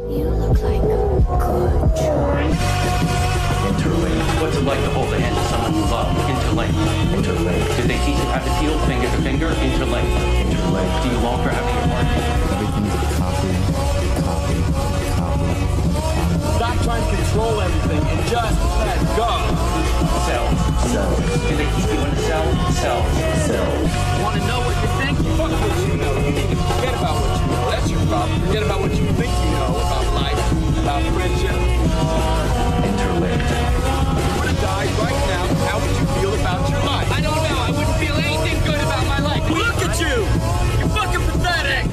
You look like a good choice. Interlink. What's it like to hold the hand of someone you love? Interlink. Interlink. Did they teach you how to feel finger to finger? Interlink. Interlink. Do you long for having your heart? Everything's a copy, copy, copy, copy. Stop trying to control everything and just let go. Cells. Cells. Do they keep you in a cell? Cells. Cells. Want to know what you think? Fuck what you know. You need to forget about what you know. That's your problem. Forget about what you think you know about life, about friendship. Interlinked. If you were to die right now, how would you feel about your life? I don't know. I wouldn't feel anything good about my life. Look at you! You're fucking pathetic!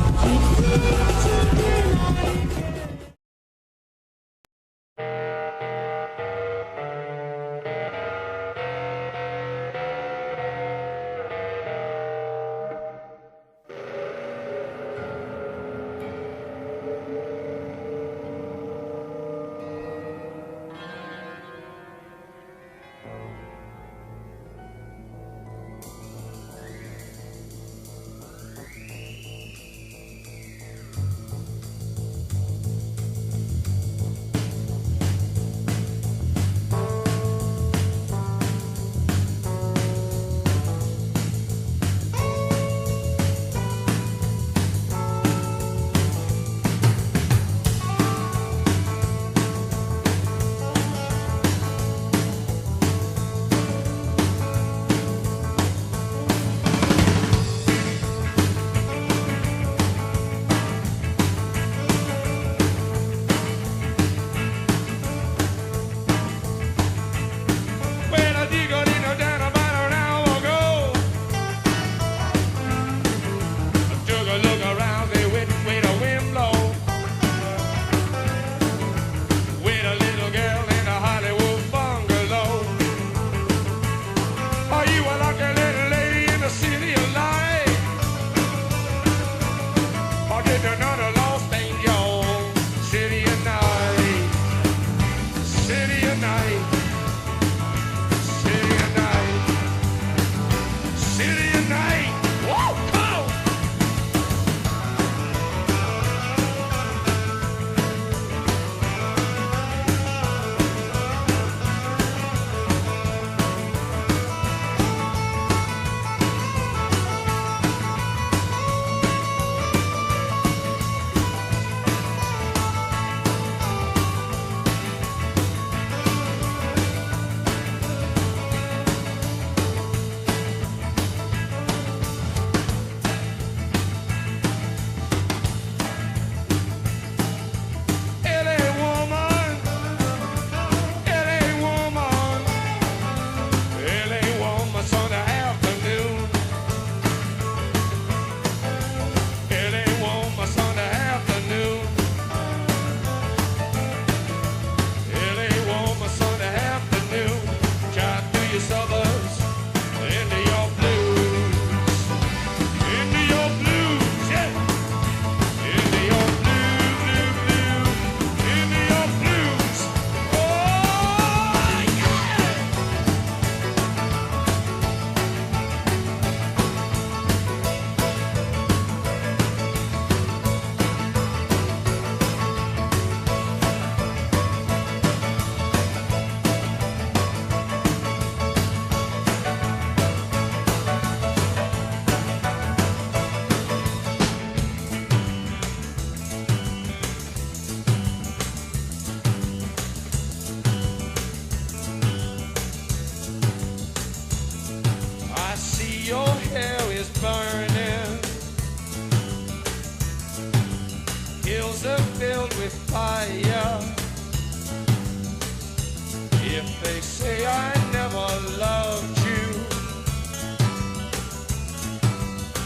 If they say I never loved you,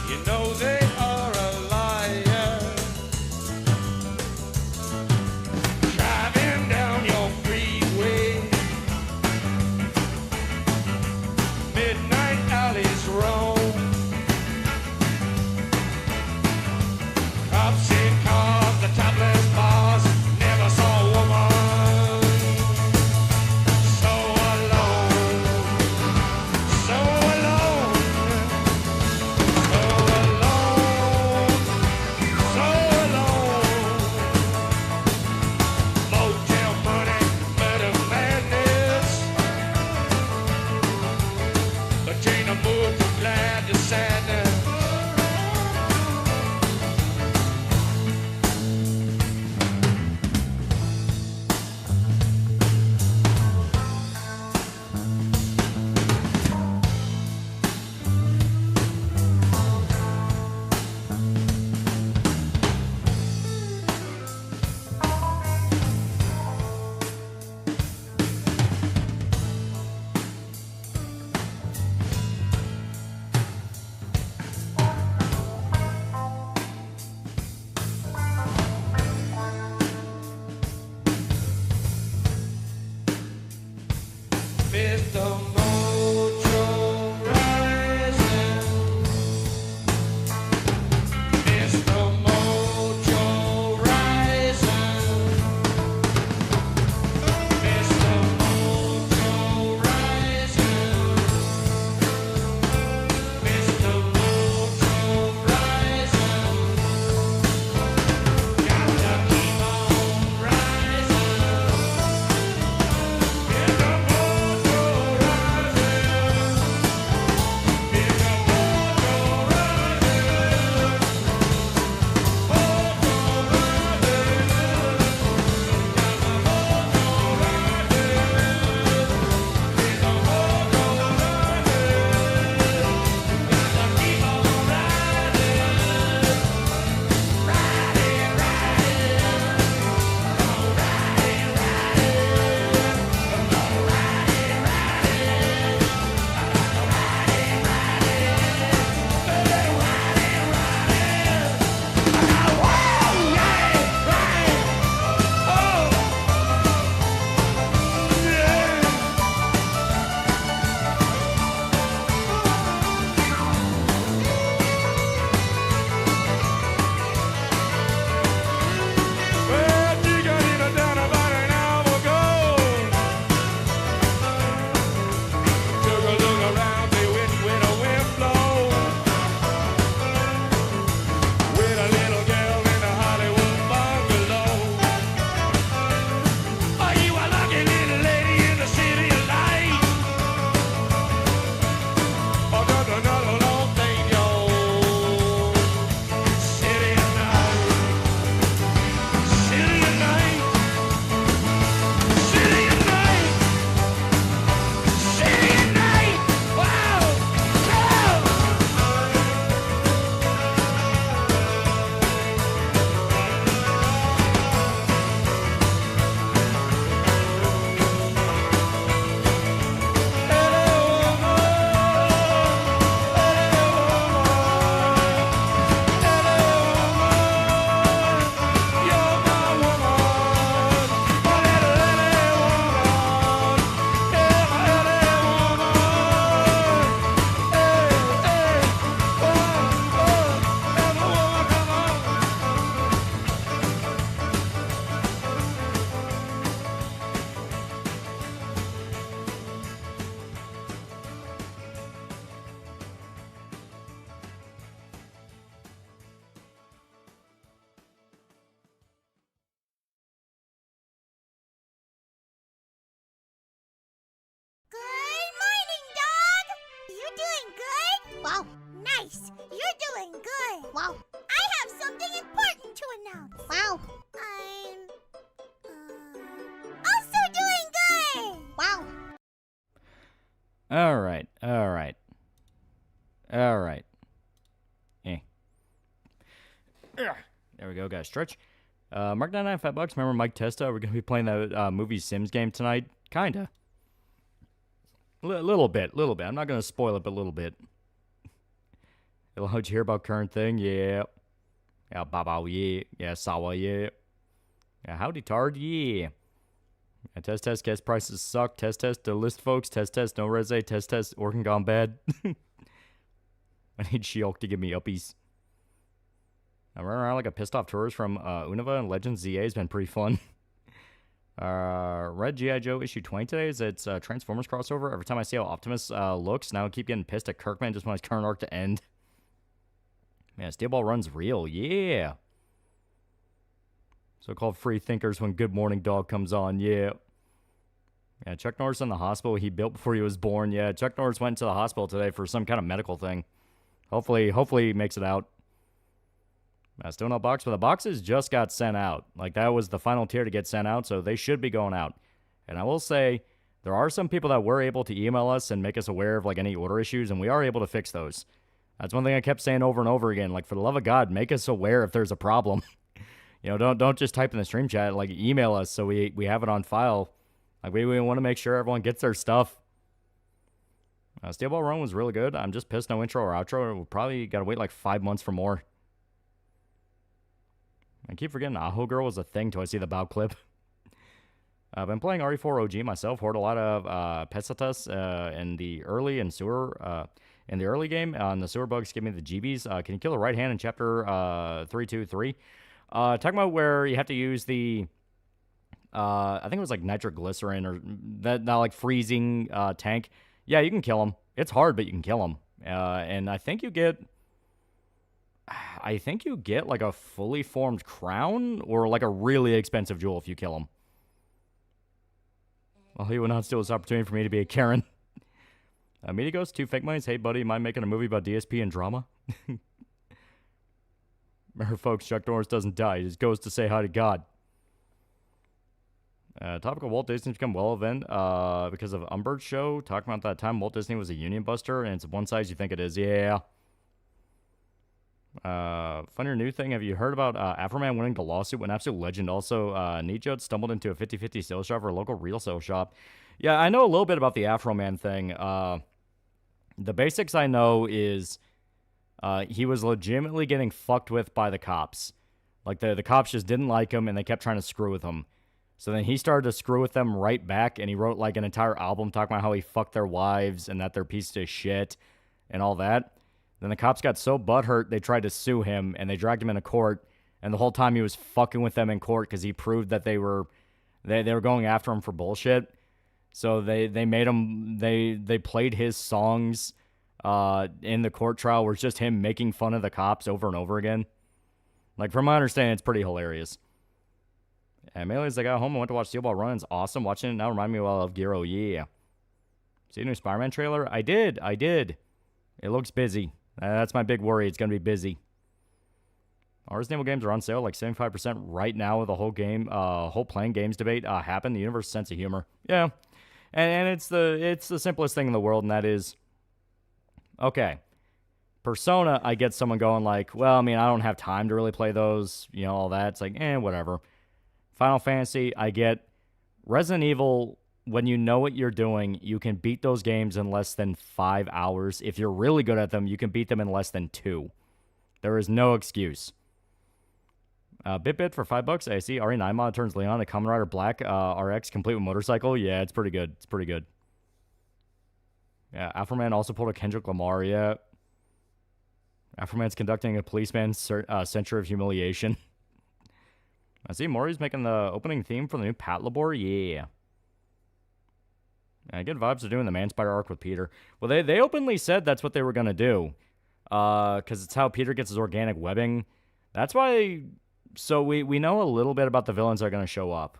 you know they are a liar. Driving down your freeway, midnight alleys roam, cops in cars, the topless bars, never saw a woman so alone. ain't a mood for glad to sadness. Mr. Mojo Rising. Mr. Mojo Rising. Mr. Mojo Rising. Mr. Mojo Rising. Gotta keep on rising. Mr. Mojo Well, you got it down about an hour ago. Took a look around me when a wind blows. With a little girl in a Hollywood bungalow. Oh, you a lucky little lady in the city of light. Oh, another long thing, yo. City of night. City of night. City of night. City of night. Wow. Good morning, dog! You doing good? Wow, nice! You're doing good! Wow! I have something important to announce! Wow! I'm... also doing good! Wow! Alright. There we go, guys. Stretch. Mark 99, $5. Remember Mike Testa? We're going to be playing that movie Sims game tonight. Kinda. Little bit. I'm not going to spoil it, but a little bit. How'd you hear about current thing? Yeah. Yeah, Baba, yeah. Yeah, Sawa, yeah. Yeah, howdy, Tard, yeah. Yeah, test, gas prices suck. Test, the list, folks. Test, no rese. Test, organ gone bad. I need She-Hulk to give me uppies. I'm running around like a pissed off tourist from Unova, and Legends ZA has been pretty fun. Red G.I. Joe issue 20 today is its Transformers crossover. Every time I see how Optimus looks, now I keep getting pissed at Kirkman just when his current arc to end. Man, Steel Ball runs real, yeah. So-called free thinkers when Good Morning Dog comes on, yeah. Yeah, Chuck Norris in the hospital he built before he was born. Yeah, Chuck Norris went to the hospital today for some kind of medical thing. Hopefully he makes it out. Still no box, but the boxes just got sent out. Like, that was the final tier to get sent out, so they should be going out. And I will say, there are some people that were able to email us and make us aware of, like, any order issues, and we are able to fix those. That's one thing I kept saying over and over again. Like, for the love of God, make us aware if there's a problem. You know, don't just type in the stream chat. Like, email us so we have it on file. Like, we want to make sure everyone gets their stuff. Steel Ball Run was really good. I'm just pissed no intro or outro. We'll probably got to wait like 5 months for more. I keep forgetting Aho Girl was a thing till I see the bow clip. I've been playing RE4 OG myself. Hoard a lot of Pesetas in the early and sewer in the early game. And the sewer bugs give me the GBs. Can you kill the right hand in chapter 323? Talking about where you have to use the I think it was like nitroglycerin or that like freezing tank. Yeah, you can kill him. It's hard, but you can kill him. And I think you get like a fully formed crown or like a really expensive jewel if you kill him. Well, he would not steal this opportunity for me to be a Karen. Media Ghost, 2 fake monies. Hey, buddy, mind making a movie about DSP and drama? Remember, folks, Chuck Norris doesn't die. He just goes to say hi to God. Topic of Walt Disney's become relevant because of Umbert's show. Talking about that time Walt Disney was a union buster, and it's one size you think it is. Yeah. Funnier new thing. Have you heard about Afroman winning the lawsuit? An absolute legend. Also, Nijot stumbled into a 50-50 sales shop or a local real sale shop. Yeah, I know a little bit about the Afroman thing. The basics I know is he was legitimately getting fucked with by the cops. Like, the cops just didn't like him, and they kept trying to screw with him. So then he started to screw with them right back, and he wrote, like, an entire album talking about how he fucked their wives and that they're pieces of shit and all that. Then the cops got so butthurt, they tried to sue him, and they dragged him into court, and the whole time he was fucking with them in court because he proved that they were going after him for bullshit. So they made him, they played his songs in the court trial where it's just him making fun of the cops over and over again. Like, from my understanding, it's pretty hilarious. And mainly as I got home, I went to watch Steel Ball Run. It's awesome. Watching it now remind me of Giro. Yeah. See the new Spider-Man trailer? I did. It looks busy. That's my big worry. It's going to be busy. Resident Evil games are on sale like 75% right now with the whole game, whole playing games debate happened. The universe sense of humor. Yeah. And it's the simplest thing in the world, and that is, okay, Persona, I get someone going like, well, I mean, I don't have time to really play those, you know, all that. It's like, whatever. Final Fantasy, I get. Resident Evil, when you know what you're doing, you can beat those games in less than 5 hours. If you're really good at them, you can beat them in less than 2. There is no excuse. BitBit for $5. I see RE9 mod turns Leon a Kamen Rider Black RX complete with motorcycle. Yeah, it's pretty good. It's pretty good. Yeah, Afroman also pulled a Kendrick Lamar. Yeah. Afroman's conducting a policeman's censure of humiliation. I see Maury's making the opening theme for the new Pat Labor. Yeah. I get vibes of doing the Man Spider arc with Peter. Well, they openly said that's what they were going to do. Because it's how Peter gets his organic webbing. That's why... So we know a little bit about the villains that are going to show up.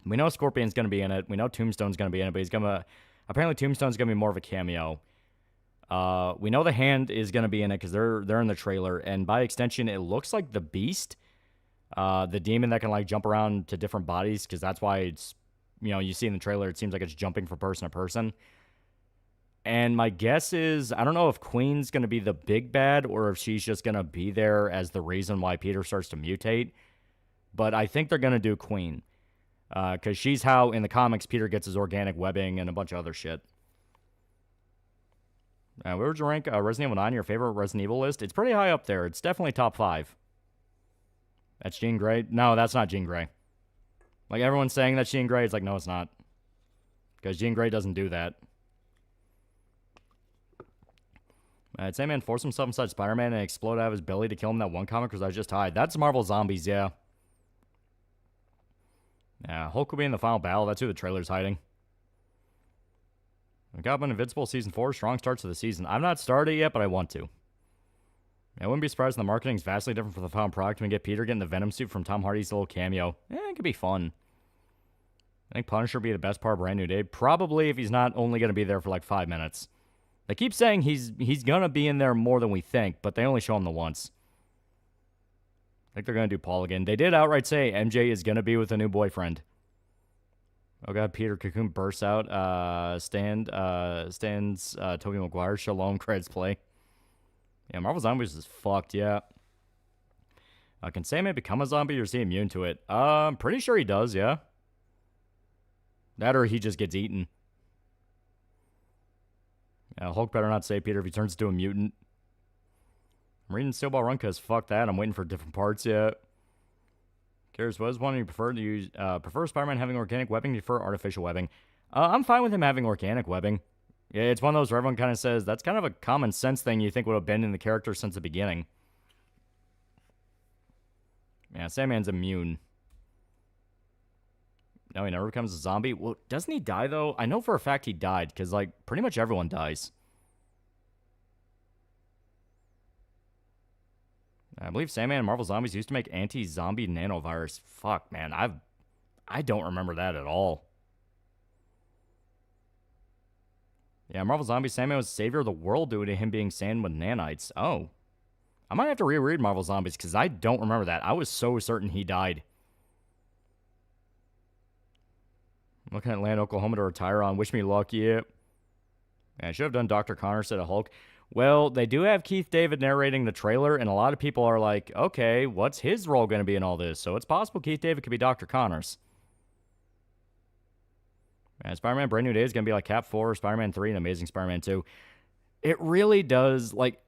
We know Scorpion's going to be in it. We know Tombstone's going to be in it, but he's going to... Apparently Tombstone's going to be more of a cameo. We know the Hand is going to be in it because they're in the trailer. And by extension, it looks like the Beast... the demon that can like jump around to different bodies, because that's why it's, you know, you see in the trailer, it seems like it's jumping from person to person. And my guess is, I don't know if Queen's going to be the big bad or if she's just going to be there as the reason why Peter starts to mutate. But I think they're going to do Queen. Because she's how, in the comics, Peter gets his organic webbing and a bunch of other shit. Where would you rank Resident Evil 9 your favorite Resident Evil list? It's pretty high up there. It's definitely top 5. That's Jean Grey? No, that's not Jean Grey. Like, everyone's saying that's Jean Grey. It's like, no, it's not. Because Jean Grey doesn't do that. Sandman forced himself inside Spider-Man and explode out of his belly to kill him in that one comic because I was just high. That's Marvel Zombies, yeah. Yeah, Hulk will be in the final battle. That's who the trailer's hiding. We got Invincible Season 4. Strong starts to the season. I've not started yet, but I want to. I wouldn't be surprised if the marketing is vastly different for the final product when we get Peter getting the Venom suit from Tom Hardy's little cameo. It could be fun. I think Punisher would be the best part of Brand New Day. Probably if he's not only going to be there for like 5 minutes. They keep saying he's going to be in there more than we think, but they only show him the once. I think they're going to do Paul again. They did outright say MJ is going to be with a new boyfriend. Oh god, Peter Cocoon bursts out. Stands Tobey Maguire. Shalom, credits play. Yeah, Marvel Zombies is fucked, yeah. Can Sandman become a zombie or is he immune to it? I'm pretty sure he does, yeah. That or he just gets eaten. Yeah, Hulk better not say Peter if he turns into a mutant. I'm reading Steel Ball Run because fuck that. I'm waiting for different parts yet. Curious, what is one you prefer to use? Prefer Spider-Man having organic webbing? You prefer artificial webbing? I'm fine with him having organic webbing. Yeah, it's one of those where everyone kind of says that's kind of a common sense thing you think would have been in the character since the beginning. Yeah, Sandman's immune. No, he never becomes a zombie. Well, doesn't he die, though? I know for a fact he died, because, like, pretty much everyone dies. I believe Sandman and Marvel Zombies used to make anti-zombie nanovirus. Fuck, man. I don't remember that at all. Yeah, Marvel Zombies, Sandman was the savior of the world due to him being sand with nanites. Oh. I might have to reread Marvel Zombies, because I don't remember that. I was so certain he died. I'm looking at Land, Oklahoma to retire on. Wish me luck, yeah. I should have done Dr. Connor instead of Hulk. Well, they do have Keith David narrating the trailer, and a lot of people are like, okay, what's his role going to be in all this? So it's possible Keith David could be Dr. Connors. And Spider-Man Brand New Day is going to be like Cap 4, Spider-Man 3, and Amazing Spider-Man 2. It really does, like,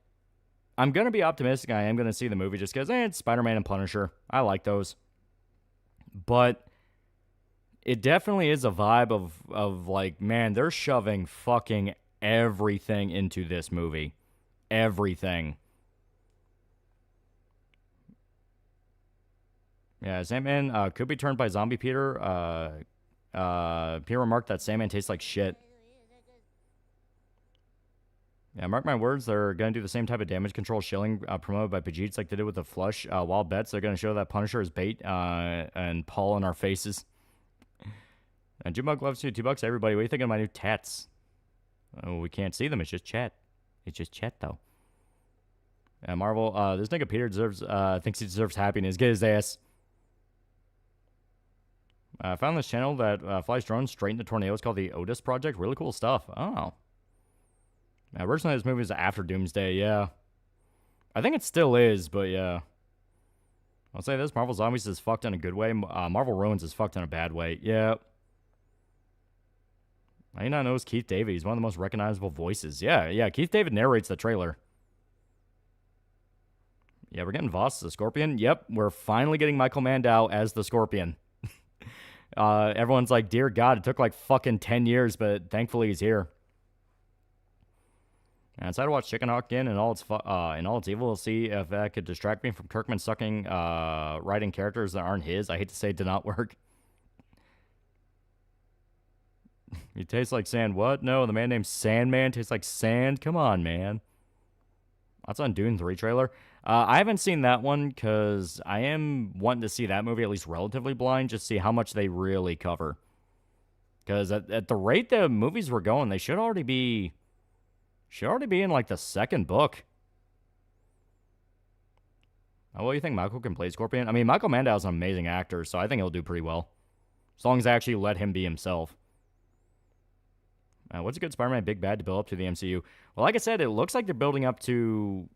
I'm going to be optimistic. I am going to see the movie just because it's Spider-Man and Punisher. I like those. But it definitely is a vibe of like, man, they're shoving fucking everything into this movie. Everything. Yeah, Sandman could be turned by Zombie Peter. Peter remarked that Sandman tastes like shit. Yeah, mark my words, they're going to do the same type of damage control shilling promoted by Pajits like they did with the Flush. Wild Bets, they're going to show that Punisher is bait and Paul in our faces. And Jimbo loves you. $2, everybody. What do you think of my new tats? Oh, we can't see them. It's just chat. It's just chat, though. Yeah, Marvel, this nigga Peter deserves, thinks he deserves happiness. Get his ass. I found this channel that flies drones straight into tornadoes called the Otis Project. Really cool stuff. Oh. Originally, this movie was after Doomsday, yeah. I think it still is, but yeah. I'll say this, Marvel Zombies is fucked in a good way. Marvel Ruins is fucked in a bad way. Yeah. I did not know it's Keith David. He's one of the most recognizable voices. Yeah, Keith David narrates the trailer. Yeah, we're getting Voss as the Scorpion. Yep, we're finally getting Michael Mandow as the Scorpion. Everyone's like, dear God, it took like fucking 10 years, but thankfully he's here. And I decided to watch Chicken Hawk again in all its evil to see if that could distract me from Kirkman sucking writing characters that aren't his. I hate to say it did not work. You taste like sand. What? No, the man named Sandman tastes like sand? Come on, man. That's on Dune 3 trailer. I haven't seen that one because I am wanting to see that movie at least relatively blind, just see how much they really cover. Because at the rate the movies were going, they should already be in like the second book. Oh, what do you think Michael can play Scorpion? I mean, Michael Mandow is an amazing actor, so I think he'll do pretty well. As long as they actually let him be himself. What's a good Spider-Man big bad to build up to the MCU? Well, like I said, it looks like they're building up to...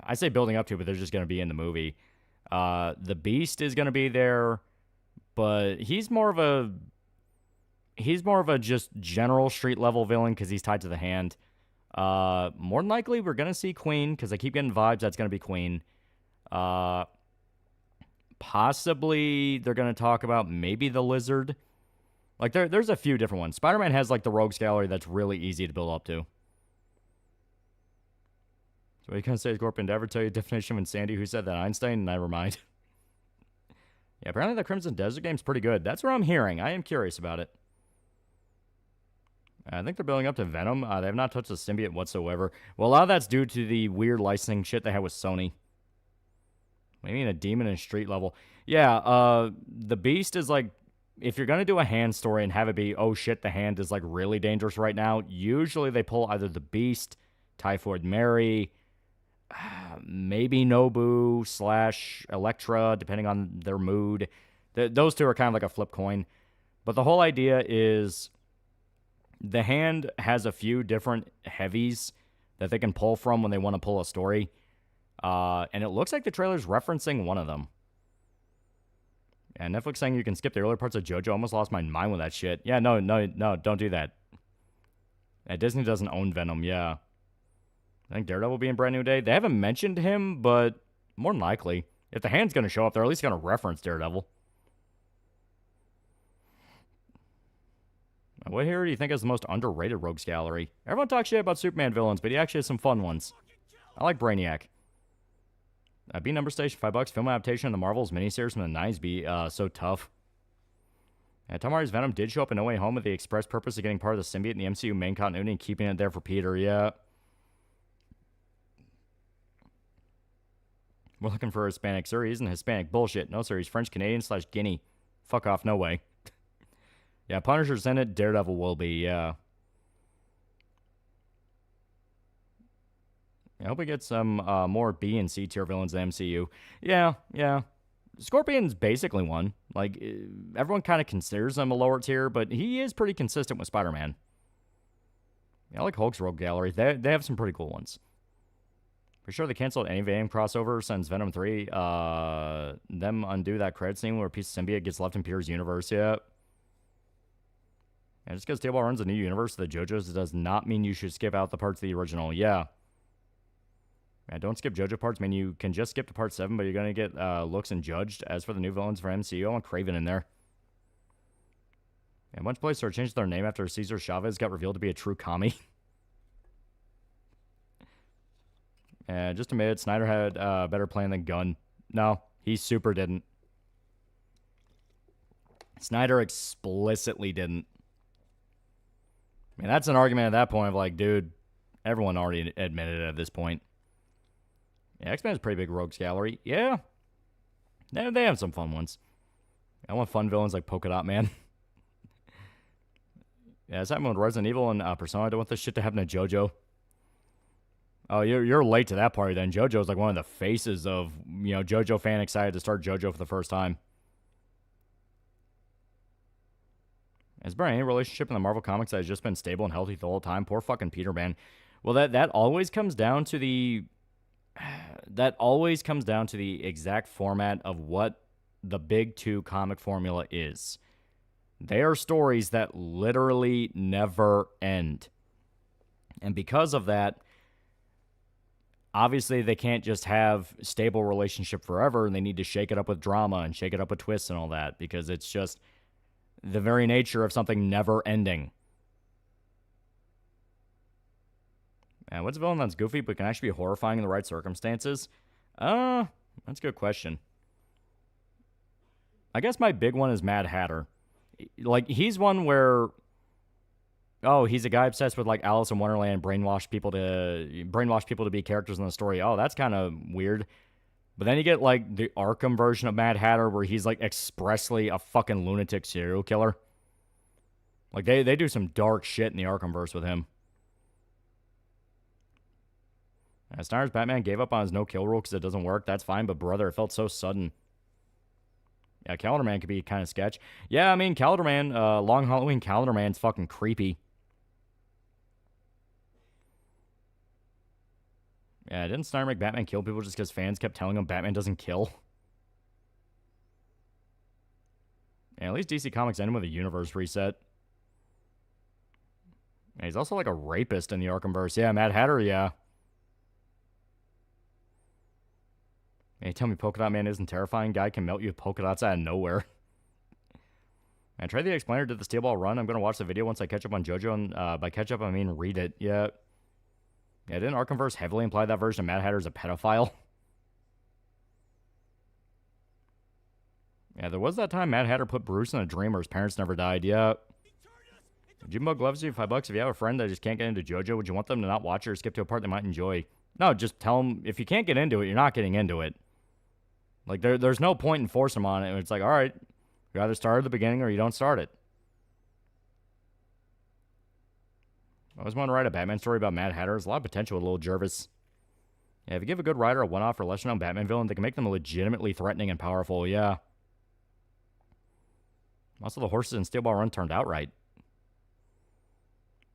I say building up to, but they're just going to be in the movie. The Beast is going to be there, but he's more of a just general street level villain because he's tied to the Hand. More than likely, we're going to see Queen because I keep getting vibes that's going to be Queen. Possibly they're going to talk about maybe the Lizard. Like, there's a few different ones. Spider-Man has, like, the Rogues Gallery that's really easy to build up to. So what are you going to say, Scorpion? Did I ever tell you the definition of insanity? Who said that? Einstein? Never mind. Yeah, apparently the Crimson Desert game's pretty good. That's what I'm hearing. I am curious about it. I think they're building up to Venom. They have not touched the symbiote whatsoever. Well, a lot of that's due to the weird licensing shit they had with Sony. Maybe in a demon and street level. Yeah, the Beast is, like, if you're going to do a hand story and have it be, oh shit, the hand is like really dangerous right now, usually they pull either the Beast, Typhoid Mary, maybe Nobu / Electra, depending on their mood. Those two are kind of like a flip coin. But the whole idea is the hand has a few different heavies that they can pull from when they want to pull a story. And it looks like the trailer's referencing one of them. And Netflix saying you can skip the earlier parts of JoJo. I almost lost my mind with that shit. Yeah, no, don't do that. Yeah, Disney doesn't own Venom, yeah. I think Daredevil will be in Brand New Day. They haven't mentioned him, but more than likely. If the hand's going to show up, they're at least going to reference Daredevil. What hero do you think is the most underrated Rogues Gallery? Everyone talks shit about Superman villains, but he actually has some fun ones. I like Brainiac. B number station, $5. Film adaptation of the Marvels miniseries from the 90s be so tough. Tom Hardy's Venom did show up in No Way Home with the express purpose of getting part of the symbiote in the MCU main continuity and keeping it there for Peter, yeah. We're looking for a Hispanic. Sir, he isn't Hispanic. Bullshit. No, sir, he's French-Canadian / Guinea. Fuck off, no way. Yeah, Punisher's in it. Daredevil will be, yeah. I hope we get some more B and C tier villains in the MCU. Yeah. Scorpion's basically one. Like, everyone kind of considers him a lower tier, but he is pretty consistent with Spider-Man. Yeah, I like Hulk's Rogue Gallery. They have some pretty cool ones. For sure they canceled any Venom crossover since Venom 3. Them undo that credit scene where a piece of symbiote gets left in Peter's universe, yeah. And just because Table runs a new universe, the JoJo's does not mean you should skip out the parts of the original, yeah. Yeah, don't skip JoJo parts. I mean, you can just skip to part 7, but you're going to get looks and judged. As for the new villains for MCU, I want Kraven in there. And a bunch of places started changing their name after Cesar Chavez got revealed to be a true commie. And just admit it, Snyder had a better plan than Gunn. No, he super didn't. Snyder explicitly didn't. I mean, that's an argument at that point of like, dude, everyone already admitted it at this point. Yeah, X-Men is a pretty big Rogues Gallery. Yeah. They have some fun ones. I want fun villains like Polka Dot Man. Yeah, it's happened with Resident Evil and Persona. I don't want this shit to happen to JoJo. Oh, you're late to that party then. JoJo's like one of the faces of, JoJo fan excited to start JoJo for the first time. Has there been any relationship in the Marvel Comics that has just been stable and healthy the whole time? Poor fucking Peter, man. Well, that always comes down to the... That always comes down to the exact format of what the big two comic formula is. They are stories that literally never end. And because of that, obviously they can't just have stable relationship forever, and they need to shake it up with drama and shake it up with twists and all that, because it's just the very nature of something never ending. What's a villain that's goofy but can actually be horrifying in the right circumstances? That's a good question. I guess my big one is Mad Hatter. Like, he's one where, he's a guy obsessed with, like, Alice in Wonderland, brainwash people to be characters in the story. Oh, that's kind of weird. But then you get, like, the Arkham version of Mad Hatter where he's, like, expressly a fucking lunatic serial killer. Like, they do some dark shit in the Arkhamverse with him. Snyder's Batman gave up on his no-kill rule because it doesn't work. That's fine, but brother, it felt so sudden. Yeah, Calendar Man could be kind of sketch. Yeah, I mean, Calendar Man, Long Halloween Calendar Man's fucking creepy. Yeah, didn't Snyder make Batman kill people just because fans kept telling him Batman doesn't kill? Yeah, at least DC Comics ended with a universe reset. Yeah, he's also like a rapist in the Arkhamverse. Yeah, Mad Hatter, yeah. Hey, tell me Polka Dot Man isn't terrifying. Guy can melt you with polka dots out of nowhere. Man, try the Explainer did the Steel Ball run. I'm going to watch the video once I catch up on JoJo. And by catch up, I mean read it. Yeah. Yeah, didn't Arkhamverse heavily imply that version of Mad Hatter is a pedophile? Yeah, there was that time Mad Hatter put Bruce in a dream where his parents never died. Yeah. Jimbo gloves you $5 if you have a friend that just can't get into JoJo. Would you want them to not watch it or skip to a part they might enjoy? No, just tell them if you can't get into it, you're not getting into it. Like, there's no point in forcing them on it. It's like, all right, You either start at the beginning or you don't start it. I always want to write a Batman story about Mad Hatter. There's a lot of potential with Little Jervis. Yeah, if you give a good writer a one-off or lesser-known Batman villain, they can make them legitimately threatening and powerful, yeah. Also, the horses in Steel Ball Run turned out right.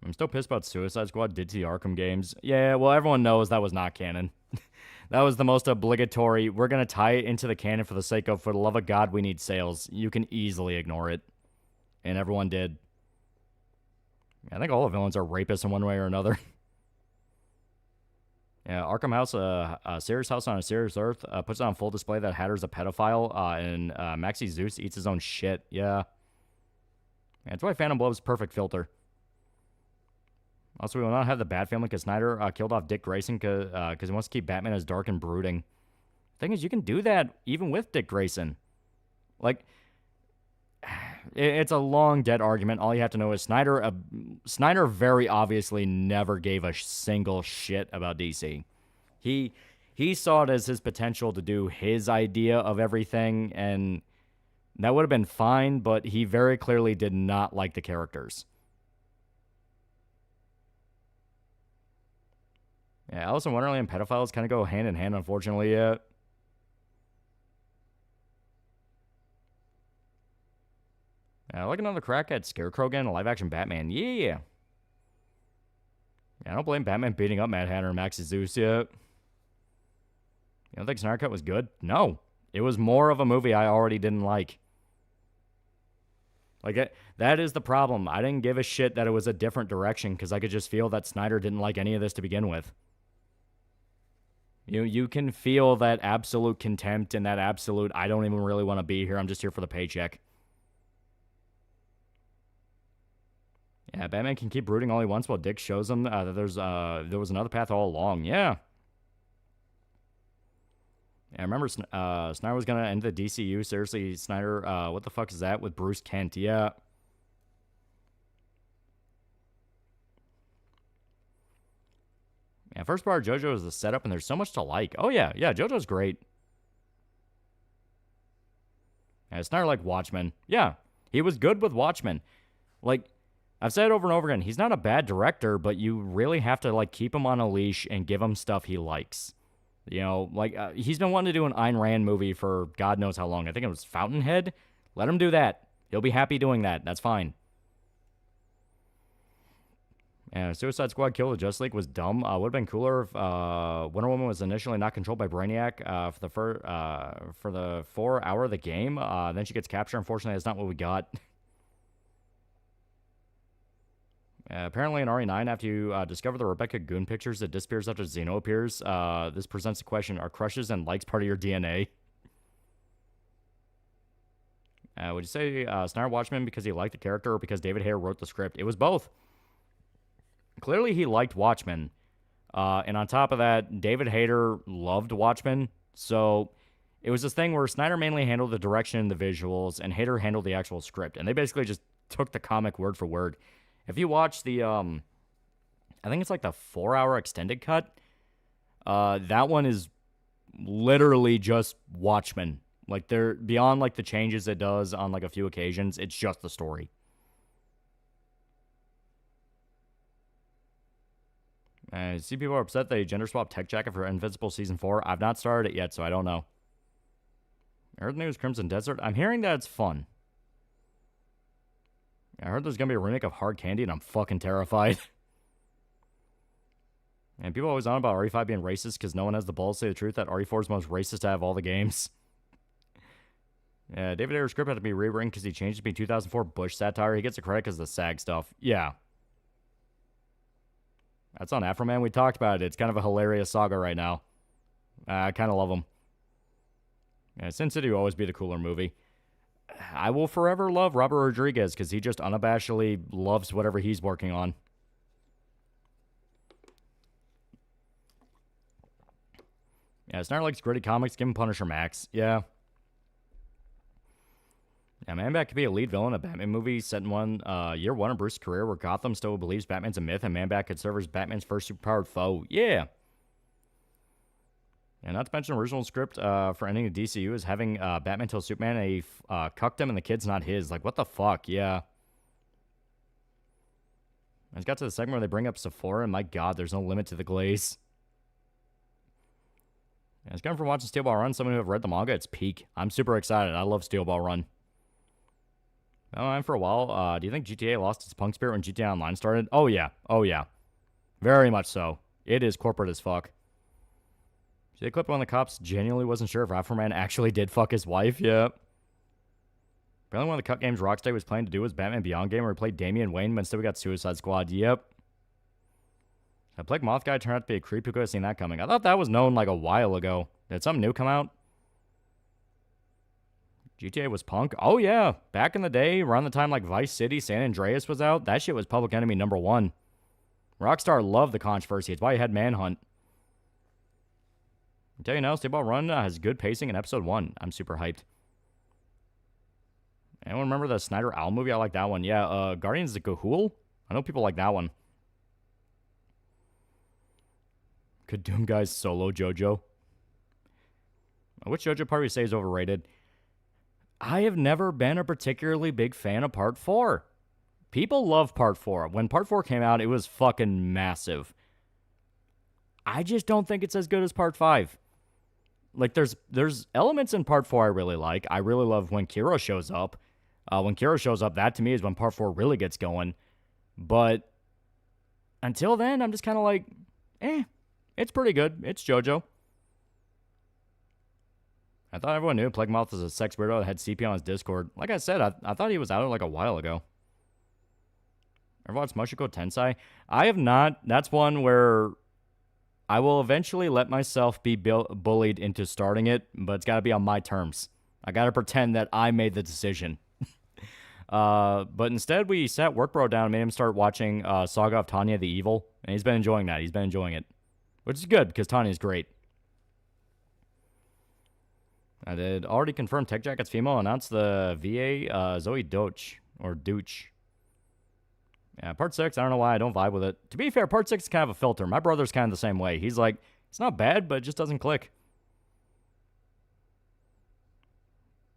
I'm still pissed about Suicide Squad did to the Arkham games. Yeah, well, everyone knows that was not canon. That was the most obligatory. We're going to tie it into the canon for the sake of, for the love of God, we need sales. You can easily ignore it. And everyone did. Yeah, I think all the villains are rapists in one way or another. Yeah, Arkham House, a serious house on a serious earth, puts on full display that Hatter's a pedophile, and Maxi Zeus eats his own shit. Yeah. That's why Phantom Blood's perfect filter. Also, we will not have the Bat family because Snyder killed off Dick Grayson because he wants to keep Batman as dark and brooding. Thing is, you can do that even with Dick Grayson. Like, it's a long, dead argument. All you have to know is Snyder very obviously never gave a single shit about DC. He saw it as his potential to do his idea of everything, and that would have been fine, but he very clearly did not like the characters. Yeah, Alice in Wonderland and pedophiles kind of go hand in hand, unfortunately, yeah. I like another crack at Scarecrow again, a live-action Batman. Yeah. I don't blame Batman beating up Mad Hatter and Maxi Zeus yet. You don't think Snyder Cut was good? No. It was more of a movie I already didn't like. Like, that is the problem. I didn't give a shit that it was a different direction because I could just feel that Snyder didn't like any of this to begin with. You can feel that absolute contempt and that absolute, I don't even really want to be here. I'm just here for the paycheck. Yeah, Batman can keep brooding all he wants while Dick shows him that there was another path all along. Yeah. Yeah, I remember Snyder was going to end the DCU. Seriously, Snyder, what the fuck is that with Bruce Kent? Yeah. Yeah, first part of JoJo is the setup, and there's so much to like. Oh, yeah. Yeah, JoJo's great. Yeah, Snyder liked Watchmen. Yeah, he was good with Watchmen. Like, I've said it over and over again, he's not a bad director, but you really have to, like, keep him on a leash and give him stuff he likes. You know, like, he's been wanting to do an Ayn Rand movie for God knows how long. I think it was Fountainhead. Let him do that. He'll be happy doing that. That's fine. Yeah, Suicide Squad Kill the Justice League was dumb. Would have been cooler if Wonder Woman was initially not controlled by Brainiac for the 4 hour of the game. Then she gets captured. Unfortunately, that's not what we got. Apparently in RE9, after you discover the Rebecca Goon pictures, it disappears after Xeno appears. This presents the question, are crushes and likes part of your DNA? Would you say Snyder Watchmen because he liked the character or because David Hayter wrote the script? It was both. Clearly he liked Watchmen. And on top of that, David Hayter loved Watchmen. So it was this thing where Snyder mainly handled the direction and the visuals, and Hayter handled the actual script. And they basically just took the comic word for word. If you watch the, I think it's like the 4 hour extended cut, that one is literally just Watchmen. Like, they're beyond, like, the changes it does on, like, a few occasions. It's just the story. See, people are upset they gender swapped Tech Jacket for Invincible Season 4. I've not started it yet, so I don't know. I heard the news Crimson Desert. I'm hearing that it's fun. I heard there's going to be a remake of Hard Candy, and I'm fucking terrified. And people always on about RE5 being racist because no one has the balls to say the truth that RE4 is the most racist out of all the games. Yeah, David Ayer's script had to be rewritten because he changed it to be 2004 Bush satire. He gets the credit because of the SAG stuff. Yeah. That's on Afroman. We talked about it. It's kind of a hilarious saga right now. I kind of love him. Yeah, Sin City will always be the cooler movie. I will forever love Robert Rodriguez because he just unabashedly loves whatever he's working on. Yeah, Snyder likes gritty comics. Give him Punisher Max. Yeah. Yeah, Man-Bat could be a lead villain in a Batman movie set in year one of Bruce's career where Gotham still believes Batman's a myth and Man-Bat could serve as Batman's first superpowered foe. Yeah. And not to mention original script for ending the DCU is having Batman tell Superman he cucked him and the kid's not his. Like, what the fuck? Yeah. I just got to the segment where they bring up Sephora, and my god, there's no limit to the glaze. Yeah, it's coming from watching Steel Ball Run, someone who have read the manga, it's peak. I'm super excited. I love Steel Ball Run. And for a while, do you think GTA lost its punk spirit when GTA Online started? Oh, yeah. Oh, yeah. Very much so. It is corporate as fuck. See the clip when the cops genuinely wasn't sure if Afroman actually did fuck his wife? Yep. Apparently one of the cut games Rocksteady was planning to do was Batman Beyond game where we played Damian Wayne, but instead we got Suicide Squad. Yep. That Plague Moth guy turned out to be a creep. Who could have seen that coming? I thought that was known like a while ago. Did something new come out? GTA was punk? Oh, yeah. Back in the day, around the time like Vice City, San Andreas was out, that shit was Public Enemy #1. Rockstar loved the controversy. It's why you had Manhunt. I tell you now, Steel Ball Run has good pacing in episode 1. I'm super hyped. Anyone remember the Snyder Owl movie? I like that one. Yeah, Guardians of the Ga'Hoole? I know people like that one. Could Doom Guys solo JoJo? Which JoJo part would you say is overrated? I have never been a particularly big fan of Part 4. People love Part 4. When Part 4 came out, it was fucking massive. I just don't think it's as good as Part 5. Like, there's elements in Part 4 I really like. I really love when Kiro shows up. When Kiro shows up, that to me is when Part 4 really gets going. But until then, I'm just kind of like, it's pretty good. It's JoJo. I thought everyone knew Plague Moth was a sex weirdo that had CP on his Discord. Like I said, I thought he was out like a while ago. Ever watched Mushoku Tensei? I have not. That's one where I will eventually let myself be bullied into starting it, but it's got to be on my terms. I got to pretend that I made the decision. But instead, we sat Work Bro down and made him start watching Saga of Tanya the Evil, and he's been enjoying that. He's been enjoying it, which is good because Tanya's great. I did already confirm Tech Jacket's female announced the VA Zoe Doach or Dooch. Yeah, Part 6, I don't know why I don't vibe with it. To be fair, Part 6 is kind of a filter. My brother's kind of the same way. He's like, it's not bad, but it just doesn't click.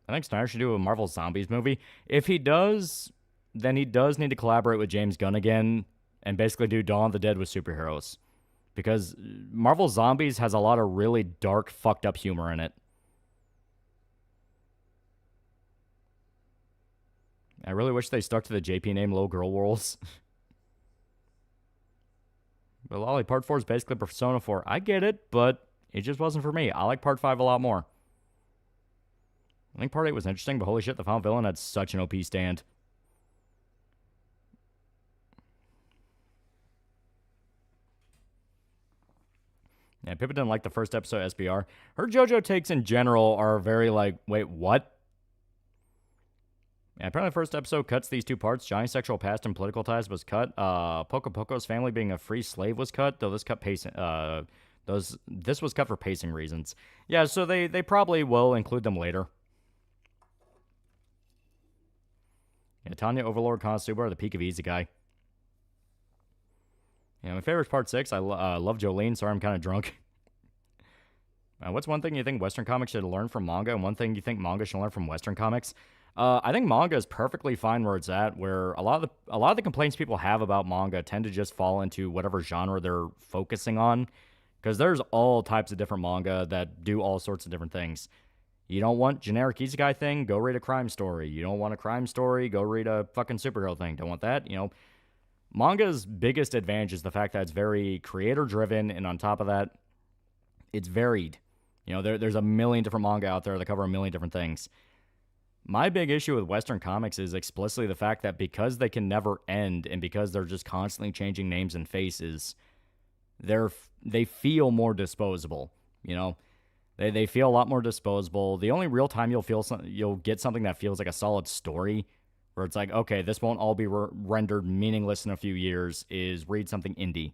I think Snyder should do a Marvel Zombies movie. If he does, then he does need to collaborate with James Gunn again and basically do Dawn of the Dead with superheroes. Because Marvel Zombies has a lot of really dark, fucked up humor in it. I really wish they stuck to the JP name Little Girl Worlds. But Lolly, Part 4 is basically Persona 4. I get it, but it just wasn't for me. I like Part 5 a lot more. I think Part 8 was interesting, but holy shit, the final villain had such an OP stand. Yeah, people didn't like the first episode of SBR. Her JoJo takes in general are very like, wait, what? Yeah, apparently the first episode cuts these two parts. Johnny's sexual past and political ties was cut. Poco Poco's family being a free slave was cut, though this cut pacing. This was cut for pacing reasons. Yeah, so they probably will include them later. Yeah, Tanya, Overlord, Konosuba are the peak of Easy Guy. Yeah, my favorite's Part 6. I love Jolene. Sorry, I'm kind of drunk. What's one thing you think Western comics should learn from manga, and one thing you think manga should learn from Western comics? I think manga is perfectly fine where it's at, where a lot of the complaints people have about manga tend to just fall into whatever genre they're focusing on, because there's all types of different manga that do all sorts of different things. You don't want generic isekai thing, go read a crime story. You don't want a crime story, go read a fucking superhero thing. Don't want that, Manga's biggest advantage is the fact that it's very creator-driven, and on top of that, it's varied. There's a million different manga out there that cover a million different things. My big issue with Western comics is explicitly the fact that because they can never end, and because they're just constantly changing names and faces, they feel more disposable. They feel a lot more disposable. The only real time you'll get something that feels like a solid story, where it's like, okay, this won't all be rendered meaningless in a few years, is read something indie.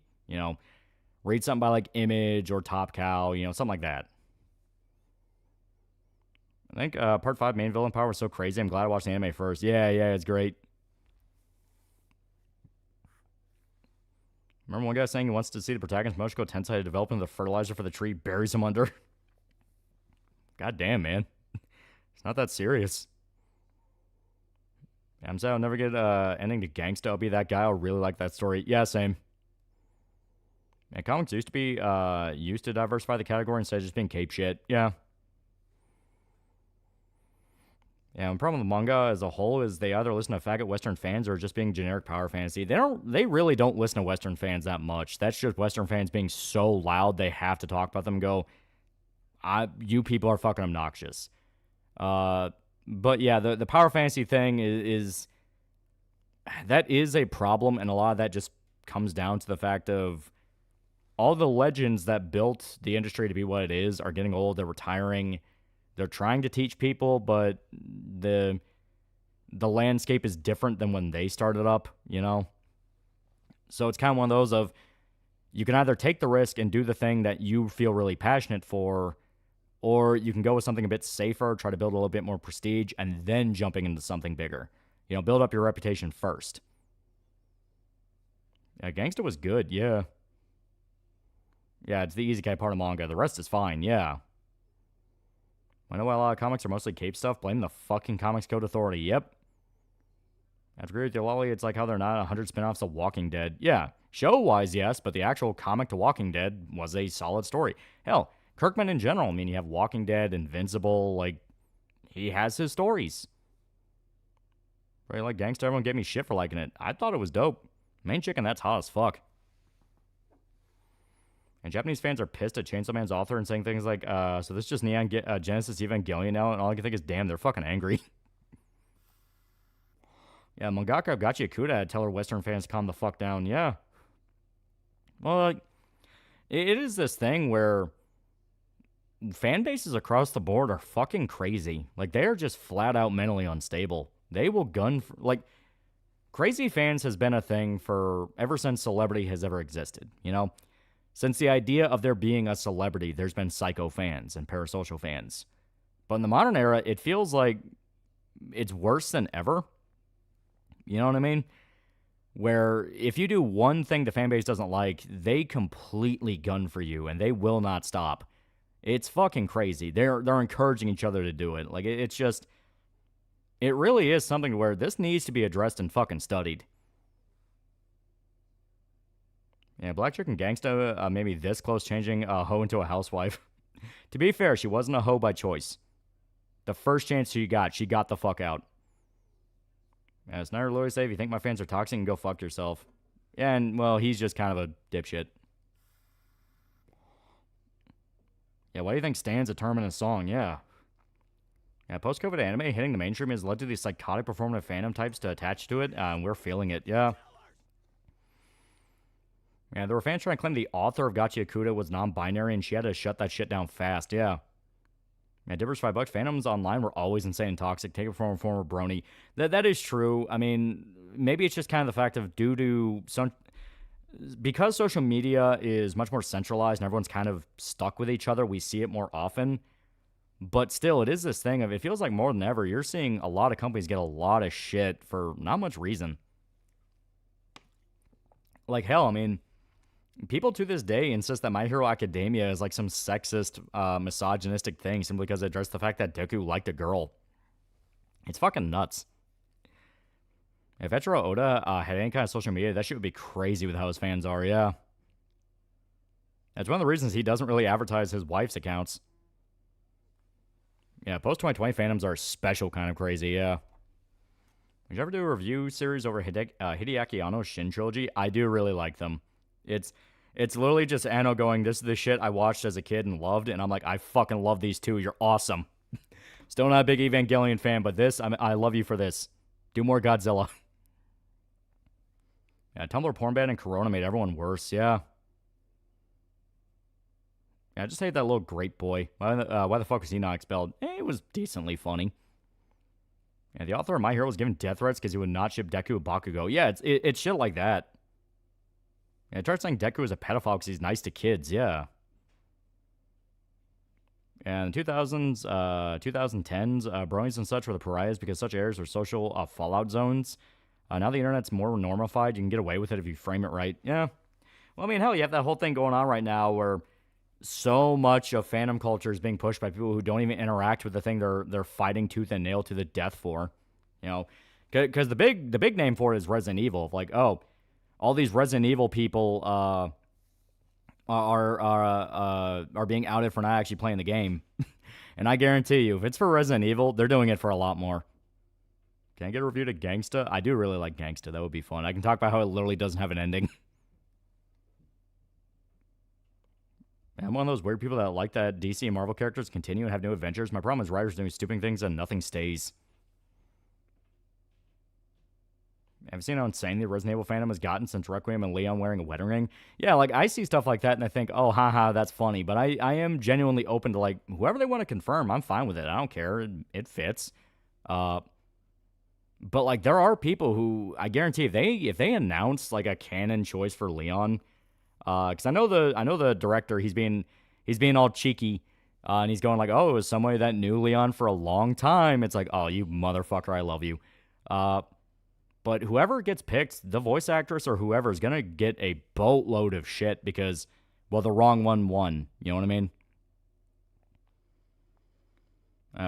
Read something by like Image or Top Cow, something like that. I think Part 5 main villain power was so crazy. I'm glad I watched the anime first. Yeah, it's great. Remember one guy saying he wants to see the protagonist Moshiko Tensei develop into the fertilizer for the tree, buries him under? God damn, man. It's not that serious. I'm saying I'll never get ending to Gangsta. I'll be that guy. I'll really like that story. Yeah, same. And comics used to be used to diversify the category instead of just being cape shit. Yeah. Yeah, the problem with manga as a whole is they either listen to faggot Western fans or just being generic power fantasy. They really don't listen to Western fans that much. That's just Western fans being so loud they have to talk about them and go, you people are fucking obnoxious. But yeah, the power fantasy thing is that is a problem, and a lot of that just comes down to the fact of all the legends that built the industry to be what it is are getting old, they're retiring. They're trying to teach people, but the landscape is different than when they started up, you know? So it's kind of one of those of, you can either take the risk and do the thing that you feel really passionate for, or you can go with something a bit safer, try to build a little bit more prestige, and then jumping into something bigger. You know, build up your reputation first. Yeah, Gangsta was good, yeah. Yeah, it's the easy K part of manga. The rest is fine, yeah. I know why a lot of comics are mostly cape stuff. Blame the fucking Comics Code Authority. Yep. I agree with you, Lolly. It's like how they're not 100 spin-offs of Walking Dead. Yeah, show-wise, yes, but the actual comic to Walking Dead was a solid story. Hell, Kirkman in general. I mean, you have Walking Dead, Invincible, like, he has his stories. Right, like Gangsta, everyone gave me shit for liking it. I thought it was dope. Main chicken, that's hot as fuck. And Japanese fans are pissed at Chainsaw Man's author and saying things like, so this is just Neon Genesis Evangelion now, and all I can think is, damn, they're fucking angry. Yeah, mangaka Gachi Akuda tell her Western fans to calm the fuck down. Yeah. Well, like, it is this thing where fan bases across the board are fucking crazy. Like, they are just flat out mentally unstable. They will gun for, like, crazy fans has been a thing for ever since celebrity has ever existed, you know? Since the idea of there being a celebrity, there's been psycho fans and parasocial fans. But in the modern era, it feels like it's worse than ever. You know what I mean? Where if you do one thing the fan base doesn't like, they completely gun for you, and they will not stop. It's fucking crazy. They're encouraging each other to do it. Like, it's just, it really is something where this needs to be addressed and fucking studied. Yeah, Black Chicken Gangsta made me this close changing a hoe into a housewife. To be fair, she wasn't a hoe by choice. The first chance she got the fuck out. Yeah, Snyder Lewis say, if you think my fans are toxic, and go fuck yourself. Yeah, and, well, he's just kind of a dipshit. Yeah, why do you think Stan's a term in a song? Yeah. Yeah, post-COVID anime hitting the mainstream has led to these psychotic performative fandom types to attach to it, and we're feeling it, yeah. Yeah, there were fans trying to claim the author of Gachi Akuda was non-binary, and she had to shut that shit down fast, yeah. Yeah, Dippers $5. Fandoms online were always insane and toxic. Take it from a former brony. That is true. I mean, maybe it's just kind of the fact of because social media is much more centralized and everyone's kind of stuck with each other, we see it more often. But still, it is this thing of, it feels like more than ever, you're seeing a lot of companies get a lot of shit for not much reason. Like, hell, I mean, people to this day insist that My Hero Academia is like some sexist, misogynistic thing simply because it addressed the fact that Deku liked a girl. It's fucking nuts. If Eiichiro Oda had any kind of social media, that shit would be crazy with how his fans are, yeah. That's one of the reasons he doesn't really advertise his wife's accounts. Yeah, post-2020 fandoms are special kind of crazy, yeah. Would you ever do a review series over Hideaki Anno's Shin Trilogy? I do really like them. It's literally just Anno going, this is the shit I watched as a kid and loved, and I'm like, I fucking love these two. You're awesome. Still not a big Evangelion fan, but this, I love you for this. Do more Godzilla. Yeah, Tumblr porn ban and Corona made everyone worse, yeah. Yeah, I just hate that little grape boy. Why the fuck was he not expelled? It was decently funny. Yeah, the author of My Hero was given death threats because he would not ship Deku with Bakugo. Yeah, it's shit like that. Yeah, it starts saying Deku is a pedophile because he's nice to kids, yeah. And 2000s, 2010s, bronies and such were the pariahs because such errors were social fallout zones. Now the internet's more normified. You can get away with it if you frame it right. Yeah. Well, I mean, hell, you have that whole thing going on right now where so much of fandom culture is being pushed by people who don't even interact with the thing they're fighting tooth and nail to the death for. You know, because the big name for it is Resident Evil. Like, oh, all these Resident Evil people are being outed for not actually playing the game. And I guarantee you, if it's for Resident Evil, they're doing it for a lot more. Can I get a review to Gangsta? I do really like Gangsta. That would be fun. I can talk about how it literally doesn't have an ending. I'm one of those weird people that like that DC and Marvel characters continue and have new adventures. My problem is writers doing stupid things and nothing stays. Have you seen how insane the Resident Evil fandom has gotten since Requiem and Leon wearing a wedding ring? Yeah, like, I see stuff like that and I think, oh, haha, that's funny. But I am genuinely open to, like, whoever they want to confirm, I'm fine with it. I don't care. It fits. But, like, there are people who, I guarantee, if they announce, like, a canon choice for Leon, because I know the director, he's being all cheeky, and he's going like, oh, it was somebody that knew Leon for a long time. It's like, oh, you motherfucker, I love you. But whoever gets picked, the voice actress or whoever, is going to get a boatload of shit because, well, the wrong one won. You know what I mean?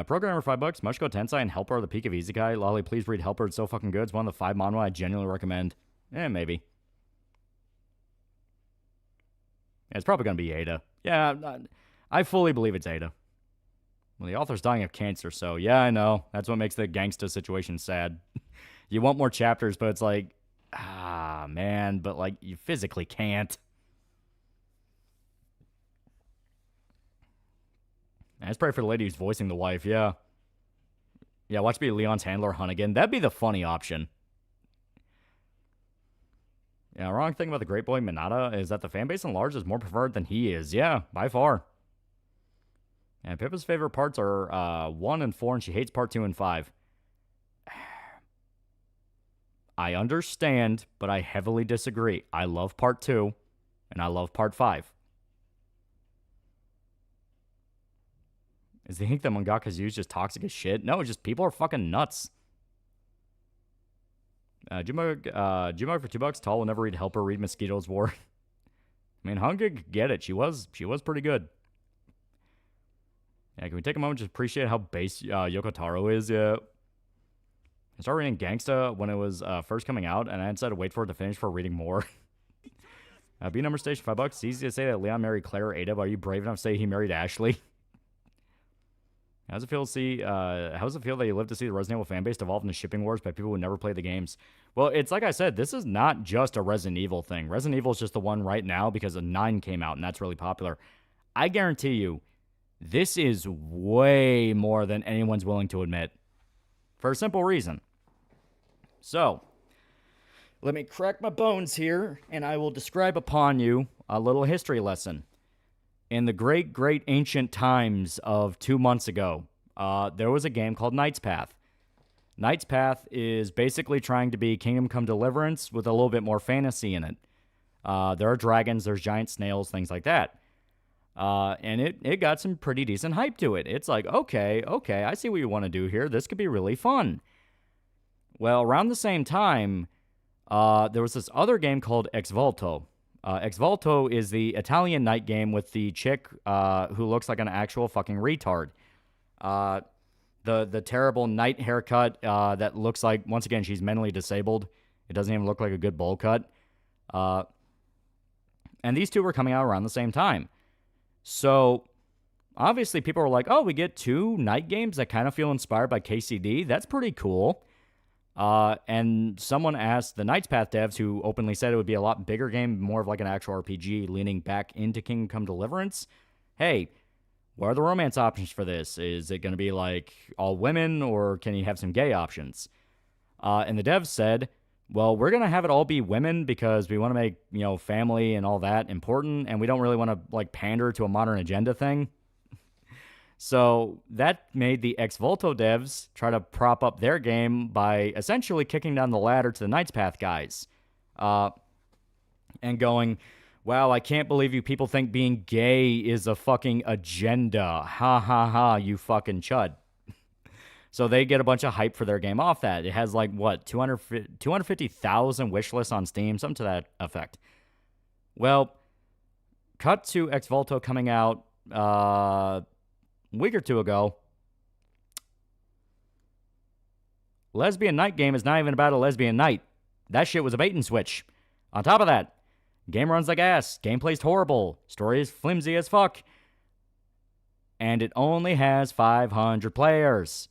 Programmer $5. Mushko Tensai and Helper are the peak of Isekai. Lolly, please read Helper. It's so fucking good. It's one of the 5 manhwa I genuinely recommend. Maybe. Yeah, it's probably going to be Ada. Yeah, I fully believe it's Ada. Well, the author's dying of cancer, so yeah, I know. That's what makes the gangsta situation sad. You want more chapters, but it's like, man, but like, you physically can't. Let's pray for the lady who's voicing the wife, yeah. Yeah, watch be Leon's handler, Hunnigan. That'd be the funny option. Yeah, wrong thing about the great boy Minata is that the fanbase in large is more preferred than he is. Yeah, by far. And Pippa's favorite parts are 1 and 4, and she hates part 2 and 5. I understand, but I heavily disagree. I love part 2, and I love part 5. Is the ink that mangakas use just toxic as shit? No, just people are fucking nuts. Jumog for $2. Tall will never read Helper. Read Mosquito's War. I mean, Hunga could get it. She was pretty good. Yeah, can we take a moment to appreciate how base Yoko Taro is? Yeah. I started reading Gangsta when it was first coming out, and I decided to wait for it to finish for reading more. B number station $5. It's easy to say that Leon married Claire or Ada, but are you brave enough to say he married Ashley? How does it feel that you live to see the Resident Evil fanbase devolve into shipping wars by people who never play the games? Well, it's like I said, this is not just a Resident Evil thing. Resident Evil is just the one right now because a 9 came out, and that's really popular. I guarantee you, this is way more than anyone's willing to admit. For a simple reason. So, let me crack my bones here, and I will describe upon you a little history lesson. In the great, great ancient times of 2 months ago, there was a game called Knight's Path. Knight's Path is basically trying to be Kingdom Come Deliverance with a little bit more fantasy in it. There are dragons, there's giant snails, things like that. And it got some pretty decent hype to it. It's like, okay, I see what you want to do here. This could be really fun. Well, around the same time, there was this other game called Ex Volto. Ex Volto is the Italian night game with the chick who looks like an actual fucking retard. The terrible night haircut that looks like, once again, she's mentally disabled. It doesn't even look like a good bowl cut. And these two were coming out around the same time. So, obviously, people were like, oh, we get 2 night games that kind of feel inspired by KCD. That's pretty cool. And someone asked the Knight's Path devs, who openly said it would be a lot bigger game, more of like an actual RPG, leaning back into Kingdom Come Deliverance. Hey, what are the romance options for this? Is it going to be like all women, or can you have some gay options? And the devs said, well, we're going to have it all be women because we want to make, family and all that important, and we don't really want to like pander to a modern agenda thing. So that made the Ex Volto devs try to prop up their game by essentially kicking down the ladder to the Knight's Path guys. And going, wow, I can't believe you people think being gay is a fucking agenda. Ha ha ha, you fucking chud. So they get a bunch of hype for their game off that. It has like, 250,000 wish lists on Steam, something to that effect. Well, cut to Ex Volto coming out a week or two ago. Lesbian night game is not even about a lesbian night. That shit was a bait and switch. On top of that, game runs like ass. Gameplay's horrible. Story is flimsy as fuck. And it only has 500 players.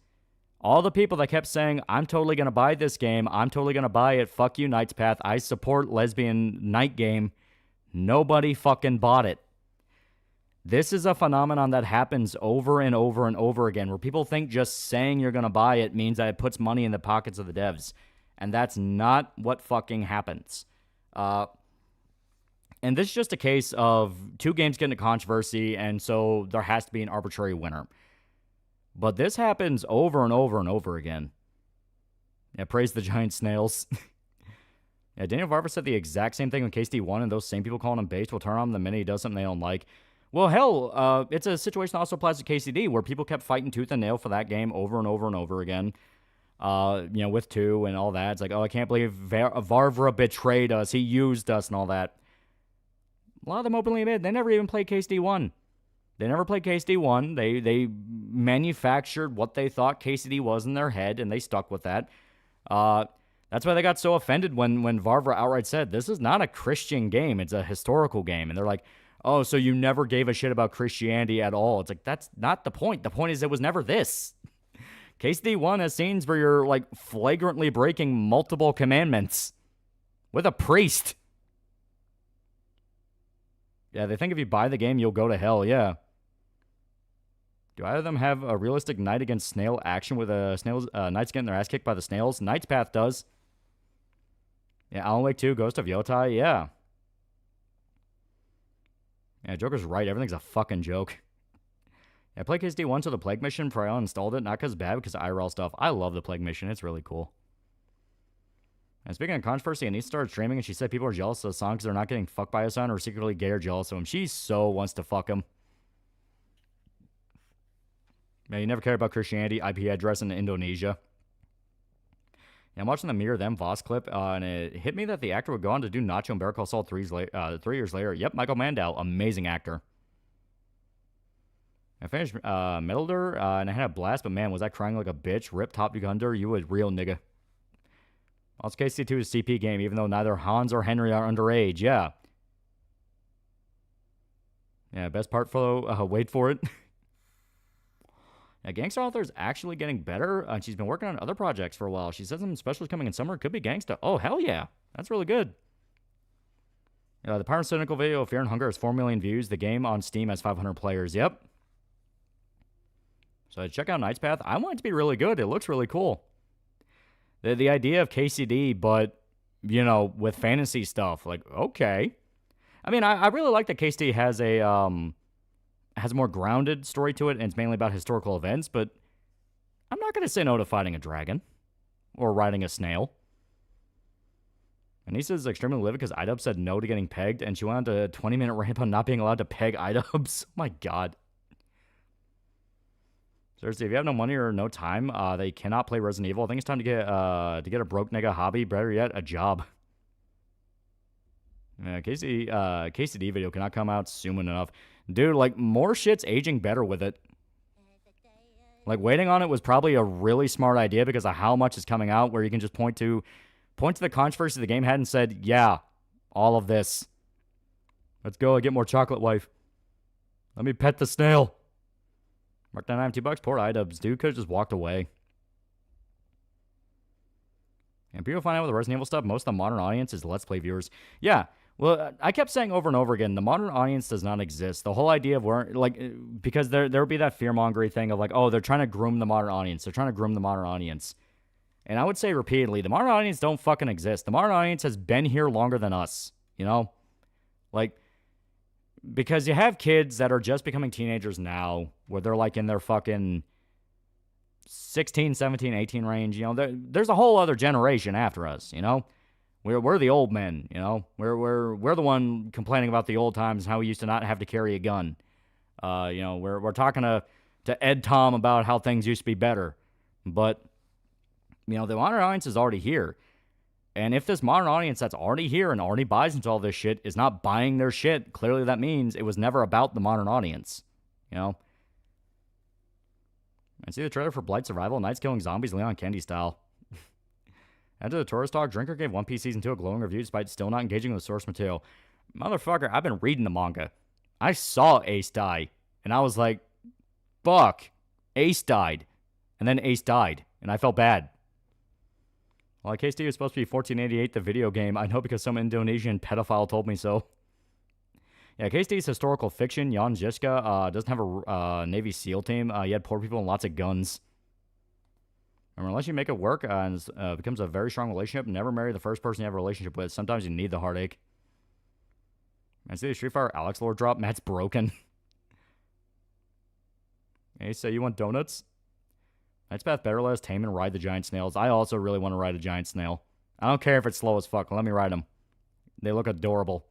All the people that kept saying, I'm totally going to buy this game. I'm totally going to buy it. Fuck you, Knight's Path. I support lesbian night game. Nobody fucking bought it. This is a phenomenon that happens over and over and over again, where people think just saying you're going to buy it means that it puts money in the pockets of the devs. And that's not what fucking happens. And this is just a case of two games getting into controversy, and so there has to be an arbitrary winner. But this happens over and over and over again. Yeah, praise the giant snails. Yeah, Daniel Varver said the exact same thing when KSD won, and those same people calling him based will turn on him the minute he does something they don't like. Well, hell, it's a situation that also applies to KCD, where people kept fighting tooth and nail for that game over and over and over again. With 2 and all that. It's like, oh, I can't believe Varvra betrayed us. He used us and all that. A lot of them openly admit they never even played KSD 1. They never played KSD 1. They manufactured what they thought KCD was in their head, and they stuck with that. That's why they got so offended when Varvra outright said, this is not a Christian game. It's a historical game. And they're like, oh, so you never gave a shit about Christianity at all. It's like, that's not the point. The point is it was never this. KSD 1 has scenes where you're, like, flagrantly breaking multiple commandments with a priest. Yeah, they think if you buy the game, you'll go to hell, yeah. Do either of them have a realistic knight against snail action with knights getting their ass kicked by the snails? Knight's Path does. Yeah, Alan Wake 2, Ghost of Yotai, yeah. Yeah, Joker's right. Everything's a fucking joke. Yeah, I played KSD 1 to the Plague Mission before I uninstalled it. Not because it's bad, because of IRL stuff. I love the Plague Mission. It's really cool. And speaking of controversy, Anissa started streaming, and she said people are jealous of the song because they're not getting fucked by a son or secretly gay or jealous of him. She so wants to fuck him. Yeah, you never cared about Christianity, IP address in Indonesia. Yeah, I'm watching the Mirror Them Voss clip, and it hit me that the actor would go on to do Nacho and Better Call Saul 3 years later. Yep, Michael Mandow, amazing actor. I finished Metalder, and I had a blast, but man, was I crying like a bitch. Rip Top Gunner, you a real nigga. Also, KC2 is a CP game, even though neither Hans or Henry are underage, yeah. Yeah, best part for, wait for it. Yeah, Gangsta Author is actually getting better, and she's been working on other projects for a while. She says some specials coming in summer. It could be Gangsta. Oh, hell yeah. That's really good. The Pyrocynical video of Fear and Hunger has 4 million views. The game on Steam has 500 players. Yep. So check out Knight's Path. I want it to be really good. It looks really cool. The idea of KCD, but, you know, with fantasy stuff. Like, okay. I mean, I really like that KCD has a more grounded story to it, and it's mainly about historical events, but I'm not going to say no to fighting a dragon or riding a snail. Anissa's extremely livid because iDub said no to getting pegged, and she went on a 20-minute rant on not being allowed to peg iDubs. Oh my god. Seriously, if you have no money or no time, they cannot play Resident Evil. I think it's time to get a broke nigga hobby, better yet, a job. KCD video cannot come out soon enough. Dude, like, more shit's aging better with it. Like, waiting on it was probably a really smart idea because of how much is coming out, where you can just point to the controversy the game had and said, yeah, all of this. Let's go and get more chocolate wife. Let me pet the snail. Mark down $2. Poor iDubbbz. Dude could have just walked away. And people find out with the Resident Evil stuff, most of the modern audience is Let's Play viewers. Yeah. Well, I kept saying over and over again, the modern audience does not exist. The whole idea of where, like, because there would be that fear-mongering thing of like, oh, they're trying to groom the modern audience. They're trying to groom the modern audience. And I would say repeatedly, the modern audience don't fucking exist. The modern audience has been here longer than us, you know? Like, because you have kids that are just becoming teenagers now, where they're like in their fucking 16, 17, 18 range, you know? There's a whole other generation after us, you know? We're the old men, you know. We're the one complaining about the old times and how we used to not have to carry a gun. You know, we're talking to Ed Tom about how things used to be better. But you know, the modern audience is already here, And if this modern audience that's already here and already buys into all this shit is not buying their shit, clearly that means it was never about the modern audience. You know? I see the trailer for Blight Survival, Knights Killing Zombies, Leon Candy style. Enter the Tourist Talk, Drinker gave One Piece Season 2 a glowing review despite still not engaging with the source material. Motherfucker, I've been reading the manga. I saw Ace die, and I was like, fuck, Ace died. And then Ace died, and I felt bad. Well, KSD was supposed to be 1488, the video game. I know because some Indonesian pedophile told me so. Yeah, KSD's historical fiction. Jan Žižka doesn't have a Navy SEAL team. He had poor people and lots of guns. Remember, unless you make it work and it becomes a very strong relationship, never marry the first person you have a relationship with. Sometimes you need the heartache. I see the Street Fighter Alex Lord drop. Matt's broken. Hey, so you want donuts? Knight's Path better let us tame and ride the giant snails. I also really want to ride a giant snail. I don't care if it's slow as fuck. Let me ride them. They look adorable.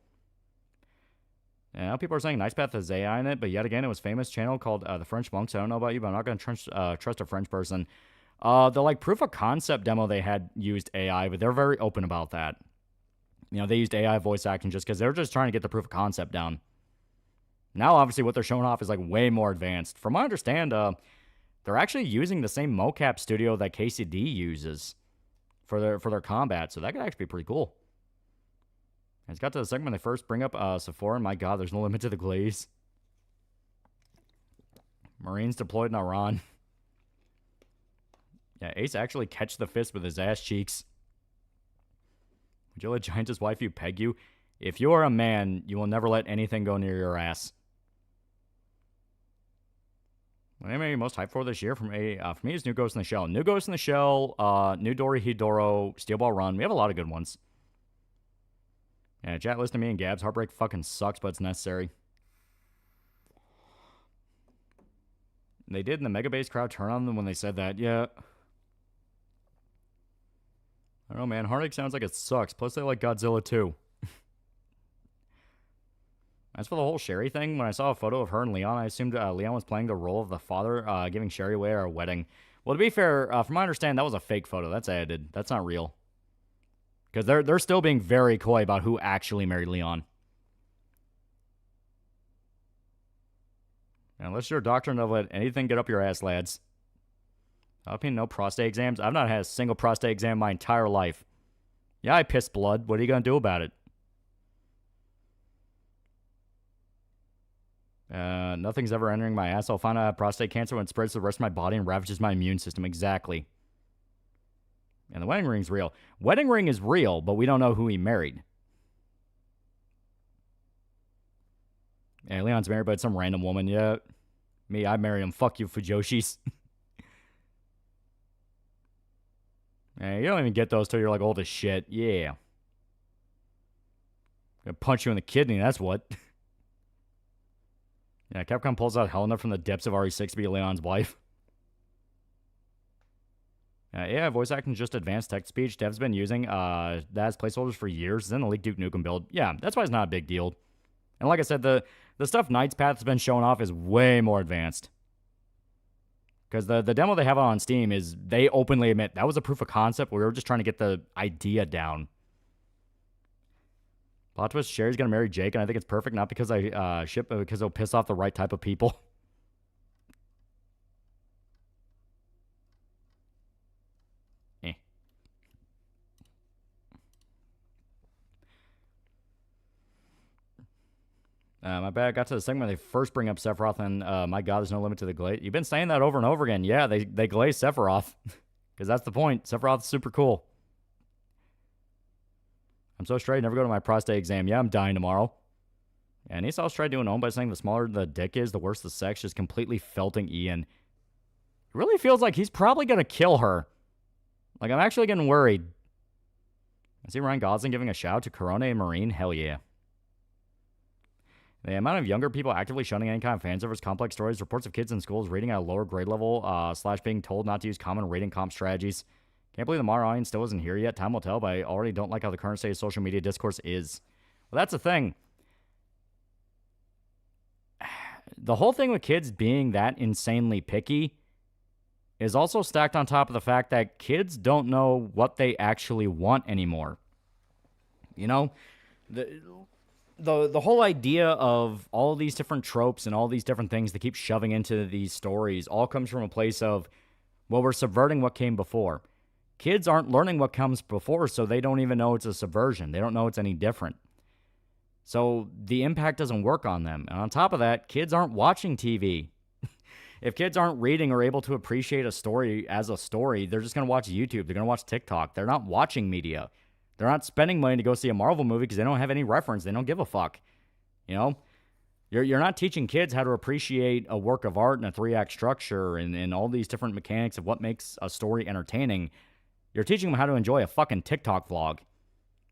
Yeah, now people are saying Knight's Path has AI in it, but yet again, it was a famous channel called The French Monks. I don't know about you, but I'm not going to trust a French person. The like proof of concept demo they had used AI, but they're very open about that. You know, they used AI voice acting just because they're just trying to get the proof of concept down. Now, obviously, what they're showing off is like way more advanced. From what I understand, they're actually using the same mocap studio that KCD uses for their combat, so that could actually be pretty cool. And it's got to the segment when they first bring up Sephora, and my god, there's no limit to the glaze. Marines deployed in Iran. Yeah, Ace actually catch the fist with his ass cheeks. Would you let Giant's wife you peg you? If you are a man, you will never let anything go near your ass. What am I most hyped for this year? For me is New Ghost in the Shell. New Ghost in the Shell, New Dory Hidoro, Steel Ball Run. We have a lot of good ones. Yeah, chat, listen to me and Gabs. Heartbreak fucking sucks, but it's necessary. They did in the Mega Base crowd turn on them when they said that. Yeah. I don't know, man. Heartache sounds like it sucks. Plus, they like Godzilla too. As for the whole Sherry thing, when I saw a photo of her and Leon, I assumed Leon was playing the role of the father, giving Sherry away at our wedding. Well, to be fair, from my understanding, that was a fake photo. That's edited. That's not real. Because they're still being very coy about who actually married Leon. And unless you're a doctor, don't let anything get up your ass, lads. No prostate exams. I've not had a single prostate exam my entire life. Yeah, I pissed blood. What are you going to do about it? Nothing's ever entering my ass. I'll find out I have prostate cancer when it spreads to the rest of my body and ravages my immune system. Exactly. And the wedding ring's real. Wedding ring is real, but we don't know who he married. Yeah, Leon's married by some random woman. Yeah. Me, I married him. Fuck you, Fujoshis. Yeah, you don't even get those till you're like old as shit. Yeah. Gonna punch you in the kidney, that's what. Yeah, Capcom pulls out Helena from the depths of RE6 to be Leon's wife. Yeah, voice acting is just advanced text speech. Dev's been using that as placeholders for years. It's in the League Duke Nukem build. Yeah, that's why it's not a big deal. And like I said, the stuff Knight's Path has been showing off is way more advanced. Because the demo they have on Steam is, they openly admit, that was a proof of concept. We were just trying to get the idea down. Plot twist, Sherry's going to marry Jake, and I think it's perfect, not because I ship, but because it'll piss off the right type of people. My bad. I got to the segment where they first bring up Sephiroth, and my god, there's no limit to the glaze. You've been saying that over and over again. Yeah, they glaze Sephiroth. Because that's the point. Sephiroth's super cool. I'm so straight, never go to my prostate exam. Yeah, I'm dying tomorrow. And Esau's tried doing own by saying the smaller the dick is, the worse the sex, just completely felting Ian. It really feels like he's probably going to kill her. Like, I'm actually getting worried. I see Ryan Gosling giving a shout to Corona and Marine. Hell yeah. The amount of younger people actively shunning any kind of fan service, complex stories, reports of kids in schools reading at a lower grade level, / being told not to use common rating comp strategies. Can't believe the modern audience still isn't here yet. Time will tell, but I already don't like how the current state of social media discourse is. Well, that's the thing. The whole thing with kids being that insanely picky is also stacked on top of the fact that kids don't know what they actually want anymore. You know, the whole idea of all these different tropes and all these different things they keep shoving into these stories all comes from a place of, well, we're subverting what came before. Kids aren't learning what comes before, so they don't even know it's a subversion. They don't know it's any different. So the impact doesn't work on them. And on top of that, kids aren't watching TV. If kids aren't reading or able to appreciate a story as a story, they're just going to watch YouTube. They're going to watch TikTok. They're not watching media. They're not spending money to go see a Marvel movie because they don't have any reference. They don't give a fuck. You know? You're not teaching kids how to appreciate a work of art and a 3-act structure and all these different mechanics of what makes a story entertaining. You're teaching them how to enjoy a fucking TikTok vlog.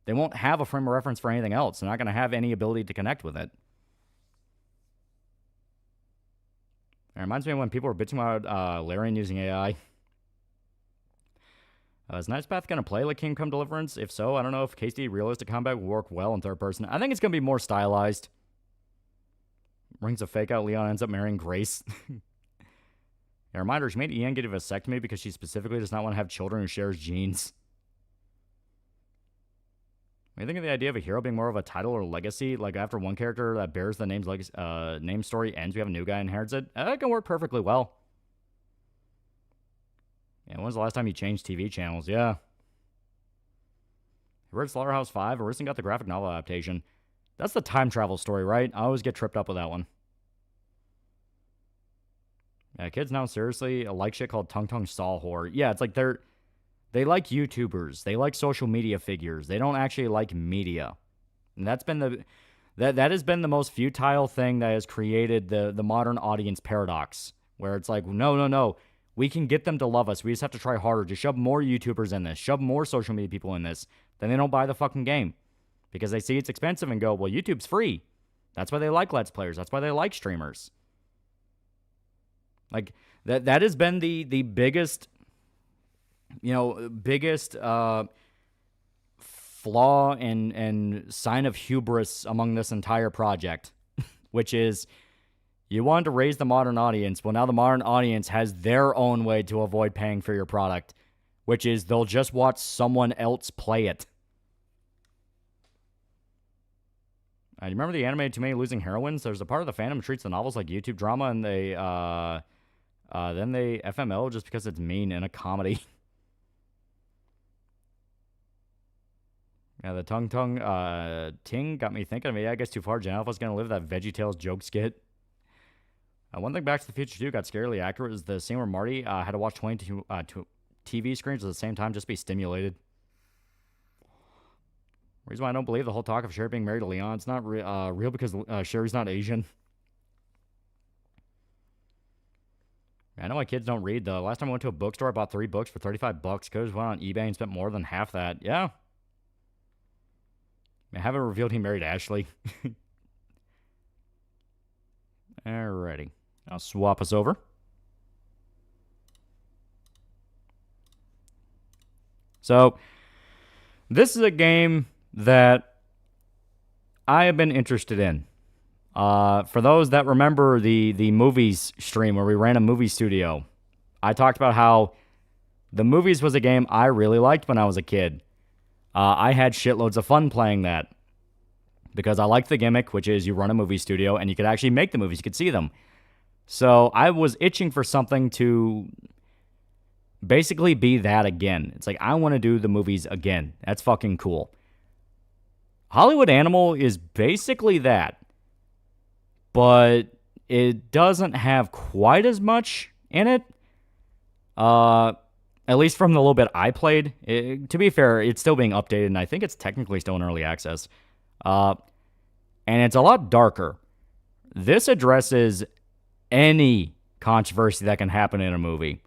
They won't have a frame of reference for anything else. They're not going to have any ability to connect with it. It reminds me of when people were bitching about Larian using AI. Is Nice Path going to play like Kingdom Come Deliverance? If so, I don't know if KSD realistic combat will work well in third person. I think it's going to be more stylized. Rings a fake out, Leon ends up marrying Grace. A reminder, she made Ian get a vasectomy because she specifically does not want to have children who shares genes. What do you think of the idea of a hero being more of a title or legacy? Like after one character that bears the name's name story ends, we have a new guy inherits it? That can work perfectly well. Yeah, when's the last time you changed TV channels? Yeah. You read Slaughterhouse 5? Or recently got the graphic novel adaptation. That's the time travel story, right? I always get tripped up with that one. Yeah, kids now seriously like shit called Tung Tung Saw Whore. Yeah, it's like they like YouTubers. They like social media figures. They don't actually like media. And that's been that has been the most futile thing that has created the modern audience paradox. Where it's like, no. We can get them to love us. We just have to try harder. Just shove more YouTubers in this. Shove more social media people in this. Then they don't buy the fucking game. Because they see it's expensive and go, well, YouTube's free. That's why they like Let's Players. That's why they like streamers. Like, that has been the biggest, flaw and sign of hubris among this entire project. Which is, you wanted to raise the modern audience. Well, now the modern audience has their own way to avoid paying for your product. Which is, they'll just watch someone else play it. You remember the animated Too Many Losing Heroines? There's a part of the fandom treats the novels like YouTube drama, and they then they FML just because it's mean in a comedy. Yeah, the Tung Ting got me thinking. I mean, I guess too far. Jen Alpha's gonna live that VeggieTales joke skit. One thing Back to the Future 2 got scarily accurate is the scene where Marty had to watch 22 TV screens at the same time just to be stimulated. Reason why I don't believe the whole talk of Sherry being married to Leon, it's not real because Sherry's not Asian. I know my kids don't read, though. Last time I went to a bookstore, I bought 3 books for $35. Codes went on eBay and spent more than half that. Yeah. I haven't revealed he married Ashley. Alrighty. I'll swap us over. So, this is a game that I have been interested in. For those that remember the movies stream where we ran a movie studio, I talked about how the movies was a game I really liked when I was a kid. I had shitloads of fun playing that because I liked the gimmick, which is you run a movie studio and you could actually make the movies, you could see them. So I was itching for something to basically be that again. It's like, I want to do the movies again. That's fucking cool. Hollywood Animal is basically that, but it doesn't have quite as much in it. At least from the little bit I played. To be fair, it's still being updated, and I think it's technically still in early access. And it's a lot darker. This addresses any controversy that can happen in a movie.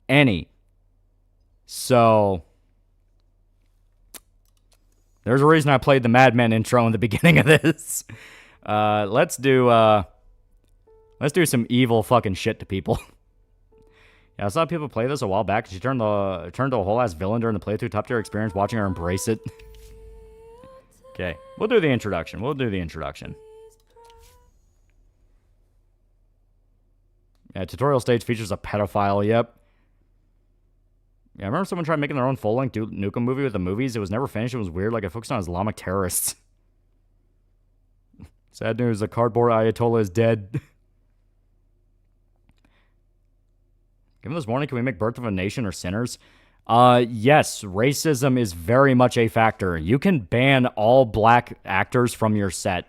Any. So, there's a reason I played the Mad Men intro in the beginning of this. Let's do some evil fucking shit to people. Yeah, I saw people play this a while back. She turned to a whole ass villain during the playthrough. Top tier experience watching her embrace it. Okay, we'll do the introduction. Yeah, tutorial stage features a pedophile. Yep. Yeah, I remember someone tried making their own full-length Duke Nukem movie with the movies. It was never finished. It was weird. Like, it focused on Islamic terrorists. Sad news, the cardboard Ayatollah is dead. Given this warning, can we make Birth of a Nation or Sinners? Yes, racism is very much a factor. You can ban all black actors from your set.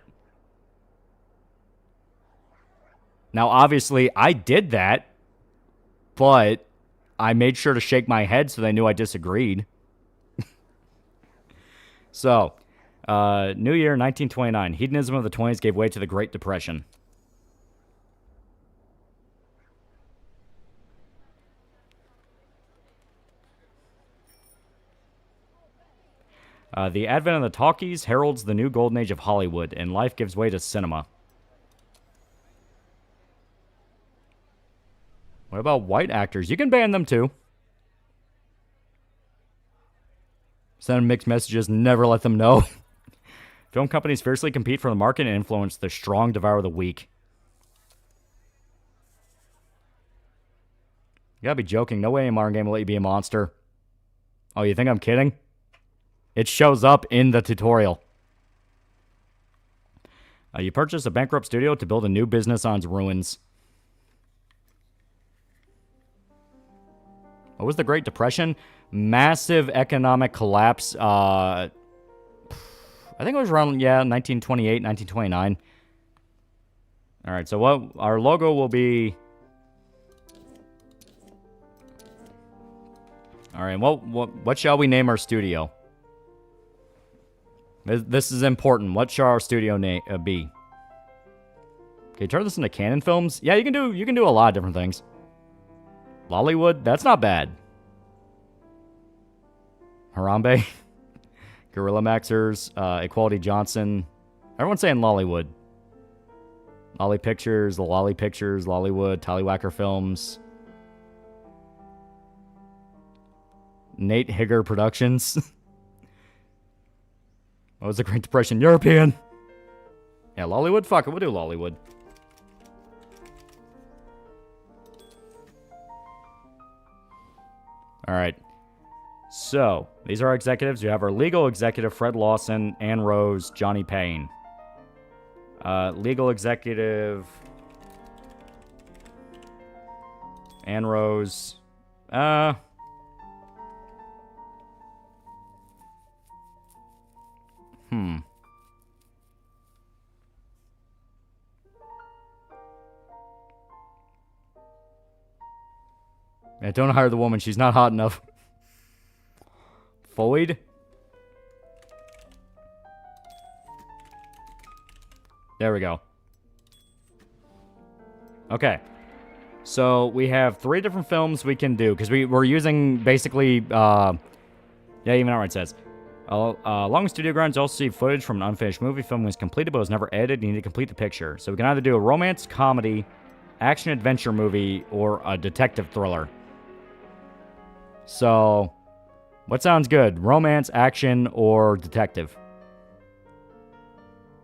Now, obviously, I did that, but I made sure to shake my head so they knew I disagreed. So, New Year, 1929. Hedonism of the 20s gave way to the Great Depression. The advent of the talkies heralds the new golden age of Hollywood, and life gives way to cinema. What about white actors? You can ban them too. Send them mixed messages, never let them know. Film companies fiercely compete for the market and influence. The strong devour the weak. You gotta be joking. No way a modern game will let you be a monster. Oh, you think I'm kidding? It shows up in the tutorial. You purchase a bankrupt studio to build a new business on its ruins. What was the Great Depression? Massive economic collapse. I think it was around, 1928, 1929. All right, so what our logo will be... All right, what shall we name our studio? This is important. What shall our studio name be? Okay, turn this into Canon Films. Yeah, you can do a lot of different things. Lollywood, that's not bad. Harambe, Gorilla Maxers, Equality Johnson. Everyone's saying Lollywood. Lolly Pictures, the Lolly Pictures, Lollywood, Tallywhacker Films. Nate Higger Productions. What was the Great Depression? European. Yeah, Lollywood? Fuck it, we'll do Lollywood. Alright. So, these are our executives. You have our legal executive, Fred Lawson, Ann Rose, Johnny Payne. Legal executive... Ann Rose... Yeah, don't hire the woman. She's not hot enough. Floyd? There we go. Okay. So, we have 3 different films we can do. Because we're using, basically, yeah, even outright says. Along studio grounds, you also see footage from an unfinished movie. Film was completed, but was never edited. You need to complete the picture. So, we can either do a romance, comedy, action-adventure movie, or a detective thriller. So, what sounds good? Romance, action, or detective?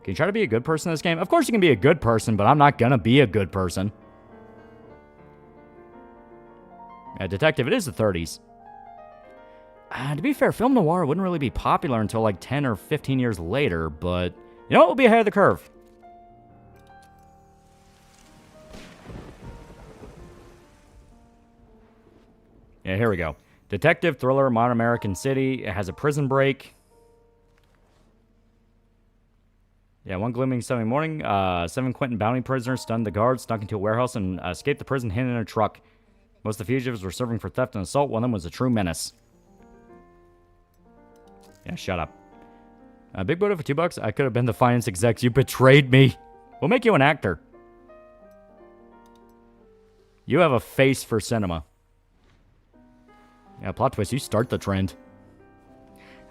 Can you try to be a good person in this game? Of course you can be a good person, but I'm not gonna be a good person. Yeah, detective, it is the 30s. To be fair, film noir wouldn't really be popular until like 10 or 15 years later, but you know what? We'll be ahead of the curve. Yeah, here we go. Detective, thriller, modern American city. It has a prison break. Yeah, one gloomy Sunday morning, 7 Quentin bounty prisoners stunned the guards, snuck into a warehouse, and escaped the prison hidden in a truck. Most of the fugitives were serving for theft and assault. One of them was a true menace. Yeah, shut up. Big Buddha for $2. I could have been the finance exec. You betrayed me. We'll make you an actor. You have a face for cinema. Yeah, plot twist, you start the trend.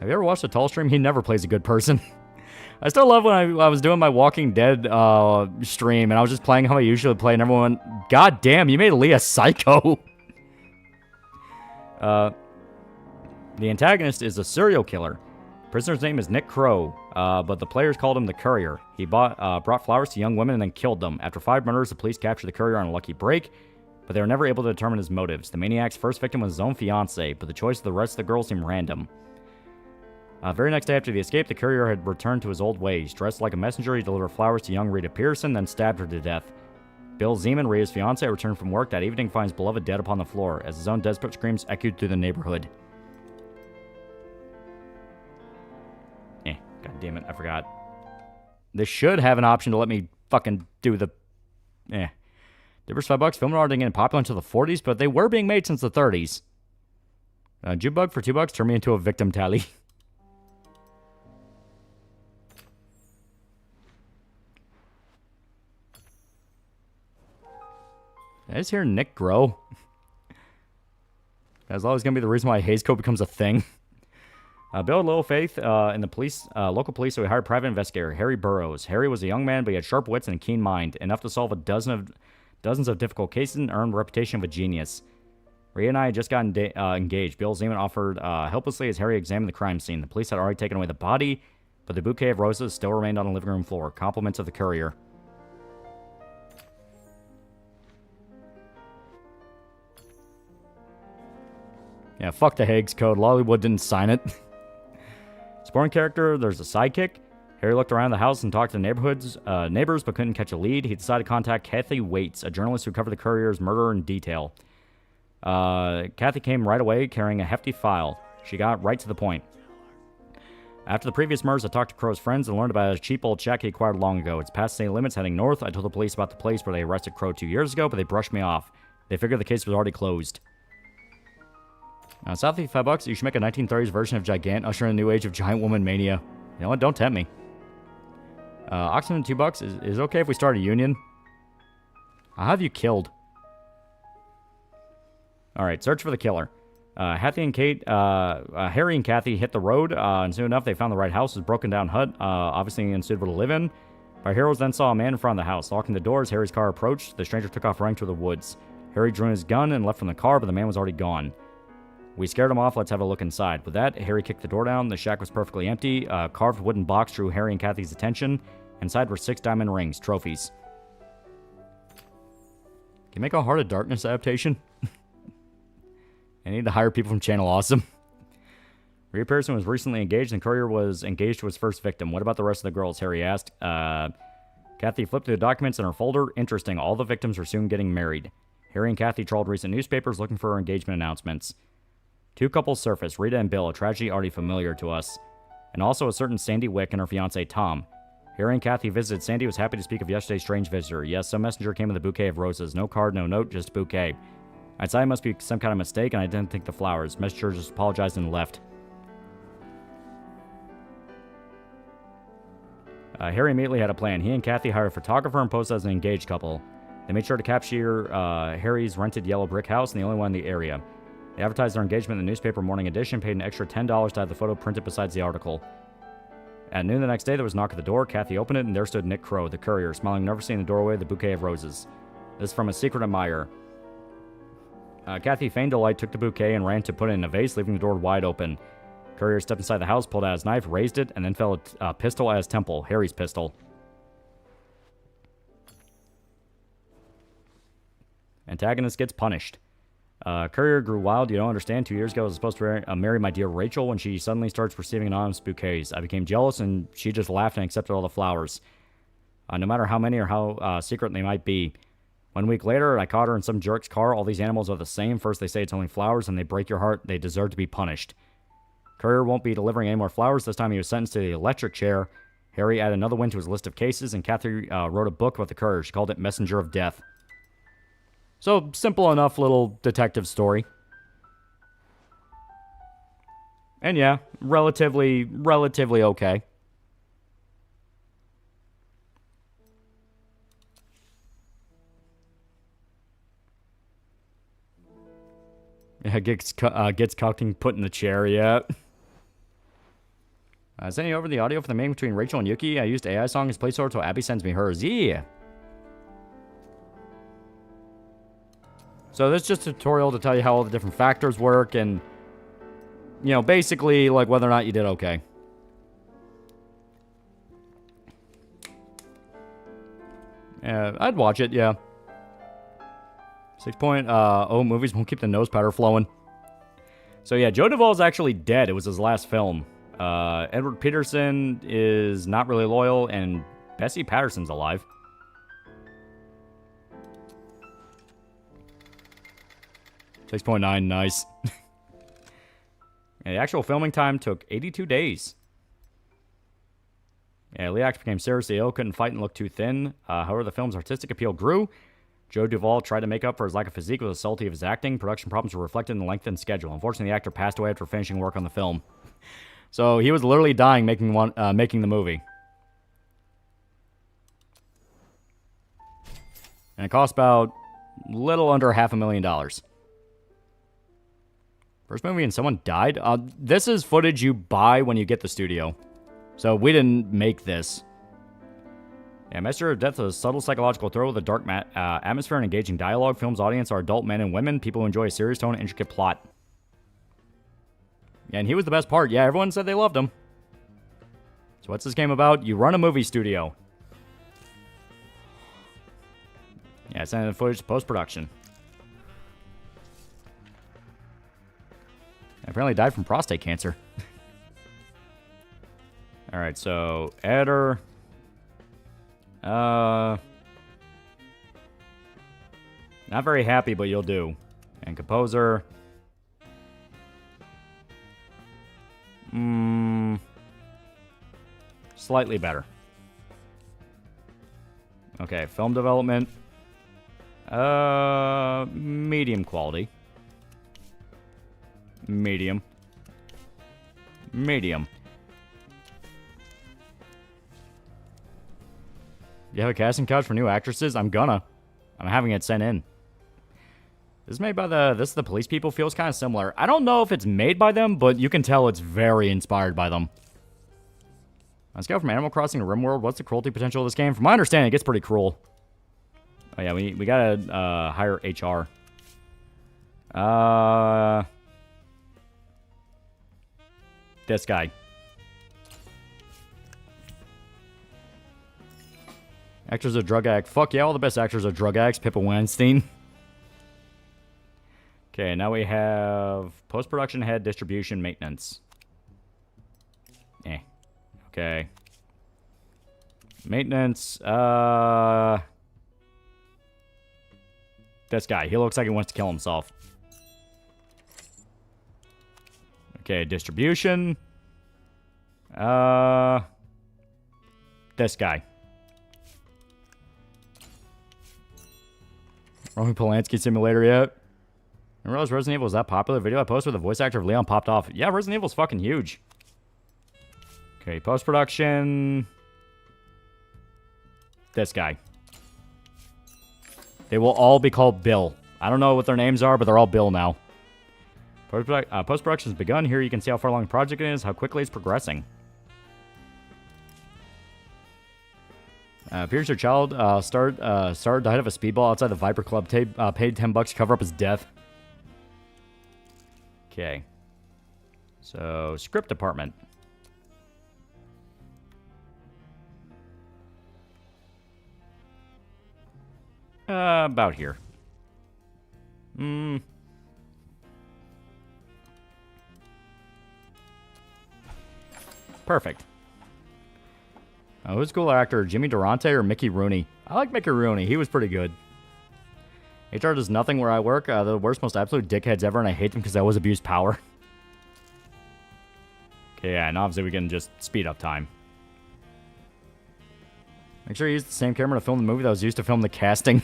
Have you ever watched a Tall stream? He never plays a good person. I still love when I was doing my Walking Dead stream, and I was just playing how I usually play, and everyone went, God damn, you made Leah psycho. The antagonist is a serial killer. Prisoner's name is Nick Crow, but the players called him the Courier. He brought flowers to young women and then killed them. After 5 murders, the police captured the Courier on a lucky break, but but they were never able to determine his motives. The maniac's first victim was his own fiancée, but the choice of the rest of the girls seemed random. Very next day after the escape, the courier had returned to his old ways. Dressed like a messenger, he delivered flowers to young Rita Pearson, then stabbed her to death. Bill Zeman, Rita's fiancé, returned from work that evening, finds beloved dead upon the floor, as his own desperate screams echoed through the neighborhood. God damn it, I forgot. This should have an option to let me fucking do the... Dippers $5. Film art didn't get popular until the 40s, but they were being made since the 30s. Jubug for $2. Turn me into a victim tally. Did I just hear Nick grow? That's always going to be the reason why Hays Code becomes a thing. Bill had little faith in the police, local police, so he hired private investigator Harry Burroughs. Harry was a young man, but he had sharp wits and a keen mind, enough to solve dozens of difficult cases and earn the reputation of a genius. Rhea and I had just gotten engaged. Bill Zeman offered helplessly as Harry examined the crime scene. The police had already taken away the body, but the bouquet of roses still remained on the living room floor. Compliments of the courier. Yeah, fuck the Hague's Code. Lollywood didn't sign it. Supporting character, there's a sidekick. Harry looked around the house and talked to neighbors, but couldn't catch a lead. He decided to contact Kathy Waits, a journalist who covered the courier's murder in detail. Kathy came right away, carrying a hefty file. She got right to the point. After the previous murders, I talked to Crow's friends and learned about a cheap old check he acquired long ago. It's past state limits, heading north. I told the police about the place where they arrested Crow 2 years ago, but they brushed me off. They figured the case was already closed. Southie, $5. You should make a 1930s version of Gigant, usher in a new age of giant woman mania. You know what? Don't tempt me. Oxman, $2. Is it okay if we start a union? I'll have you killed. Alright, search for the killer. Harry and Kathy hit the road, and soon enough they found the right house. It was a broken down hut, obviously unsuitable to live in. Our heroes then saw a man in front of the house. Locking the doors, Harry's car approached. The stranger took off running through the woods. Harry drew his gun and left from the car, but the man was already gone. We scared him off. Let's have a look inside. With that, Harry kicked the door down. The shack was perfectly empty. A carved wooden box drew Harry and Kathy's attention. Inside were 6 diamond rings, trophies. Can you make a Heart of Darkness adaptation? I need to hire people from Channel Awesome. Rhea Pearson was recently engaged, and Courier was engaged to his first victim. What about the rest of the girls? Harry asked. Kathy flipped through the documents in her folder. Interesting. All the victims were soon getting married. Harry and Kathy trawled recent newspapers looking for her engagement announcements. 2 couples surfaced, Rita and Bill, a tragedy already familiar to us, and also a certain Sandy Wick and her fiancé Tom. Harry and Kathy visited. Sandy was happy to speak of yesterday's strange visitor. Yes, some messenger came with a bouquet of roses. No card, no note, just bouquet. I decided it must be some kind of mistake, and I didn't think the flowers. Messenger just apologized and left. Harry immediately had a plan. He and Kathy hired a photographer and posed as an engaged couple. They made sure to capture Harry's rented yellow brick house and the only one in the area. They advertised their engagement in the newspaper Morning Edition, paid an extra $10 to have the photo printed besides the article. At noon the next day, there was a knock at the door. Kathy opened it, and there stood Nick Crow, the courier, smiling nervously in the doorway with a bouquet of roses. This is from a secret admirer. Kathy feigned delight, took the bouquet, and ran to put it in a vase, leaving the door wide open. Courier stepped inside the house, pulled out his knife, raised it, and then felt a pistol at his temple, Harry's pistol. Antagonist gets punished. Courier grew wild. You don't understand. 2 years ago, I was supposed to marry my dear Rachel when she suddenly starts receiving anonymous bouquets. I became jealous, and she just laughed and accepted all the flowers. No matter how many or how secret they might be. 1 week later, I caught her in some jerk's car. All these animals are the same. First they say it's only flowers, and they break your heart. They deserve to be punished. Courier won't be delivering any more flowers. This time he was sentenced to the electric chair. Harry added another one to his list of cases, and Kathy wrote a book about the courier. She called it Messenger of Death. So, simple enough little detective story. And yeah, relatively okay. Yeah, gets cocked and put in the chair, yeah. Sending over the audio for the meeting between Rachel and Yuki. I used AI song as placeholder until Abby sends me hers. Yeah. So this is just a tutorial to tell you how all the different factors work and, you know, basically, like, whether or not you did okay. Yeah, I'd watch it, yeah. 6.0 movies won't keep the nose powder flowing. So yeah, Joe Duvall's actually dead. It was his last film. Edward Peterson is not really loyal, and Bessie Patterson's alive. $6.9, nice. And the actual filming time took 82 days. Yeah, Leax became seriously ill, couldn't fight, and looked too thin. However, the film's artistic appeal grew. Joe Duvall tried to make up for his lack of physique with the subtlety of his acting. Production problems were reflected in the lengthened schedule. Unfortunately, the actor passed away after finishing work on the film. So he was literally dying making the movie. And it cost about little under $500,000. First movie and someone died? This is footage you buy when you get the studio. So we didn't make this. Yeah, Master of Death is a subtle psychological thrill with a dark atmosphere and engaging dialogue. Film's audience are adult men and women, people who enjoy a serious tone and intricate plot. Yeah, and he was the best part. Yeah, everyone said they loved him. So what's this game about? You run a movie studio. Yeah, sending the footage to post-production. Apparently died from prostate cancer. Alright, so editor. Not very happy, but you'll do. And composer. Slightly better. Okay, film development. Medium quality. Medium. Medium. You have a casting couch for new actresses? I'm having it sent in. This is made by the police people. Feels kind of similar. I don't know if it's made by them, but you can tell it's very inspired by them. Let's go from Animal Crossing to RimWorld. What's the cruelty potential of this game? From my understanding, it gets pretty cruel. Oh yeah, we gotta hire HR. This guy. Actors are drug addict. Fuck yeah, all the best actors are drug addicts. Pippa Weinstein. Okay, now we have post-production head, distribution, maintenance. Okay. Maintenance, this guy. He looks like he wants to kill himself. Okay, distribution. This guy. Roman Polanski simulator yet? I didn't realize Resident Evil was that popular. Video I posted with the voice actor of Leon popped off. Yeah, Resident Evil's fucking huge. Okay, post-production. This guy. They will all be called Bill. I don't know what their names are, but they're all Bill now. Post-production has begun. Here you can see how far along the project is, how quickly it's progressing. Appears your child died of a speedball outside the Viper Club. Paid $10 to cover up his death. Okay. So, script department. About here. Perfect. Who's cooler actor, Jimmy Durante or Mickey Rooney? I like Mickey Rooney. He was pretty good. HR does nothing where I work. The worst, most absolute dickheads ever, and I hate them because I always abuse power. Okay, yeah, and obviously we can just speed up time. Make sure you use the same camera to film the movie that was used to film the casting.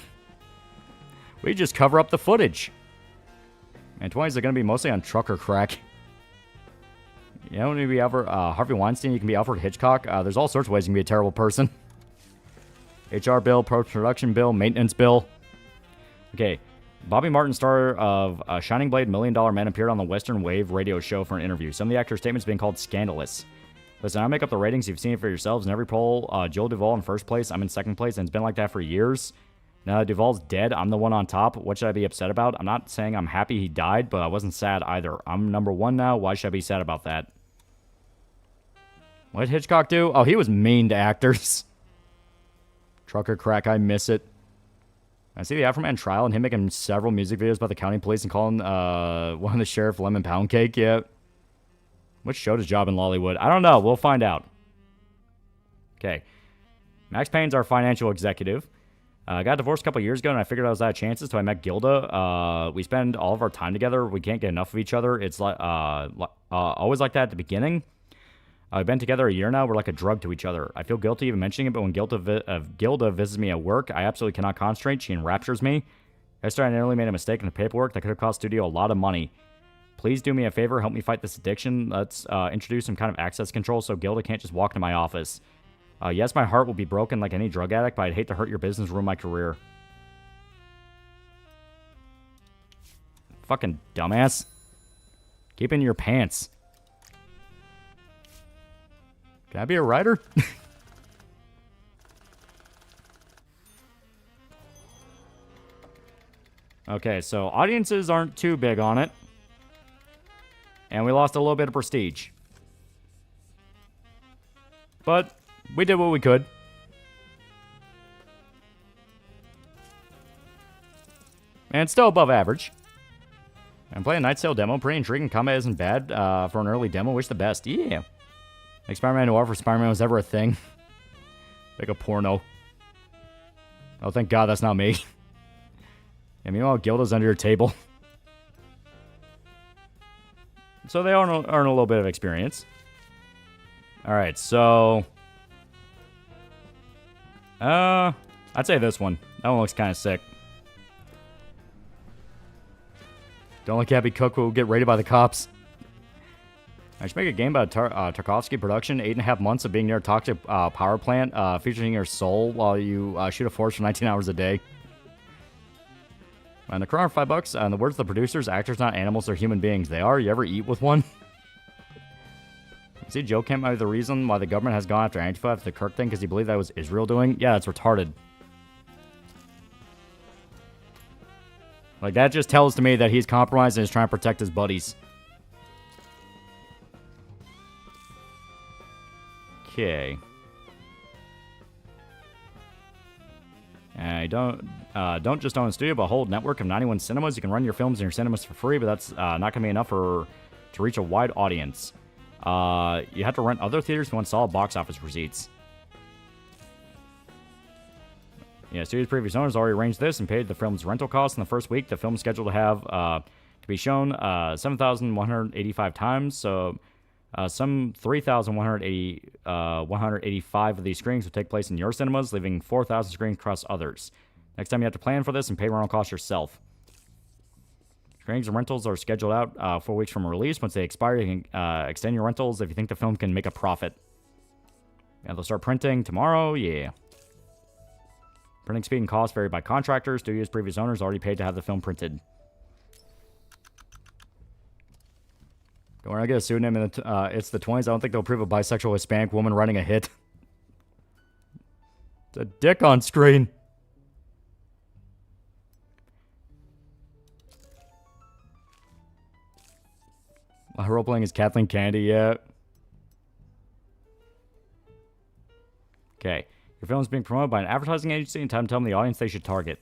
We just cover up the footage. And 20s are going to be mostly on trucker crack. You don't need to be Harvey Weinstein. You can be Alfred Hitchcock. There's all sorts of ways you can be a terrible person. HR bill, post-production bill, maintenance bill. Okay. Bobby Martin, star of Shining Blade, $1 Million Man, appeared on the Western Wave radio show for an interview. Some of the actor's statements being called scandalous. Listen, I make up the ratings. You've seen it for yourselves. In every poll, Joel Duvall in first place. I'm in second place, and it's been like that for years. Now that Duvall's dead, I'm the one on top. What should I be upset about? I'm not saying I'm happy he died, but I wasn't sad either. I'm number one now. Why should I be sad about that? What did Hitchcock do? Oh, he was mean to actors. Trucker crack, I miss it. I see the Afroman trial and him making several music videos about the county police and calling one of the sheriff lemon pound cake. Yeah. Which showed his job in Lollywood? I don't know. We'll find out. Okay. Max Payne's our financial executive. I got divorced a couple years ago, and I figured I was out of chances, so I met Gilda. We spend all of our time together. We can't get enough of each other. It's like always like that at the beginning. We've been together a year now. We're like a drug to each other. I feel guilty even mentioning it, but when Gilda visits me at work, I absolutely cannot concentrate. She enraptures me. Yesterday, I nearly made a mistake in the paperwork that could have cost Studio a lot of money. Please do me a favor. Help me fight this addiction. Let's introduce some kind of access control so Gilda can't just walk into my office. Yes, my heart will be broken like any drug addict, but I'd hate to hurt your business, ruin my career. Fucking dumbass. Keep in your pants. Can I be a writer? Okay, so audiences aren't too big on it. And we lost a little bit of prestige. But we did what we could. And it's still above average. I'm playing Night Sail demo. Pretty intriguing. Combat isn't bad for an early demo. Wish the best. Yeah. Like Spider-Man Noir for Spider-Man was ever a thing. Like a porno. Oh, thank God that's not me. And meanwhile, Gilda's under your table. So they earn a little bit of experience. Alright, so... I'd say this one. That one looks kind of sick. Don't let Gabby Cook will get raided by the cops. I should make a game about Tarkovsky production. 8.5 months of being near a toxic power plant, featuring your soul while you shoot a force for 19 hours a day. And the crown for $5. In the words of the producers, actors not animals, they're human beings. They are. You ever eat with one? You see, Joe Kemp might be the reason why the government has gone after Antifa after the Kirk thing, because he believed that was Israel doing. Yeah, that's retarded. Like, that just tells to me that he's compromised and is trying to protect his buddies. Okay. Don't just own a studio, but a whole network of 91 cinemas. You can run your films in your cinemas for free, but that's not going to be enough to reach a wide audience. You have to rent other theaters if you want solid box office receipts. Yeah, studio's previous owners already arranged this and paid the film's rental costs in the first week. The film's scheduled to have to be shown 7,185 times, so some 3,185 of these screenings will take place in your cinemas, leaving 4,000 screens across others. Next time you have to plan for this and pay rental costs yourself. Screenings and rentals are scheduled out 4 weeks from release. Once they expire, you can extend your rentals if you think the film can make a profit. Yeah, they'll start printing tomorrow. Yeah. Printing speed and cost vary by contractors. Studios' previous owners already paid to have the film printed. Don't worry, I get a pseudonym in it's the 20s. I don't think they'll prove a bisexual Hispanic woman writing a hit. It's a dick on screen. Her role-playing is Kathleen Kennedy, yeah. Okay. Your film is being promoted by an advertising agency and time to tell them the audience they should target.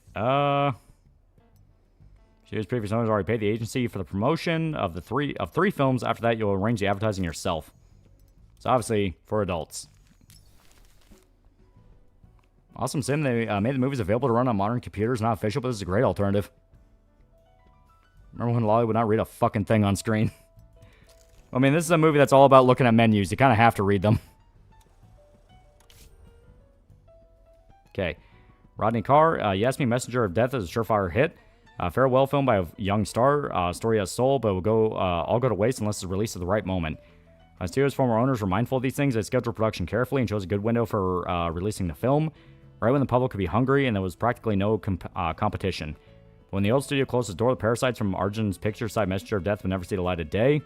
Studio's previous owners already paid the agency for the promotion of three films. After that, you'll arrange the advertising yourself. So obviously, for adults. Awesome Sim, they made the movies available to run on modern computers. Not official, but this is a great alternative. Remember when Lolly would not read a fucking thing on screen? I mean, this is a movie that's all about looking at menus. You kind of have to read them. Okay. Rodney Carr, Yes Me, Messenger of Death is a surefire hit. Farewell film by a young star. Story has soul, but will all go to waste unless it's released at the right moment. Studio's former owners were mindful of these things. They scheduled production carefully and chose a good window for releasing the film, right when the public could be hungry and there was practically no competition. When the old studio closed its door, the parasites from Arjun's picture side Messenger of Death would never see the light of day.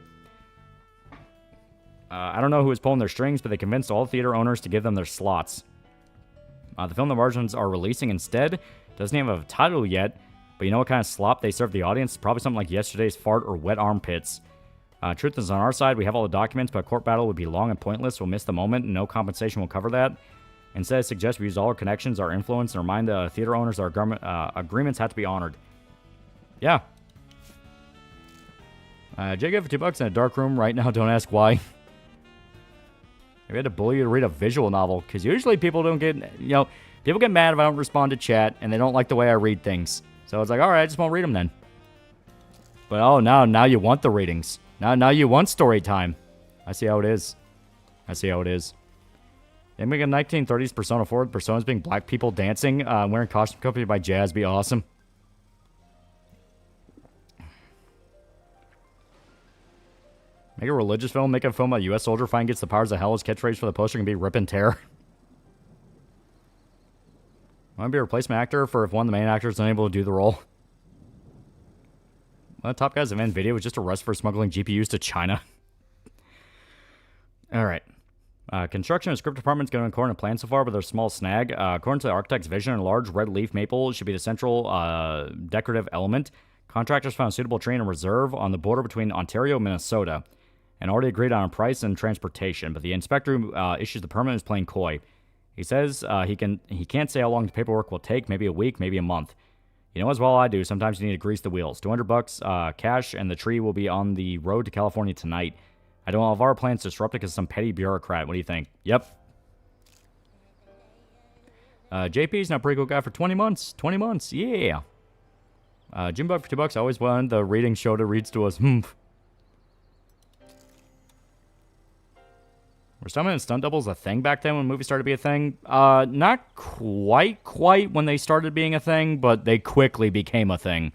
I don't know who was pulling their strings, but they convinced all theater owners to give them their slots. The film the Arjuns are releasing instead doesn't even have a title yet, but you know what kind of slop they serve the audience? Probably something like Yesterday's Fart or Wet Armpits. Truth is on our side. We have all the documents, but a court battle would be long and pointless. We'll miss the moment, and no compensation will cover that. Instead, suggest we use all our connections, our influence, and remind the theater owners our agreements have to be honored. Yeah. Jacob for $2 in a dark room right now. Don't ask why. We had to bully you to read a visual novel, because usually people don't get, people get mad if I don't respond to chat, and they don't like the way I read things. So it's like, all right, I just won't read them then. But oh, now you want the readings. Now you want story time. I see how it is. I see how it is. They make a 1930s Persona 4 with personas being black people dancing, wearing costume accompanied by jazz. Be awesome. Make a religious film. Make a film about a U.S. soldier finally gets the powers of hell. His catchphrase for the poster can be rip and tear. Want to be a replacement actor for if one of the main actors is unable to do the role? One of the top guys at NVIDIA was just arrested for smuggling GPUs to China. Alright. Construction and script department's going according to plan so far, but there's a small snag. According to the architect's vision, a large red leaf maple should be the central decorative element. Contractors found a suitable tree in a reserve on the border between Ontario and Minnesota, and already agreed on a price and transportation, but the inspector who issues the permit is playing coy. He says he can't say how long the paperwork will take, maybe a week, maybe a month. You know as well I do, sometimes you need to grease the wheels. $200 cash, and the tree will be on the road to California tonight. I don't have our plans disrupted because some petty bureaucrat. What do you think? Yep. JP's not a pretty cool guy for 20 months. 20 months, yeah. Jimbo for $2. I always wanted the reading show to reads to us. Were stuntmen and stunt doubles a thing back then when movies started to be a thing? Not quite when they started being a thing, but they quickly became a thing.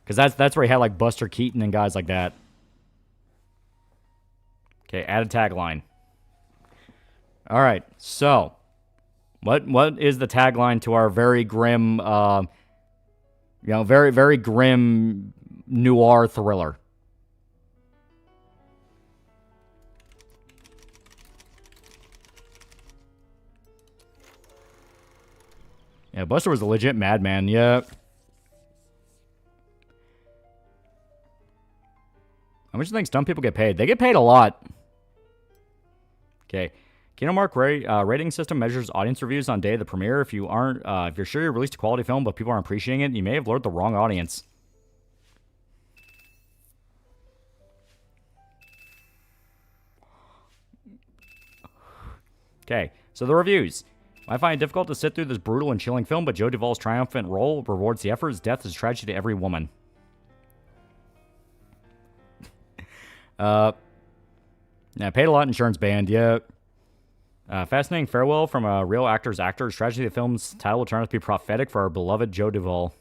Because that's where you had like Buster Keaton and guys like that. Okay, add a tagline. All right, so what is the tagline to our very grim, very, very grim noir thriller? Yeah, Buster was a legit madman, yeah. How much do you think stunt people get paid? They get paid a lot. Okay. KinoMark rating system measures audience reviews on day of the premiere. If you're sure you released a quality film but people aren't appreciating it, you may have lured the wrong audience. Okay, so the reviews. I find it difficult to sit through this brutal and chilling film, but Joe Duvall's triumphant role rewards the effort. His death is a tragedy to every woman. Yeah, paid a lot, insurance banned, yeah. Fascinating farewell from a real actor's actor. Tragedy of the film's title will turn out to be prophetic for our beloved Joe Duvall.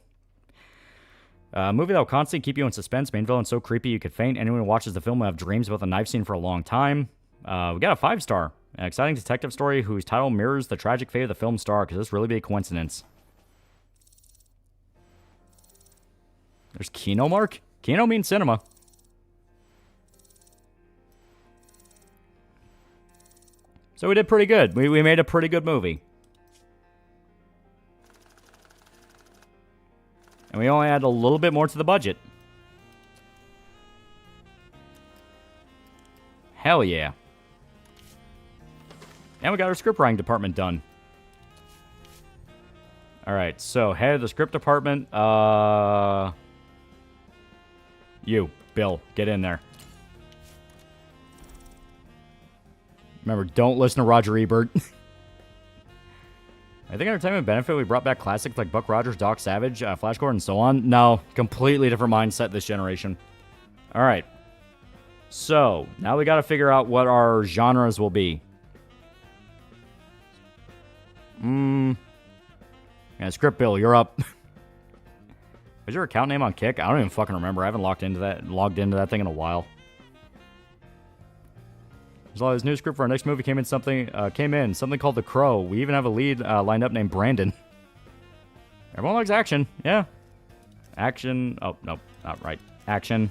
Movie that will constantly keep you in suspense. Main villain so creepy you could faint. Anyone who watches the film will have dreams about the knife scene for a long time. We got a 5-star. An exciting detective story whose title mirrors the tragic fate of the film's star. Could this really be a coincidence? There's KinoMark? Kino means cinema. So we did pretty good. We made a pretty good movie. And we only had a little bit more to the budget. Hell yeah. And we got our script writing department done. Alright, so head of the script department, you, Bill, get in there. Remember, don't listen to Roger Ebert. I think Entertainment Benefit, we brought back classics like Buck Rogers, Doc Savage, Flash Gordon, and so on. No, completely different mindset this generation. Alright. So, now we gotta figure out what our genres will be. Yeah, Script Bill, you're up. Is your account name on Kick? I don't even fucking remember. I haven't logged into that thing in a while. There's a lot of this new script for our next movie came in something called The Crow. We even have a lead lined up named Brandon. Everyone likes action, yeah. Action. Oh no, not right. Action.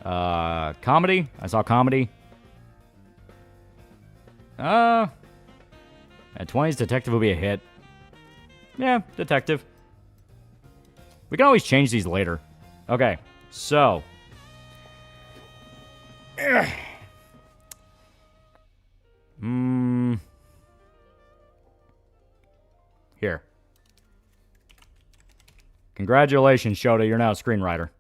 Comedy. I saw comedy. At 20s, detective will be a hit. Yeah, detective. We can always change these later. Okay, so. Here. Congratulations, Shota. You're now a screenwriter.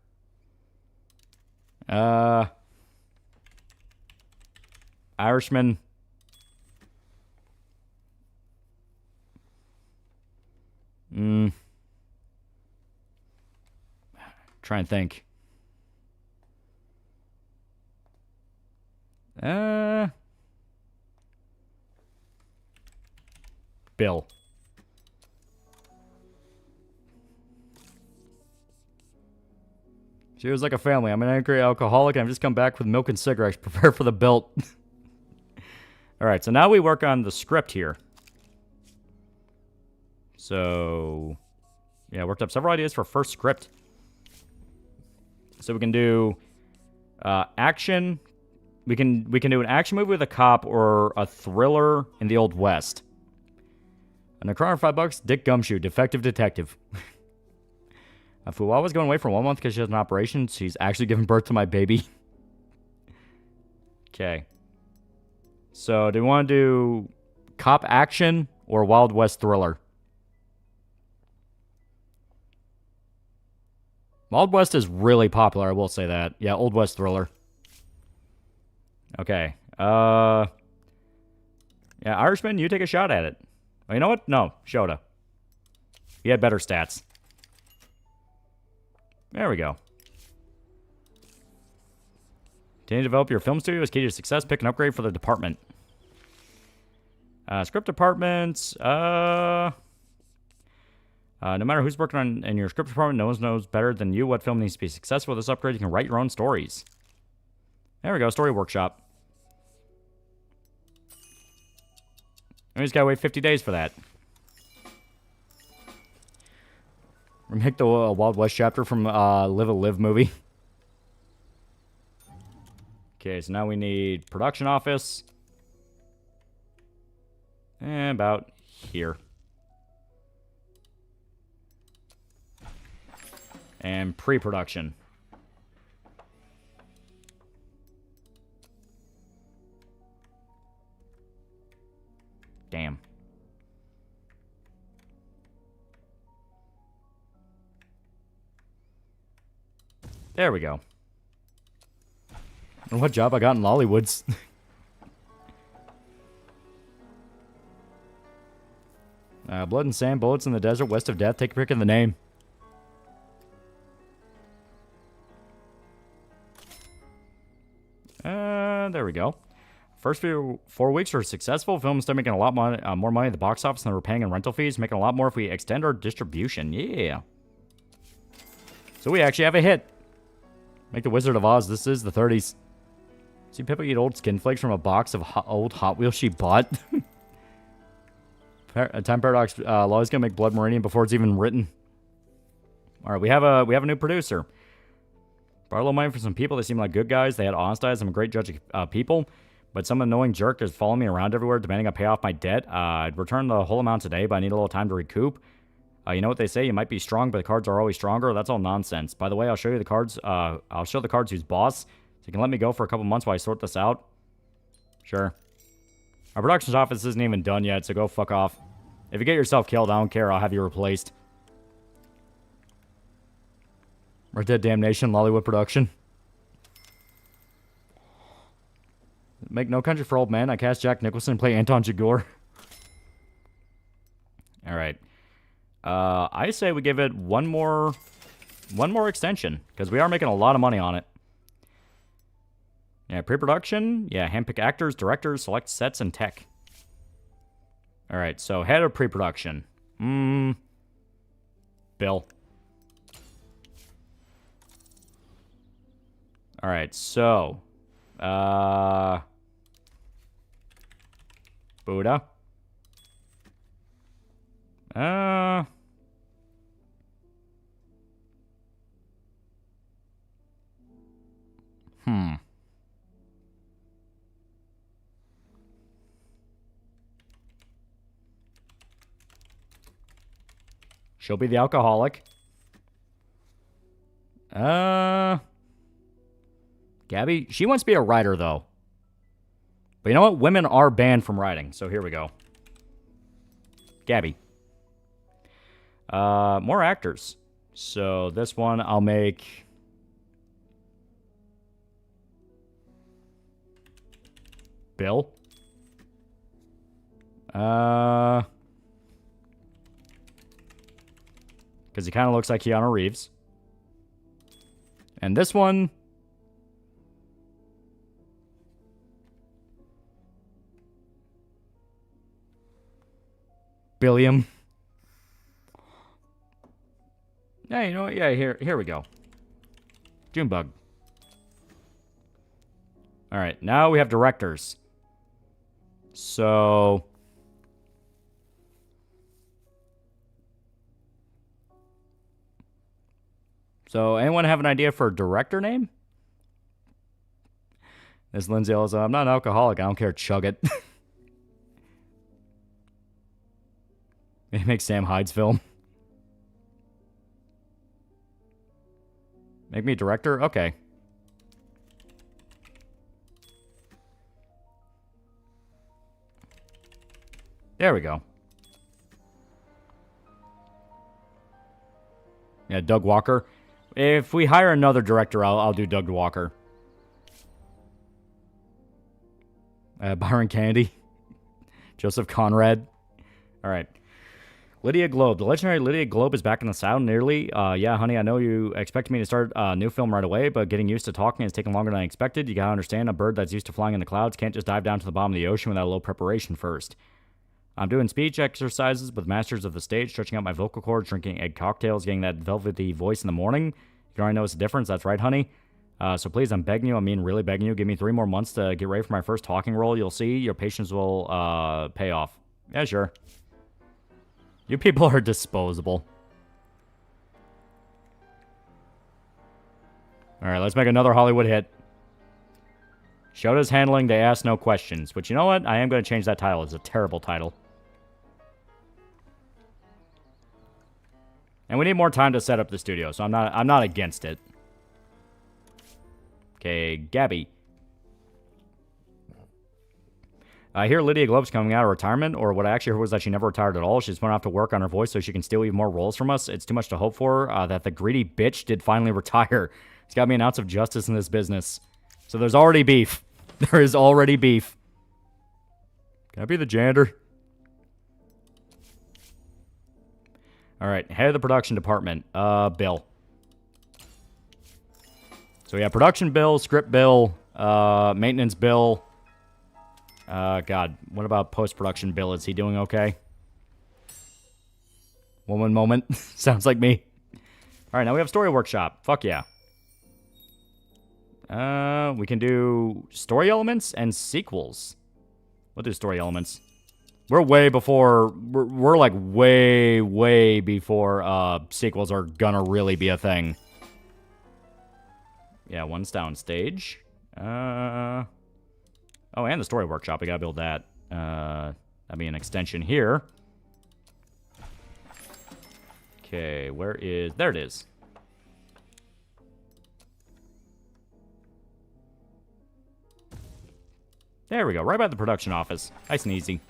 Irishman. Try and think. Bill. She was like a family. I'm an angry alcoholic, and I've just come back with milk and cigarettes. Prepare for the belt. Alright, so now we work on the script here. So, yeah, worked up several ideas for first script. So we can do action. We can do an action movie with a cop or a thriller in the Old West. And a crown for $5, Dick Gumshoe, defective detective. Fuwawa's going away for 1 month because she has an operation. She's actually giving birth to my baby. Okay. So, do we want to do cop action or Wild West thriller? Wild West is really popular, I will say that. Yeah, Old West thriller. Okay. Yeah, Irishman, you take a shot at it. Oh, you know what? No, Shota. You had better stats. There we go. Continue to develop your film studio is key to success. Pick an upgrade for the department. Script departments. No matter who's working on in your script department, no one knows better than you what film needs to be successful. With this upgrade, you can write your own stories. There we go. Story workshop. We just gotta wait 50 days for that. Remake the Wild West chapter from Live a Live movie. Okay, so now we need production office. And about here. And pre-production. Damn. There we go. And what job I got in Lollywoods? Blood and sand, bullets in the desert, west of death. Take a pick of the name. There we go. First 4 weeks were successful. Films start making a lot more money at the box office than we're paying in rental fees. Making a lot more if we extend our distribution. Yeah. So we actually have a hit. Make the Wizard of Oz. This is the 30s. See Pippa eat old skin flakes from a box of old Hot Wheels she bought. Time Paradox. Loli's gonna make Blood Meridian before it's even written. All right, we have a new producer. Borrow a little money from some people. They seem like good guys. They had honest eyes. I'm a great judge of people. But some annoying jerk is following me around everywhere, demanding I pay off my debt. I'd return the whole amount today, but I need a little time to recoup. You know what they say? You might be strong, but the cards are always stronger. That's all nonsense. By the way, I'll show you the cards. I'll show the cards who's boss. So you can let me go for a couple months while I sort this out. Sure. Our productions office isn't even done yet, so go fuck off. If you get yourself killed, I don't care. I'll have you replaced. Red Dead Damnation, Lollywood production. Make No Country for Old Men. I cast Jack Nicholson and play Anton Chigurh. Alright. I say we give it one more extension, because we are making a lot of money on it. Yeah, pre-production. Yeah, handpick actors, directors, select sets, and tech. Alright, so head of pre-production. Bill. Alright, so... Buddha. She'll be the alcoholic. Gabby, she wants to be a writer, though. But you know what? Women are banned from writing, so here we go. Gabby. More actors. So this one I'll make... Bill. Because he kind of looks like Keanu Reeves. And this one... Billiam. Yeah, you know what? Yeah, here we go. Junebug. Alright, now we have directors. So... anyone have an idea for a director name? This Lindsay Ellis, I'm not an alcoholic. I don't care. Chug it. Maybe make Sam Hyde's film. Make me director? Okay. There we go. Yeah, Doug Walker. If we hire another director, I'll do Doug Walker. Byron Kennedy. Joseph Conrad. All right. Lydia Globe. The legendary Lydia Globe is back in the sound nearly. Yeah, honey, I know you expect me to start a new film right away, but getting used to talking has taken longer than I expected. You gotta understand, a bird that's used to flying in the clouds can't just dive down to the bottom of the ocean without a little preparation first. I'm doing speech exercises with masters of the stage, stretching out my vocal cords, drinking egg cocktails, getting that velvety voice in the morning. You can already notice the difference. That's right, honey. So please, I'm begging you. I mean, really begging you. Give me 3 more months to get ready for my first talking role. You'll see. Your patience will pay off. Yeah, sure. You people are disposable. Alright, let's make another Hollywood hit. Shota's handling, they ask no questions. But you know what? I am going to change that title. It's a terrible title. And we need more time to set up the studio, so I'm not against it. Okay, Gabby. I hear Lydia Globe's coming out of retirement, or what I actually heard was that she never retired at all. She just went off to work on her voice so she can steal even more roles from us. It's too much to hope for that the greedy bitch did finally retire. It's got to be an ounce of justice in this business. So there's already beef. There is already beef. Can I be the janitor? Alright, head of the production department. Bill. So we have production bill, script bill, maintenance bill. God, what about post-production bill? Is he doing okay? Woman moment. Sounds like me. Alright, now we have story workshop. Fuck yeah. We can do story elements and sequels. We'll do story elements. We're way before... We're like way before sequels are gonna really be a thing. Yeah, one's downstage. Oh, and the story workshop. We gotta build that. That'd be an extension here. Okay, where is... There it is. There we go. Right by the production office. Nice and easy.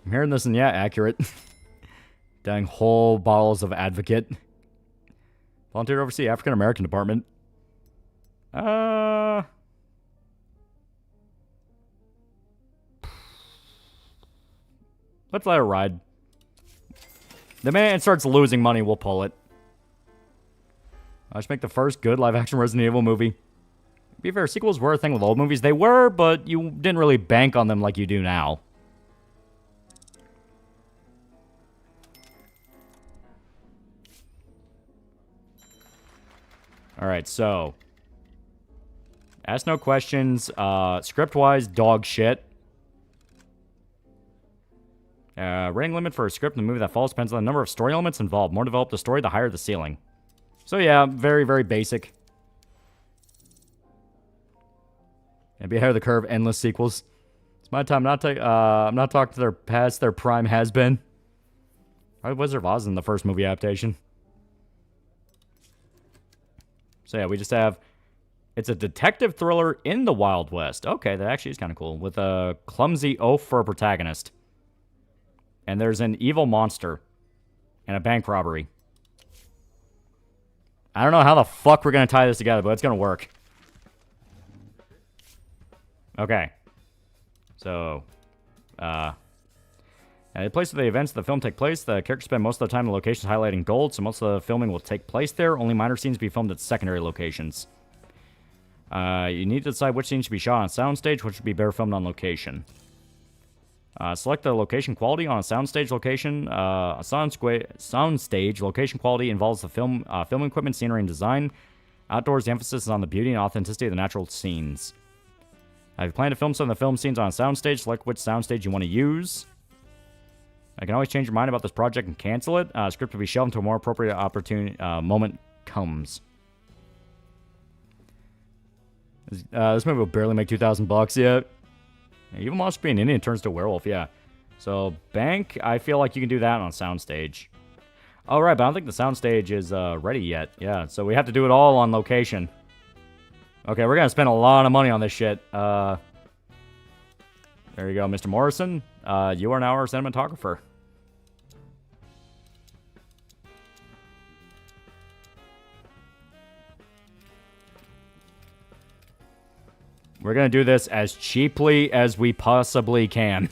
I'm hearing this and yeah, accurate. Dang whole bottles of Advocate. Volunteer to oversee African American department. Let's let it ride. The minute it starts losing money, we'll pull it. Let's make the first good live-action Resident Evil movie. To be fair, sequels were a thing with old movies. They were, but you didn't really bank on them like you do now. Alright, so... Ask no questions. Script-wise, dog shit. Rating limit for a script in the movie that follows depends on the number of story elements involved. More developed the story, the higher the ceiling. So yeah, very basic. And be ahead of the curve, endless sequels. It's my time not to, I'm not talking to their past, their prime has been. Probably Wizard of Oz in the first movie adaptation. So yeah, we just have... It's a detective thriller in the Wild West. Okay, that actually is kind of cool. With a clumsy oaf for a protagonist. and there's an evil monster and a bank robbery. I don't know how the fuck we're going to tie this together, but it's going to work. Okay. So, the place where the events of the film take place, the characters spend most of the time in locations highlighted in gold, so most of the filming will take place there. Only minor scenes will be filmed at secondary locations. You need to decide which scenes should be shot on soundstage, which should be better filmed on location. Select the location quality on a soundstage location. A soundstage location quality involves the film equipment, scenery, and design. Outdoors, the emphasis is on the beauty and authenticity of the natural scenes. If you plan to film some of the film scenes on a soundstage, select which soundstage you want to use. I can always change your mind about this project and cancel it. Script will be shelved until a more appropriate moment comes. This movie will barely make $2,000 yet. Evil monster being Indian turns to a werewolf, yeah. So, bank, I feel like you can do that on a soundstage. Oh, right, but I don't think the soundstage is ready yet. Yeah, so we have to do it all on location. Okay, we're going to spend a lot of money on this shit. There you go, Mr. Morrison. You are now our cinematographer. We're going to do this as cheaply as we possibly can.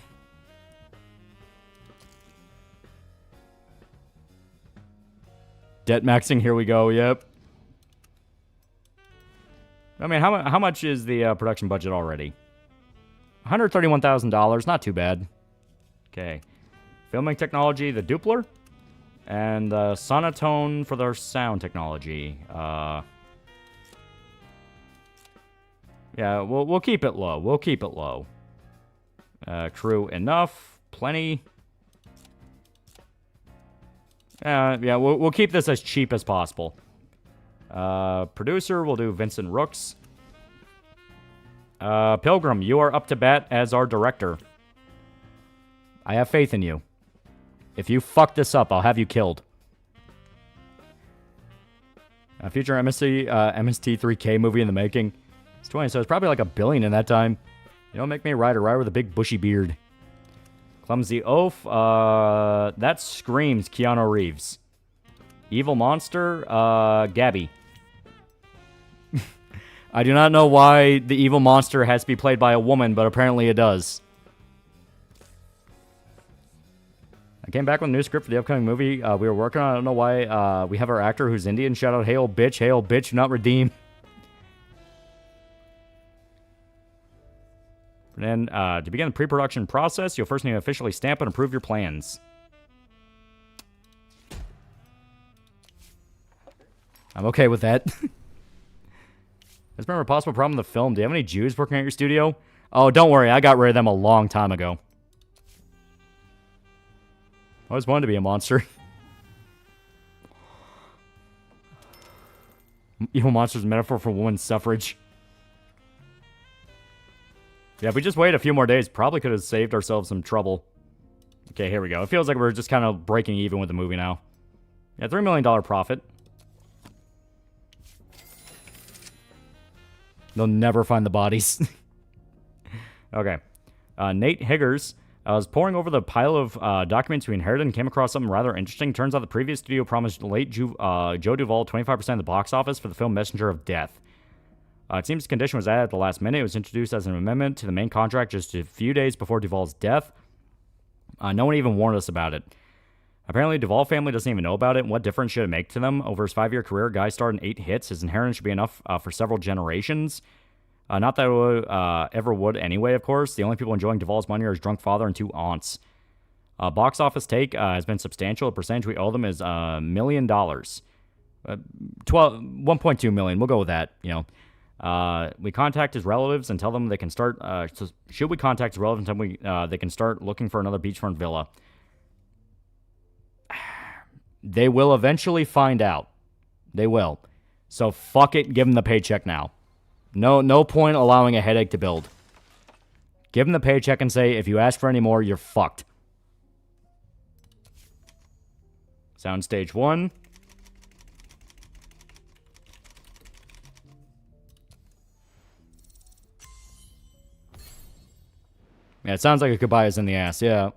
Debt maxing, here we go, yep. I mean, how much is the production budget already? $131,000, not too bad. Okay. Filming technology, the Doppler. And the Sonotone for their sound technology. Yeah, we'll keep it low. We'll keep it low. Crew enough. Plenty. Yeah, we'll keep this as cheap as possible. Producer, we'll do Vincent Rooks. Pilgrim, you are up to bat as our director. I have faith in you. If you fuck this up, I'll have you killed. A future MST3K movie in the making. It's 20, so it's probably like $1 billion in that time. You don't make me a rider with a big bushy beard. Clumsy oaf. That screams Keanu Reeves. Evil monster. Gabby. I do not know why the evil monster has to be played by a woman, but apparently it does. I came back with a new script for the upcoming movie we were working on. I don't know why we have our actor who's Indian. Shout out, hey old bitch, not redeem. And then, to begin the pre-production process, you'll first need to officially stamp and approve your plans. I'm okay with that. Is there a possible problem with the film? Do you have any Jews working at your studio? Oh, don't worry. I got rid of them a long time ago. I always wanted to be a monster. Evil monster's a metaphor for women's suffrage. Yeah, if we just wait a few more days, probably could have saved ourselves some trouble. Okay, here we go. It feels like we're just kind of breaking even with the movie now. Yeah, $3 million profit. They'll never find the bodies. Okay. Nate Higgers. I was poring over the pile of documents we inherited and came across something rather interesting. Turns out the previous studio promised late Joe Duvall 25% of the box office for the film Messenger of Death. It seems the condition was added at the last minute. It was introduced as an amendment to the main contract just a few days before Duvall's death. No one even warned us about it. Apparently, Duvall family doesn't even know about it. What difference should it make to them? Over his 5-year career, Guy starred in 8 hits. His inheritance should be enough for several generations. Not that it ever would anyway, of course. The only people enjoying Duvall's money are his drunk father and 2 aunts. Box office take has been substantial. The percentage we owe them is $1 million. 1.2 million. We'll go with that, you know. We contact his relatives and tell them they can start. Should we contact his relatives and tell them they can start looking for another beachfront villa? They will eventually find out. They will. So fuck it. Give them the paycheck now. No point allowing a headache to build. Give them the paycheck and say, if you ask for any more, you're fucked. Sound stage 1. Yeah, it sounds like a goodbye is in the ass, yeah.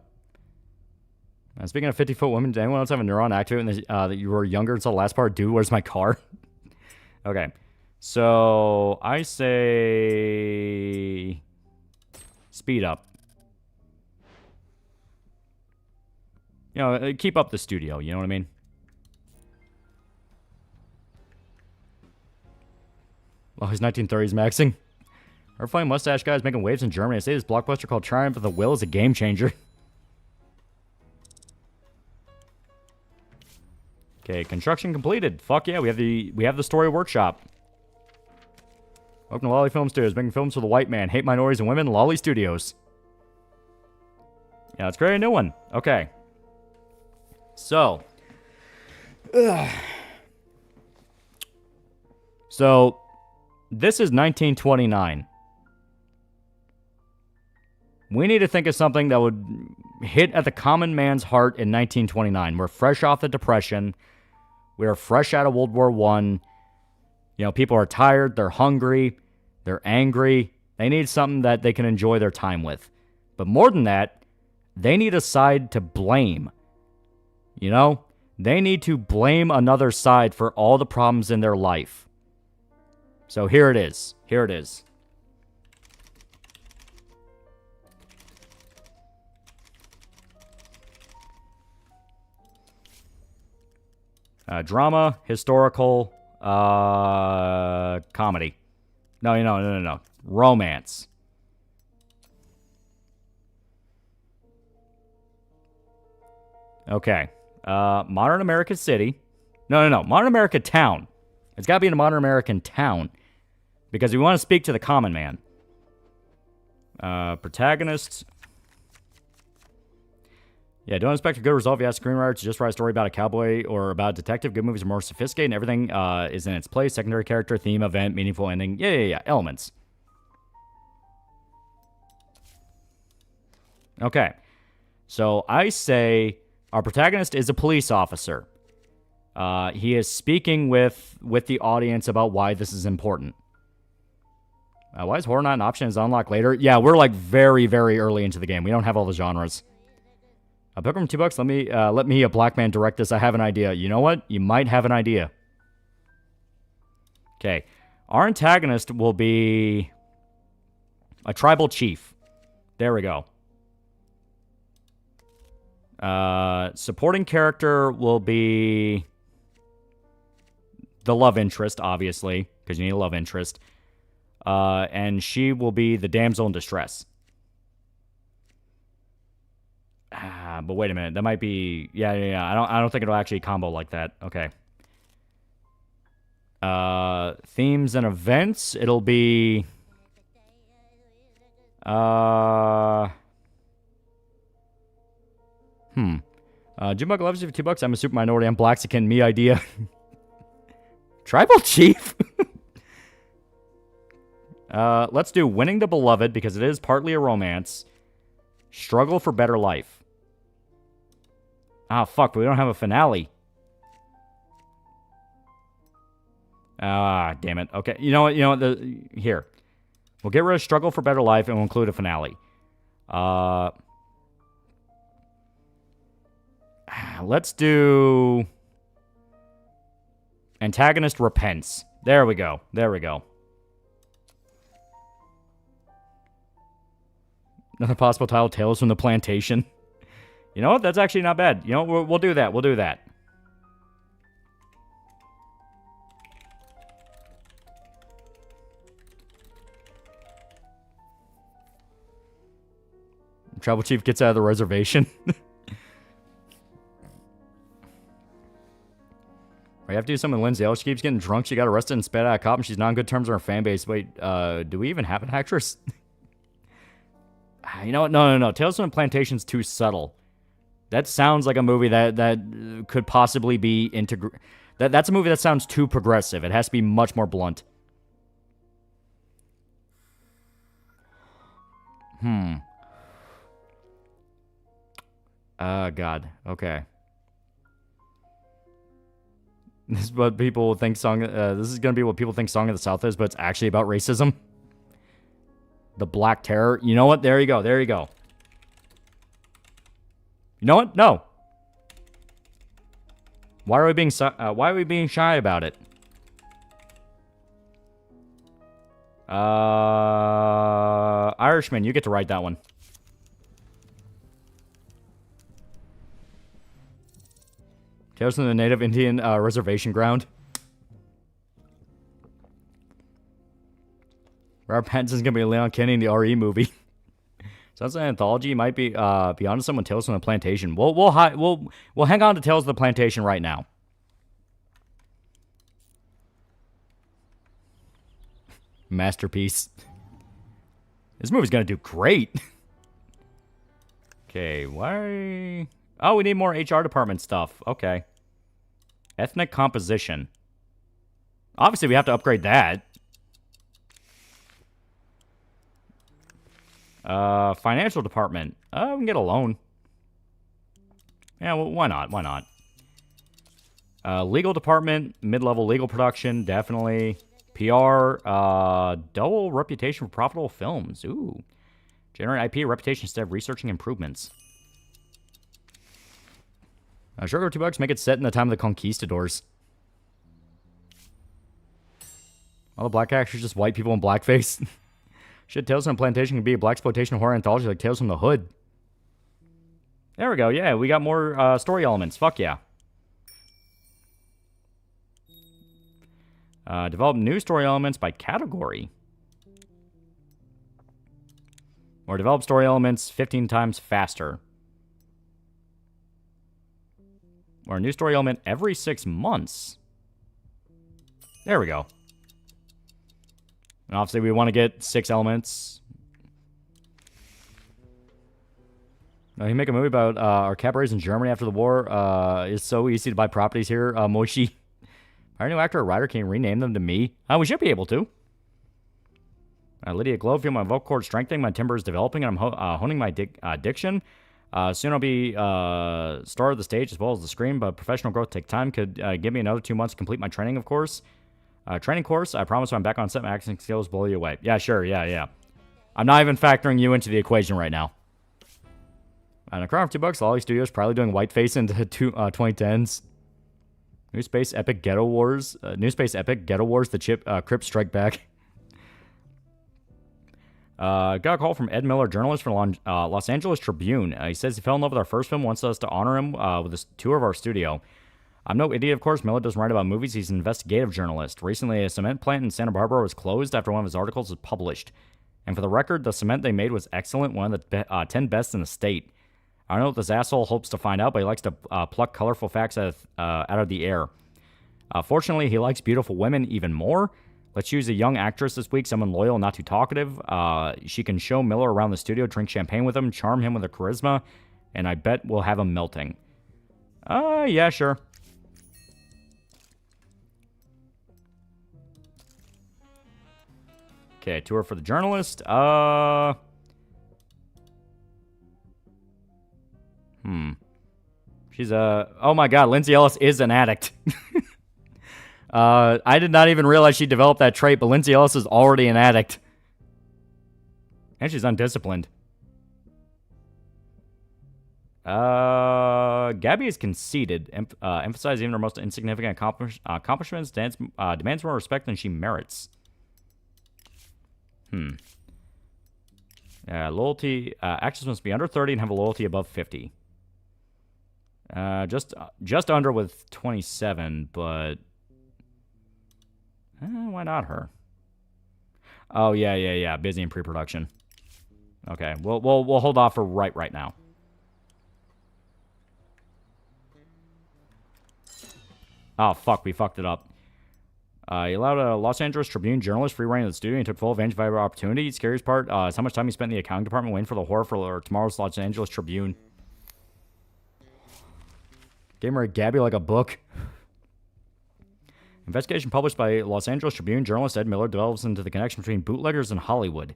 Speaking of 50-foot women, did anyone else have a neuron activate that you were younger until the last part? Dude, where's my car? Okay. So, I say... speed up. You know, keep up the studio, you know what I mean? Oh, his 1930s maxing. Our fine mustache guy is making waves in Germany. I say this blockbuster called Triumph of the Will is a game changer. Okay, construction completed. Fuck yeah, we have the story workshop. Welcome to Loli Film Studios, making films for the white man, hate minorities and women, Loli Studios. Yeah, let's create a new one. Okay. So. So, this is 1929. We need to think of something that would hit at the common man's heart in 1929. We're fresh off the Depression. We are fresh out of World War I. You know, people are tired. They're hungry. They're angry. They need something that they can enjoy their time with. But more than that, they need a side to blame. You know? They need to blame another side for all the problems in their life. So here it is. Here it is. Drama, historical, comedy. No. Romance. Okay. Modern American city. No. Modern American town. It's got to be in a modern American town. Because we want to speak to the common man. Protagonist. Yeah, don't expect a good result if you ask a screenwriter to just write a story about a cowboy or about a detective. Good movies are more sophisticated and everything is in its place. Secondary character, theme, event, meaningful ending. Yeah. Elements. Okay. So I say our protagonist is a police officer. He is speaking with the audience about why this is important. Why is horror not an option? Is unlocked later? Yeah, we're like very, very early into the game. We don't have all the genres. Pilgrim, $2. Let me, a black man, direct this. I have an idea. You know what? You might have an idea. Okay. Our antagonist will be a tribal chief. There we go. Supporting character will be the love interest, obviously, because you need a love interest. And she will be the damsel in distress. But wait a minute. That might be... Yeah. I don't think it'll actually combo like that. Okay. Themes and events. It'll be... Jimbuck loves you for $2. I'm a super minority. I'm Blaxican. Me idea. Tribal chief? Let's do Winning the Beloved, because it is partly a romance. Struggle for Better Life. Ah, fuck, we don't have a finale. Ah, damn it. Okay, you know what? Here. We'll get rid of Struggle for Better Life, and we'll include a finale. Let's do... Antagonist Repents. There we go. Another possible title, Tales from the Plantation. You know what? That's actually not bad. You know what? We'll do that. Tribal chief gets out of the reservation. We have to do something with Lindsay. She keeps getting drunk. She got arrested and spat out a cop, and she's not on good terms with her fan base. Wait, do we even have an actress? You know what? No. Tales from the Plantation's too subtle. That sounds like a movie that could possibly be that's a movie that sounds too progressive. It has to be much more blunt. God. Okay. This is what people think this is gonna be what people think Song of the South is, but it's actually about racism. The Black Terror. You know what? There you go. You know what? No. Why are we being shy about it? Irishman, you get to write that one. Tales from the Native Indian reservation ground. Robert Pattinson's gonna be Leon Kennedy in the RE movie. Sounds like an anthology. Might be Beyond Someone Tales from the Plantation. We'll hang on to Tales of the Plantation right now. Masterpiece. This movie's gonna do great. Okay, why? Oh, we need more HR department stuff. Okay. Ethnic composition. Obviously, we have to upgrade that. Financial department. We can get a loan. Yeah, well, why not? Why not? Legal department, mid-level legal production, definitely. PR, double reputation for profitable films. Ooh. Generate IP reputation instead of researching improvements. Sugar $2, make it set in the time of the conquistadors. All the black actors just white people in blackface. Shit, Tales from the Plantation can be a blaxploitation horror anthology like Tales from the Hood. There we go. Yeah, we got more story elements. Fuck yeah. Develop new story elements by category. Or develop story elements 15 times faster. Or a new story element every 6 months. There we go. And obviously we want to get 6 elements. Now, you make a movie about our cabarets in Germany after the war. It's so easy to buy properties here. Moishi. Our new actor or writer can rename them to me. We should be able to. Lydia Glow, feel my vocal cord strengthening, my timbre is developing, and I'm honing my diction. Soon I'll be star of the stage as well as the screen, but professional growth takes time. Could give me another 2 months to complete my training, of course. Training course, I promise when I'm back on set, my acting skills blow you away. Yeah, sure, yeah. I'm not even factoring you into the equation right now. And a crown for $2, Lolly Studios probably doing whiteface into 2010s. New Space Epic Ghetto Wars. The Crips Strike Back. Got a call from Ed Miller, journalist from Los Angeles Tribune. He says he fell in love with our first film, wants us to honor him with a tour of our studio. I'm no idiot, of course. Miller doesn't write about movies. He's an investigative journalist. Recently, a cement plant in Santa Barbara was closed after one of his articles was published. And for the record, the cement they made was excellent, one of the 10 best in the state. I don't know what this asshole hopes to find out, but he likes to pluck colorful facts out of the air. Fortunately, he likes beautiful women even more. Let's choose a young actress this week, someone loyal, not too talkative. She can show Miller around the studio, drink champagne with him, charm him with her charisma, and I bet we'll have him melting. Yeah, sure. Okay, tour for the journalist. She's oh my god, Lindsay Ellis is an addict. I did not even realize she developed that trait, but Lindsay Ellis is already an addict. And she's undisciplined. Gabby is conceited, emphasizing even her most insignificant accomplishments, demands more respect than she merits. Loyalty, actors must be under 30 and have a loyalty above 50. Just under with 27, but why not her? Oh yeah. Busy in pre-production. Okay, we'll hold off for right now. Oh fuck, we fucked it up. He allowed a Los Angeles Tribune journalist free reign of the studio and took full advantage of every opportunity. The scariest part is how much time he spent in the accounting department waiting for the horror for tomorrow's Los Angeles Tribune. Gave her a Gabby like a book. Investigation published by Los Angeles Tribune journalist Ed Miller delves into the connection between bootleggers and Hollywood.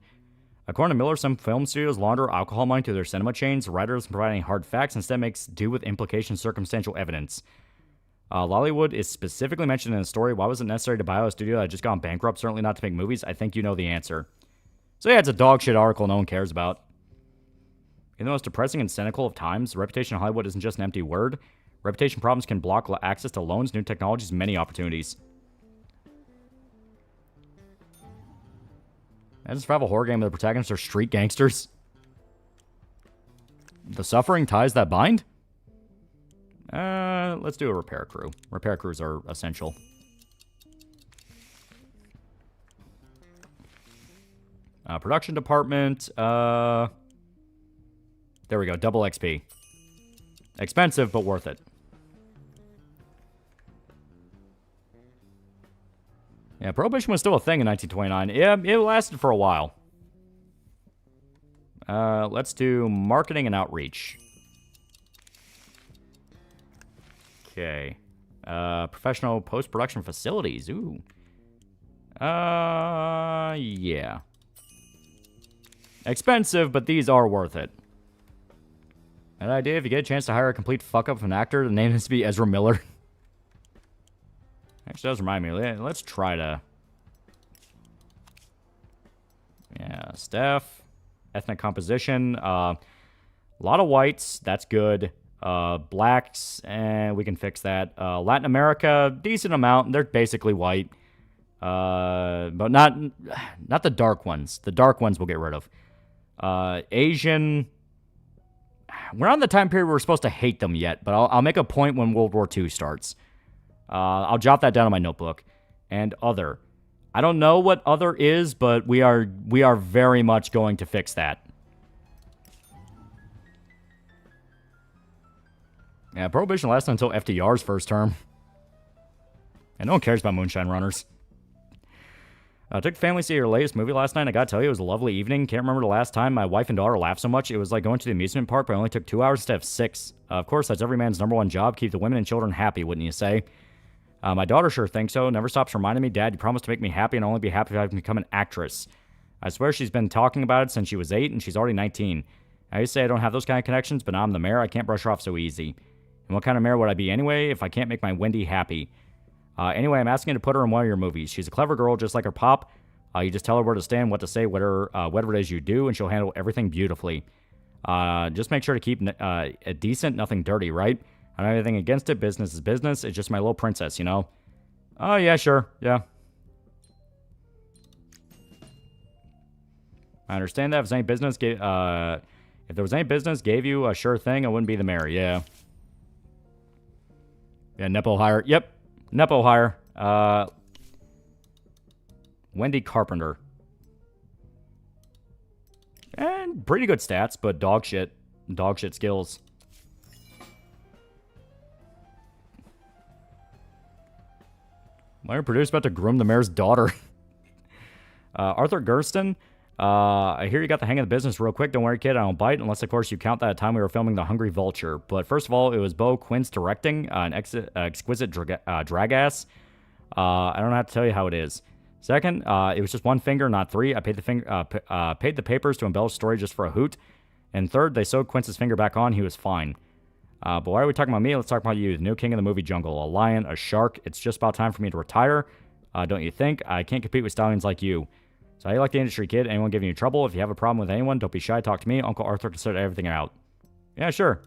According to Miller, some film studios launder alcohol money through their cinema chains. The writer doesn't provide any hard facts, instead makes do with implication circumstantial evidence. Lollywood is specifically mentioned in the story. Why was it necessary to buy out a studio that had just gone bankrupt? Certainly not to make movies. I think you know the answer. So yeah, it's a dog shit article no one cares about. In the most depressing and cynical of times, the reputation of Hollywood isn't just an empty word. Reputation problems can block access to loans, new technologies, and many opportunities. As a survival horror game where the protagonists are street gangsters. The suffering ties that bind? Let's do a repair crew. Repair crews are essential. Production department. There we go. Double XP. Expensive, but worth it. Yeah, Prohibition was still a thing in 1929. Yeah, it lasted for a while. Let's do marketing and outreach. Okay. Professional post-production facilities. Ooh. Yeah. Expensive, but these are worth it. An idea, if you get a chance to hire a complete fuck-up of an actor, the name needs to be Ezra Miller. Actually, does remind me. Let's try to... Yeah, staff. Ethnic composition. A lot of whites. That's good. Blacks, and we can fix that. Latin America, decent amount. They're basically white. But not the dark ones. The dark ones we'll get rid of. Asian... We're not in the time period where we're supposed to hate them yet, but I'll make a point when World War II starts. I'll jot that down in my notebook. And other. I don't know what other is, but we are very much going to fix that. Yeah, Prohibition lasted until FDR's first term. And no one cares about moonshine runners. Took the family to see your latest movie last night. I gotta tell you, it was a lovely evening. Can't remember the last time my wife and daughter laughed so much. It was like going to the amusement park, but it only took 2 hours instead of 6. Of course, that's every man's number one job. Keep the women and children happy, wouldn't you say? My daughter sure thinks so. Never stops reminding me, Dad, you promised to make me happy and I'll only be happy if I can become an actress. I swear she's been talking about it since she was 8 and she's already 19. I used to say I don't have those kind of connections, but now I'm the mayor. I can't brush her off so easy. And what kind of mayor would I be anyway if I can't make my Wendy happy? Anyway, I'm asking you to put her in one of your movies. She's a clever girl just like her pop. You just tell her where to stand, what to say, whatever it is you do, and she'll handle everything beautifully. Just make sure to keep it decent, nothing dirty, right? I don't have anything against it. Business is business. It's just my little princess, you know? Oh, yeah, sure. Yeah. I understand that. If there was any business gave you a sure thing, I wouldn't be the mayor. Yeah. Yeah, Nepo hire. Yep. Nepo hire. Wendy Carpenter. And pretty good stats, but dog shit. Dog shit skills. Minor producer about to groom the mayor's daughter. Arthur Gersten. I hear you got the hang of the business real quick. Don't worry, kid. I don't bite. Unless, of course, you count that time we were filming The Hungry Vulture. But first of all, it was Bo Quint's directing. An exquisite drag ass. I don't have to tell you how it is. Second, it was just one finger, not 3. I paid the papers to embellish the story just for a hoot. And third, they sewed Quince's finger back on. He was fine. But why are we talking about me? Let's talk about you, the new king of the movie jungle. A lion, a shark. It's just about time for me to retire. Don't you think? I can't compete with stallions like you. So how you like the industry, kid? Anyone giving you trouble? If you have a problem with anyone, don't be shy. Talk to me. Uncle Arthur can sort everything out. Yeah, sure.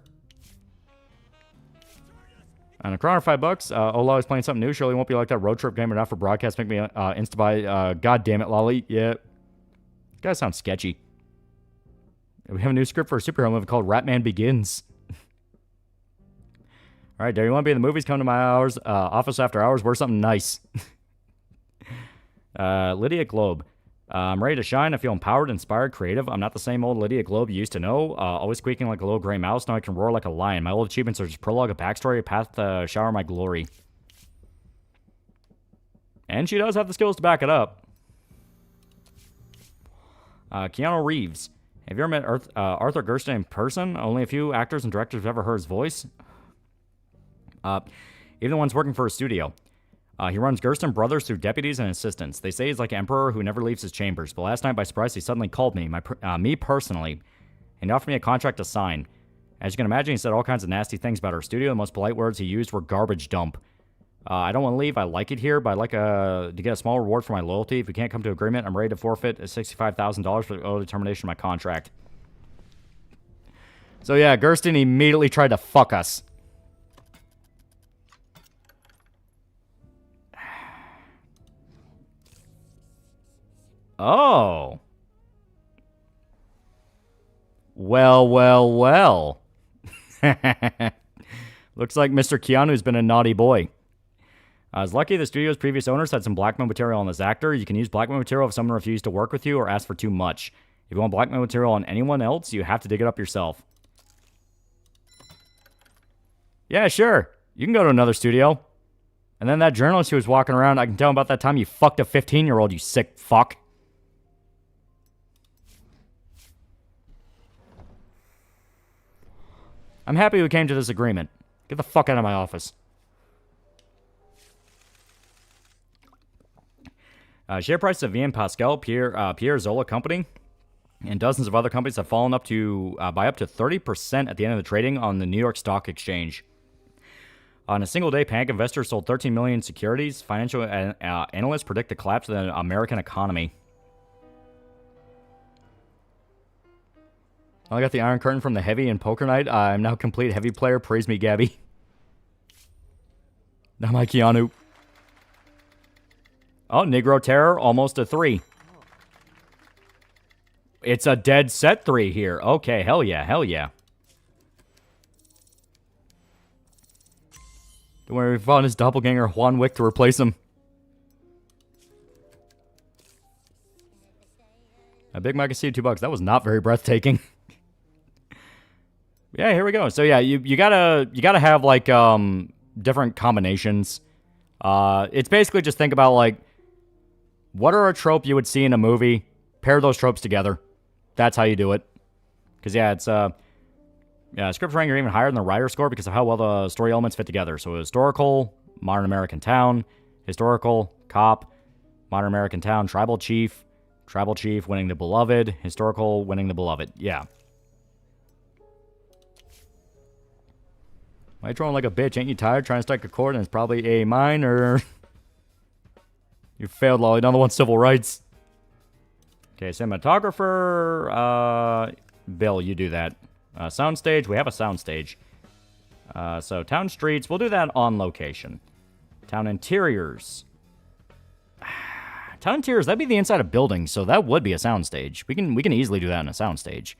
And a crown for $5. Ola is playing something new. Surely won't be like that road trip game enough for broadcast. Make me insta buy. God damn it, Loli. Yeah. This guy sounds sketchy. We have a new script for a superhero movie called Ratman Begins. All right, do you want to be in the movies? Come to my office after hours. Wear something nice. Lydia Globe. I'm ready to shine. I feel empowered, inspired, creative. I'm not the same old Lydia Globe you used to know. Always squeaking like a little gray mouse. Now I can roar like a lion. My old achievements are just prologue, a backstory, a path to shower my glory. And she does have the skills to back it up. Keanu Reeves. Have you ever met Arthur Gersten in person? Only a few actors and directors have ever heard his voice. Even the ones working for a studio. He runs Gersten Brothers through deputies and assistants. They say he's like an emperor who never leaves his chambers. But last night, by surprise, he suddenly called me, me personally, and offered me a contract to sign. As you can imagine, he said all kinds of nasty things about our studio. The most polite words he used were garbage dump. I don't want to leave. I like it here, but I'd like to get a small reward for my loyalty. If we can't come to agreement, I'm ready to forfeit $65,000 for the early termination of my contract. So yeah, Gersten immediately tried to fuck us. Oh. Well, well, well. Looks like Mr. Keanu's been a naughty boy. It's lucky the studio's previous owners had some blackmail material on this actor. You can use blackmail material if someone refused to work with you or asked for too much. If you want blackmail material on anyone else, you have to dig it up yourself. Yeah, sure. You can go to another studio. And then that journalist who was walking around, I can tell him about that time you fucked a 15-year-old, you sick fuck. I'm happy we came to this agreement. Get the fuck out of my office. Share prices of VM Pascal, Pierre Zola Company, and dozens of other companies have fallen up to by up to 30% at the end of the trading on the New York Stock Exchange. On a single day, panic investors sold 13 million securities. Financial analysts predict the collapse of the American economy. I got the Iron Curtain from the Heavy and Poker Night. I'm now complete Heavy player. Praise me, Gabby. Now my Keanu. Oh, Negro Terror, almost a 3. It's a dead set 3 here. Okay, hell yeah, hell yeah. Don't worry, we found his doppelganger Juan Wick to replace him. A Big Mac see $2. That was not very breathtaking. Yeah, here we go. So yeah, you gotta have like different combinations. It's basically just think about like what are a trope you would see in a movie, pair those tropes together. That's how you do it. Because yeah, it's script ranking are even higher than the writer score because of how well the story elements fit together. So historical, modern American town, historical, cop, modern American town, tribal chief winning the beloved, historical winning the beloved. Yeah. Why you trolling like a bitch? Ain't you tired trying to strike a chord and it's probably A minor? You failed, Lolly. Another one, civil rights. Okay, cinematographer. Bill, you do that. Soundstage. We have a soundstage. So town streets. We'll do that on location. Town interiors. Town interiors. That'd be the inside of buildings, so that would be a soundstage. We can easily do that in a soundstage.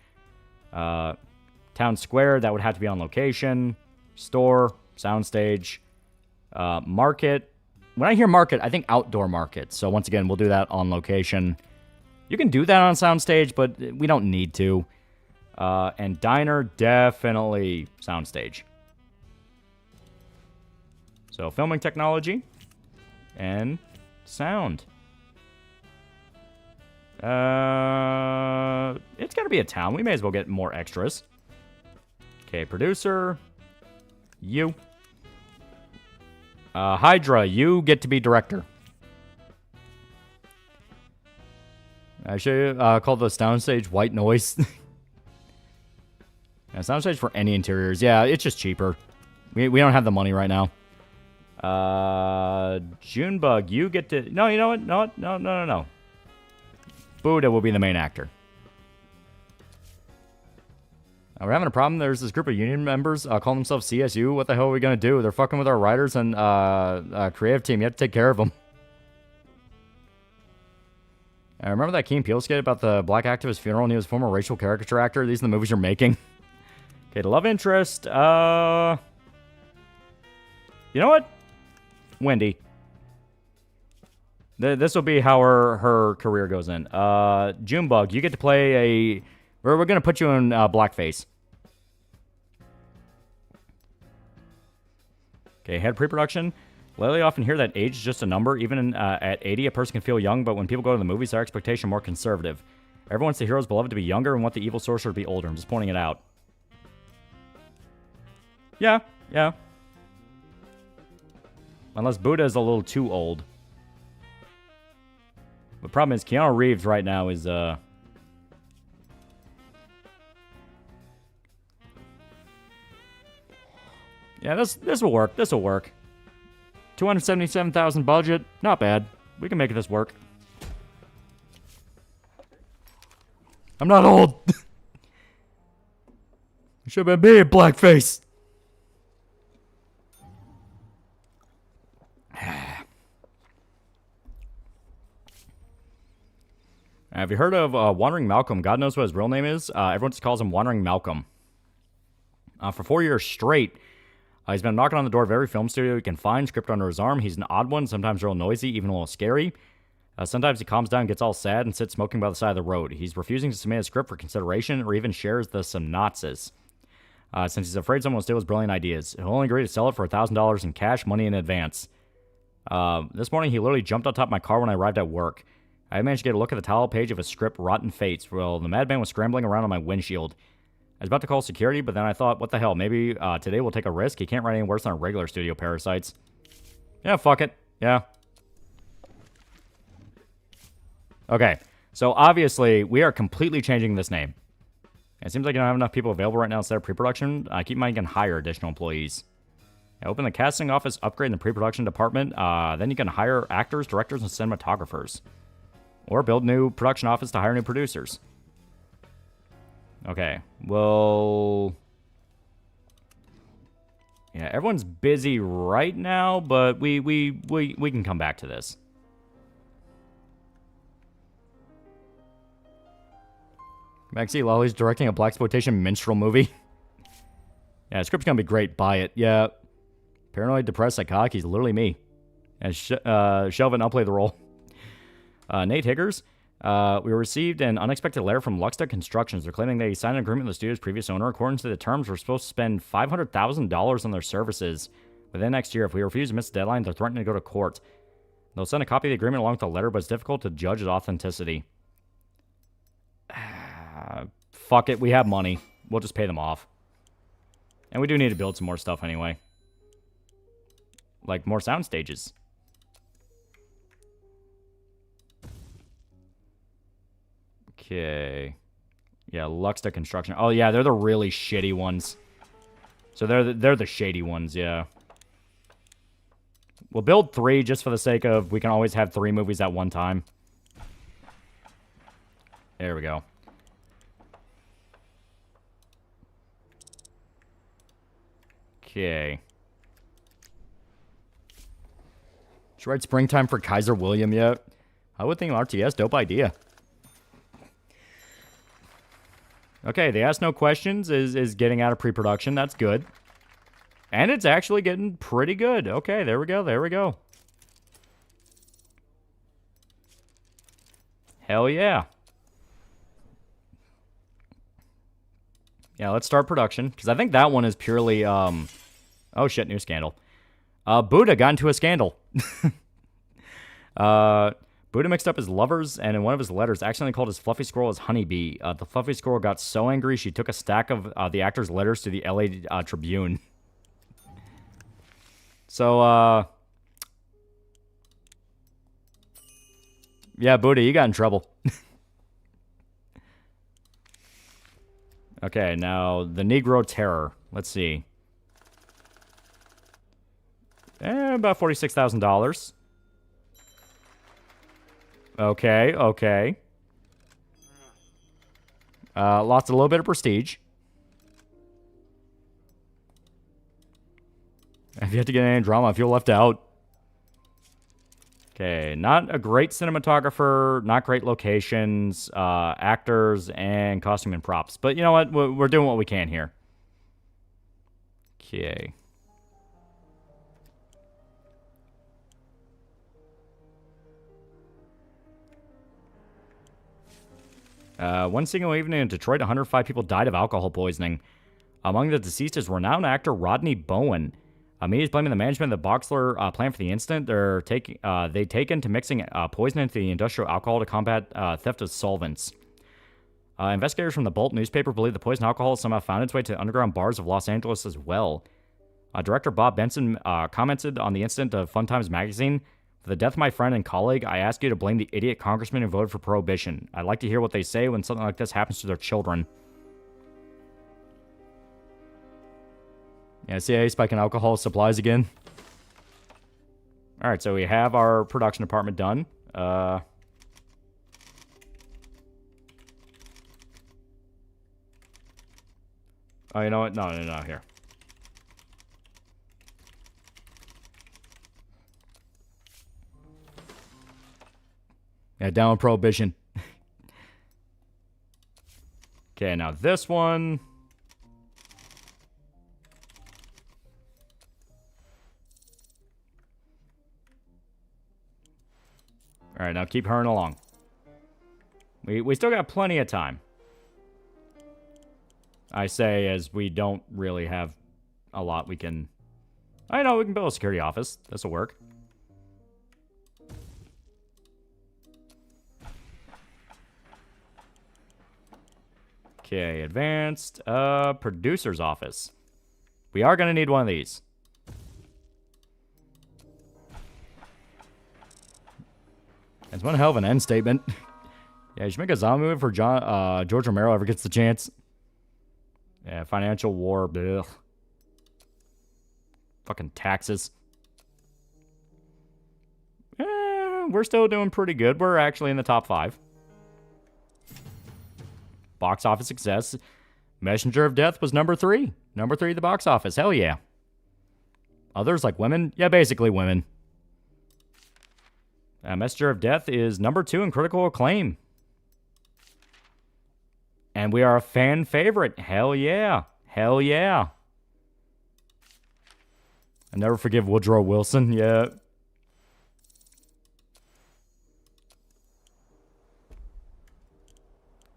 Town square. That would have to be on location. Store, soundstage, market. When I hear market, I think outdoor market. So once again, we'll do that on location. You can do that on soundstage, but we don't need to. And diner, definitely soundstage. So filming technology and sound. It's got to be a town. We may as well get more extras. Okay, producer. You. Hydra, you get to be director. I should call the soundstage white noise. Yeah, soundstage for any interiors. Yeah, it's just cheaper. We don't have the money right now. Junebug, you get to... No, you know what? No. Buddha will be the main actor. We're having a problem. There's this group of union members calling themselves CSU. What the hell are we going to do? They're fucking with our writers and creative team. You have to take care of them. I remember that Key and Peele skit about the black activist funeral and he was a former racial caricature actor. These are the movies you're making. Okay, the love interest. You know what? Wendy. This will be how her career goes in. Junebug, you get to play a... We're going to put you in blackface. Okay, head pre-production. Lately, I often hear that age is just a number. Even at 80, a person can feel young, but when people go to the movies, their expectation more conservative. Everyone wants the hero's beloved to be younger and want the evil sorcerer to be older. I'm just pointing it out. Yeah. Unless Buddha is a little too old. The problem is Keanu Reeves right now is... Yeah, this will work. This will work. 277,000 budget. Not bad. We can make this work. I'm not old. Should have been me, blackface. Have you heard of Wandering Malcolm? God knows what his real name is. Everyone just calls him Wandering Malcolm. For 4 years straight, he's been knocking on the door of every film studio he can find, script under his arm. He's an odd one, sometimes real noisy, even a little scary. Sometimes he calms down, gets all sad, and sits smoking by the side of the road. He's refusing to submit a script for consideration or even shares the synopsis. Since he's afraid someone will steal his brilliant ideas. He'll only agree to sell it for $1,000 in cash, money in advance. This morning, he literally jumped on top of my car when I arrived at work. I managed to get a look at the title page of his script, Rotten Fates, while the madman was scrambling around on my windshield. I was about to call security, but then I thought, what the hell, maybe today we'll take a risk. He can't write any worse than our regular studio parasites. Yeah, fuck it. Yeah. Okay, so obviously, we are completely changing this name. It seems like you don't have enough people available right now instead of pre-production. Keep in mind you can hire additional employees. Open the casting office, upgrade the pre-production department. Then you can hire actors, directors, and cinematographers. Or build new production office to hire new producers. Okay, well... yeah, everyone's busy right now, but we can come back to this. Maxie Lolly's directing a blaxploitation minstrel movie. Yeah, the script's gonna be great. Buy it. Yeah. Paranoid, depressed, psychotic. He's literally me. And Shelvin, I'll play the role. Nate Higgers. We received an unexpected letter from Luxta Constructions. They're claiming they signed an agreement with the studio's previous owner. According to the terms, we're supposed to spend $500,000 on their services within next year. If we refuse to miss the deadline, they're threatening to go to court. They'll send a copy of the agreement along with the letter, but it's difficult to judge its authenticity. Fuck it, we have money. We'll just pay them off. And we do need to build some more stuff anyway. Like more sound stages. Okay. Yeah, Luxta Construction. Oh yeah, they're the really shitty ones. So they're the shady ones, yeah. We'll build 3 just for the sake of we can always have 3 movies at one time. There we go. Okay. Should write Springtime for Kaiser William yet? I would think RTS, dope idea. Okay, the Ask No Questions is getting out of pre-production. That's good. And it's actually getting pretty good. Okay, there we go, there we go. Hell yeah. Yeah, let's start production. Because I think that one is purely, oh shit, new scandal. Buddha got into a scandal. Buddha mixed up his lovers, and in one of his letters, accidentally called his fluffy squirrel his honeybee. The fluffy squirrel got so angry, she took a stack of the actor's letters to the LA Tribune. So, yeah, Buddha, you got in trouble. Okay, now, the Negro Terror. Let's see. About $46,000. Okay, okay. Lost a little bit of prestige. If you have to get any drama, I feel left out. Okay, not a great cinematographer, not great locations, actors, and costume and props. But you know what? We're doing what we can here. Okay. One single evening in Detroit, 105 people died of alcohol poisoning. Among the deceased is renowned actor Rodney Bowen. Media is blaming the management of the Boxler plant for the incident. They taken to mixing poison into the industrial alcohol to combat theft of solvents. Investigators from the Bolt newspaper believe the poison alcohol somehow found its way to underground bars of Los Angeles as well. Director Bob Benson commented on the incident to Fun Times magazine. For the death of my friend and colleague, I ask you to blame the idiot congressman who voted for prohibition. I'd like to hear what they say when something like this happens to their children. Yeah, CIA spiking alcohol supplies again. Alright, so we have our production department done. Oh, you know what? No, here. Yeah, down with prohibition. Okay, now this one. All right, now keep hurrying along. We still got plenty of time. I say as we don't really have a lot we can... I know we can build a security office. This'll work. Okay, advanced producer's office. We are going to need one of these. That's one hell of an end statement. Yeah, you should make a zombie movie for George Romero ever gets the chance. Yeah, financial war. Ugh. Fucking taxes. We're still doing pretty good. We're actually in the top 5. Box office success. Messenger of Death was number 3. Number 3 at the box office. Hell yeah. Others like women? Yeah, basically women. Messenger of Death is number 2 in critical acclaim. And we are a fan favorite. Hell yeah. Hell yeah. I never forgive Woodrow Wilson. Yeah.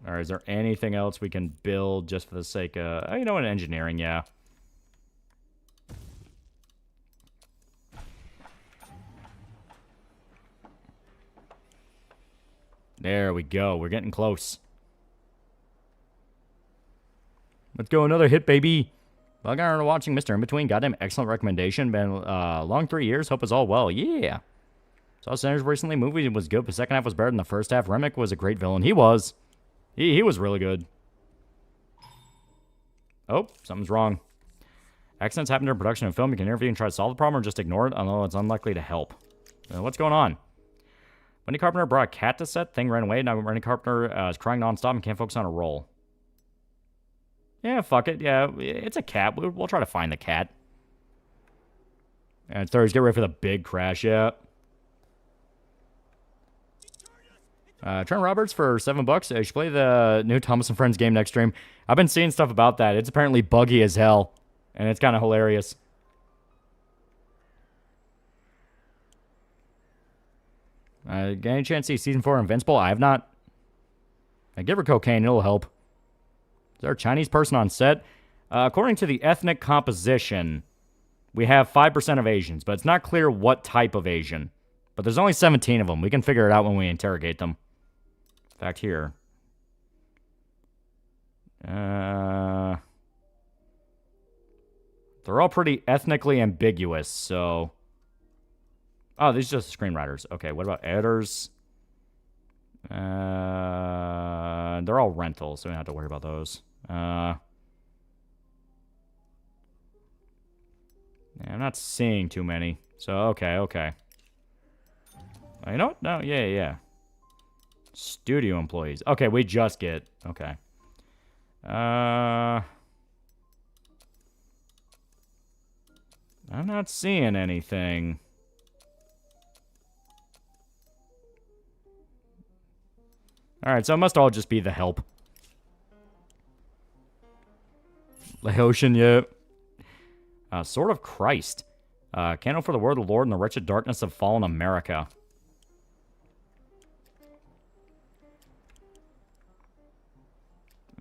All right, is there anything else we can build just for the sake of... you know what, engineering, yeah. There we go. We're getting close. Let's go, another hit, baby. Log on to watching Mr. In Between. Goddamn excellent recommendation. Been long 3 years. Hope it's all well. Yeah. Saw Sinners recently. Movie was good, but the second half was better than the first half. Remick was a great villain. He was. He was really good. Oh, something's wrong. Accidents happen during production of film. You can interview and try to solve the problem or just ignore it, although it's unlikely to help. What's going on? Wendy Carpenter brought a cat to set. Thing ran away. Now Wendy Carpenter is crying nonstop and can't focus on a role. Yeah, fuck it. Yeah, it's a cat. We'll try to find the cat. And third, get ready for the big crash. Yeah. Trent Roberts for $7. You should play the new Thomas and Friends game next stream. I've been seeing stuff about that. It's apparently buggy as hell. And it's kind of hilarious. Got any chance to see Season 4 of Invincible? I have not. Give her cocaine. It'll help. Is there a Chinese person on set? According to the ethnic composition, we have 5% of Asians. But it's not clear what type of Asian. But there's only 17 of them. We can figure it out when we interrogate them. In fact, here. They're all pretty ethnically ambiguous, so... Oh, these are just screenwriters. Okay, what about editors? They're all rentals, so we don't have to worry about those. I'm not seeing too many. So, okay. You know what? No, yeah. Studio employees. Okay, we just get... Okay. I'm not seeing anything. Alright, so it must all just be the help. Laotian, yeah. Sword of Christ. Candle for the word of the Lord in the wretched darkness of fallen America.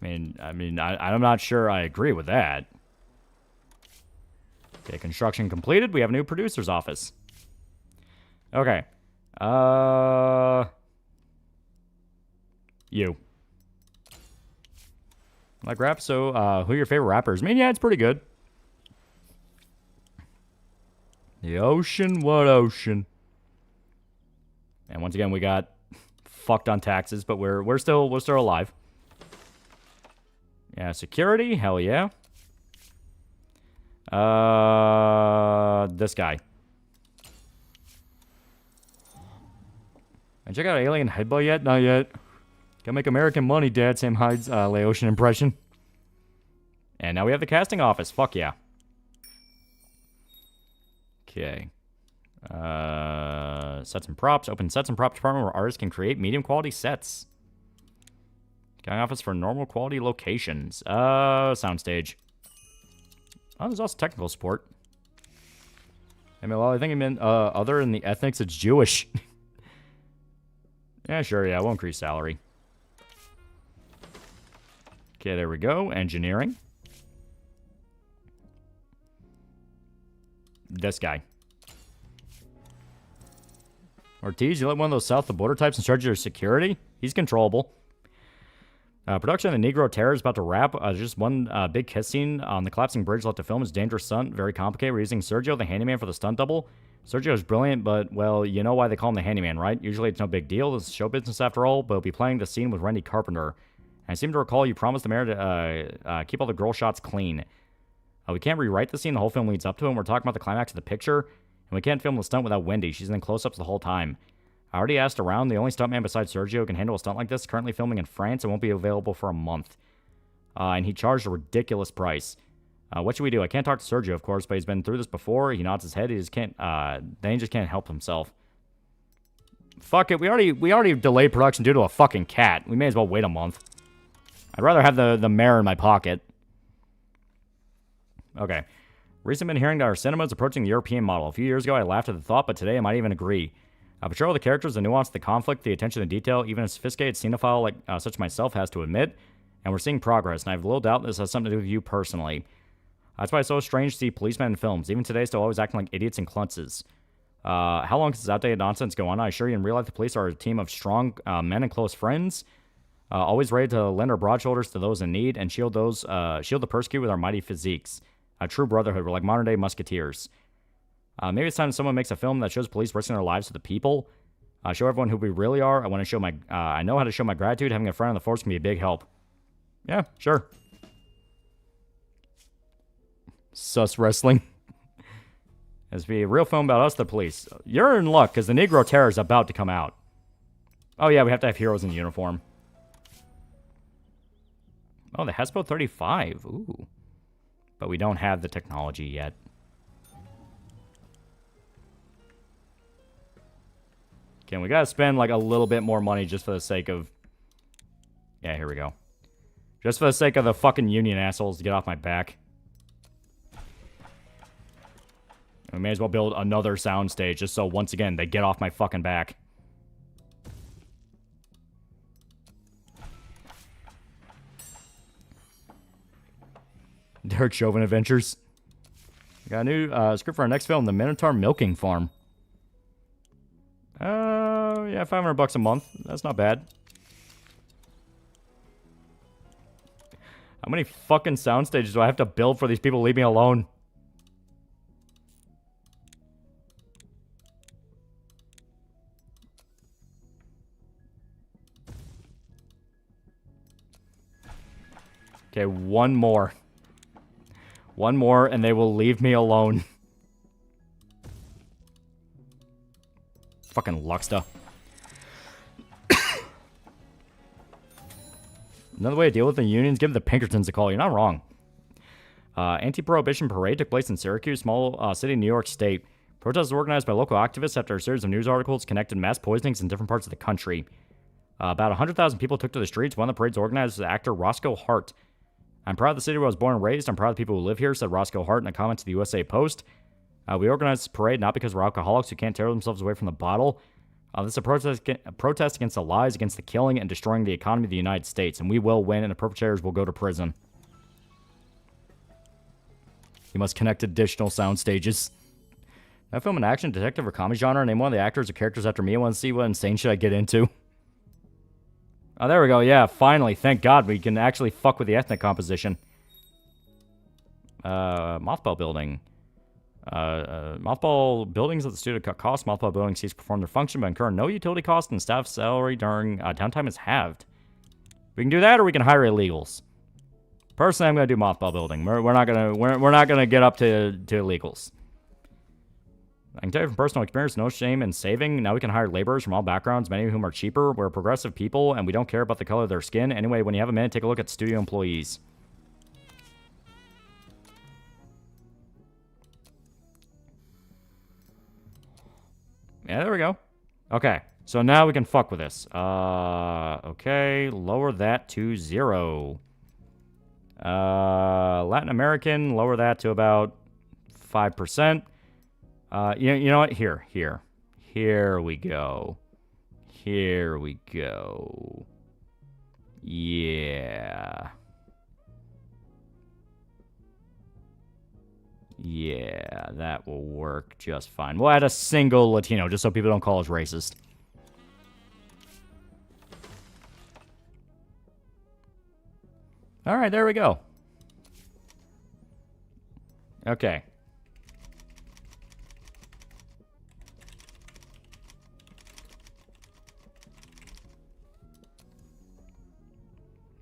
I'm not sure I agree with that. Okay, construction completed. We have a new producer's office. Okay. You. Like rap? So, who are your favorite rappers? Yeah, it's pretty good. The ocean? What ocean? And once again, we got fucked on taxes, but we're still alive. Yeah, security, hell yeah. This guy. And check out Alien Headbutt yet? Not yet. Gotta make American money, Dad. Sam Hyde's Laotian impression. And now we have the casting office. Fuck yeah. Okay. Sets and props. Open sets and props department where artists can create medium quality sets. Gang office for normal quality locations. Soundstage. Oh, there's also technical support. I mean, well, I think it meant, other than the ethnics, it's Jewish. Yeah, sure, yeah, I won't increase salary. Okay, there we go. Engineering. This guy. Ortiz, you let one of those south of the border types in charge of your security? He's controllable. Production of the Negro Terror is about to wrap. Just one big kiss scene on the collapsing bridge left to film. It's dangerous stunt, very complicated. We're using Sergio, the handyman, for the stunt double. Sergio is brilliant, but, well, you know why they call him the handyman, right? Usually it's no big deal. This is show business after all, but we'll be playing the scene with Randy Carpenter. And I seem to recall you promised the mayor to keep all the girl shots clean. We can't rewrite the scene. The whole film leads up to it. And we're talking about the climax of the picture. And we can't film the stunt without Wendy. She's in close-ups the whole time. I already asked around. The only stuntman besides Sergio who can handle a stunt like this is currently filming in France and won't be available for a month. And he charged a ridiculous price. What should we do? I can't talk to Sergio, of course, but he's been through this before. He nods his head. He just can't. Then he just can't help himself. Fuck it. We already delayed production due to a fucking cat. We may as well wait a month. I'd rather have the mayor in my pocket. Okay. Recently been hearing that our cinema is approaching the European model. A few years ago, I laughed at the thought, but today I might even agree. Portrayal of the characters, the nuance, the conflict, the attention to detail, even a sophisticated cinephile like such myself has to admit. And we're seeing progress, and I have little doubt this has something to do with you personally. That's why it's so strange to see policemen in films, even today, still always acting like idiots and kluntzes. How long does this outdated nonsense go on? I assure you, in real life, the police are a team of strong men and close friends, always ready to lend our broad shoulders to those in need and shield the persecuted with our mighty physiques. A true brotherhood. We're like modern-day musketeers. Maybe it's time someone makes a film that shows police risking their lives for the people. Show everyone who we really are. I want to show I know how to show my gratitude. Having a friend on the force can be a big help. Yeah, sure. Sus wrestling. As be a real film about us, the police. You're in luck, because the Negro Terror is about to come out. Oh yeah, we have to have heroes in uniform. Oh, the Hasbro 35. Ooh. But we don't have the technology yet. Okay, we gotta spend like a little bit more money just for the sake of... Yeah, here we go. Just for the sake of the fucking union assholes to get off my back. We may as well build another soundstage just so, once again, they get off my fucking back. Derek Chauvin Adventures. Got a new script for our next film, The Minotaur Milking Farm. Yeah, $500 a month. That's not bad. How many fucking soundstages do I have to build for these people to leave me alone? Okay, one more. One more, and they will leave me alone. Fucking Luxta. Another way to deal with the unions, give the Pinkertons a call. You're not wrong. Anti-prohibition parade took place in Syracuse, small city in New York State. Protests were organized by local activists after a series of news articles connected mass poisonings in different parts of the country. About 100,000 people took to the streets. One of the parade's organizers was actor Roscoe Hart. I'm proud of the city where I was born and raised. I'm proud of the people who live here, said Roscoe Hart in a comment to the USA Post. We organized this parade not because we're alcoholics who can't tear themselves away from the bottle. This is a protest against the lies, against the killing, and destroying the economy of the United States. And we will win, and the perpetrators will go to prison. You must connect additional sound stages. I film an action, detective, or comedy genre. Name one of the actors or characters after me. I want to see what insane shit I get into. Oh, there we go. Yeah, finally. Thank God we can actually fuck with the ethnic composition. Mothball building. Mothball buildings at the studio cut costs. Mothball buildings cease to perform their function but incur no utility cost, and staff salary during downtime is halved. We can do that, or we can hire illegals. Personally, I'm gonna do mothball building. We're not gonna get up to illegals. I can tell you from personal experience, no shame in saving. Now we can hire laborers from all backgrounds, many of whom are cheaper. We're progressive people, and we don't care about the color of their skin. Anyway, when you have a minute, take a look at studio employees. Yeah, there we go. Okay. So now we can fuck with this. Okay, lower that to 0. Latin American, lower that to about 5%. You know what? Here we go. Here we go. Yeah. Yeah, that will work just fine. We'll add a single Latino just so people don't call us racist. All right, there we go. Okay.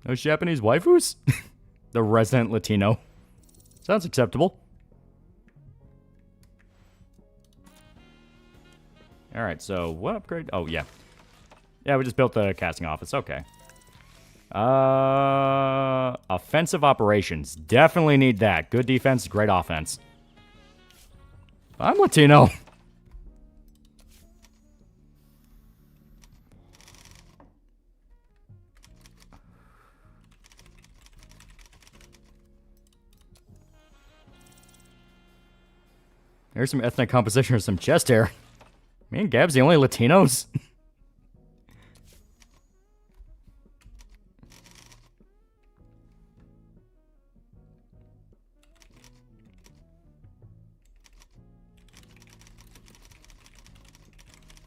No Japanese waifus? The resident Latino. Sounds acceptable. Alright, so what upgrade? Oh, yeah. Yeah, we just built the casting office. Okay. Offensive operations. Definitely need that. Good defense, great offense. I'm Latino. There's some ethnic composition or some chest hair. Me and Gab's the only Latinos.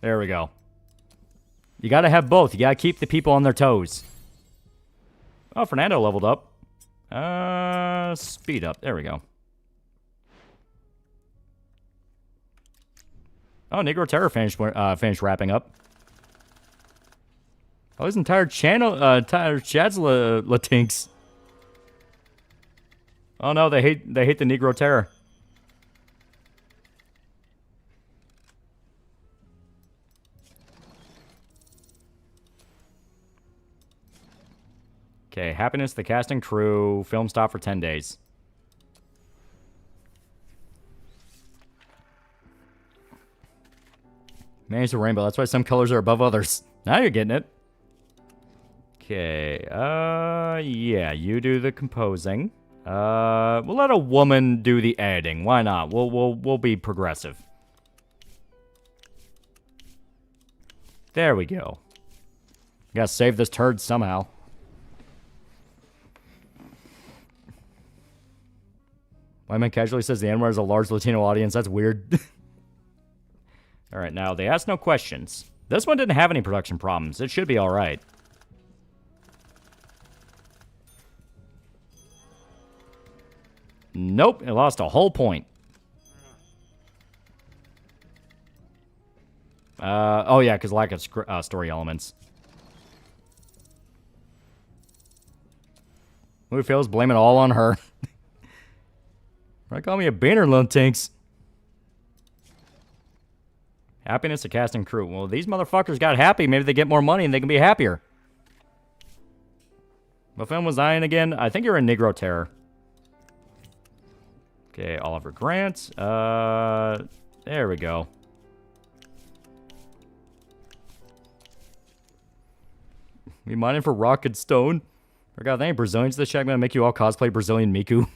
There we go. You gotta have both. You gotta keep the people on their toes. Oh, Fernando leveled up. Speed up. There we go. Oh, Negro Terror finished wrapping up. Oh, his entire channel, entire chat's Latinx. Oh no, they hate the Negro Terror. Okay, Happiness, the cast and crew, film stop for 10 days. Manage the rainbow. That's why some colors are above others. Now you're getting it. Okay. Yeah, you do the composing. We'll let a woman do the editing. Why not? We'll be progressive. There we go. Gotta save this turd somehow. White man casually says the N-word is a large Latino audience. That's weird. Alright, now, they asked no questions. This one didn't have any production problems. It should be alright. Nope, it lost a whole point. Oh yeah, because lack of story elements. Movie fails, blame it all on her. Why call me a beaner, Luntinks? Happiness to cast and crew. Well, these motherfuckers got happy. Maybe they get more money and they can be happier. What film was I in again? I think you're in Negro Terror. Okay, Oliver Grant. There we go. We mining for rock and stone. Forgot they ain't Brazilians. This check gonna make you all cosplay Brazilian Miku.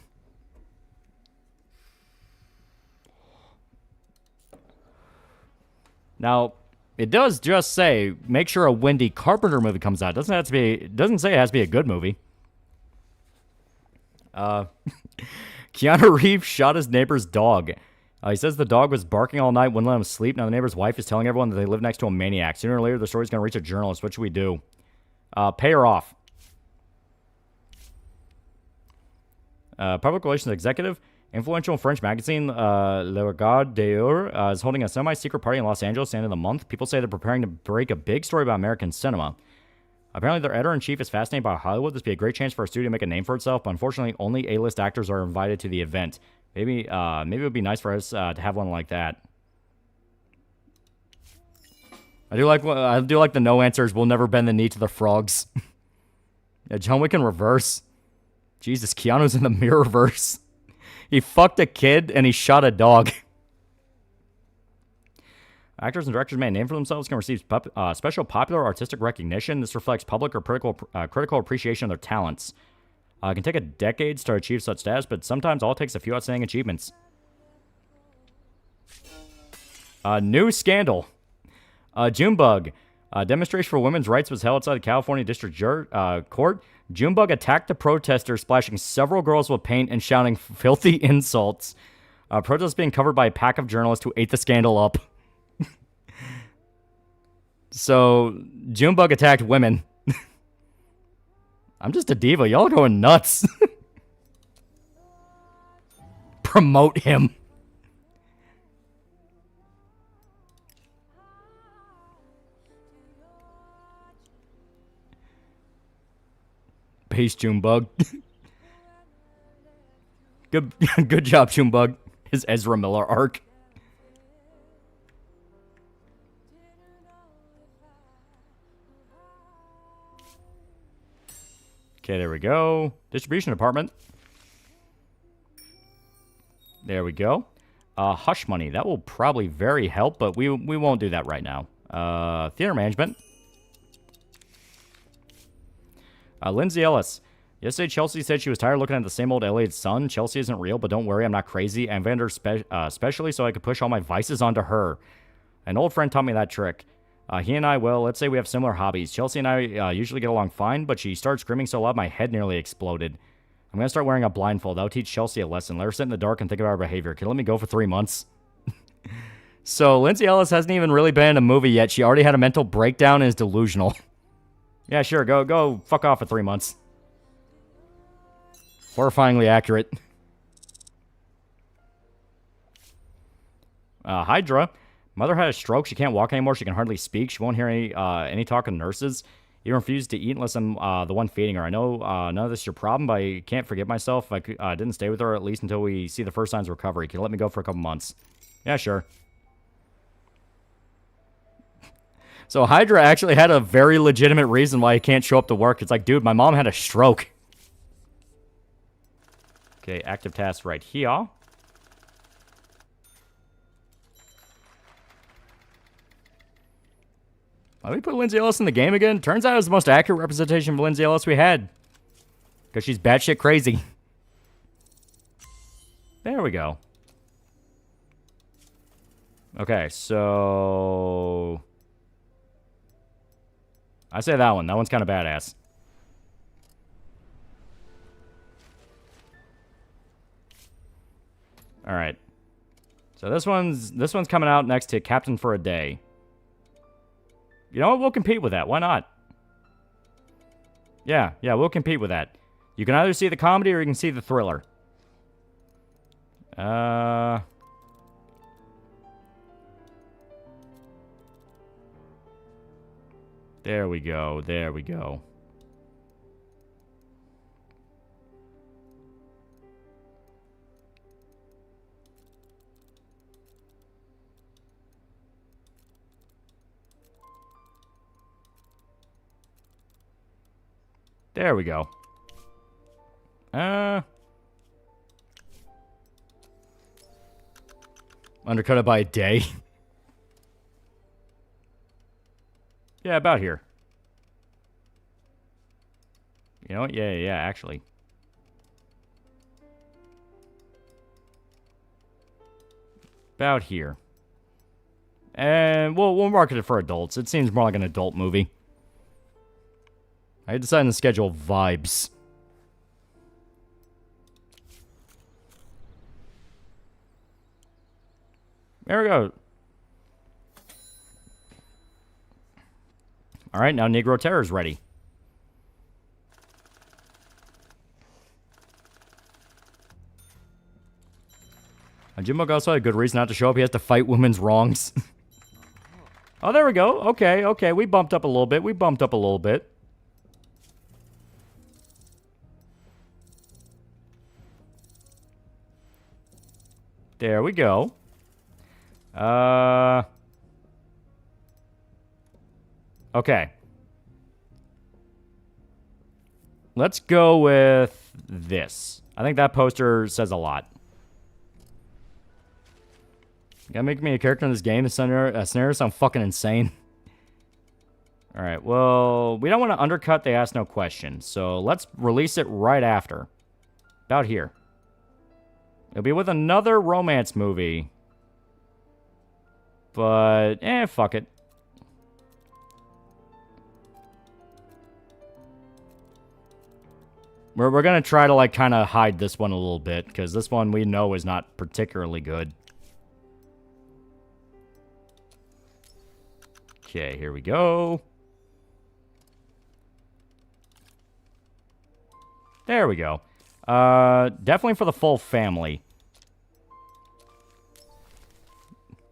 Now, it does just say, make sure a Wendy Carpenter movie comes out. It doesn't say it has to be a good movie. Keanu Reeves shot his neighbor's dog. He says the dog was barking all night, wouldn't let him sleep. Now the neighbor's wife is telling everyone that they live next to a maniac. Sooner or later, the story's going to reach a journalist. What should we do? Pay her off. Public relations executive. Influential French magazine Le Regard d'Or is holding a semi-secret party in Los Angeles at the end of the month. People say they're preparing to break a big story about American cinema. Apparently, their editor-in-chief is fascinated by Hollywood. This would be a great chance for our studio to make a name for itself, but unfortunately, only A-list actors are invited to the event. Maybe it would be nice for us to have one like that. I do like the no answers. We'll never bend the knee to the frogs. Yeah, John Wick in reverse. Jesus, Keanu's in the Mirrorverse. He fucked a kid and he shot a dog. Actors and directors made a name for themselves can receive special popular artistic recognition. This reflects public or critical appreciation of their talents. It can take a decades to achieve such status, but sometimes all it takes a few outstanding achievements. New scandal. Junebug. Demonstration for women's rights was held outside the California District Court. Junebug attacked the protesters, splashing several girls with paint and shouting filthy insults. Protests being covered by a pack of journalists who ate the scandal up. So, Junebug attacked women. I'm just a diva. Y'all are going nuts. Promote him. Peace, Junebug. Good job, Junebug. His Ezra Miller arc. Okay, there we go. Distribution department. There we go. Hush money. That will probably very help, but we won't do that right now. Theater management. Lindsay Ellis. Yesterday, Chelsea said she was tired looking at the same old LA's sun. Chelsea isn't real, but don't worry, I'm not crazy. I invented her especially so I could push all my vices onto her. An old friend taught me that trick. He and I, well, let's say we have similar hobbies. Chelsea and I usually get along fine, but she started screaming so loud my head nearly exploded. I'm going to start wearing a blindfold. That'll teach Chelsea a lesson. Let her sit in the dark and think about her behavior. Can you let me go for 3 months? So, Lindsay Ellis hasn't even really been in a movie yet. She already had a mental breakdown and is delusional. Yeah, sure. Go fuck off for 3 months. Horrifyingly accurate. Hydra. Mother had a stroke. She can't walk anymore. She can hardly speak. She won't hear any talk of nurses. Even refuses to eat unless I'm the one feeding her. I know none of this is your problem, but I can't forgive myself if I didn't stay with her at least until we see the first signs of recovery. Can you let me go for a couple months? Yeah, sure. So Hydra actually had a very legitimate reason why he can't show up to work. It's like, dude, my mom had a stroke. Okay, active task right here. Let me put Lindsay Ellis in the game again. Turns out it was the most accurate representation of Lindsay Ellis we had. Because she's batshit crazy. There we go. Okay, so... I say that one. That one's kind of badass. Alright. So this one's coming out next to Captain for a Day. You know what? We'll compete with that. Why not? Yeah, we'll compete with that. You can either see the comedy or you can see the thriller. There we go. There we go. There we go. Undercut it by a day. Yeah, about here. You know what? Yeah, actually. About here. And we'll market it for adults. It seems more like an adult movie. I decided to schedule vibes. There we go. Alright, now Negro Terror's ready. Jimbo also had a good reason not to show up. He has to fight women's wrongs. Oh, there we go. Okay. We bumped up a little bit. There we go. Okay. Let's go with this. I think that poster says a lot. gotta make me a character in this game. The scenario sound fucking insane. Alright, well, we don't want to undercut the Ask No Questions, so let's release it right after. About here. It'll be with another romance movie. But, fuck it. We're gonna try to, like, kind of hide this one a little bit, because this one we know is not particularly good. Okay, here we go. There we go. Definitely for the full family.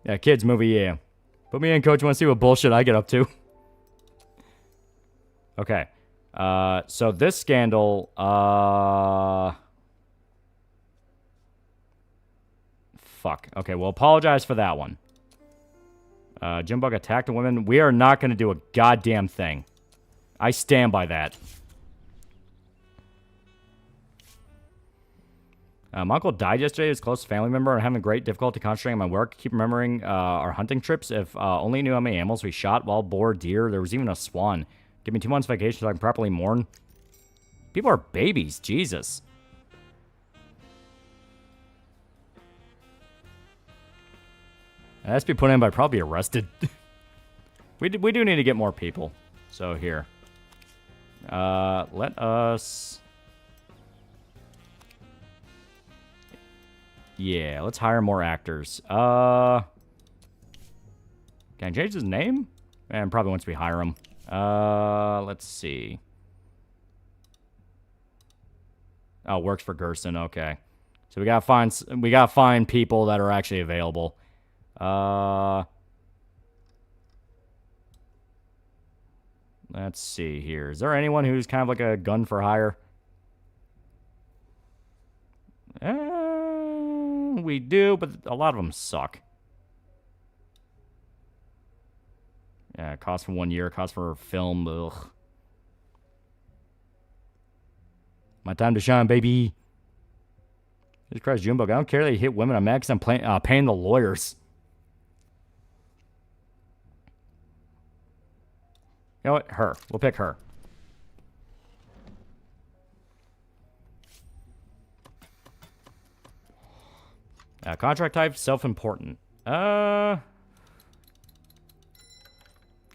Yeah, kids movie, yeah. Put me in, coach. Want to see what bullshit I get up to? Okay. So this scandal, fuck. Okay, well, apologize for that one. Jimbug attacked a woman. We are not going to do a goddamn thing. I stand by that. My uncle died yesterday. His close family member. I'm having great difficulty concentrating on my work. Keep remembering our hunting trips. If only knew how many animals we shot. Wild boar, deer. There was even a swan. Give me 2 months vacation so I can properly mourn. People are babies. Jesus. That has to be put in by probably arrested. we do need to get more people. So here. Let us... Yeah, let's hire more actors. Can I change his name? And probably once we hire him. Let's see. Oh, works for Gerson. Okay, so we gotta find people that are actually available. Let's see here. Is there anyone who's kind of like a gun for hire? We do, but a lot of them suck. Yeah, cost for 1 year, cost for film. Ugh. My time to shine, baby. Jesus Christ, Junebug. I don't care that you hit women. I'm mad because I'm paying the lawyers. You know what? Her. We'll pick her. Contract type, self-important. There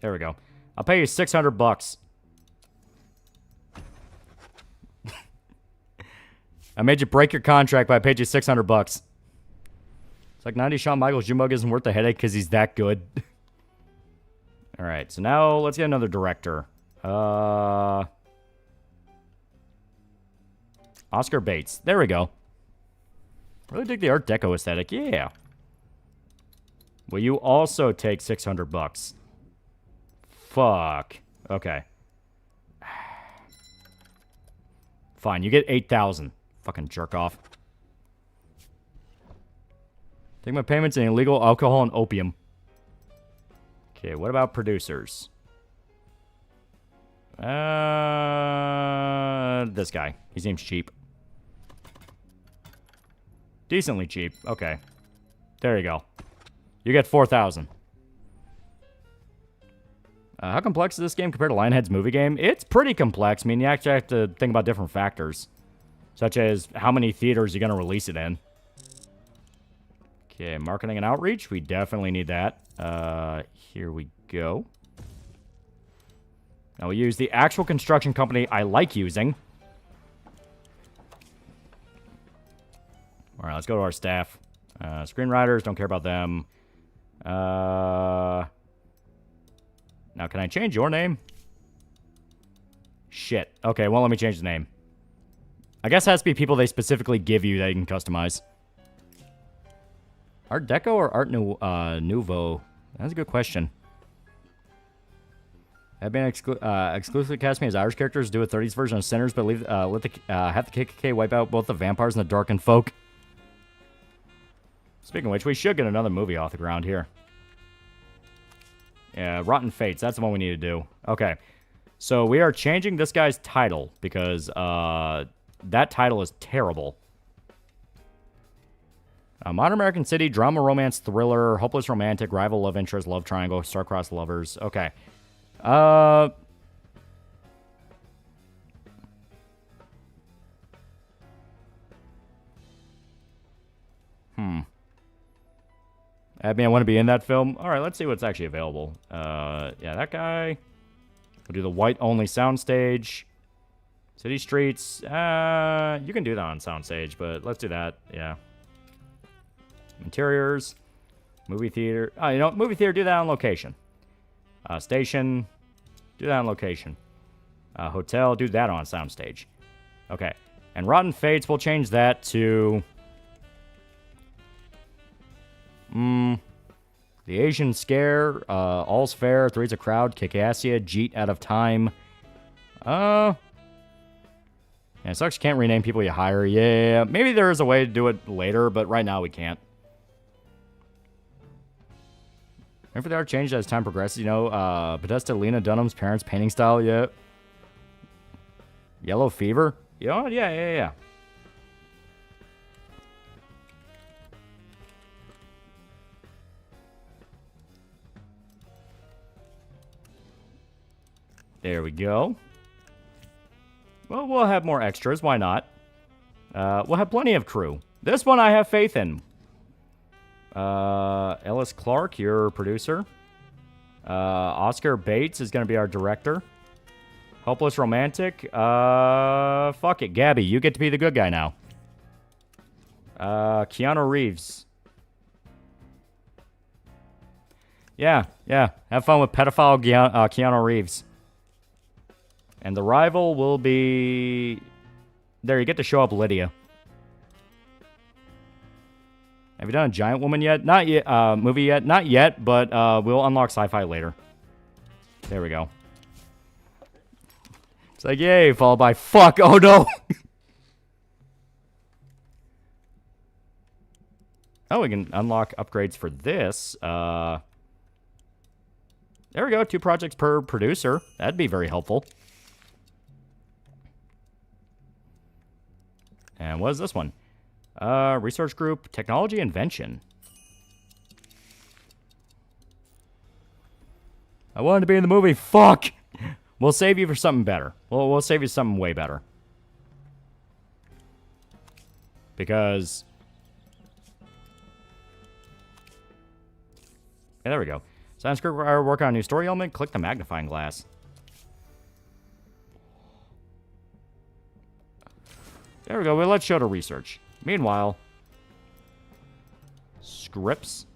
we go. I'll pay you $600. I made you break your contract, but I paid you $600. It's like 90 Shawn Michaels. Junebug isn't worth the headache because he's that good. All right, so now let's get another director. Oscar Bates. There we go. Really dig the Art Deco aesthetic. Yeah. Will you also take $600? Fuck. Okay. Fine, you get 8,000. Fucking jerk off. Take my payments in illegal alcohol and opium. Okay, what about producers? This guy. He seems cheap. Decently cheap. Okay. There you go. You get 4,000. How complex is this game compared to Lionhead's movie game? It's pretty complex. I mean, you actually have to think about different factors. Such as how many theaters you're going to release it in. Okay, marketing and outreach. We definitely need that. Here we go. Now we use the actual construction company I like using. All right, let's go to our staff. Screenwriters, don't care about them. Now, can I change your name? Shit. Okay, well, let me change the name. I guess it has to be people they specifically give you that you can customize. Art Deco or Art Nouveau? That's a good question. I've been exclusively casting as Irish characters, do a 30s version of Sinners, but have the KKK wipe out both the vampires and the Darkened Folk. Speaking of which, we should get another movie off the ground here. Yeah, Rotten Fates. That's the one we need to do. Okay. So we are changing this guy's title because that title is terrible. Modern American City, drama, romance, thriller, hopeless romantic, rival love interest, love triangle, star-crossed lovers. Okay. I mean, I want to be in that film. All right, let's see what's actually available. Yeah, that guy. We'll do the white-only soundstage. City streets. You can do that on soundstage, but let's do that. Yeah. Interiors. Movie theater. Oh, you know, movie theater, do that on location. Station. Do that on location. Hotel, do that on soundstage. Okay. And Rotten Fates, we'll change that to... The Asian Scare, All's Fair, Three's a Crowd, Kickassia, Jeet Out of Time. Yeah, it sucks you can't rename people you hire. Yeah, maybe there is a way to do it later, but right now we can't. Remember there are changes as time progresses, you know, Podesta Lena Dunham's parents' painting style, yeah. Yellow Fever? You know what? Yeah. There we go. Well, we'll have more extras. Why not? We'll have plenty of crew. This one I have faith in. Ellis Clark, your producer. Oscar Bates is going to be our director. Hopeless Romantic. Fuck it. Gabby, you get to be the good guy now. Keanu Reeves. Yeah. Have fun with pedophile Keanu Reeves. And the rival will be... There, you get to show up Lydia. Have you done a Giant Woman yet? Not yet. Movie yet? Not yet, but we'll unlock sci-fi later. There we go. It's like, yay, followed by fuck. Oh, no. Oh, we can unlock upgrades for this. There we go. 2 projects per producer. That'd be very helpful. And what is this one? Research group, technology invention. I wanted to be in the movie. Fuck! We'll save you for something better. We'll save you something way better. Because... Yeah, there we go. Science group work on a new story element. Click the magnifying glass. There we go. Well, let's show to research. Meanwhile, scripts.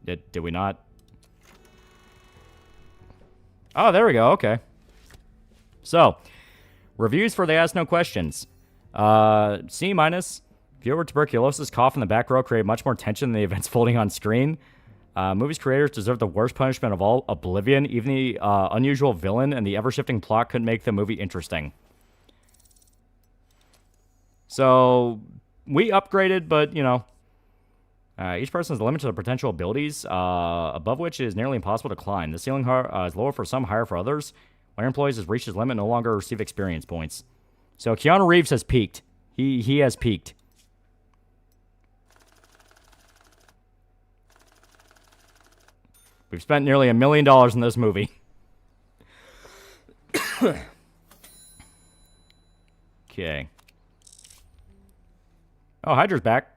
Did we not? Oh, there we go. Okay. So, reviews for They Ask No Questions. C-. Viewer with tuberculosis cough in the back row create much more tension than the events folding on screen. Movie's creators deserve the worst punishment of all, oblivion. Even the unusual villain and the ever-shifting plot couldn't make the movie interesting. So, we upgraded, but, you know, each person is limited to their potential abilities, above which it is nearly impossible to climb. The ceiling is lower for some, higher for others. When employees has reached his limit, no longer receive experience points. So, Keanu Reeves has peaked. He has peaked. We've spent nearly $1 million in this movie. Okay. Oh, Hydra's back.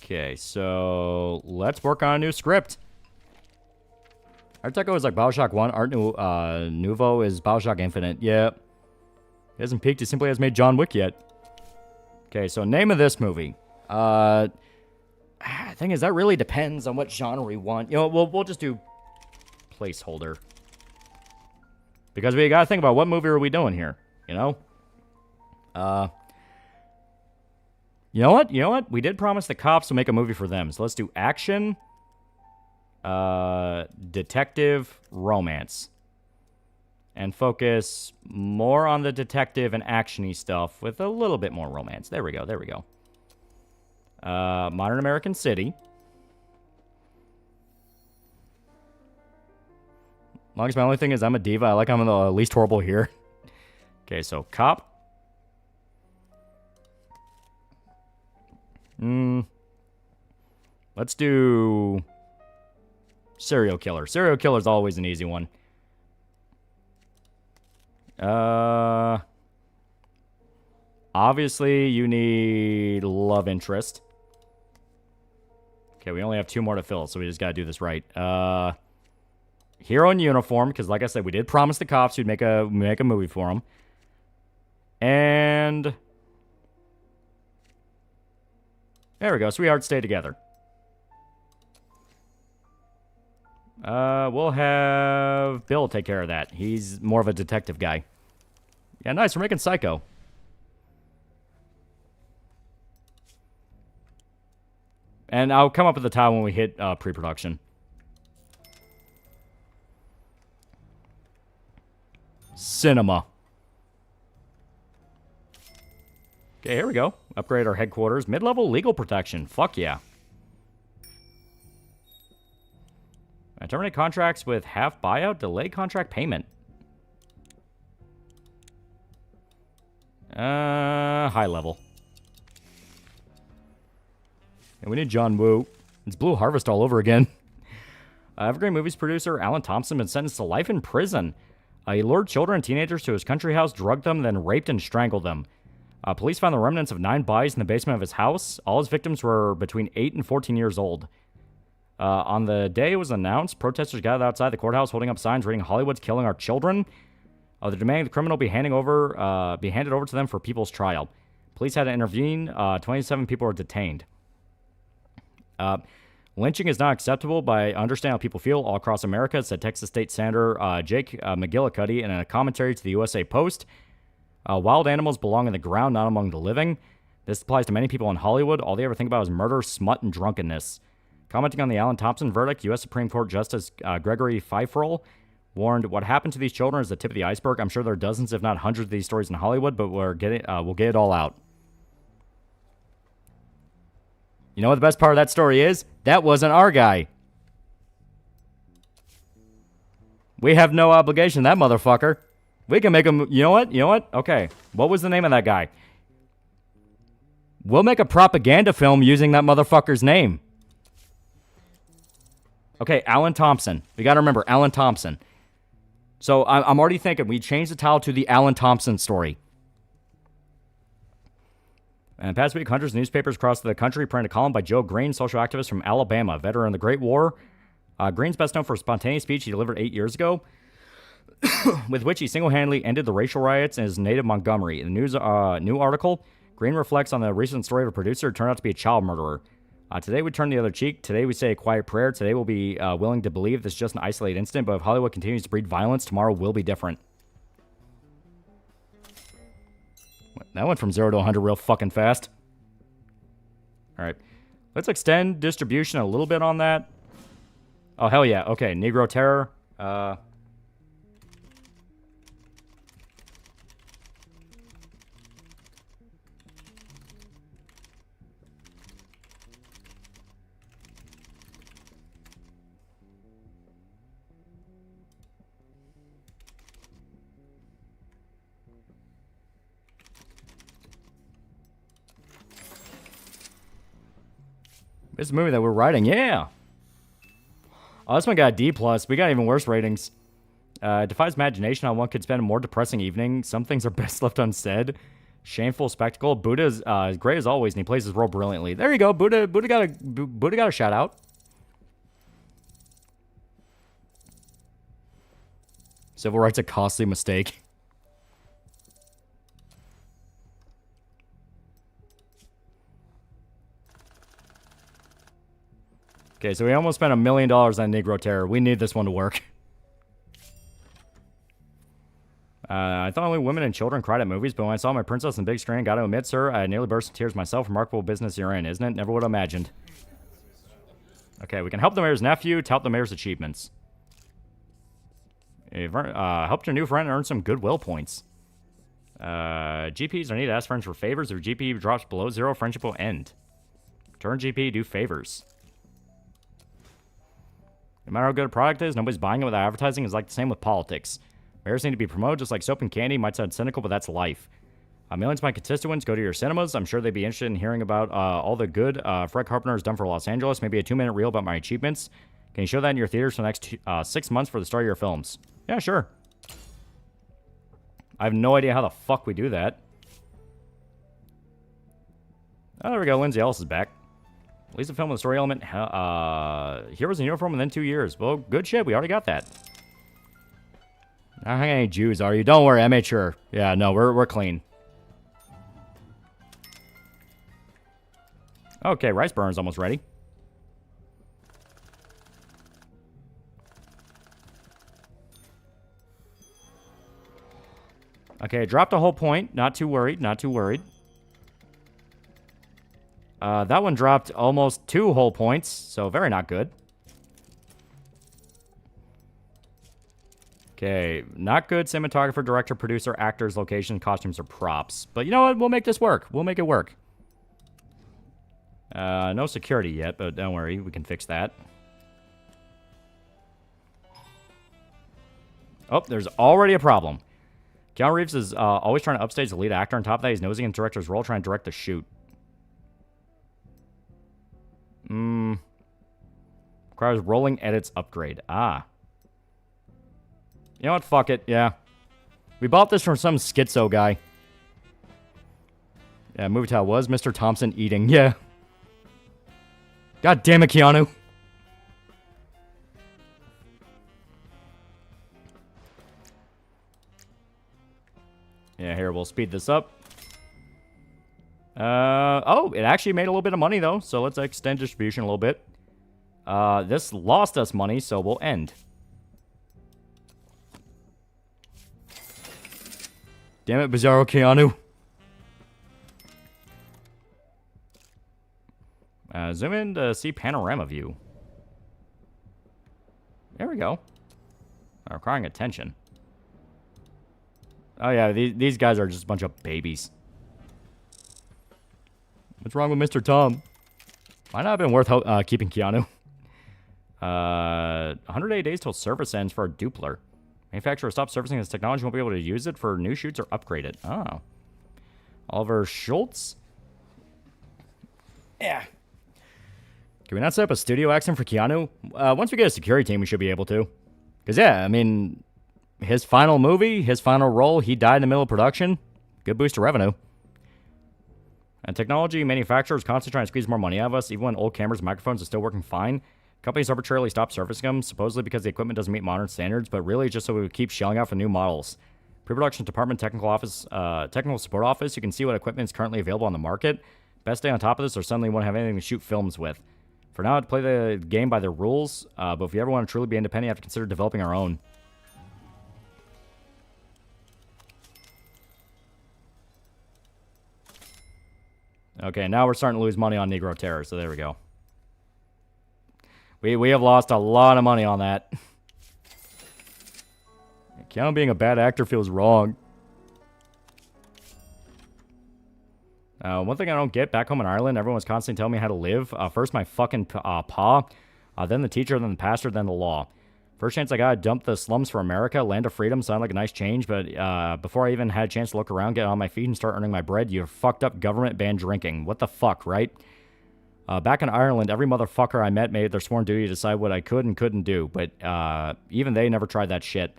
Okay, so let's work on a new script. Art Deco is like Bioshock 1. Art Nouveau is Bioshock Infinite. Yeah. It hasn't peaked. It simply hasn't made John Wick yet. Okay, so name of this movie. Thing is, that really depends on what genre we want. You know, we'll just do placeholder. Because we gotta think about what movie are we doing here, you know? You know what? You know what? We did promise the cops to make a movie for them. So let's do action, detective, romance. And focus more on the detective and action-y stuff with a little bit more romance. There we go, there we go. Modern American City. Long as my only thing is I'm a diva. I like I'm the least horrible here. Okay, so cop. Let's do serial killer. Serial killer is always an easy one. Obviously, you need love interest. Okay, we only have 2 more to fill, so we just gotta do this right. Hero in uniform, because like I said, we did promise the cops we'd make a movie for them. And there we go. Sweetheart, stay together. We'll have Bill take care of that. He's more of a detective guy. Yeah, nice. We're making Psycho. And I'll come up with the title when we hit pre-production. Cinema. Okay, here we go. Upgrade our headquarters. Mid-level legal protection. Fuck yeah. Terminate contracts with half buyout. Delay contract payment. High level. And we need John Woo. It's Blue Harvest all over again. Evergreen Movies producer Alan Thompson been sentenced to life in prison. He lured children and teenagers to his country house, drugged them, then raped and strangled them. Police found the remnants of 9 bodies in the basement of his house. All his victims were between 8 and 14 years old. On the day it was announced, protesters gathered outside the courthouse holding up signs reading "Hollywood's killing our children." They're demanding the criminal be handed over to them for people's trial. Police had to intervene. 27 people were detained. Lynching is not acceptable, but I understand how people feel all across America, said Texas State Senator Jake McGillicuddy in a commentary to the USA Post. Wild animals belong in the ground, not among the living. This applies to many people in Hollywood. All they ever think about is murder, smut, and drunkenness. Commenting on the Alan Thompson verdict, U.S. Supreme Court Justice Gregory Feifel warned, "What happened to these children is the tip of the iceberg. I'm sure there are dozens, if not hundreds, of these stories in Hollywood, but we'll get it all out." You know what the best part of that story is? That wasn't our guy. We have no obligation to that motherfucker. We can make him... You know what? You know what? Okay. What was the name of that guy? We'll make a propaganda film using that motherfucker's name. Okay, Alan Thompson. We got to remember, Alan Thompson. So I'm already thinking we change the title to The Alan Thompson Story. And past week, hundreds of newspapers across the country printed a column by Joe Green, social activist from Alabama, veteran of the Great War. Green's best known for a spontaneous speech he delivered 8 years ago, with which he single-handedly ended the racial riots in his native Montgomery. In the new article, Green reflects on the recent story of a producer who turned out to be a child murderer. Today we turn the other cheek. Today we say a quiet prayer. Today we'll be willing to believe this is just an isolated incident, but if Hollywood continues to breed violence, tomorrow will be different. That went from 0 to 100 real fucking fast. All right. Let's extend distribution a little bit on that. Oh, hell yeah. Okay, Negro Terror. This is a movie that we're writing, yeah. Oh, this one got a D+. We got even worse ratings. Defies imagination how one could spend a more depressing evening. Some things are best left unsaid. Shameful spectacle. Buddha's great as always, and he plays his role brilliantly. There you go. Buddha got a shout out. Civil rights a costly mistake. Okay, so we almost spent $1 million on Negro Terror. We need this one to work. I thought only women and children cried at movies, but when I saw my princess in big screen, gotta admit, sir, I nearly burst into tears myself. Remarkable business you're in, isn't it? Never would have imagined. Okay, we can help the mayor's nephew, tout the mayor's achievements. Helped your new friend earn some goodwill points. GPs are needed to ask friends for favors. If your GP drops below 0, friendship will end. Turn GP, do favors. No matter how good a product is, nobody's buying it without advertising. It's like the same with politics. Mayors need to be promoted just like soap and candy. Might sound cynical, but that's life. Millions of my constituents go to your cinemas. I'm sure they'd be interested in hearing about all the good Fred Carpenter has done for Los Angeles. Maybe a 2-minute reel about my achievements. Can you show that in your theaters for the next 6 months for the start of your films? Yeah, sure. I have no idea how the fuck we do that. Oh, there we go. Lindsay Ellis is back. Release a film with a story element. Heroes in uniform within 2 years. Well, good shit. We already got that. How many Jews are you? Don't worry. I made sure. Yeah, no, we're clean. Okay, rice burner's almost ready. Okay, dropped a whole point. Not too worried. Not too worried. That one dropped almost 2 whole points, so very not good. Okay, not good. Cinematographer, director, producer, actors, location, costumes, or props. But you know what? We'll make this work. We'll make it work. No security yet, but don't worry. We can fix that. Oh, there's already a problem. Keanu Reeves is always trying to upstage the lead actor. On top of that, he's nosing in the director's role, trying to direct the shoot. Requires rolling edits upgrade. Ah. You know what? Fuck it. Yeah. We bought this from some schizo guy. Yeah, movie title was Mr. Thompson eating. Yeah. God damn it, Keanu. Yeah, here, we'll speed this up. Oh, it actually made a little bit of money, though. So let's extend distribution a little bit. This lost us money, so we'll end. Damn it, Bizarro Keanu. Zoom in to see panorama view. There we go. Requiring attention. Oh, yeah, these guys are just a bunch of babies. What's wrong with Mr. Tom? Might not have been worth keeping Keanu. 180 days till service ends for a Dupler. Manufacturer stops servicing this technology, won't be able to use it for new shoots or upgrade it. Oh. Oliver Schultz? Yeah. Can we not set up a studio accent for Keanu? Once we get a security team, we should be able to. Because, yeah, I mean, his final movie, his final role, he died in the middle of production. Good boost to revenue. And technology manufacturers constantly trying to squeeze more money out of us, even when old cameras and microphones are still working fine. Companies arbitrarily stop servicing them, supposedly because the equipment doesn't meet modern standards, but really just so we would keep shelling out for new models. Pre-production department, technical office, technical support office, you can see what equipment is currently available on the market. Best day on top of this, or suddenly won't have anything to shoot films with. For now, I'd play the game by their rules, but if you ever want to truly be independent, you have to consider developing our own. Okay, now we're starting to lose money on Negro Terror, so there we go. We have lost a lot of money on that. Keanu being a bad actor feels wrong. One thing I don't get, back home in Ireland, everyone's constantly telling me how to live. First my fucking pa, then the teacher, then the pastor, then the law. First chance I got to dump the slums for America, land of freedom, sounded like a nice change, but before I even had a chance to look around, get on my feet, and start earning my bread, you fucked up government banned drinking. What the fuck, right? Back in Ireland, every motherfucker I met made it their sworn duty to decide what I could and couldn't do, but even they never tried that shit.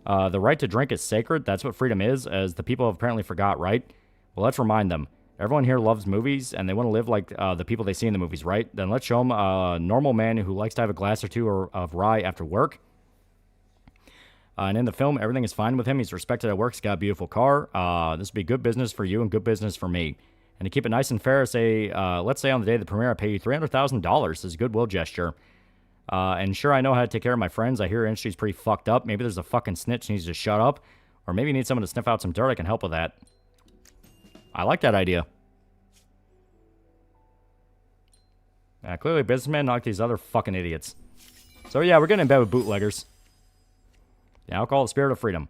The right to drink is sacred. That's what freedom is, as the people have apparently forgot, right? Well, let's remind them. Everyone here loves movies, and they want to live like the people they see in the movies, right? Then let's show them a normal man who likes to have a glass or two of rye after work. And in the film, everything is fine with him. He's respected at work. He's got a beautiful car. This would be good business for you and good business for me. And to keep it nice and fair, say, let's say on the day of the premiere, I pay you $300,000 as a goodwill gesture. And sure, I know how to take care of my friends. I hear our industry's pretty fucked up. Maybe there's a fucking snitch who needs to shut up. Or maybe you need someone to sniff out some dirt. I can help with that. I like that idea. Clearly a businessman, not like these other fucking idiots. So yeah, we're getting in bed with bootleggers. Yeah, alcohol, the spirit of freedom.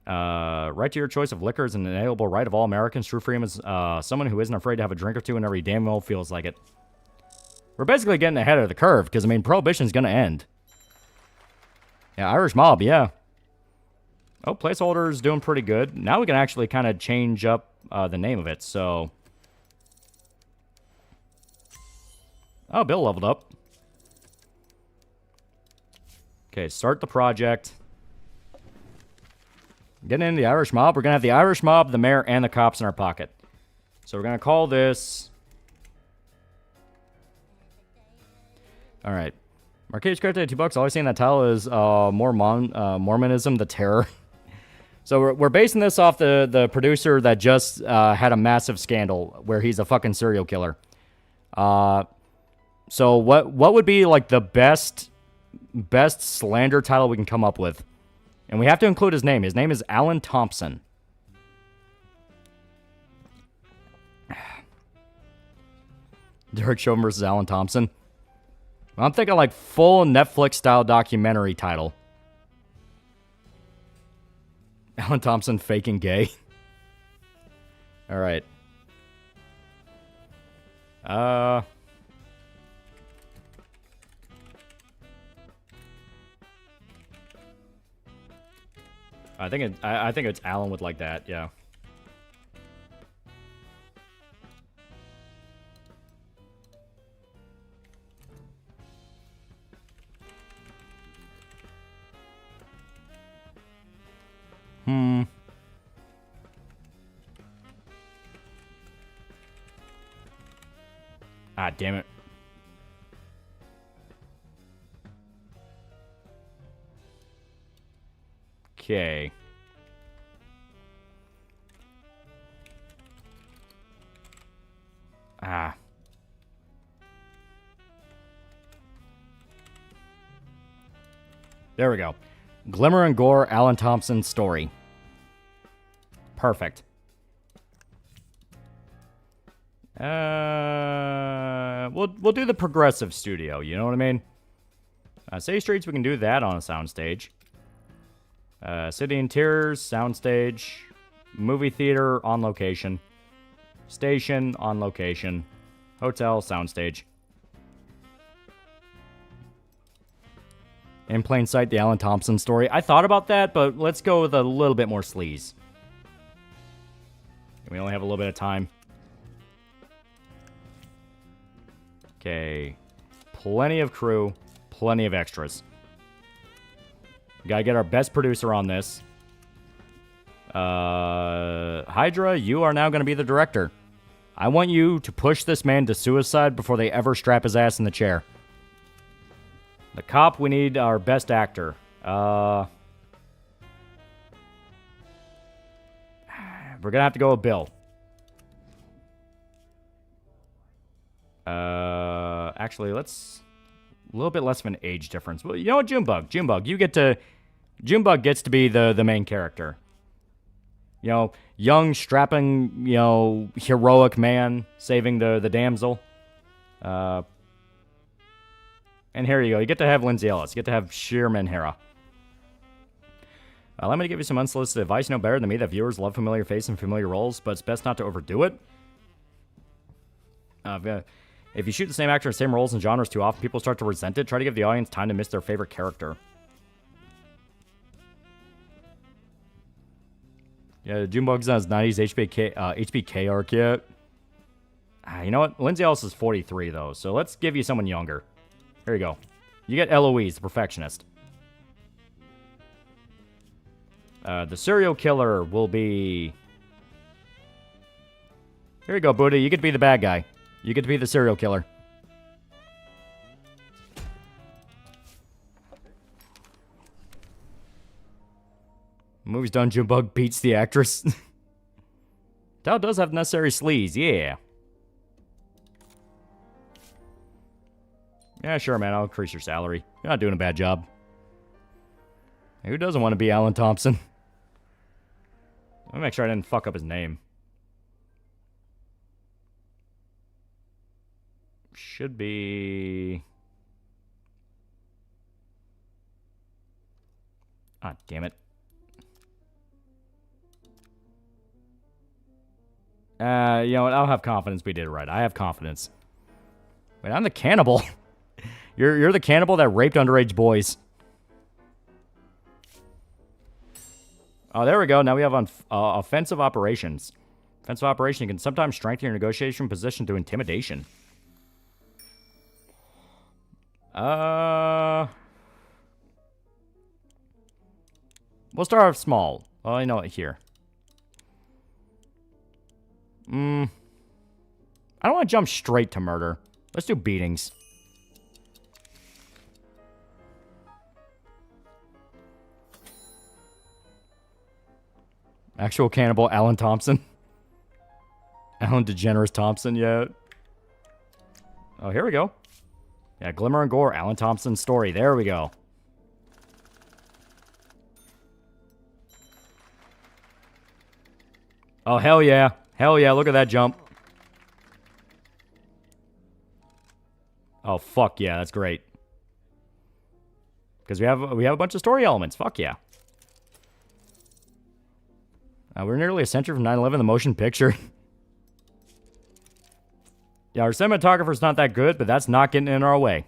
Right to your choice of liquor is an inalienable right of all Americans. True freedom is someone who isn't afraid to have a drink or two whenever he damn well feels like it. We're basically getting ahead of the curve, because, I mean, Prohibition's going to end. Yeah, Irish Mob, yeah. Oh, placeholder's doing pretty good. Now we can actually kind of change up the name of it, so... Oh, Bill leveled up. Okay, start the project. Getting into the Irish mob. We're going to have the Irish mob, the mayor, and the cops in our pocket. So we're going to call this... Alright. Arcade credit $2. All I see in that title is Mormonism, the Terror. So we're basing this off the producer that just had a massive scandal where he's a fucking serial killer. So what would be like the best slander title we can come up with? And we have to include his name. His name is Alan Thompson. Derek Chauvin versus Alan Thompson. I'm thinking like full Netflix style documentary title. Alan Thompson faking gay. All right. I think it's Alan would like that. Yeah. Ah, damn it. Okay. Ah. There we go. Glimmer and Gore, Alan Thompson's story. Perfect. We'll do the progressive studio, you know what I mean? City Streets, we can do that on a soundstage. City Interiors, soundstage. Movie theater, on location. Station, on location. Hotel, soundstage. In plain sight, the Alan Thompson story. I thought about that, but let's go with a little bit more sleaze. We only have a little bit of time. Okay. Plenty of crew. Plenty of extras. We gotta get our best producer on this. Hydra, you are now gonna be the director. I want you to push this man to suicide before they ever strap his ass in the chair. The cop, we need our best actor. We're gonna have to go with Bill. Actually, let's... A little bit less of an age difference. Well, you know what, Junebug? Junebug, you get to... Junebug gets to be the main character. You know, young, strapping, you know, heroic man saving the damsel. And here you go. You get to have Lindsay Ellis. You get to have Sheerman Hera. Let me give you some unsolicited advice. You know better than me that viewers love familiar faces and familiar roles, but it's best not to overdo it. If you shoot the same actor in same roles and genres too often, people start to resent it. Try to give the audience time to miss their favorite character. Yeah, Junebug's on his 90s HBK arc yet. You know what? Lindsay Ellis is 43, though, so let's give you someone younger. Here you go. You get Eloise, the perfectionist. The serial killer will be... Here you go, Buddha. You get to be the bad guy. You get to be the serial killer. Movie's done. Junebug beats the actress. Tao does have necessary sleaze, yeah. Yeah, sure, man. I'll increase your salary. You're not doing a bad job. Who doesn't want to be Alan Thompson? Let me make sure I didn't fuck up his name. Should be... Ah, damn it. You know what? I'll have confidence we did it right. I have confidence. Wait, I'm the cannibal. You're the cannibal that raped underage boys. Oh, there we go. Now we have offensive operations. Offensive operation, you can sometimes strengthen your negotiation position through intimidation. We'll start off small. Well, I know it here. I don't want to jump straight to murder. Let's do beatings. Actual cannibal Alan Thompson. Alan DeGeneres Thompson, yeah. Oh, here we go. Yeah, Glimmer and Gore, Alan Thompson's story. There we go. Oh, hell yeah. Hell yeah, look at that jump. Oh, fuck yeah, that's great. Because we have a bunch of story elements. Fuck yeah. We're nearly a century from 9/11, the motion picture. Yeah, our cinematographer's not that good, but that's not getting in our way.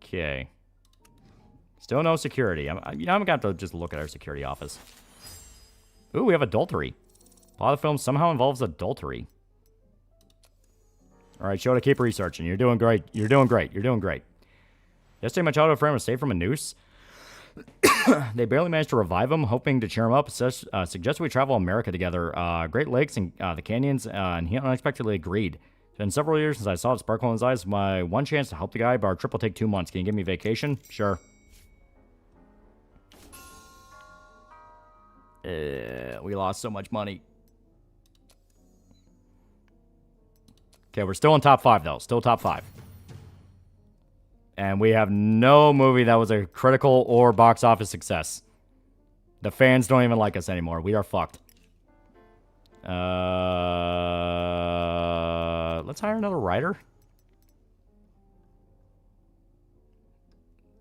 Okay. Still no security. I'm got to just look at our security office. Ooh, we have adultery. A lot of the film somehow involves adultery. All right, show to keep researching. You're doing great. You're doing great. You're doing great. Yesterday, my childhood friend was saved from a noose. They barely managed to revive him, hoping to cheer him up. Suggested we travel America together, Great Lakes and the canyons, and he unexpectedly agreed. It's been several years since I saw the sparkle in his eyes. My one chance to help the guy, but our trip will take 2 months. Can you give me vacation? Sure. We lost so much money. Okay, we're still in top 5, though. Still top 5. And we have no movie that was a critical or box office success. The fans don't even like us anymore. We are fucked. Let's hire another writer.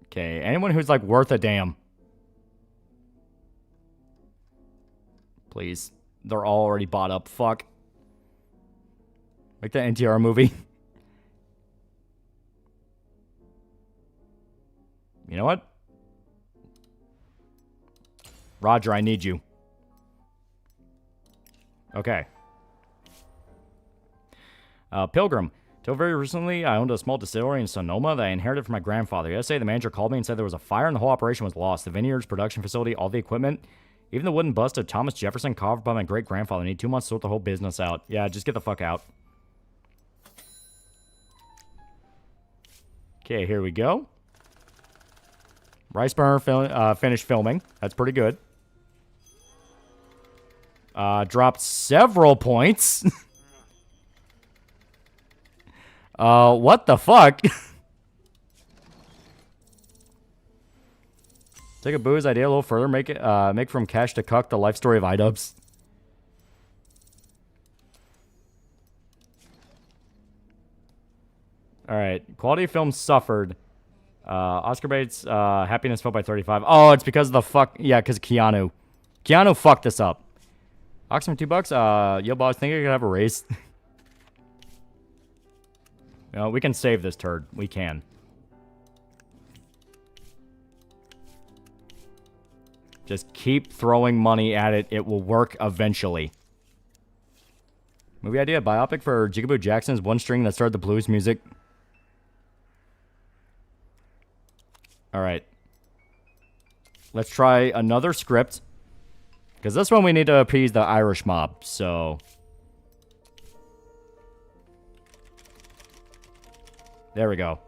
Okay, anyone who's like worth a damn. Please. They're all already bought up. Fuck. Like the NTR movie. You know what? Roger, I need you. Okay. Pilgrim. Till very recently, I owned a small distillery in Sonoma that I inherited from my grandfather. Yesterday, the manager called me and said there was a fire and the whole operation was lost. The vineyards, production facility, all the equipment, even the wooden bust of Thomas Jefferson carved by my great-grandfather. I need 2 months to sort the whole business out. Yeah, just get the fuck out. Okay, here we go. Rice burner finished filming. That's pretty good. Dropped several points. What the fuck? Take a booze idea a little further. Make from cash to cuck the life story of iDubbbz. Alright. Quality of film suffered. Oscar Bates, happiness fell by 35. Oh, it's because of the fuck. Yeah, because Keanu. Keanu fucked this up. Oxford $2. Yo, boss, think I could have a raise? No, we can save this turd. We can. Just keep throwing money at it. It will work eventually. Movie idea: biopic for Jigaboo Jackson's one string that started the blues music. Alright. Let's try another script. Because this one we need to appease the Irish mob, so... There we go.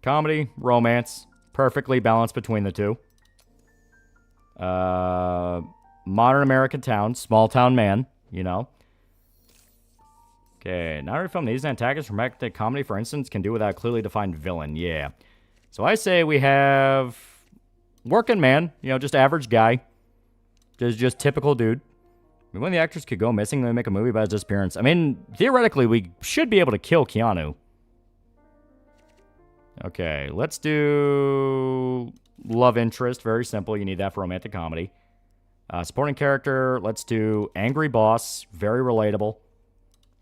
Comedy, romance. Perfectly balanced between the two. Modern American town. Small town man. You know. Okay, not every film needs an antagonist. Romantic comedy, for instance, can do without a clearly defined villain. Yeah. So I say we have working man. You know, just average guy. Just typical dude. I mean, when the actors could go missing, they make a movie about his disappearance. I mean, theoretically, we should be able to kill Keanu. Okay, let's do love interest. Very simple. You need that for romantic comedy. Supporting character, let's do angry boss. Very relatable.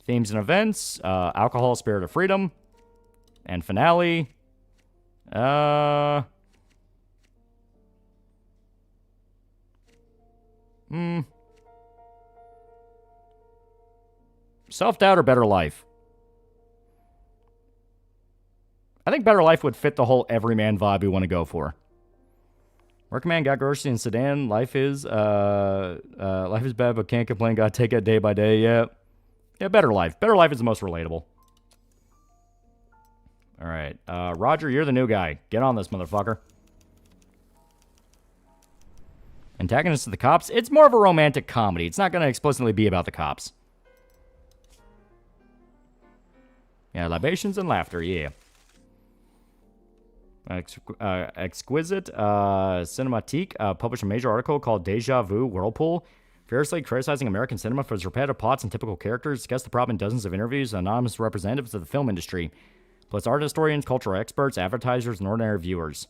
Themes and events, alcohol, spirit of freedom. And finale, Self-doubt or Better Life? I think Better Life would fit the whole everyman vibe we want to go for. Working man got groceries in sedan. Life is bad, but can't complain. Gotta take it day by day. Yeah. Yeah, Better Life. Better Life is the most relatable. Alright. Roger, you're the new guy. Get on this, motherfucker. Antagonist of the cops? It's more of a romantic comedy. It's not going to explicitly be about the cops. Yeah, libations and laughter, yeah. Exquisite Cinematique published a major article called Deja Vu Whirlpool, fiercely criticizing American cinema for its repetitive plots and typical characters, discussed the problem in dozens of interviews with anonymous representatives of the film industry, plus art historians, cultural experts, advertisers, and ordinary viewers.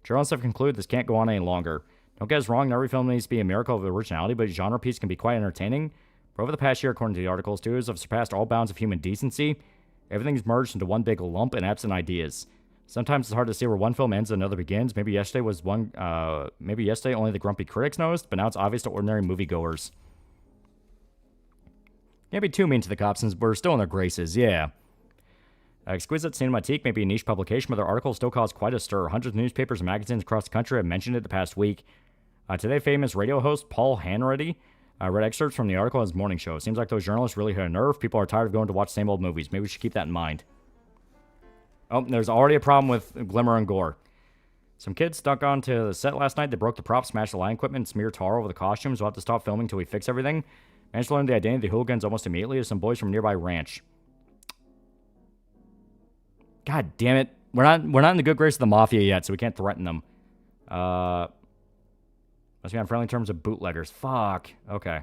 Journalists have concluded this can't go on any longer. Don't get us wrong, not every film needs to be a miracle of originality, but a genre piece can be quite entertaining. But over the past year, according to the article, studios have surpassed all bounds of human decency. Everything's merged into one big lump and absent ideas. Sometimes it's hard to see where one film ends and another begins. Maybe yesterday only the grumpy critics noticed, but now it's obvious to ordinary moviegoers. Can't be too mean to the cops since we're still in their graces, yeah. Exquisite Cinematique may be a niche publication, but their article still caused quite a stir. Hundreds of newspapers and magazines across the country have mentioned it the past week. Today, famous radio host Paul Hanratty read excerpts from the article on his morning show. It seems like those journalists really hit a nerve. People are tired of going to watch the same old movies. Maybe we should keep that in mind. Oh, there's already a problem with glimmer and gore. Some kids stuck onto the set last night. They broke the props, smashed the lighting equipment, and smeared tar over the costumes. We'll have to stop filming until we fix everything. Managed to learn the identity of the hooligans almost immediately as some boys from a nearby ranch. God damn it. We're not in the good grace of the mafia yet, so we can't threaten them. Must be on friendly terms with bootleggers. Fuck. Okay.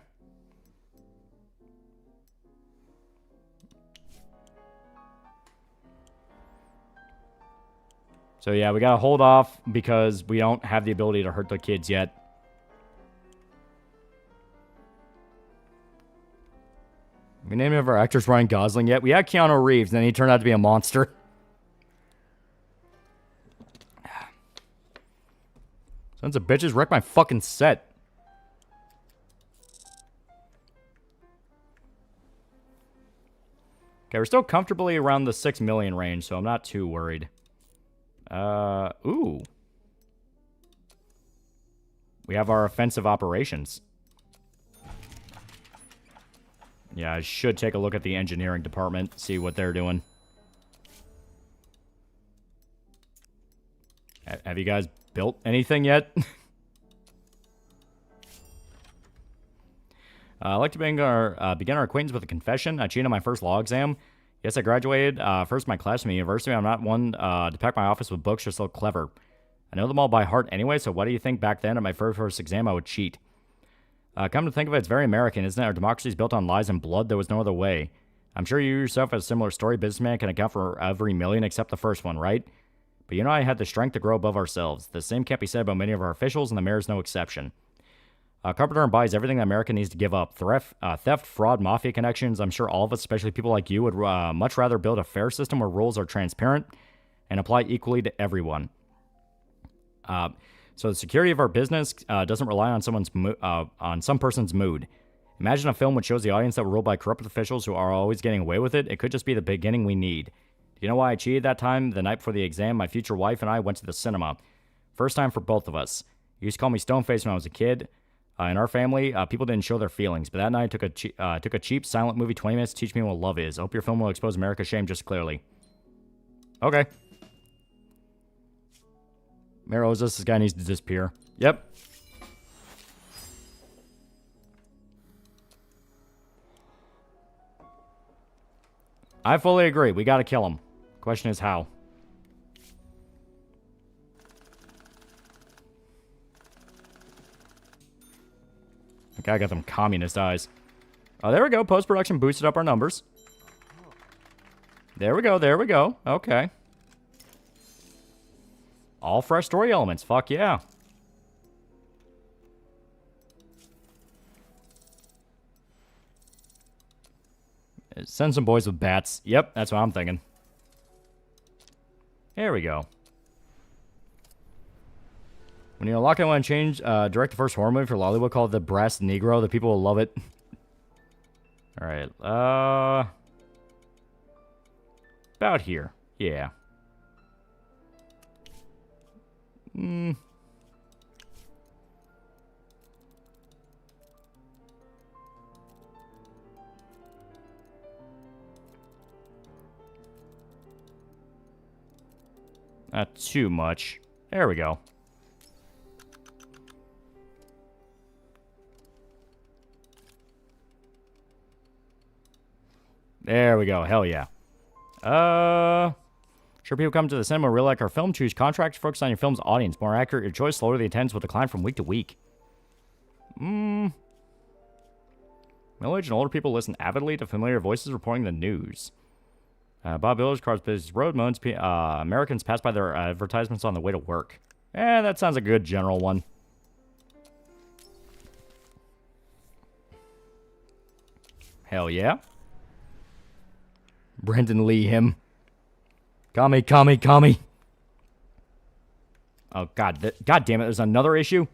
So yeah, we gotta hold off because we don't have the ability to hurt the kids yet. We named one of our actors Ryan Gosling yet. We had Keanu Reeves, and then he turned out to be a monster. Sons of bitches, wreck my fucking set. Okay, we're still comfortably around the 6 million range, so I'm not too worried. Ooh. We have our offensive operations. Yeah, I should take a look at the engineering department, see what they're doing. Have you guys built anything yet? I'd like to begin our acquaintance with a confession. I cheated on my first law exam. Yes, I graduated first in my class from the university. I'm not one to pack my office with books just so clever. I know them all by heart anyway, so what do you think back then at my first exam I would cheat? Come to think of it, it's very American, isn't it? Our democracy is built on lies and blood. There was no other way. I'm sure you yourself have a similar story. Businessman can account for every million except the first one, right? But you and I had the strength to grow above ourselves. The same can't be said about many of our officials, and the mayor is no exception. Carpenter buys everything that America needs to give up. Theft, fraud, mafia connections. I'm sure all of us, especially people like you, would much rather build a fair system where rules are transparent and apply equally to everyone. So the security of our business doesn't rely on on some person's mood. Imagine a film which shows the audience that we're ruled by corrupt officials who are always getting away with it. It could just be the beginning we need. Do you know why I cheated that time? The night before the exam, my future wife and I went to the cinema. First time for both of us. You used to call me Stoneface when I was a kid. In our family, people didn't show their feelings, but that night I took a cheap, silent movie 20 minutes to teach me what love is. I hope your film will expose America's shame just clearly. Okay. Mayor owes us. This guy needs to disappear. Yep. I fully agree. We gotta kill him. Question is how. Okay, I got them communist eyes. Oh, there we go. Post-production boosted up our numbers. There we go. There we go. Okay. All fresh story elements. Fuck yeah. Send some boys with bats. Yep, that's what I'm thinking. There we go. When you unlock it, I want to change, direct the first horror movie for Lollywood called The Brass Negro. The people will love it. Alright, about here. Yeah. Not too much. There we go. There we go. Hell yeah. Sure, people come to the cinema really like our film. Choose contracts, focus on your film's audience. More accurate your choice, slower the attendance will decline from week to week. Middle-aged and older people listen avidly to familiar voices reporting the news. Bob Village, cars, business, road, moans. Americans pass by their advertisements on the way to work. That sounds a good general one. Hell yeah. Brendan Lee, him. Kami. Oh, God. God damn it. There's another issue.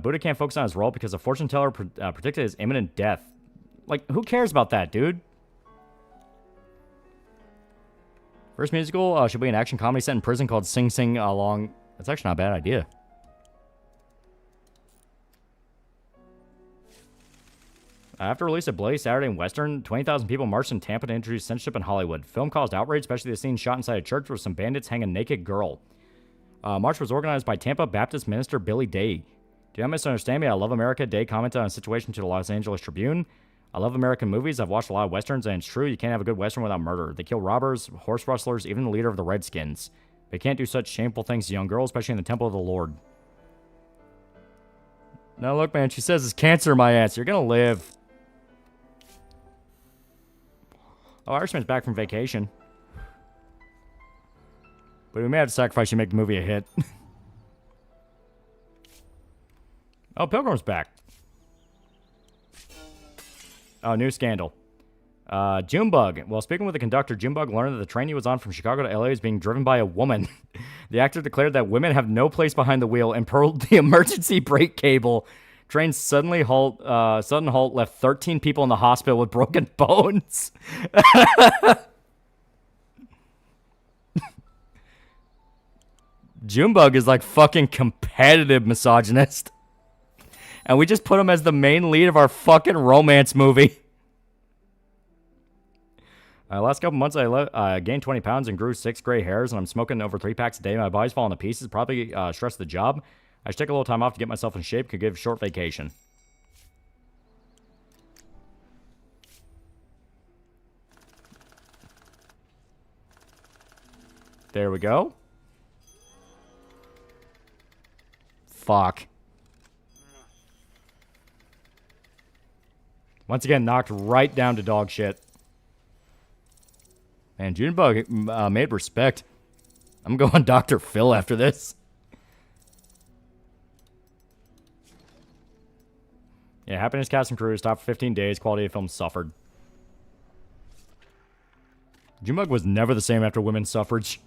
Buddha can't focus on his role because a fortune teller predicted his imminent death. Like, who cares about that, dude? First musical should be an action comedy set in prison called Sing Sing Along. That's actually not a bad idea. After release of Bloody Saturday and Western, 20,000 people marched in Tampa to introduce censorship in Hollywood. Film caused outrage, especially the scene shot inside a church with some bandits hanging a naked girl. March was organized by Tampa Baptist minister Billy Day. Do not misunderstand me. I love America. Day commented on a situation to the Los Angeles Tribune. I love American movies. I've watched a lot of Westerns, and it's true, you can't have a good Western without murder. They kill robbers, horse rustlers, even the leader of the Redskins. They can't do such shameful things to young girls, especially in the temple of the Lord. Now look, man, she says it's cancer in my ass. You're gonna live. Oh, Irishman's back from vacation. But we may have to sacrifice you to make the movie a hit. Oh, Pilgrim's back. Oh, new scandal. Junebug. While speaking with the conductor, Junebug learned that the train he was on from Chicago to LA was being driven by a woman. The actor declared that women have no place behind the wheel and pulled the emergency brake cable. Train sudden halt left 13 people in the hospital with broken bones. Junebug is like fucking competitive misogynist. And we just put him as the main lead of our fucking romance movie. Last couple months, I gained 20 pounds and grew 6 gray hairs, and I'm smoking over 3 packs a day. My body's falling to pieces. Probably stress the job. I should take a little time off to get myself in shape. Could give a short vacation. There we go. Fuck. Once again, knocked right down to dog shit. Man, Junebug made respect. I'm going Dr. Phil after this. Yeah, Happiness Cast and Crew stopped for 15 days. Quality of film suffered. Junebug was never the same after women's suffrage.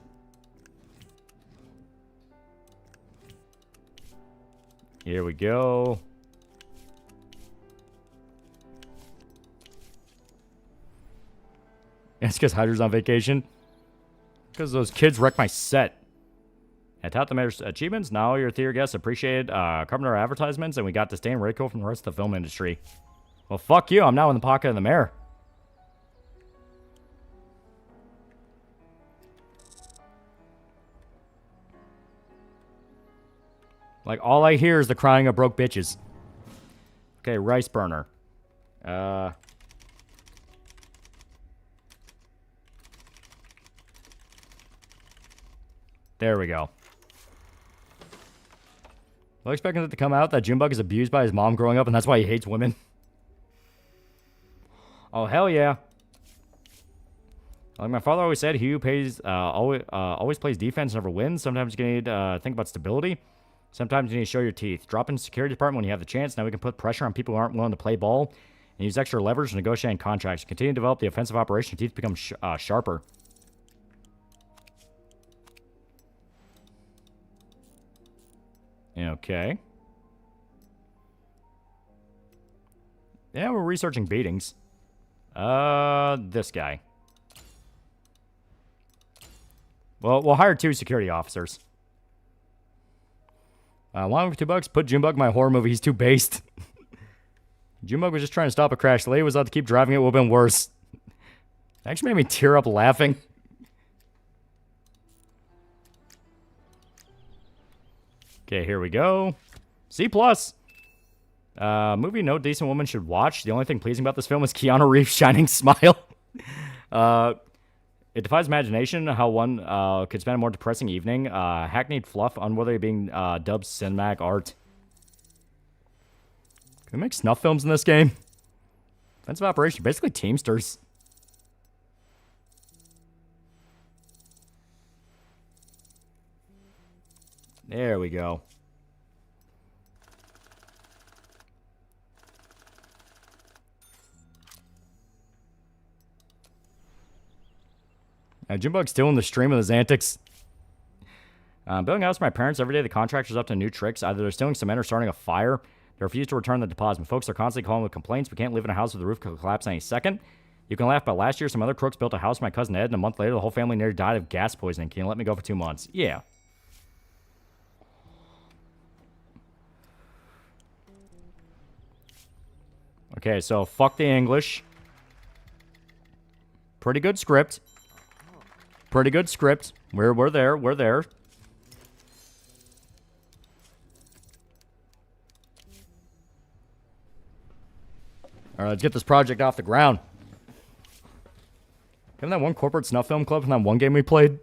Here we go. It's because Hydra's on vacation. Because those kids wrecked my set. I tout the mayor's achievements. Now your theater guests appreciated covering our advertisements, and we got disdain and ridicule from the rest of the film industry. Well, fuck you. I'm now in the pocket of the mayor. Like, all I hear is the crying of broke bitches. Okay, rice burner. There we go. I'm expecting it to come out that Junebug is abused by his mom growing up, and that's why he hates women. Oh, hell yeah. Like my father always said, he who pays, always plays defense never wins. Sometimes you need to think about stability. Sometimes you need to show your teeth. Drop in the security department when you have the chance. Now we can put pressure on people who aren't willing to play ball and use extra leverage to negotiate contracts. Continue to develop the offensive operation. Your teeth become sharper. Okay. Yeah, we're researching beatings. This guy. Well, we'll hire 2 security officers. $1 for $2. Put Junebug in my horror movie. He's too based. Junebug was just trying to stop a crash. The lady was out to keep driving. It would have been worse. It actually made me tear up laughing. Okay, here we go. C+. Movie no decent woman should watch. The only thing pleasing about this film is Keanu Reeves' shining smile. It defies imagination how one could spend a more depressing evening. Hackneyed fluff, unworthy of being dubbed cinematic art. Can we make snuff films in this game? Defensive operation, basically Teamsters. There we go. Junebug's still in the stream of his antics. Building a house for my parents every day. The contractor's up to new tricks. Either they're stealing cement or starting a fire. They refuse to return the deposit. Folks are constantly calling with complaints. We can't live in a house with the roof could collapse any second. You can laugh, but last year some other crooks built a house for my cousin Ed, and a month later the whole family nearly died of gas poisoning. Can you let me go for 2 months? Yeah. Okay, so fuck the English. Pretty good script. Pretty good script. We're there. We're there. All right, let's get this project off the ground. Haven't that one corporate snuff film club from that one game we played?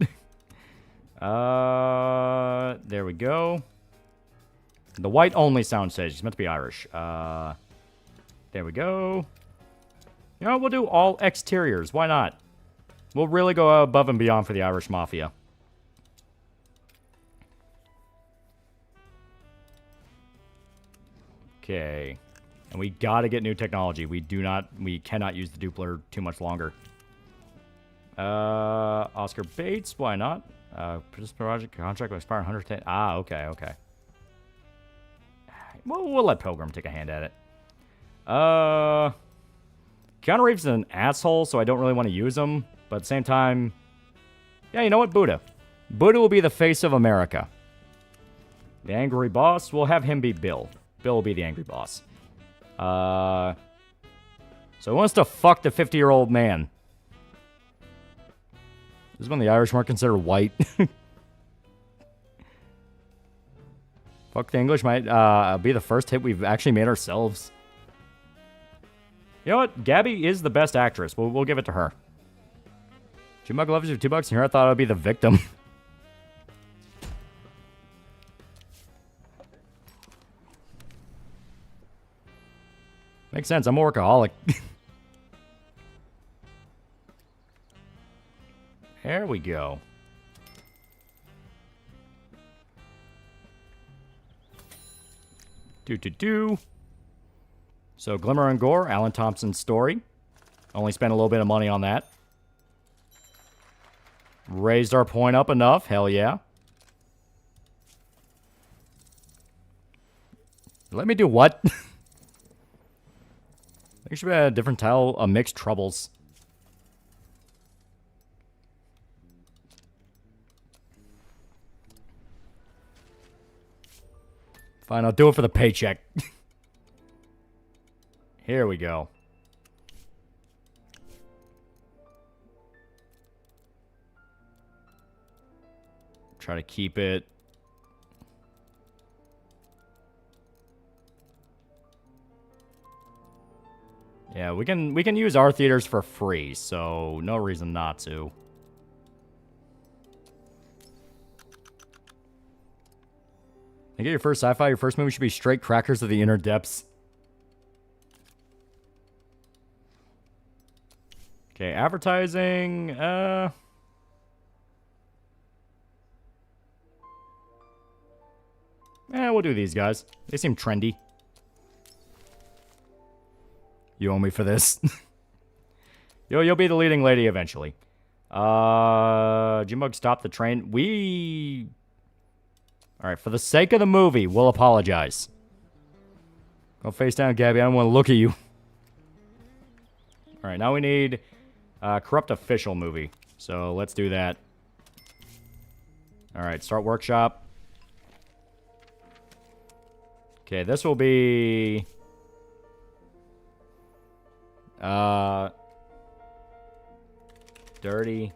There we go. The white only soundstage. It's meant to be Irish. There we go. You know what? We'll do all exteriors. Why not? We'll really go above and beyond for the Irish Mafia. Okay. And we gotta get new technology. We cannot use the Dupler too much longer. Oscar Bates, why not? This project contract will expire 110. Ah, okay, okay. We'll let Pilgrim take a hand at it. Keanu Reeves is an asshole, so I don't really want to use him. But at the same time, yeah, you know what? Buddha. Buddha will be the face of America. The angry boss, we'll have him be Bill. Bill will be the angry boss. So he wants to fuck the 50-year-old man. This is when the Irish weren't considered white. Fuck the English might be the first hit we've actually made ourselves. You know what? Gabby is the best actress. We'll give it to her. Junebug loves you for $2, and here I thought I'd be the victim. Makes sense. I'm a workaholic. There we go. Do. So, Glimmer and Gore, Alan Thompson's story. Only spent a little bit of money on that. Raised our point up enough. Hell yeah. Let me do what? There should be a different title, a Mixed Troubles. Fine, I'll do it for the paycheck. Here we go. Try to keep it. Yeah, we can use our theaters for free, so no reason not to. You get your first sci-fi, your first movie should be straight Crackers of the Inner Depths. Okay, advertising, yeah, we'll do these guys. They seem trendy. You owe me for this. You'll be the leading lady eventually. Junebug stopped the train. Alright, for the sake of the movie, we'll apologize. Go face down, Gabby. I don't want to look at you. Alright, now we need a corrupt official movie. So let's do that. Alright, start workshop. Okay, this will be... Dirty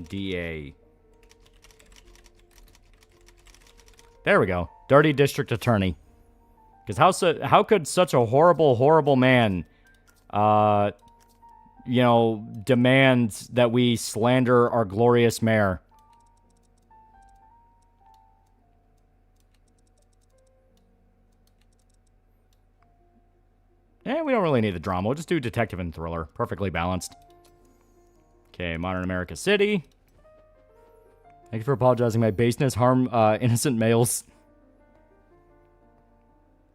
DA. There we go. Dirty District Attorney. Because how could such a horrible, horrible man, you know, demand that we slander our glorious mayor? We don't really need the drama. We'll just do detective and thriller. Perfectly balanced. Okay, Modern America City. Thank you for apologizing. My baseness harm innocent males.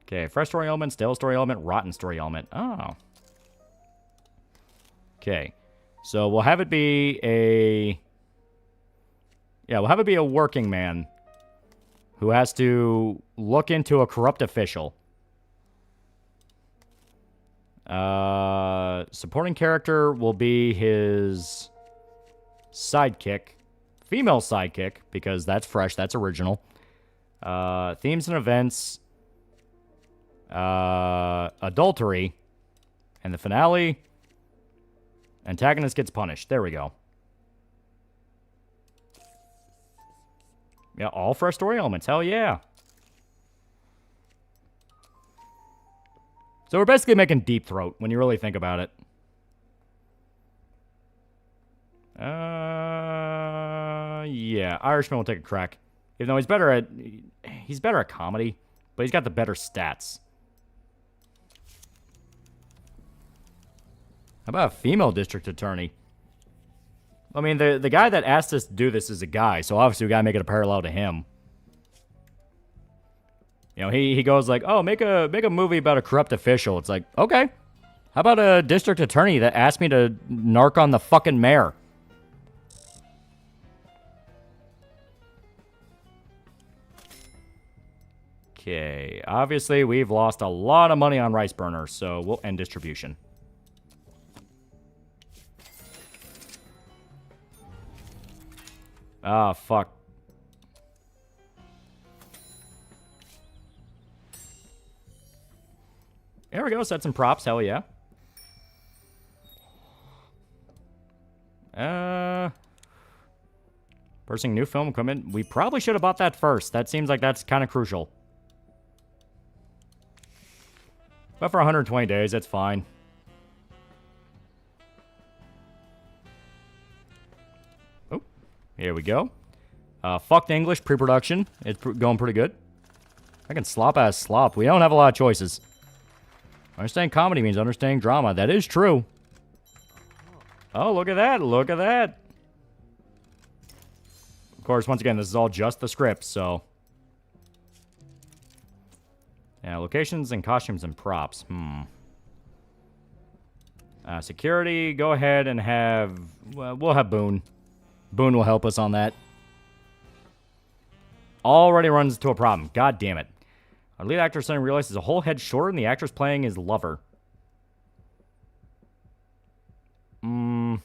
Okay, fresh story element, stale story element, rotten story element. Oh. Okay. So we'll have it be a... Yeah, we'll have it be a working man who has to look into a corrupt official. Supporting character will be his sidekick. Female sidekick, because that's fresh, that's original. Themes and events. Adultery. And the finale. Antagonist gets punished. There we go. Yeah, all fresh story elements. Hell yeah. So we're basically making Deep Throat when you really think about it. Yeah, Irishman will take a crack. Even though he's better at comedy, but he's got the better stats. How about a female district attorney? I mean, the guy that asked us to do this is a guy, so obviously we gotta make it a parallel to him. You know, he goes like, oh, make a movie about a corrupt official. It's like, okay. How about a district attorney that asked me to narc on the fucking mayor? Okay, obviously we've lost a lot of money on rice burners, so we'll end distribution. Ah, fuck. There we go, set some props, hell yeah. Purchasing new film equipment. We probably should have bought that first. That seems like that's kind of crucial. But for 120 days, that's fine. Oh, here we go. Fuck the English pre-production. It's going pretty good. I can slop ass slop. We don't have a lot of choices. Understanding comedy means understanding drama. That is true. Oh, look at that. Look at that. Of course, once again, this is all just the script, so... Yeah, locations and costumes and props. Security, go ahead and have... Well, we'll have Boone. Boone will help us on that. Already runs into a problem. God damn it. Our lead actor suddenly realizes a whole head shorter than the actress playing his lover. We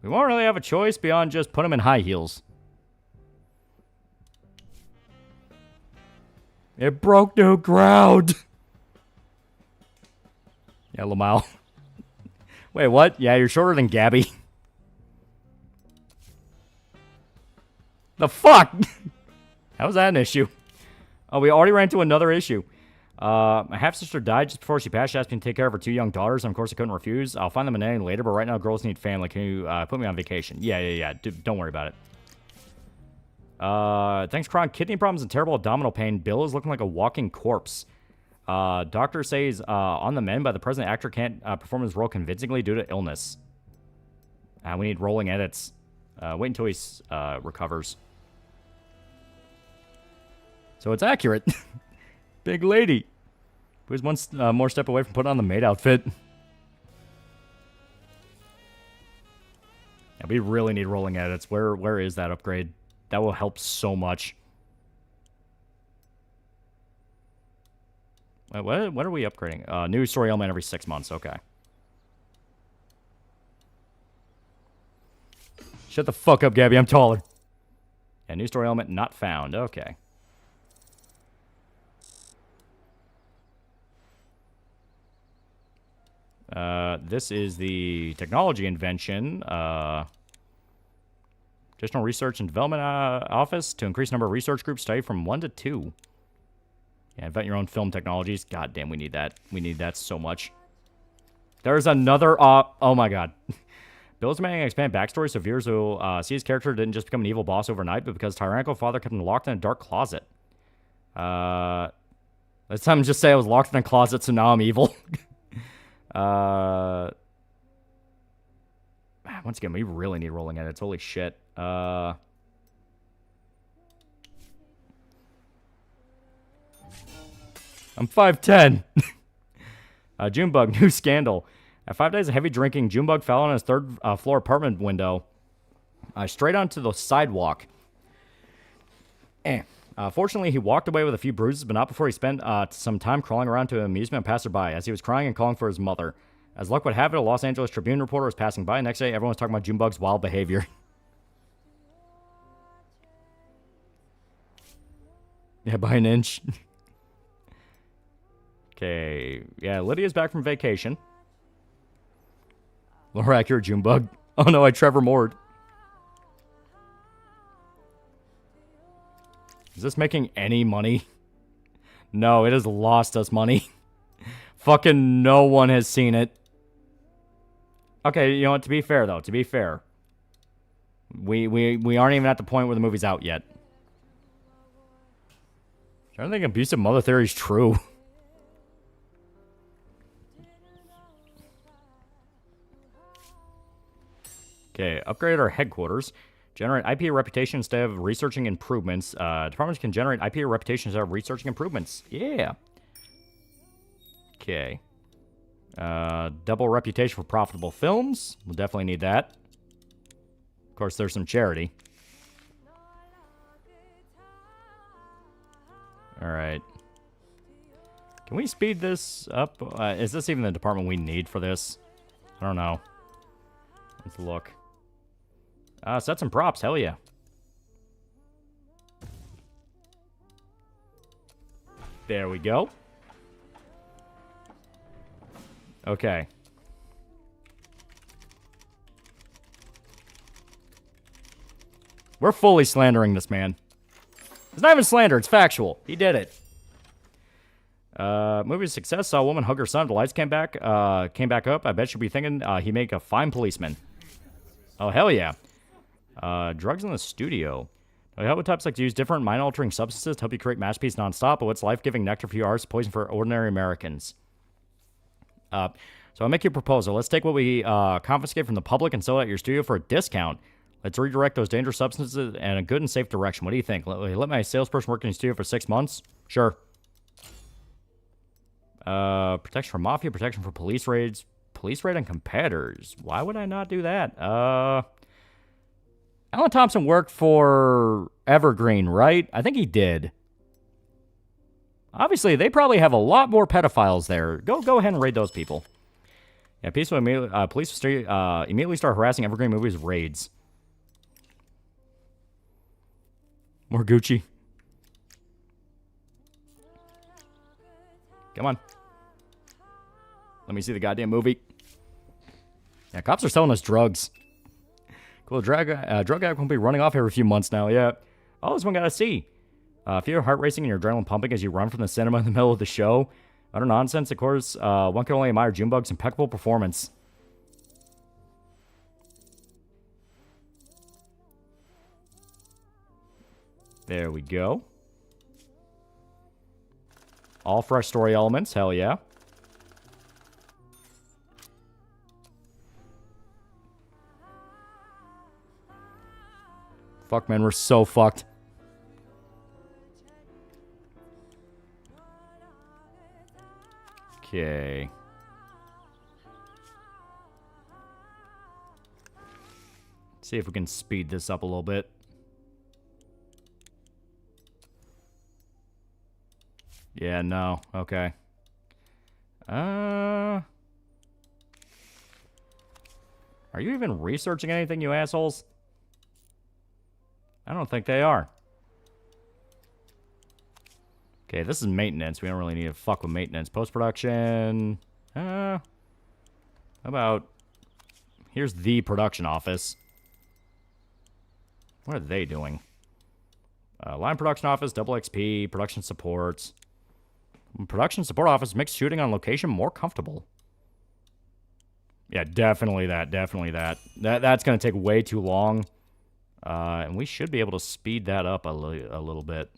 won't really have a choice beyond just put him in high heels. It broke new ground. Yeah, Lamau. Wait, what? Yeah, you're shorter than Gabby. The fuck? How was that an issue? Oh, we already ran into another issue. My half-sister died just before she passed. She asked me to take care of her 2 young daughters, and of course I couldn't refuse. I'll find them a nanny later, but right now girls need family. Can you put me on vacation? Yeah. Don't worry about it. Thanks, Kron. Kidney problems and terrible abdominal pain. Bill is looking like a walking corpse. Doctor says on the mend, but the present actor can't perform his role convincingly due to illness. We need rolling edits. Wait until he recovers. So it's accurate. Big lady. Who's one more step away from putting on the maid outfit. Yeah, we really need rolling edits. Where is that upgrade? That will help so much. Wait, what are we upgrading? New story element every 6 months. Okay. Shut the fuck up, Gabby. I'm taller. Yeah, new story element not found. Okay. This is the technology invention. Additional research and development office to increase number of research groups study from 1 to 2. Yeah, invent your own film technologies. God damn, we need that. We need that so much. There's another. Oh my god. Bill's demanding an expanded backstory so viewers will see his character didn't just become an evil boss overnight, but because tyrannical father kept him locked in a dark closet. Let's time just say I was locked in a closet, so now I'm evil. Once again, we really need rolling edits. Holy shit. I'm 5'10". Junebug, new scandal. At 5 days of heavy drinking, Junebug fell on his third floor apartment window, straight onto the sidewalk. Fortunately, he walked away with a few bruises, but not before he spent some time crawling around to an amusement passerby as he was crying and calling for his mother. As luck would have it, a Los Angeles Tribune reporter was passing by. Next day, everyone was talking about Junebug's wild behavior. Yeah, by an inch. Okay. Yeah, Lydia's back from vacation. More accurate, Junebug. Oh no, I Trevor Moored. Is this making any money? No, it has lost us money. Fucking no one has seen it. Okay, you know what? To be fair, though. To be fair. We aren't even at the point where the movie's out yet. I don't think abusive mother theory is true. Okay, upgrade our headquarters. Generate IP reputation instead of researching improvements. Departments can generate IP reputation instead of researching improvements. Yeah. Okay. Double reputation for profitable films. We'll definitely need that. Of course, there's some charity. Alright. Can we speed this up? Is this even the department we need for this? I don't know. Let's look. Sets and props, hell yeah. There we go. Okay. We're fully slandering this man. It's not even slander, it's factual. He did it. Movie success, saw a woman hug her son. The lights came back up. I bet she'll be thinking he make a fine policeman. Oh, hell yeah. Drugs in the studio. How types like to use different mind-altering substances to help you create masterpiece nonstop, but what's life-giving nectar for you artists, poison for ordinary Americans? So I'll make you a proposal. Let's take what we confiscate from the public and sell it at your studio for a discount. Let's redirect those dangerous substances in a good and safe direction. What do you think? Let my salesperson work in your studio for 6 months? Sure. Protection from mafia, protection for police raids. Police raid on competitors. Why would I not do that? Alan Thompson worked for Evergreen, right? I think he did. Obviously, they probably have a lot more pedophiles there. Go ahead and raid those people. Yeah, police will immediately start harassing Evergreen Movies raids. More Gucci. Come on. Let me see the goddamn movie. Yeah, cops are selling us drugs. Cool, drug addict won't be running off every few months now, yeah. Oh, this one gotta see. If your heart racing and your adrenaline pumping as you run from the cinema in the middle of the show. Utter nonsense, of course. One can only admire Junebug's impeccable performance. There we go. All fresh story elements, hell yeah. Fuck, man, we're so fucked. Okay. See if we can speed this up a little bit. Yeah, no. Okay. Are you even researching anything, you assholes? I don't think they are. Okay, this is maintenance. We don't really need to fuck with maintenance. Post-production. How about... Here's the production office. What are they doing? Line production office, double XP, production support. Production support office makes shooting on location more comfortable. Yeah, definitely that. Definitely that. That's going to take way too long. And we should be able to speed that up a little bit.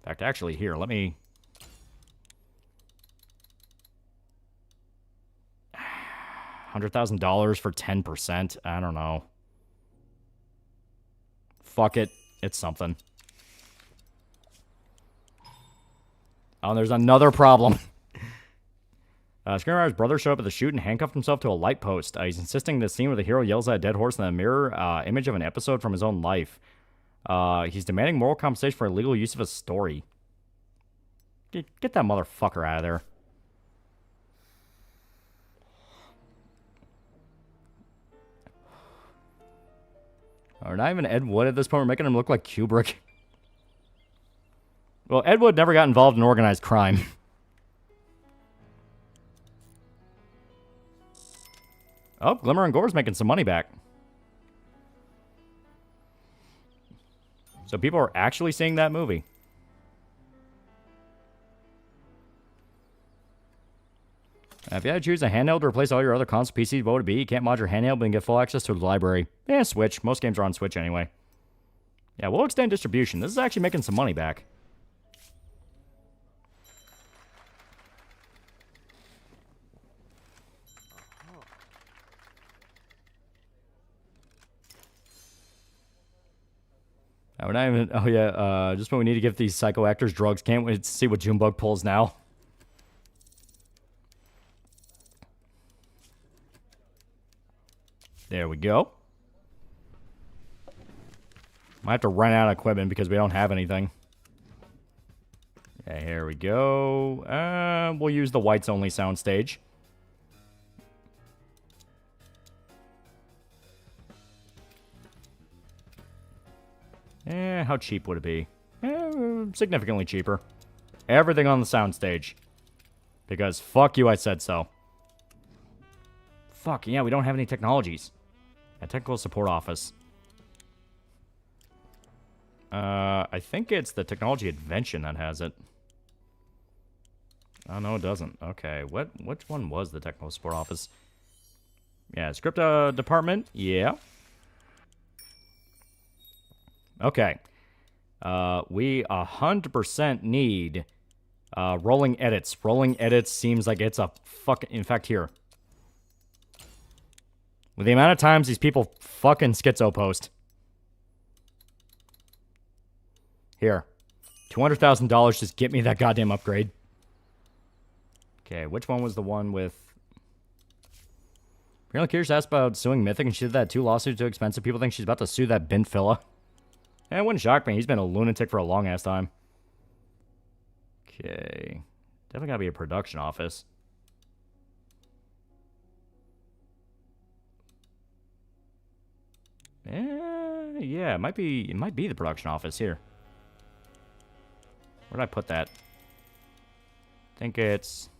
In fact, actually, here, let me... $100,000 for 10%? I don't know. Fuck it. It's something. Oh, there's another problem. Screenwriter's brother showed up at the shoot and handcuffed himself to a light post. He's insisting the scene where the hero yells at a dead horse in the mirror image of an episode from his own life. He's demanding moral compensation for illegal use of a story. Get that motherfucker out of there. Or not even Ed Wood at this point. We're making him look like Kubrick. Well, Ed Wood never got involved in organized crime. Oh, Glimmer and Gore's making some money back. So people are actually seeing that movie. If you had to choose a handheld to replace all your other console PCs, what would it be? You can't mod your handheld, but you can get full access to the library. Yeah, Switch. Most games are on Switch anyway. Yeah, we'll extend distribution. This is actually making some money back. We're not even... Oh, yeah. Just when we need to give these psycho actors drugs. Can't wait to see what Junebug pulls now. There we go. Might have to run out of equipment because we don't have anything. Okay, here we go. We'll use the whites only soundstage. How cheap would it be? Significantly cheaper. Everything on the soundstage. Because fuck you, I said so. Fuck, yeah, we don't have any technologies. A technical support office. I think it's the technology invention that has it. Oh, no, it doesn't. Okay, which one was the technical support office? Yeah, script department. Yeah. Okay. We 100% need rolling edits. Rolling edits seems like it's a fucking... In fact, here. With the amount of times these people fucking schizo post. Here. $200,000, just get me that goddamn upgrade. Okay, which one was the one with... Apparently Kirsch asked about suing Mythic and she did that 2 lawsuits too expensive. People think she's about to sue that Binfilla. Yeah, it wouldn't shock me. He's been a lunatic for a long-ass time. Okay. Definitely gotta be a production office. Yeah, it might be the production office here. Where'd I put that? I think it's...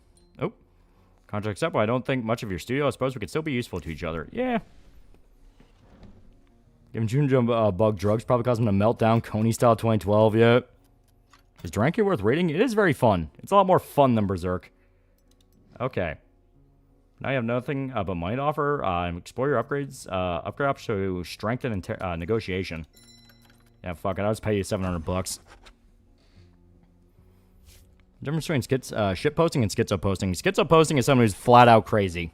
Oh. Contract acceptable. I don't think much of your studio. I suppose we could still be useful to each other. Yeah. Giving June Bug drugs probably caused him to melt down. Coney style 2012. Yeah. Is Dranky worth rating? It is very fun. It's a lot more fun than Berserk. Okay. Now you have nothing but money to offer. Explore your upgrades. Upgrade options to strengthen and negotiation. Yeah, fuck it. I'll just pay you $700. Difference between shit posting and schizo posting. Schizo posting is someone who's flat out crazy.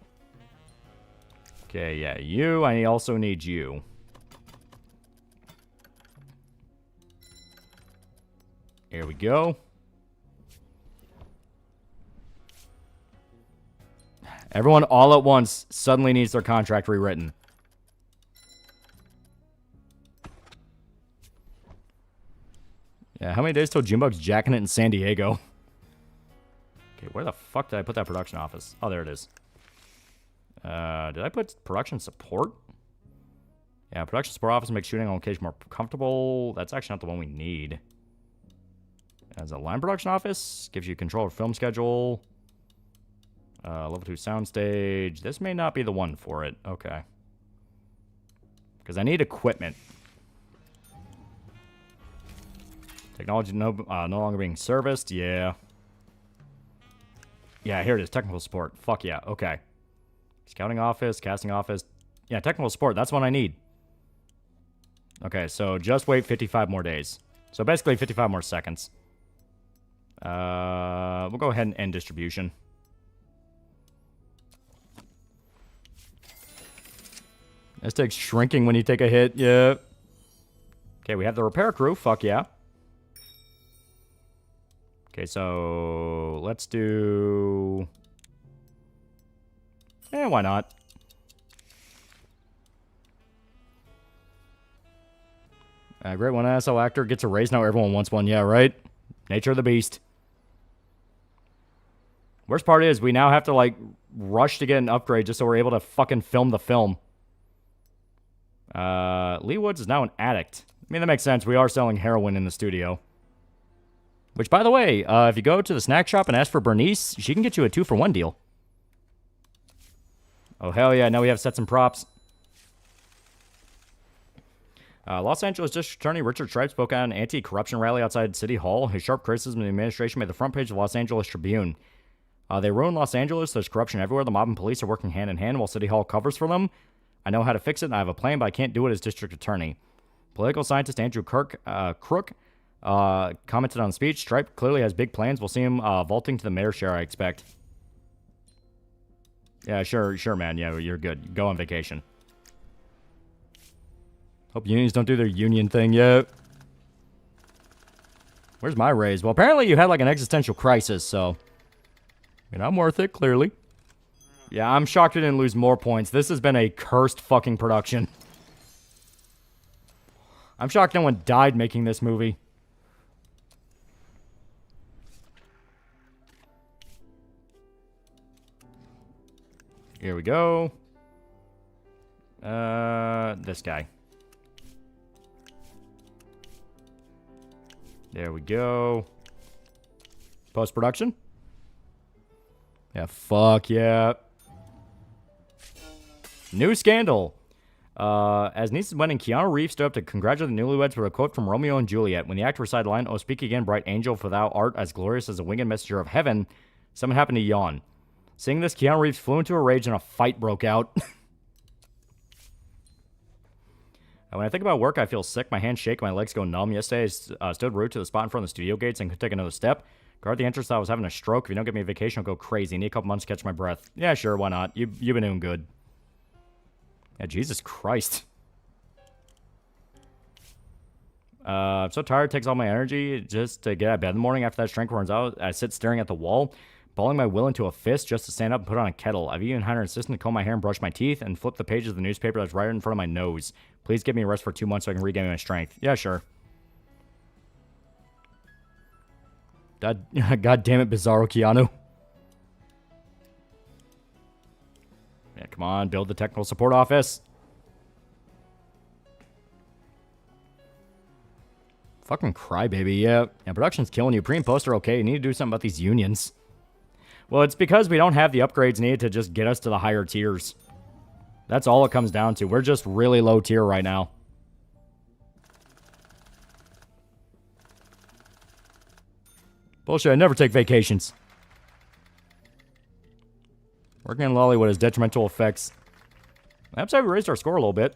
Okay, yeah, you. I also need you. Here we go. Everyone all at once suddenly needs their contract rewritten. Yeah, how many days till Junebug's jacking it in San Diego? Okay, where the fuck did I put that production office? Oh, there it is. Did I put production support? Yeah, production support office makes shooting on location more comfortable. That's actually not the one we need. As a line production office, gives you control of film schedule. Level 2 soundstage. This may not be the one for it. Okay. Because I need equipment. Technology no longer being serviced. Yeah. Yeah, here it is. Technical support. Fuck yeah. Okay. Scouting office, casting office. Yeah, technical support. That's what I need. Okay, so just wait 55 more days. So basically 55 more seconds. We'll go ahead and end distribution. This takes shrinking when you take a hit. Yeah. Okay, we have the repair crew. Fuck yeah. Okay, so let's do... why not? Great one asshole actor gets a raise. Now everyone wants one. Yeah, right? Nature of the beast. Worst part is we now have to, like, rush to get an upgrade just so we're able to fucking film the film. Lee Woods is now an addict. I mean, that makes sense. We are selling heroin in the studio. Which, by the way, if you go to the snack shop and ask for Bernice, she can get you a 2-for-1 deal. Oh, hell yeah. Now we have sets and props. Los Angeles District Attorney Richard Stripe spoke at an anti-corruption rally outside City Hall. His sharp criticism of the administration made the front page of the Los Angeles Tribune. They ruin Los Angeles. There's corruption everywhere. The mob and police are working hand in hand while City Hall covers for them. I know how to fix it, and I have a plan, but I can't do it as district attorney. Political scientist Andrew Crook commented on the speech. Stripe clearly has big plans. We'll see him vaulting to the mayor's chair, I expect. Yeah, sure, man. Yeah, you're good. Go on vacation. Hope unions don't do their union thing yet. Where's my raise? Well, apparently you had like an existential crisis, so... I'm worth it, clearly. Yeah, I'm shocked I didn't lose more points. This has been a cursed fucking production. I'm shocked no one died making this movie. Here we go. This guy. There we go. Post-production? Yeah, fuck yeah. New scandal. As niece's wedding, Keanu Reeves stood up to congratulate the newlyweds with a quote from Romeo and Juliet. When the actor recited the line, "Oh, speak again, bright angel, for thou art as glorious as a winged messenger of heaven," someone happened to yawn. Seeing this, Keanu Reeves flew into a rage and a fight broke out. When I think about work, I feel sick. My hands shake. My legs go numb. Yesterday, I stood route to the spot in front of the studio gates and could take another step. Guard the entrance. I was having a stroke. If you don't give me a vacation, I'll go crazy. Need a couple months to catch my breath. Yeah, sure. Why not? You've been doing good. Yeah, Jesus Christ. I'm so tired. It takes all my energy just to get out of bed in the morning. After that strength runs out, I sit staring at the wall, balling my will into a fist just to stand up and put on a kettle. I've even had an assistant comb my hair and brush my teeth and flip the pages of the newspaper that's right in front of my nose. Please give me a rest for 2 months so I can regain my strength. Yeah, sure. God damn it, Bizarro Keanu. Yeah, come on, build the technical support office. Fucking crybaby, yeah. Yeah, production's killing you. Pre and post are okay. You need to do something about these unions. Well, it's because we don't have the upgrades needed to just get us to the higher tiers. That's all it comes down to. We're just really low tier right now. Bullshit, I never take vacations. Working in Lollywood has detrimental effects. Perhaps I raised our score a little bit.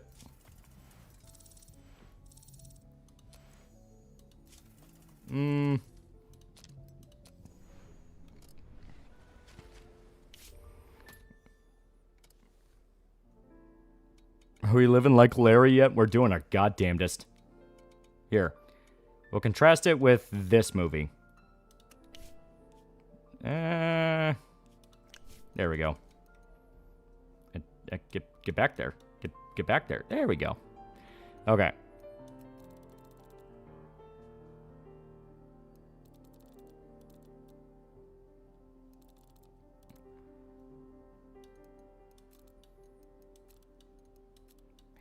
Are we living like Larry yet? We're doing our goddamnedest. Here. We'll contrast it with this movie. There we go. Get back there. Get back there. There we go. Okay.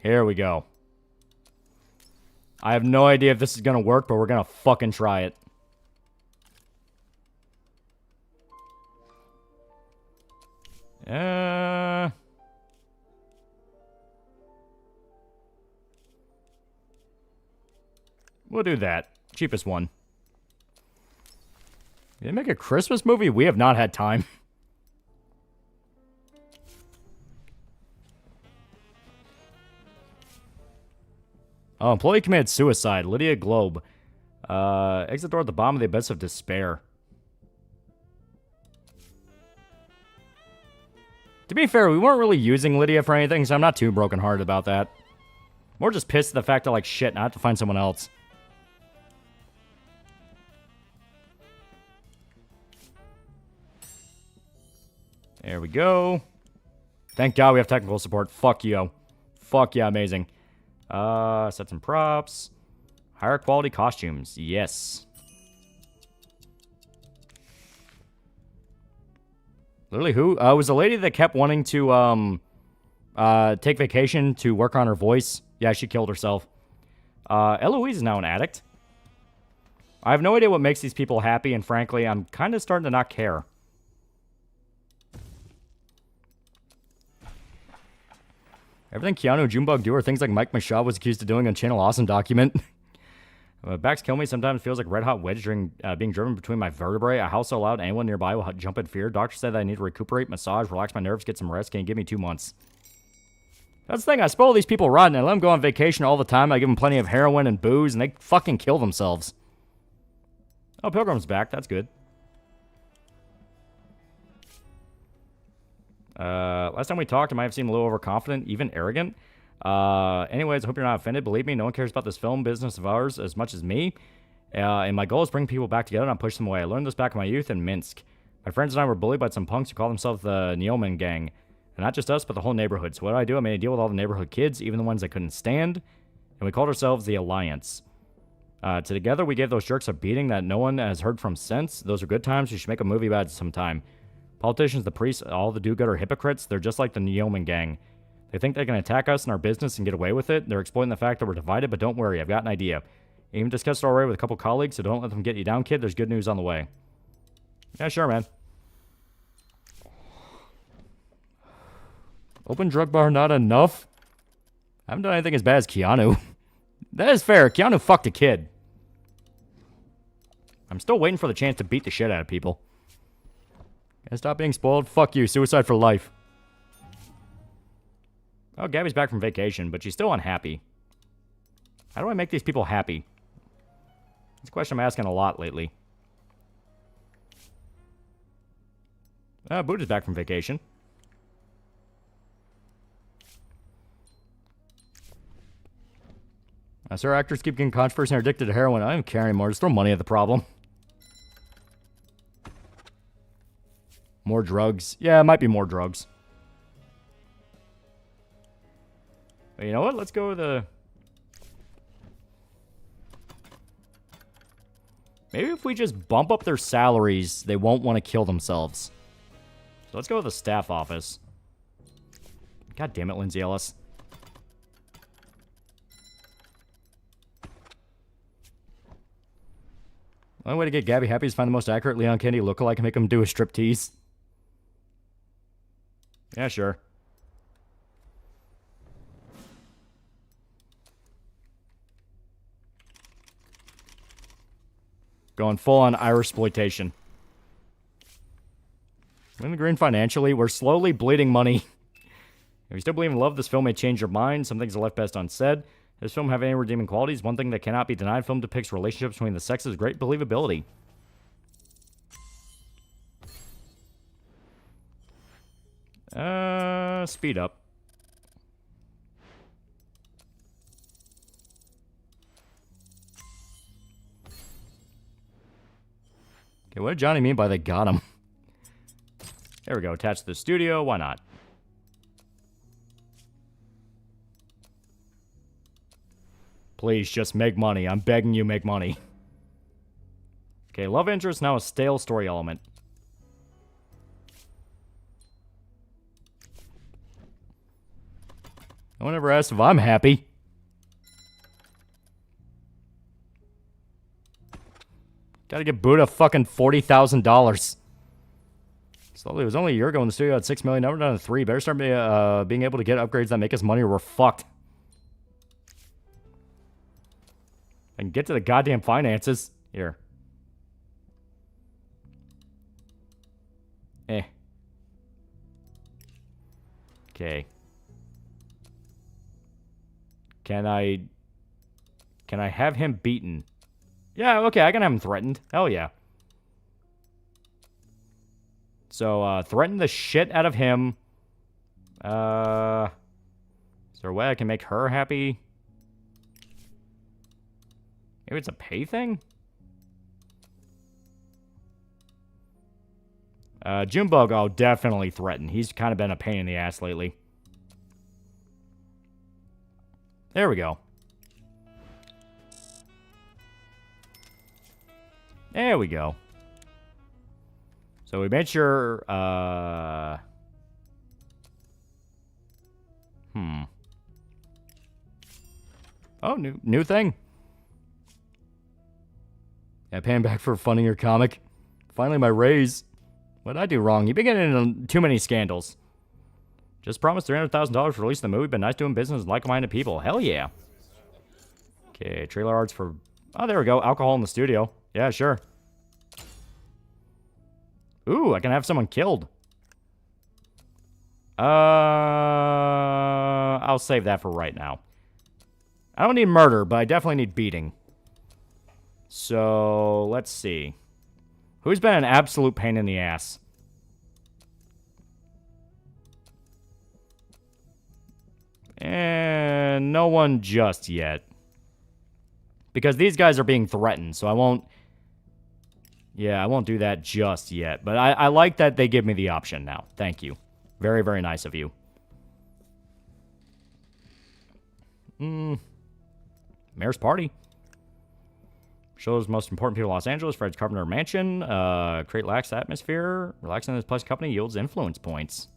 Here we go. I have no idea if this is gonna work, but we're gonna fucking try it. We'll do that. Cheapest one. Did they make a Christmas movie? We have not had time. Oh, employee committed suicide. Lydia Globe. Exit door at the bottom of the abyss of despair. To be fair, we weren't really using Lydia for anything, so I'm not too brokenhearted about that. More just pissed at the fact that, like, shit, I have to find someone else. There we go. Thank God we have technical support. Fuck you. Fuck yeah, amazing. Set some props. Higher quality costumes. Yes. Literally who? It was a lady that kept wanting to, take vacation to work on her voice. Yeah, she killed herself. Eloise is now an addict. I have no idea what makes these people happy, and frankly, I'm kind of starting to not care. Everything Keanu and Junebug do are things like Mike Michaud was accused of doing on Channel Awesome document. Backs kill me sometimes feels like red hot wedge during being driven between my vertebrae. A house so loud anyone nearby will jump in fear. Doctor said that I need to recuperate, massage, relax my nerves, get some rest. Can you give me 2 months? That's the thing. I spoil these people rotten. I let them go on vacation all the time. I give them plenty of heroin and booze, and they fucking kill themselves. Oh, Pilgrim's back. That's good. Last time we talked, I might have seemed a little overconfident, even arrogant. Anyways, I hope you're not offended. Believe me, no one cares about this film business of ours as much as me. And my goal is to bring people back together, not push them away. I learned this back in my youth in Minsk. My friends and I were bullied by some punks who call themselves the Neoman Gang. And not just us, but the whole neighborhood. So what do? I made a deal with all the neighborhood kids, even the ones I couldn't stand. And we called ourselves the Alliance. Together, we gave those jerks a beating that no one has heard from since. Those are good times. We should make a movie about it sometime. Politicians, the priests, all the do-good are hypocrites. They're just like the Neoman Gang. They think they can attack us and our business and get away with it. They're exploiting the fact that we're divided, but don't worry, I've got an idea. I even discussed it already with a couple colleagues, so don't let them get you down, kid. There's good news on the way. Yeah, sure, man. Open drug bar not enough? I haven't done anything as bad as Keanu. That is fair. Keanu fucked a kid. I'm still waiting for the chance to beat the shit out of people. Gotta stop being spoiled. Fuck you. Suicide for life. Oh, Gabby's back from vacation, but she's still unhappy. How do I make these people happy? That's a question I'm asking a lot lately. Buddha's back from vacation. Sir, actors keep getting controversy and are addicted to heroin. I don't care anymore. Just throw money at the problem. More drugs. Yeah, it might be more drugs. But you know what? Let's go with the... Maybe if we just bump up their salaries, they won't want to kill themselves. So let's go with the staff office. God damn it, Lindsay Ellis. The only way to get Gabby happy is find the most accurate Leon Kennedy lookalike and make him do a striptease. Yeah, sure. Going full on Irish exploitation. We're in the green financially. We're slowly bleeding money. If you still believe in love, this film may change your mind. Some things are left best unsaid. Does this film have any redeeming qualities? One thing that cannot be denied. Film depicts relationships between the sexes. Great believability. Speed up. Okay, what did Johnny mean by they got him? There we go. Attached to the studio. Why not? Please, just make money. I'm begging you, make money. Okay, love interest, now a stale story element. No one ever asked if I'm happy. Gotta give Buddha fucking $40,000. Slowly, it was only a year ago when the studio had 6 million, now we're down to 3. Better start being able to get upgrades that make us money or we're fucked. And get to the goddamn finances. Here. Okay. Can I have him beaten? Yeah, okay, I can have him threatened. Hell yeah. So, threaten the shit out of him. Is there a way I can make her happy? Maybe it's a pay thing? Junebug, I'll definitely threaten. He's kind of been a pain in the ass lately. There we go. There we go. So we made sure, Oh, new thing. Yeah, paying back for funding your comic. Finally, my raise. What did I do wrong? You've been getting into too many scandals. Just promised $300,000 for releasing the movie, but nice doing business with like-minded people. Hell yeah. Okay, trailer arts for... Oh, there we go. Alcohol in the studio. Yeah, sure. Ooh, I can have someone killed. I'll save that for right now. I don't need murder, but I definitely need beating. So, let's see. Who's been an absolute pain in the ass? And no one just yet. Because these guys are being threatened, so I won't... Yeah, I won't do that just yet. But I like that they give me the option now. Thank you. Very, very nice of you. Mayor's party. Shows most important people in Los Angeles. Fred's Carpenter Mansion. Create lax atmosphere. Relaxing in this pleasant company yields influence points.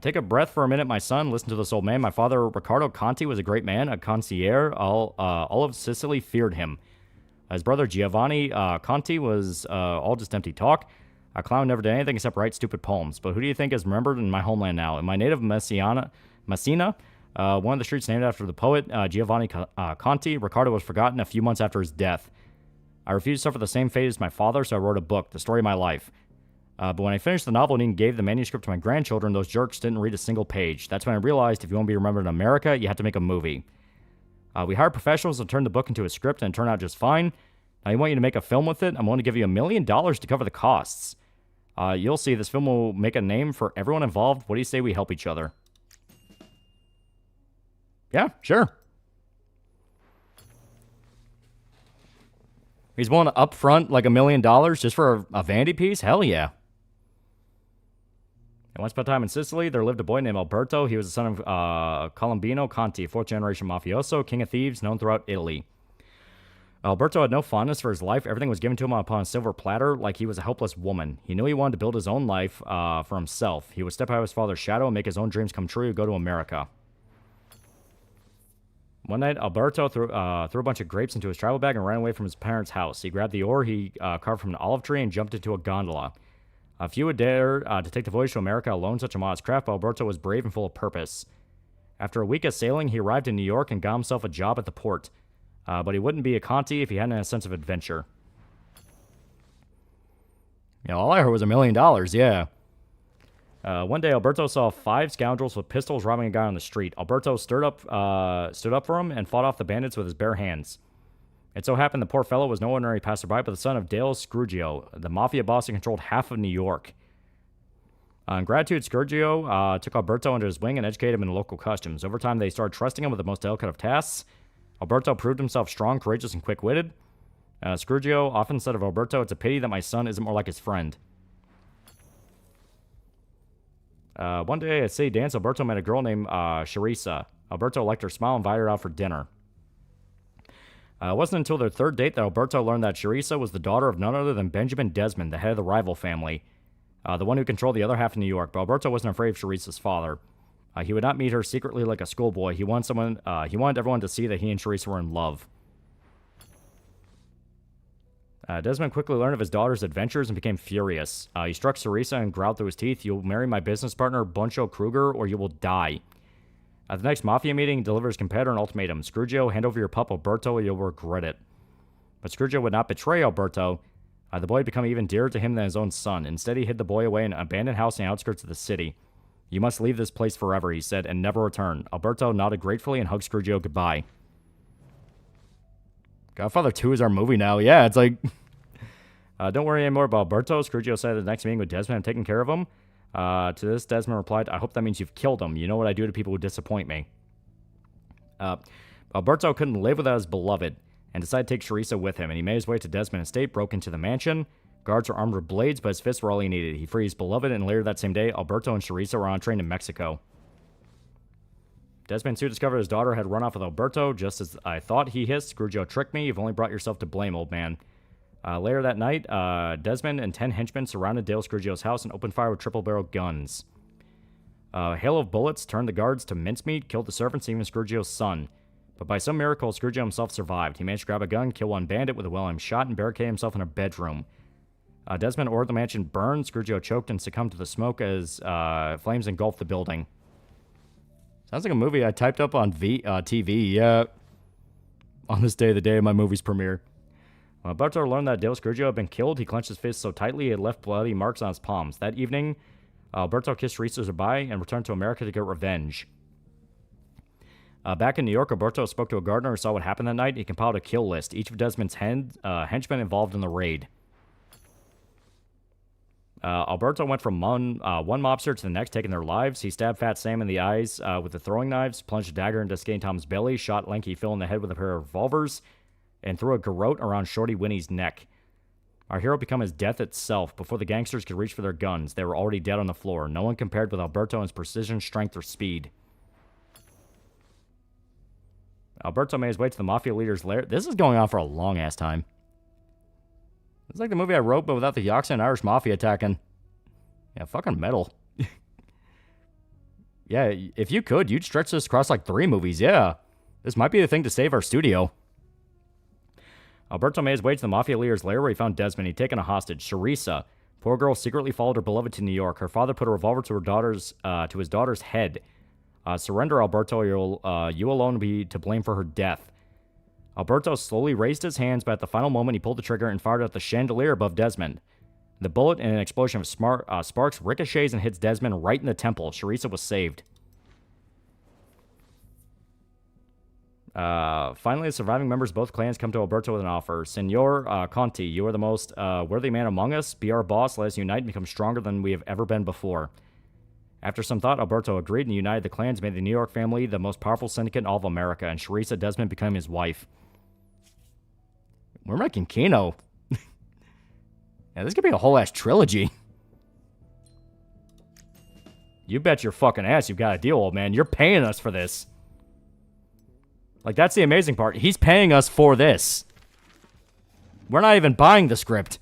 Take a breath for a minute, my son. Listen to this old man. My father, Riccardo Conti, was a great man, a concierge. All of Sicily feared him. His brother, Giovanni Conti, was all just empty talk. A clown never did anything except write stupid poems. But who do you think is remembered in my homeland now? In my native Messina, one of the streets named after the poet Giovanni Conti, Riccardo was forgotten a few months after his death. I refused to suffer the same fate as my father, so I wrote a book, The Story of My Life. But when I finished the novel and even gave the manuscript to my grandchildren, those jerks didn't read a single page. That's when I realized if you want to be remembered in America, you have to make a movie. We hired professionals to turn the book into a script, and it turned out just fine. Now, I want you to make a film with it. I'm willing to give you $1 million to cover the costs. You'll see this film will make a name for everyone involved. What do you say we help each other? Yeah, sure. He's willing to upfront like $1 million just for a vanity piece? Hell yeah. And once upon a time in Sicily, there lived a boy named Alberto. He was the son of Colombino Conti, fourth-generation mafioso, king of thieves, known throughout Italy. Alberto had no fondness for his life. Everything was given to him upon a silver platter, like he was a helpless woman. He knew he wanted to build his own life for himself. He would step out of his father's shadow and make his own dreams come true, go to America. One night, Alberto threw a bunch of grapes into his travel bag and ran away from his parents' house. He grabbed the oar he carved from an olive tree and jumped into a gondola. Few would dare to take the voyage to America alone, such a modest craft, but Alberto was brave and full of purpose. After a week of sailing, he arrived in New York and got himself a job at the port. But he wouldn't be a Conti if he hadn't had a sense of adventure. You know, all I heard was $1 million, yeah. One day, Alberto saw 5 scoundrels with pistols robbing a guy on the street. Alberto stood up for him and fought off the bandits with his bare hands. It so happened the poor fellow was no ordinary passerby, but the son of Dale Scourgio, the mafia boss who controlled half of New York. In gratitude, Scourgio took Alberto under his wing and educated him in local customs. Over time, they started trusting him with the most delicate of tasks. Alberto proved himself strong, courageous, and quick-witted. Scourgio often said of Alberto, "It's a pity that my son isn't more like his friend." One day at a city dance, Alberto met a girl named Charissa. Alberto liked her smile and invited her out for dinner. It wasn't until their third date that Alberto learned that Charissa was the daughter of none other than Benjamin Desmond, the head of the rival family, the one who controlled the other half of New York. But Alberto wasn't afraid of Charissa's father. He would not meet her secretly like a schoolboy. He wanted everyone to see that he and Charissa were in love. Desmond quickly learned of his daughter's adventures and became furious. He struck Charissa and growled through his teeth, "You'll marry my business partner, Buncho Kruger, or you will die." At the next Mafia meeting, he delivers his competitor an ultimatum. Scrooge, hand over your pup, Alberto, or you'll regret it. But Scrooge would not betray Alberto. The boy had become even dearer to him than his own son. Instead, he hid the boy away in an abandoned house in the outskirts of the city. "You must leave this place forever," he said, "and never return." Alberto nodded gratefully and hugged Scrooge goodbye. Godfather 2 is our movie now. Yeah, it's like... don't worry anymore about Alberto. Scrooge said at the next meeting with Desmond, "I'm taking care of him." To this, Desmond replied, "I hope that means you've killed him. You know what I do to people who disappoint me." Alberto couldn't live without his beloved, and decided to take Charissa with him, and he made his way to Desmond's estate, broke into the mansion. Guards were armed with blades, but his fists were all he needed. He freed his beloved, and later that same day, Alberto and Charissa were on a train to Mexico. Desmond soon discovered his daughter had run off with Alberto. "Just as I thought," he hissed. "Scrooge tricked me. You've only brought yourself to blame, old man." Later that night, Desmond and 10 henchmen surrounded Dale Scrooge's house and opened fire with triple-barreled guns. A hail of bullets turned the guards to mincemeat, killed the servants, and even Scrooge's son. But by some miracle, Scrooge himself survived. He managed to grab a gun, kill one bandit with a well-aimed shot, and barricade himself in a bedroom. Desmond ordered the mansion burned. Scrooge choked and succumbed to the smoke as flames engulfed the building. Sounds like a movie I typed up on TV, yeah. On this day, the day of my movie's premiere. When Alberto learned that Dale Scrooge had been killed, he clenched his fists so tightly he had left bloody marks on his palms. That evening, Alberto kissed Charissa goodbye and returned to America to get revenge. Back in New York, Alberto spoke to a gardener who saw what happened that night. He compiled a kill list, each of Desmond's henchmen involved in the raid. Alberto went from one mobster to the next, taking their lives. He stabbed Fat Sam in the eyes with the throwing knives, plunged a dagger into Skinny Tom's belly, shot Lanky Phil in the head with a pair of revolvers, and threw a garrote around Shorty Winnie's neck. Our hero became his death itself. Before the gangsters could reach for their guns, they were already dead on the floor. No one compared with Alberto in his precision, strength, or speed. Alberto made his way to the Mafia leader's lair. This is going on for a long-ass time. It's like the movie I wrote, but without the Yakuza and Irish Mafia attacking. Yeah, fucking metal. Yeah, if you could, you'd stretch this across like 3 movies, yeah. This might be the thing to save our studio. Alberto made his way to the Mafia leader's lair where he found Desmond. He'd taken a hostage, Charissa. Poor girl secretly followed her beloved to New York. Her father put a revolver to his daughter's head. Surrender, Alberto, you alone be to blame for her death. Alberto slowly raised his hands, but at the final moment, he pulled the trigger and fired at the chandelier above Desmond. The bullet, in an explosion of sparks, ricochets and hits Desmond right in the temple. Charissa was saved. Finally, the surviving members of both clans come to Alberto with an offer. Senor Conti, you are the most worthy man among us. Be our boss, let us unite and become stronger than we have ever been before. After some thought, Alberto agreed and united the clans, made the New York family the most powerful syndicate in all of America, and Charissa Desmond became his wife. We're making Keno. Yeah, this could be a whole-ass trilogy. You bet your fucking ass you've got a deal, old man. You're paying us for this. Like, that's the amazing part. He's paying us for this. We're not even buying the script.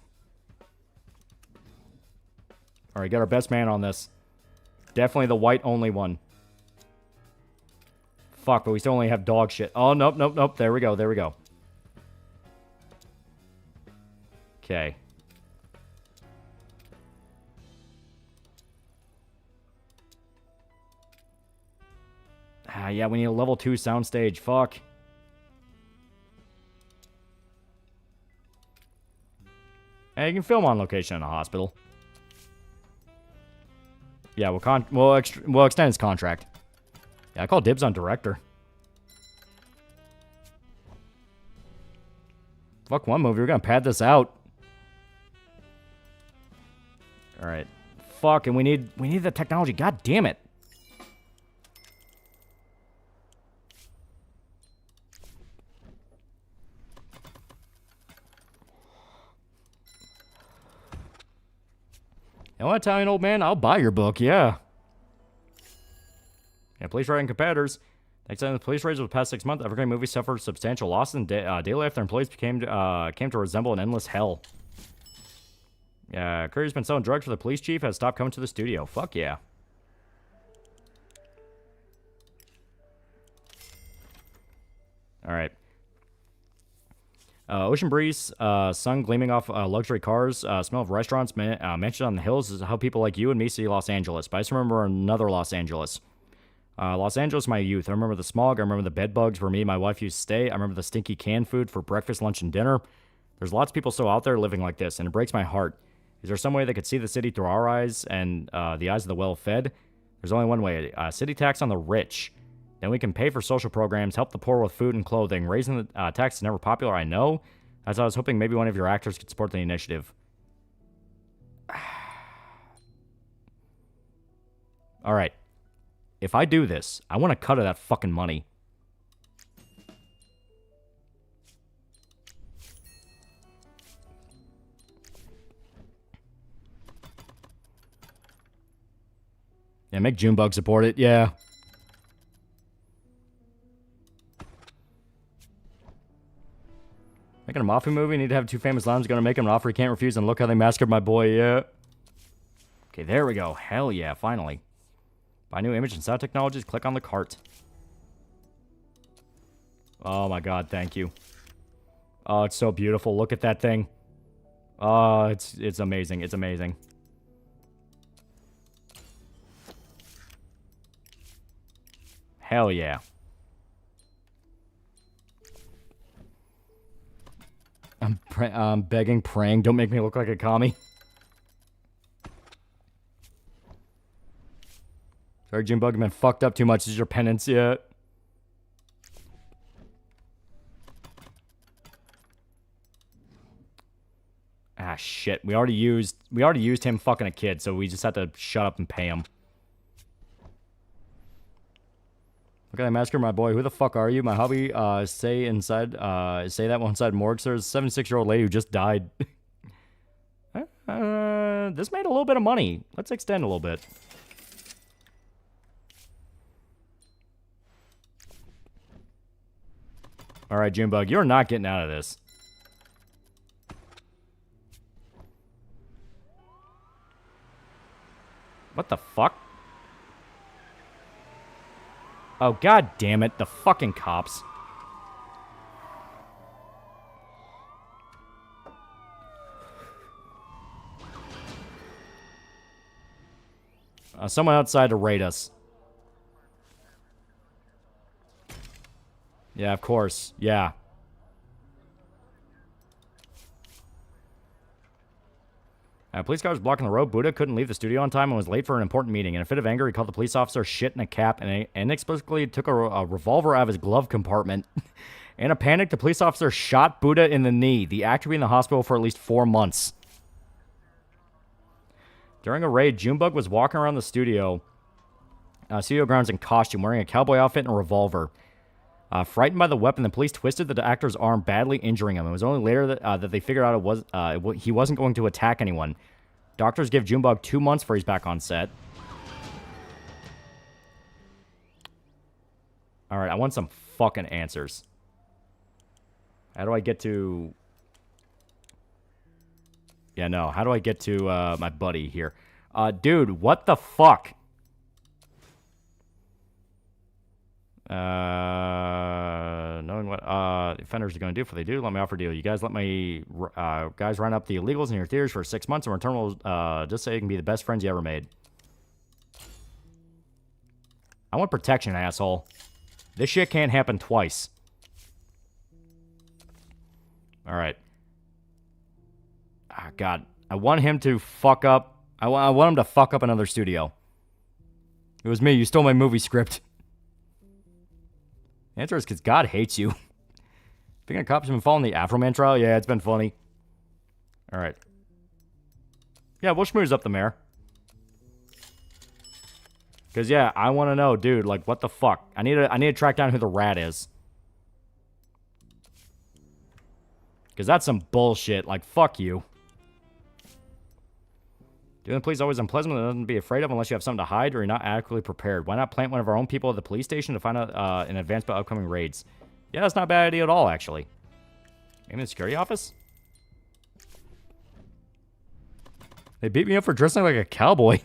Alright, got our best man on this. Definitely the white-only one. Fuck, but we still only have dog shit. Oh, nope, nope, nope. There we go, there we go. Okay. Yeah, we need a level 2 soundstage. Fuck. Hey, you can film on location in a hospital. Yeah, we'll extend his contract. Yeah, I call dibs on director. Fuck one movie. We're gonna pad this out. All right. Fuck, and we need the technology. God damn it. You know what, Italian old man? I'll buy your book, yeah. Yeah, please write in competitors. Thanks to the police raids over the past 6 months, Evergreen Movie suffered substantial losses, and daily life their employees came to resemble an endless hell. Yeah, Curry's been selling drugs for the police chief, has stopped coming to the studio. Fuck yeah. Alright. Ocean breeze, sun gleaming off luxury cars, smell of restaurants, mansions on the hills is how people like you and me see Los Angeles. But I just remember another Los Angeles. Los Angeles, my youth. I remember the smog. I remember the bed bugs where me and my wife used to stay. I remember the stinky canned food for breakfast, lunch, and dinner. There's lots of people still out there living like this, and it breaks my heart. Is there some way they could see the city through our eyes and the eyes of the well-fed? There's only one way. City tax on the rich. Then we can pay for social programs, help the poor with food and clothing. Raising the tax is never popular, I know. As I was hoping maybe one of your actors could support the initiative. Alright. If I do this, I want a cut of that fucking money. Yeah, make Junebug support it. Yeah. Making a Mafia movie? Need to have two famous lines. Gonna make him an offer he can't refuse, and look how they massacred my boy. Yeah. Okay, there we go. Hell yeah, finally. Buy new image and sound technologies. Click on the cart. Oh my god, thank you. Oh, it's so beautiful. Look at that thing. Oh, it's amazing. It's amazing. Hell yeah. I'm begging, praying. Don't make me look like a commie. Sorry, Junebug, you've been fucked up too much. This is your penance yet? Ah, shit. We already used him fucking a kid, so we just have to shut up and pay him. Look at that massacre, my boy. Who the fuck are you? My hobby, say that one inside morgue. There's a 76-year-old lady who just died. This made a little bit of money. Let's extend a little bit. Alright, Junebug, you're not getting out of this. What the fuck? Oh, god damn it. The fucking cops. Someone outside to raid us. Yeah, of course. Yeah. Police car was blocking the road. Buddha couldn't leave the studio on time and was late for an important meeting. In a fit of anger, he called the police officer shit in a cap and inexplicably took a revolver out of his glove compartment. In a panic, the police officer shot Buddha in the knee. The actor will be in the hospital for at least 4 months. During a raid, Junebug was walking around the studio grounds in costume, wearing a cowboy outfit and a revolver. Frightened by the weapon, the police twisted the actor's arm, badly injuring him. It was only later that they figured out he wasn't going to attack anyone. Doctors give Junebug 2 months for he's back on set. Alright, I want some fucking answers. How do I get to... Yeah, no. How do I get to my buddy here? Dude, what the fuck? Knowing what offenders are going to do if they do, let me offer a deal. You guys let my guys run up the illegals in your theaters for 6 months, and return will just so you can be the best friends you ever made. I want protection, asshole. This shit can't happen twice. Alright. Ah, God. I want him to fuck up. I want him to fuck up another studio. It was me. You stole my movie script. The answer is because God hates you. Speaking of cops, have been following the Afro-Man trial? Yeah, it's been funny. Alright. Yeah, we'll schmooze up the mayor. Because, yeah, I want to know, dude, like, what the fuck? I need to track down who the rat is. Because that's some bullshit. Like, fuck you. Doing the police always unpleasant, but nothing to be afraid of unless you have something to hide or you're not adequately prepared. Why not plant one of our own people at the police station to find out in advance about upcoming raids? Yeah, that's not a bad idea at all, actually. Maybe the security office? They beat me up for dressing like a cowboy.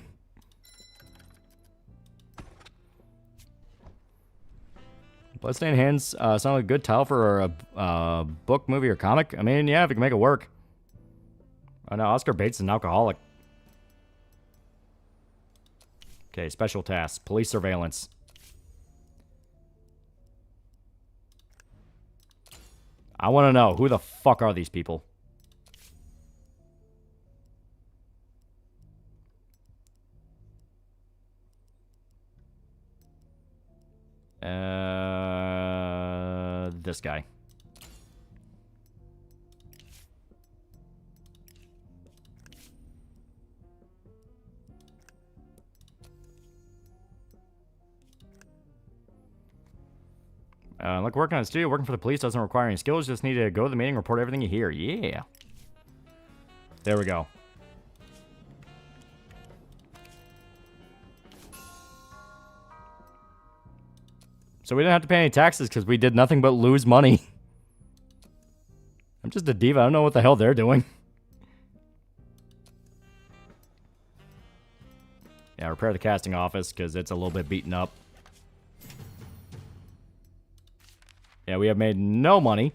Bloodstained hands sound like a good title for a book, movie, or comic. I mean, yeah, if you can make it work. Oh no, Oscar Bates is an alcoholic. Okay, special tasks. Police surveillance. I want to know, who the fuck are these people? This guy. Like working on a studio, working for the police doesn't require any skills. Just need to go to the meeting, report everything you hear. Yeah. There we go. So we didn't have to pay any taxes because we did nothing but lose money. I'm just a diva. I don't know what the hell they're doing. Yeah, repair the casting office because it's a little bit beaten up. Yeah, we have made no money.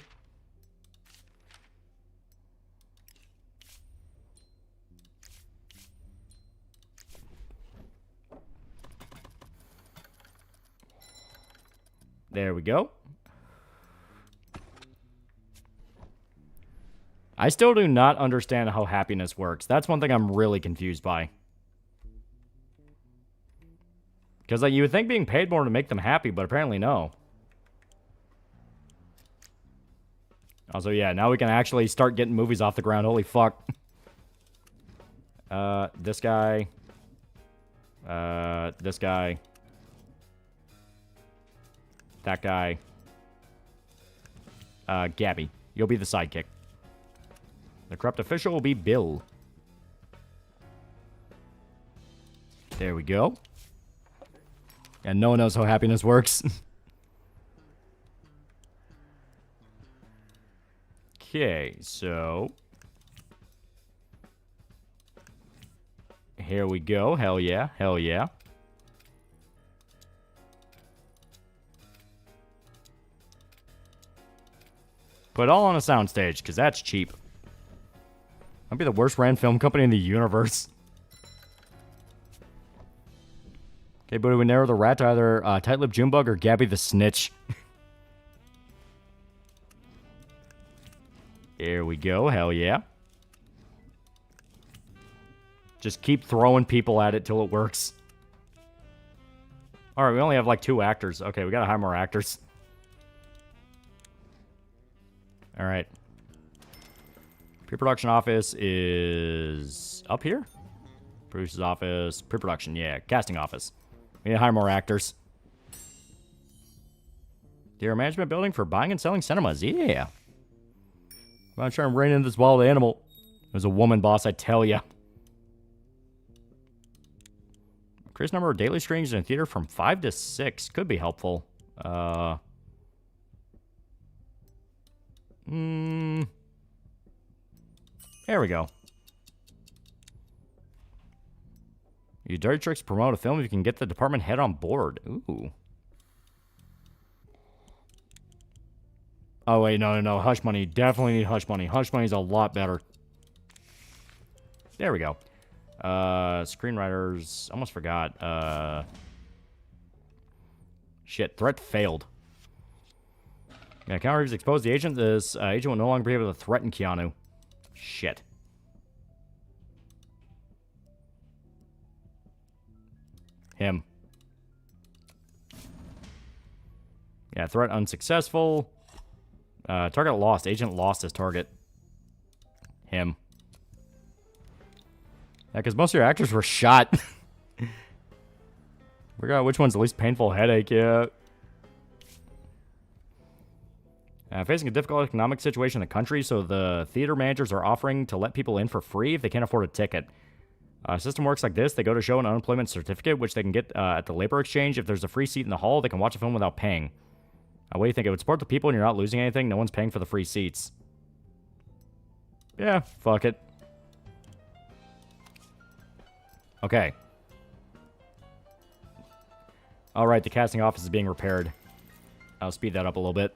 There we go. I still do not understand how happiness works. That's one thing I'm really confused by. Because like, you would think being paid more to make them happy, but apparently no. Also, yeah, now we can actually start getting movies off the ground. Holy fuck. This guy. This guy. That guy. Gabby. You'll be the sidekick. The corrupt official will be Bill. There we go. And no one knows how happiness works. Okay, so... here we go. Hell yeah. Hell yeah. Put it all on a soundstage, because that's cheap. Might be the worst ran film company in the universe. Okay, but we narrow the rat to either Tight-Lip Junebug or Gabby the Snitch. Here we go. Hell yeah. Just keep throwing people at it till it works. Alright, we only have like 2 actors. Okay, we gotta hire more actors. Alright. Pre-production office is up here? Producer's office. Pre-production, yeah. Casting office. We need to hire more actors. Dear management building for buying and selling cinemas. Yeah. I'm not trying to rein in this wild animal. There's a woman boss, I tell ya. Increase number of daily screenings in theater from 5 to 6. Could be helpful. There we go. You dirty tricks promote a film if you can get the department head on board. Ooh. Oh, wait, no. Hush money. Definitely need hush money. Hush money's a lot better. There we go. Screenwriters. Almost forgot. Shit. Threat failed. Yeah, Keanu Reeves exposed the agent. This agent will no longer be able to threaten Keanu. Shit. Him. Yeah, threat unsuccessful. Target lost. Agent lost his target. Him. Yeah, because most of your actors were shot. Forgot which one's the least painful headache, yeah. Facing a difficult economic situation in the country, so the theater managers are offering to let people in for free if they can't afford a ticket. System works like this. They go to show an unemployment certificate, which they can get at the labor exchange. If there's a free seat in the hall, they can watch a film without paying. What do you think? It would support the people and you're not losing anything. No one's paying for the free seats. Yeah, fuck it. Okay. Alright, the casting office is being repaired. I'll speed that up a little bit.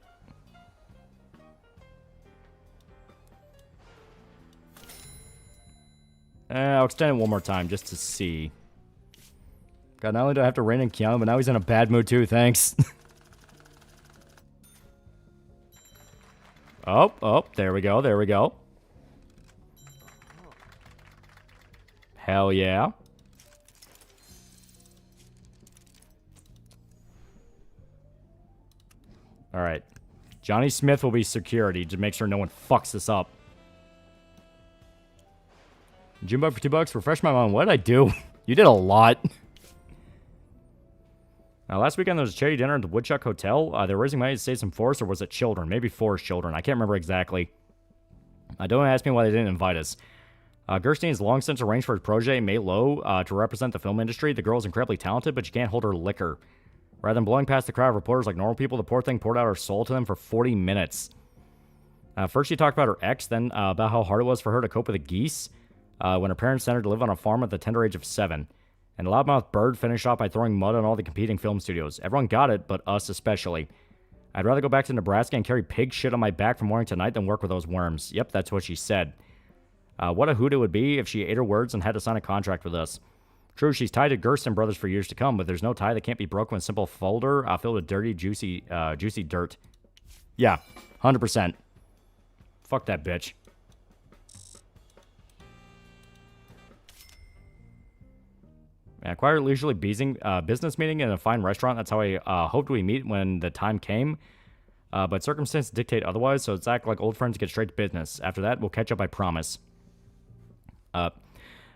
I'll extend it one more time just to see. God, not only do I have to rein in Keanu, but now he's in a bad mood too, thanks. Oh, there we go, there we go. Hell yeah. Alright. Johnny Smith will be security to make sure no one fucks this up. Junebug for $2. Refresh my mind. What did I do? You did a lot. Last weekend there was a charity dinner at the Woodchuck Hotel. They were raising money to save some forests, or was it children? Maybe forest children. I can't remember exactly. Don't ask me why they didn't invite us. Gerstein's long since arranged for his protege, May Lowe, to represent the film industry. The girl is incredibly talented, but she can't hold her liquor. Rather than blowing past the crowd of reporters like normal people, the poor thing poured out her soul to them for 40 minutes. First she talked about her ex, then about how hard it was for her to cope with the geese when her parents sent her to live on a farm at the tender age of 7. And Loudmouth Bird finished off by throwing mud on all the competing film studios. Everyone got it, but us especially. I'd rather go back to Nebraska and carry pig shit on my back from morning to night than work with those worms. Yep, that's what she said. What a hoot it would be if she ate her words and had to sign a contract with us. True, she's tied to Gersten Brothers for years to come, but there's no tie that can't be broken with a simple folder filled with dirty, juicy dirt. Yeah, 100%. Fuck that bitch. A quiet, leisurely business meeting in a fine restaurant. That's how I hoped we meet when the time came. But circumstances dictate otherwise, so it's act like old friends, get straight to business. After that, we'll catch up, I promise.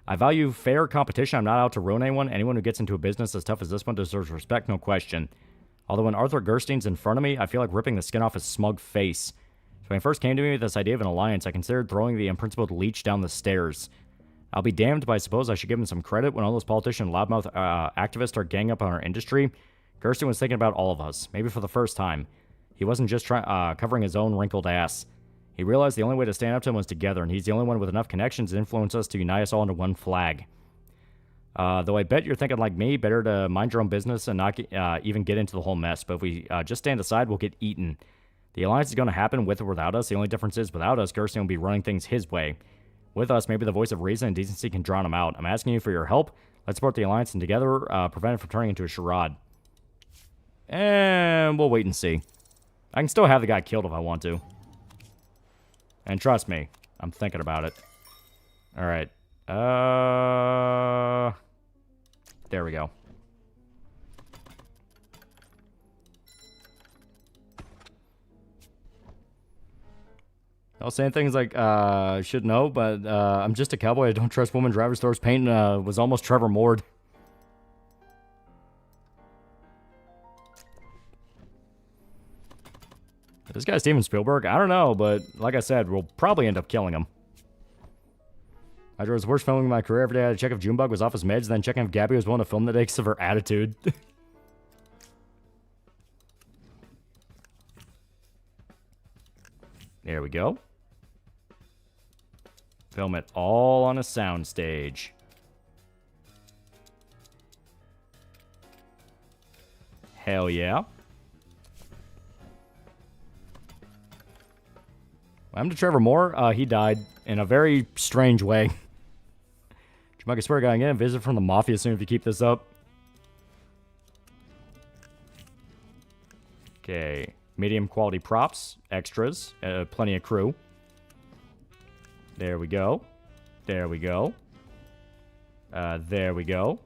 I value fair competition. I'm not out to ruin anyone. Anyone who gets into a business as tough as this one deserves respect, no question. Although when Arthur Gerstein's in front of me, I feel like ripping the skin off his smug face. So when he first came to me with this idea of an alliance, I considered throwing the unprincipled leech down the stairs. I'll be damned, but I suppose I should give him some credit. When all those politicians and loudmouth activists are gang up on our industry, Gerstein was thinking about all of us, maybe for the first time. He wasn't just covering his own wrinkled ass. He realized the only way to stand up to him was together, and he's the only one with enough connections to influence us to unite us all under one flag. Though I bet you're thinking like me, better to mind your own business and not even get into the whole mess. But if we just stand aside, we'll get eaten. The alliance is going to happen with or without us. The only difference is, without us, Gerstein will be running things his way. With us, maybe the voice of reason and decency can drown him out. I'm asking you for your help. Let's support the alliance and together prevent it from turning into a charade. And we'll wait and see. I can still have the guy killed if I want to. And trust me, I'm thinking about it. Alright. There we go. I was saying things like, should know, but I'm just a cowboy. I don't trust women drivers. Stores paint was almost Trevor Mord. This guy's Steven Spielberg? I don't know, but like I said, we'll probably end up killing him. I was worst filming my career. Every day I had to check if Junebug was off his meds, then checking if Gabby was willing to film the day because of her attitude. There we go. Film it all on a soundstage. Hell yeah. I'm to Trevor Moore. He died in a very strange way. Jamaica swear guy again. Visit from the Mafia soon if you keep this up. Okay. Medium quality props. Extras. Plenty of crew. There we go. There we go. There we go.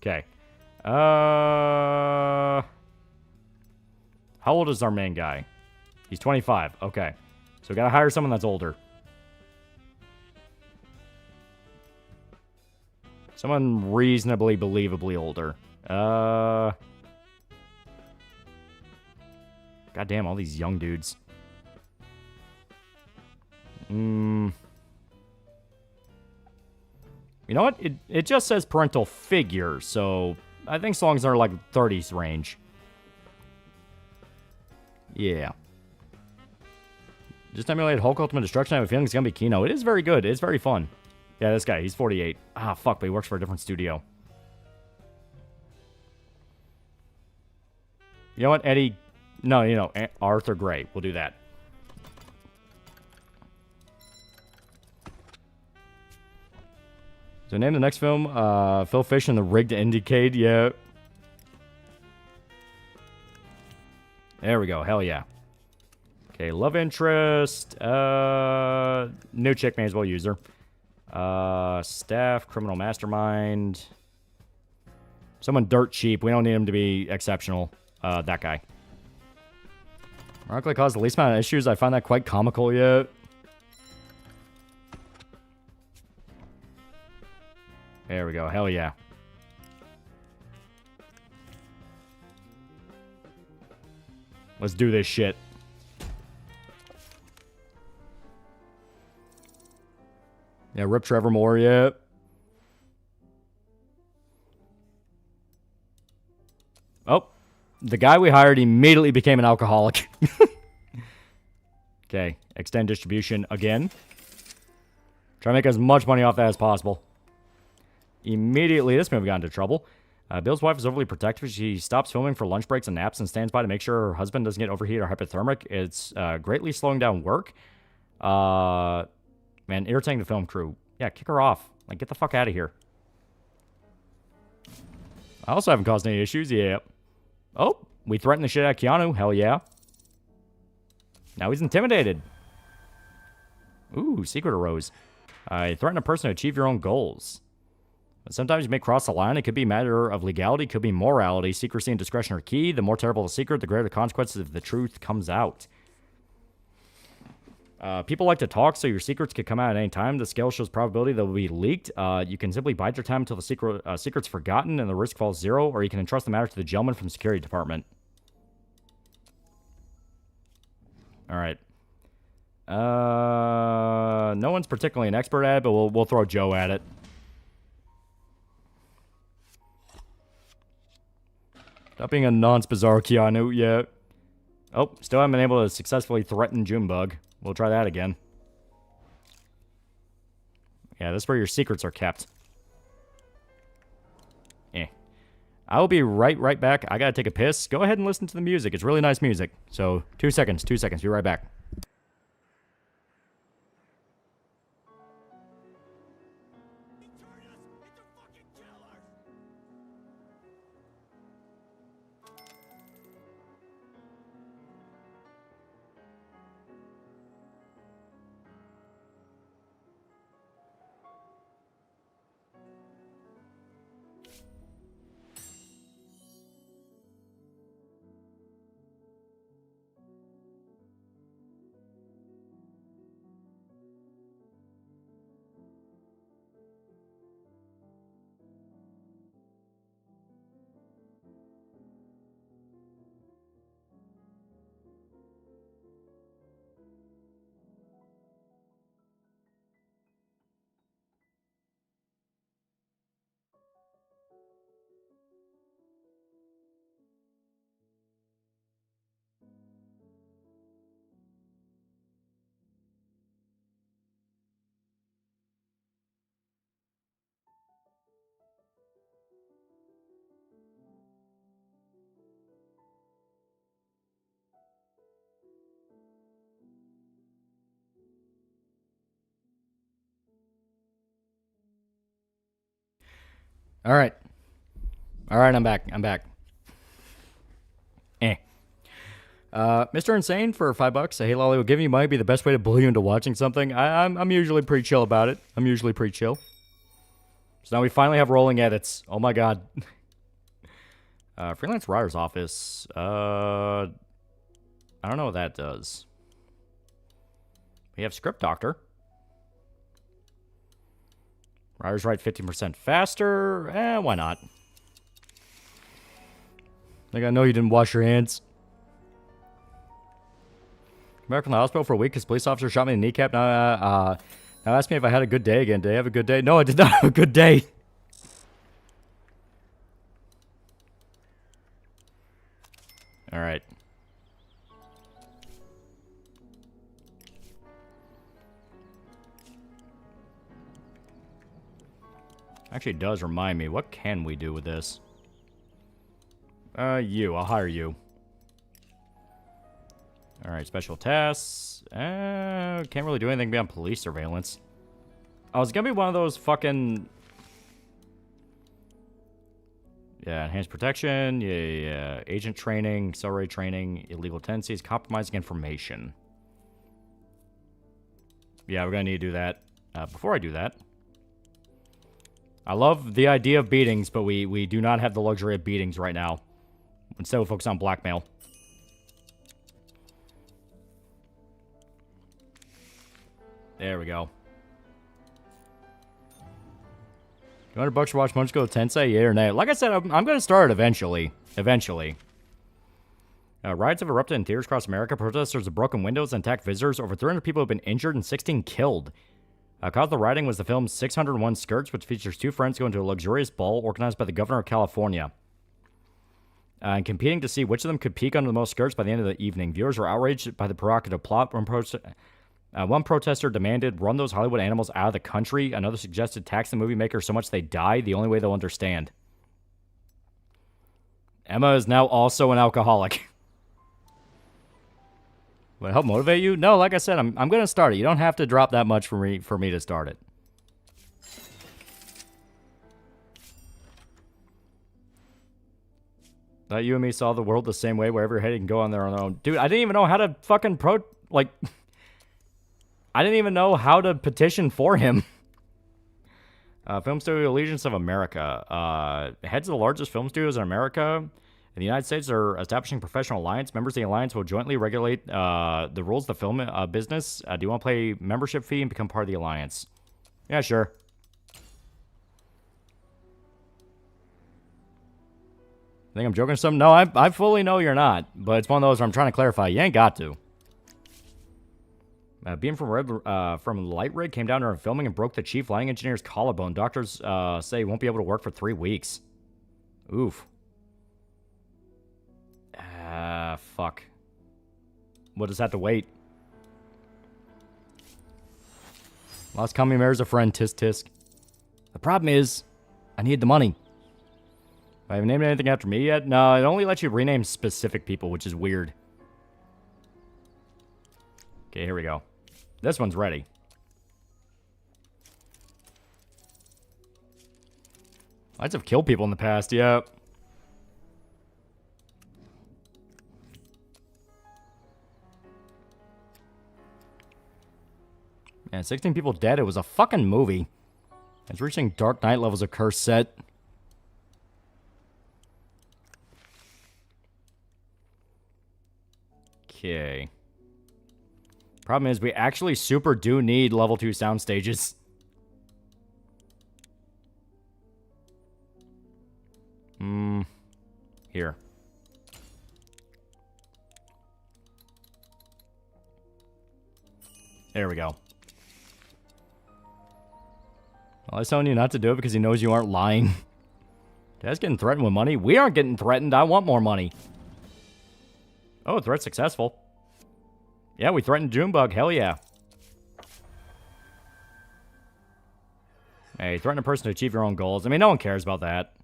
Okay. How old is our main guy? He's 25. Okay. So we gotta hire someone that's older. Someone reasonably, believably older. God damn, all these young dudes. You know what? It just says parental figure, so I think songs are like 30s range. Yeah. Just emulated Hulk Ultimate Destruction. I have a feeling it's going to be Kino. It is very good. It's very fun. Yeah, this guy, he's 48. Ah, fuck, but he works for a different studio. You know what, Eddie? No, you know, Arthur Gray. We'll do that. So name the next film, Phil Fish and the Rigged Indiecade. Yeah. There we go. Hell yeah. Okay, love interest. New chick, may as well use her. Staff, criminal mastermind. Someone dirt cheap. We don't need him to be exceptional. That guy. Ironically caused the least amount of issues. I find that quite comical yet. There we go. Hell yeah. Let's do this shit. Yeah, rip Trevor Moore, yeah. Oh, the guy we hired immediately became an alcoholic. Okay, extend distribution again. Try to make as much money off that as possible. Immediately, this movie got into trouble. Bill's wife is overly protective. She stops filming for lunch breaks and naps and stands by to make sure her husband doesn't get overheated or hypothermic. It's greatly slowing down work. Man, irritating the film crew. Yeah, kick her off. Like, get the fuck out of here. I also haven't caused any issues. Yeah. Oh, we threatened the shit out of Keanu. Hell yeah. Now he's intimidated. Ooh, secret arose. I threaten a person to achieve your own goals. But sometimes you may cross the line. It could be a matter of legality. It could be morality. Secrecy and discretion are key. The more terrible the secret, the greater the consequences if the truth comes out. People like to talk, so your secrets could come out at any time. The scale shows probability that will be leaked. You can simply bide your time until the secret's forgotten and the risk falls 0, or you can entrust the matter to the gentleman from the security department. All right. No one's particularly an expert at it, but we'll throw Joe at it. Stop being a nonce bizarre, Keanu. Yeah. Oh, still haven't been able to successfully threaten Junebug. We'll try that again. Yeah, this is where your secrets are kept. I'll be right back. I gotta take a piss. Go ahead and listen to the music. It's really nice music. So, 2 seconds. Be right back. All right, I'm back. Mr. Insane for $5. Hey, Lolly, will giving you money be the best way to bully you into watching something? I'm usually pretty chill about it. So now we finally have rolling edits. Oh my god. Freelance writer's office. I don't know what that does. We have script doctor. Writers write 15% faster. Why not? Like, I know you didn't wash your hands. Come back from the hospital for a week because police officer shot me in the kneecap. Now ask me if I had a good day again. Did I have a good day? No, I did not have a good day. All right. Actually, it does remind me. What can we do with this? I'll hire you. Alright, special tasks. Can't really do anything beyond police surveillance. Oh, it's gonna be one of those fucking... Yeah, enhanced protection. Yeah. Agent training, accelerated training, illegal tendencies, compromising information. Yeah, we're gonna need to do that. Before I do that... I love the idea of beatings, but we do not have the luxury of beatings right now. Instead, we'll focus on blackmail. There we go. $200 to watch Munch go Tensei, yeah or nay? Like I said, I'm going to start it eventually. Eventually. Riots have erupted in theaters across America. Protesters have broken windows and attacked visitors. Over 300 people have been injured and 16 killed. Cause of the rioting was the film 601 Skirts, which features two friends going to a luxurious ball organized by the governor of California. And competing to see which of them could peek under the most skirts by the end of the evening. Viewers were outraged by the provocative plot. One protester demanded, run those Hollywood animals out of the country. Another suggested tax the movie maker so much they die, the only way they'll understand. Emma is now also an alcoholic. Will it help motivate you? No, like I said, I'm going to start it. You don't have to drop that much for me to start it. Thought you and me saw the world the same way, wherever you're headed can go on their own. Dude, I didn't even know how to fucking I didn't even know how to petition for him. Film Studio Allegiance of America. Heads of the largest film studios in America in the United States are establishing a professional alliance. Members of the alliance will jointly regulate the rules of the film business. Do you want to pay membership fee and become part of the alliance? Yeah, sure. Think I'm joking or something? No, I fully know you're not. But it's one of those where I'm trying to clarify. You ain't got to. Beam from light rig came down during filming and broke the chief lighting engineer's collarbone. Doctors say he won't be able to work for 3 weeks. Oof. Fuck. We'll just have to wait. Lost coming mare's a friend, tisk tisk. The problem is, I need the money. I haven't named anything after me yet? No, it only lets you rename specific people, which is weird. Okay, here we go. This one's ready. Lights have killed people in the past, yeah. Man, 16 people dead. It was a fucking movie. It's reaching Dark Knight levels of curse set. Okay. Problem is, we actually super do need level 2 sound stages. Here. There we go. Well, I was telling you not to do it because he knows you aren't lying. Dad's getting threatened with money. We aren't getting threatened. I want more money. Oh, threat successful. Yeah, we threatened Junebug. Hell yeah. Hey, threaten a person to achieve your own goals. I mean, no one cares about that.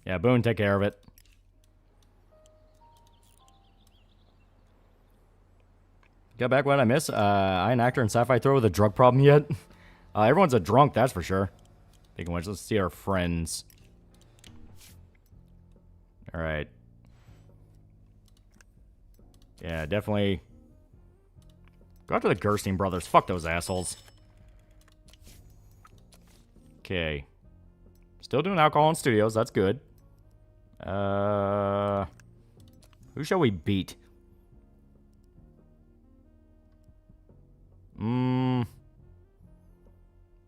Yeah, Boone, take care of it. Got back what I miss. I an actor in sci-fi throw with a drug problem yet? Everyone's a drunk, that's for sure. Speaking of which, let's see our friends. Alright. Yeah, definitely. Go after the Gerstein brothers. Fuck those assholes. Okay. Still doing alcohol in studios. That's good. Who shall we beat? No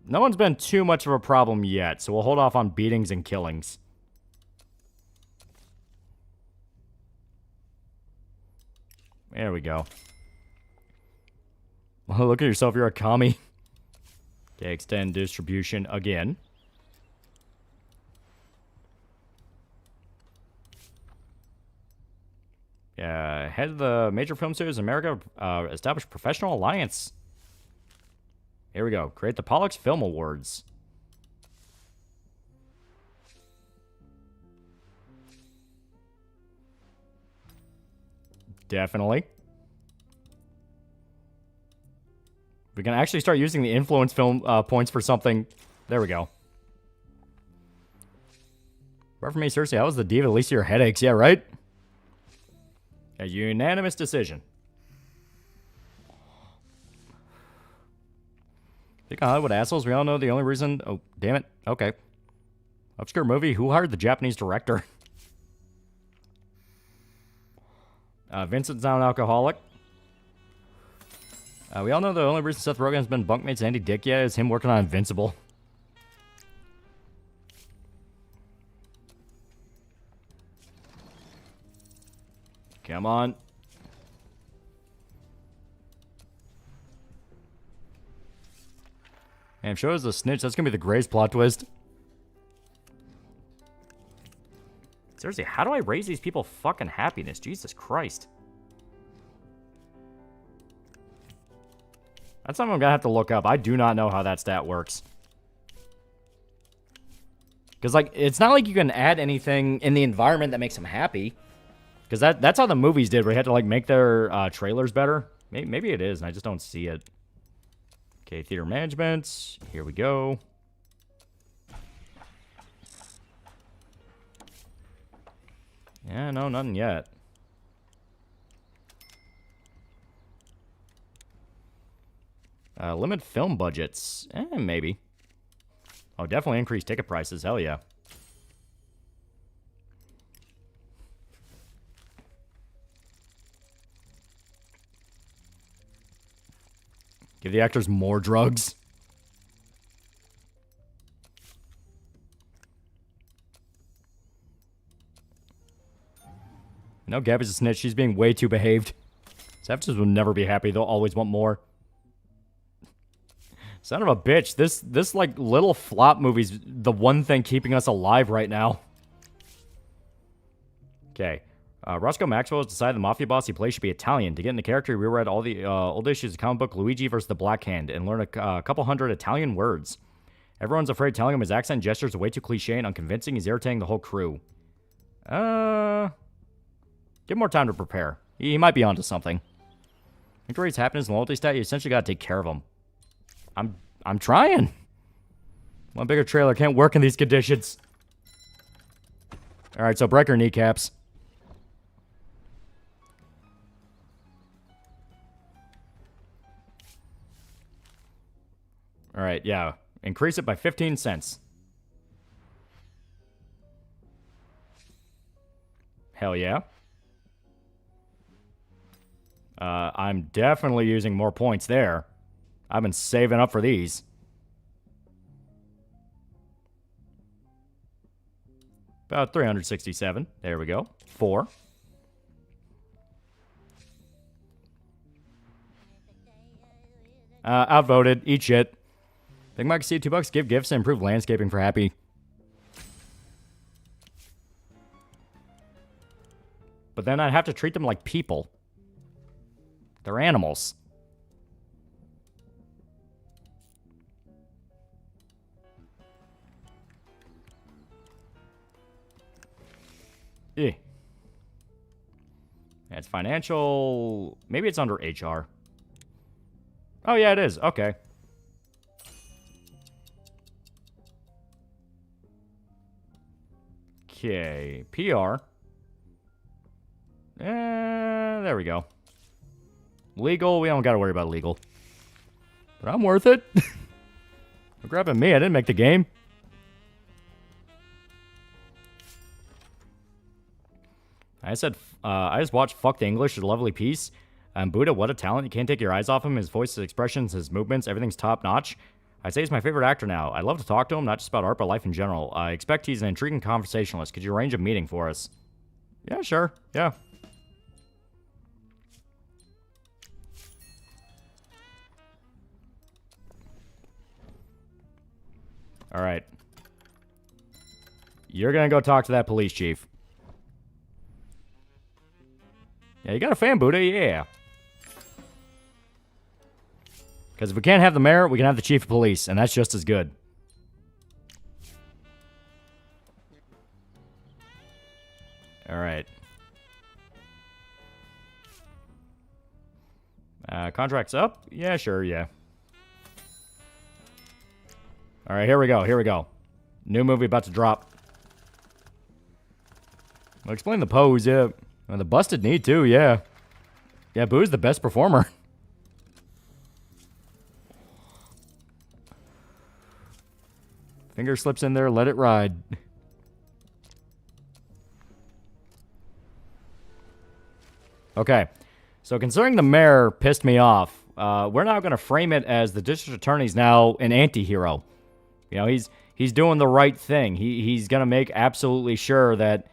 one's been too much of a problem yet, so we'll hold off on beatings and killings. There we go. Look at yourself, you're a commie. Okay, extend distribution again. Yeah, head of the major film studios in America, establish professional alliance. Here we go. Create the Pollux Film Awards. Definitely. We can actually start using the influence film points for something. There we go. Apart from me, seriously, how was the diva? At least your headaches. Yeah, right? A unanimous decision. Think on Hollywood assholes. We all know the only reason. Oh, damn it. Okay. Obscure movie. Who hired the Japanese director? Vincent's not an alcoholic. We all know the only reason Seth Rogen has been bunkmates Andy Dick yet is him working on Invincible. Come on. And show us a snitch. That's going to be the greatest plot twist. Seriously, how do I raise these people fucking happiness? Jesus Christ. That's something I'm going to have to look up. I do not know how that stat works. Because, like, it's not like you can add anything in the environment that makes them happy. Because that's how the movies did, where you had to, like, make their trailers better. Maybe it is, and I just don't see it. Okay, theater management. Here we go. Yeah, no, nothing yet. Limit film budgets. Maybe. Oh, definitely increase ticket prices. Hell yeah. Give the actors more drugs. No, Gabby's a snitch. She's being way too behaved. Savages will never be happy. They'll always want more. Son of a bitch. This like, little flop movie's the one thing keeping us alive right now. Okay. Roscoe Maxwell has decided the mafia boss he plays should be Italian. To get into character, he reread all the old issues of the comic book Luigi vs. the Black Hand and learn a couple hundred Italian words. Everyone's afraid telling him his accent and gestures are way too cliche and unconvincing. He's irritating the whole crew. Give him more time to prepare. He might be onto something. Victory's happiness and loyalty stat, you essentially gotta take care of him. I'm trying. One bigger trailer can't work in these conditions. Alright, so break her kneecaps. Alright, yeah. Increase it by 15 cents. Hell yeah. I'm definitely using more points there. I've been saving up for these. About 367. There we go. 4. Outvoted. Eat shit. Think Mike see $2. Give gifts and improve landscaping for happy. But then I'd have to treat them like people. They're animals. Eh. It's financial. Maybe it's under HR. Oh, yeah, it is. Okay. Okay. PR. There we go. Legal. We don't got to worry about legal. But I'm worth it. You're grabbing me. I didn't make the game. I just watched Fuck the English, a lovely piece. Buddha, what a talent. You can't take your eyes off him. His voice, his expressions, his movements, everything's top notch. I'd say he's my favorite actor now. I'd love to talk to him, not just about art, but life in general. I expect he's an intriguing conversationalist. Could you arrange a meeting for us? Yeah, sure. Yeah. All right. You're gonna go talk to that police chief. Yeah, you got a fan, Buddha? Yeah. Because if we can't have the mayor, we can have the chief of police, and that's just as good. All right. Contract's up? Yeah, sure, yeah. All right, here we go, here we go. New movie about to drop. I'll explain the pose, yeah. And the busted knee, too, yeah. Yeah, Boo's the best performer. Finger slips in there, let it ride. Okay, so considering the mayor pissed me off, we're now going to frame it as the district attorney's now an anti-hero. You know, he's doing the right thing. He's going to make absolutely sure that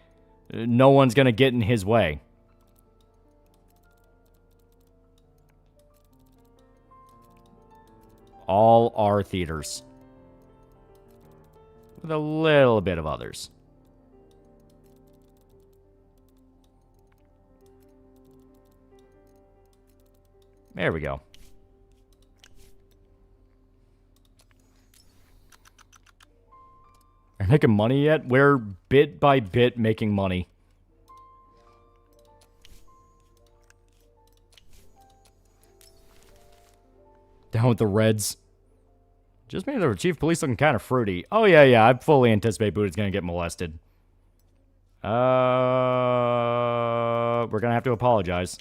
no one's going to get in his way. All our theaters. With a little bit of others. There we go. Are you making money yet? We're bit by bit making money. Down with the Reds. Just made the chief of police looking kind of fruity. Oh, yeah. I fully anticipate Buddha's going to get molested. We're going to have to apologize.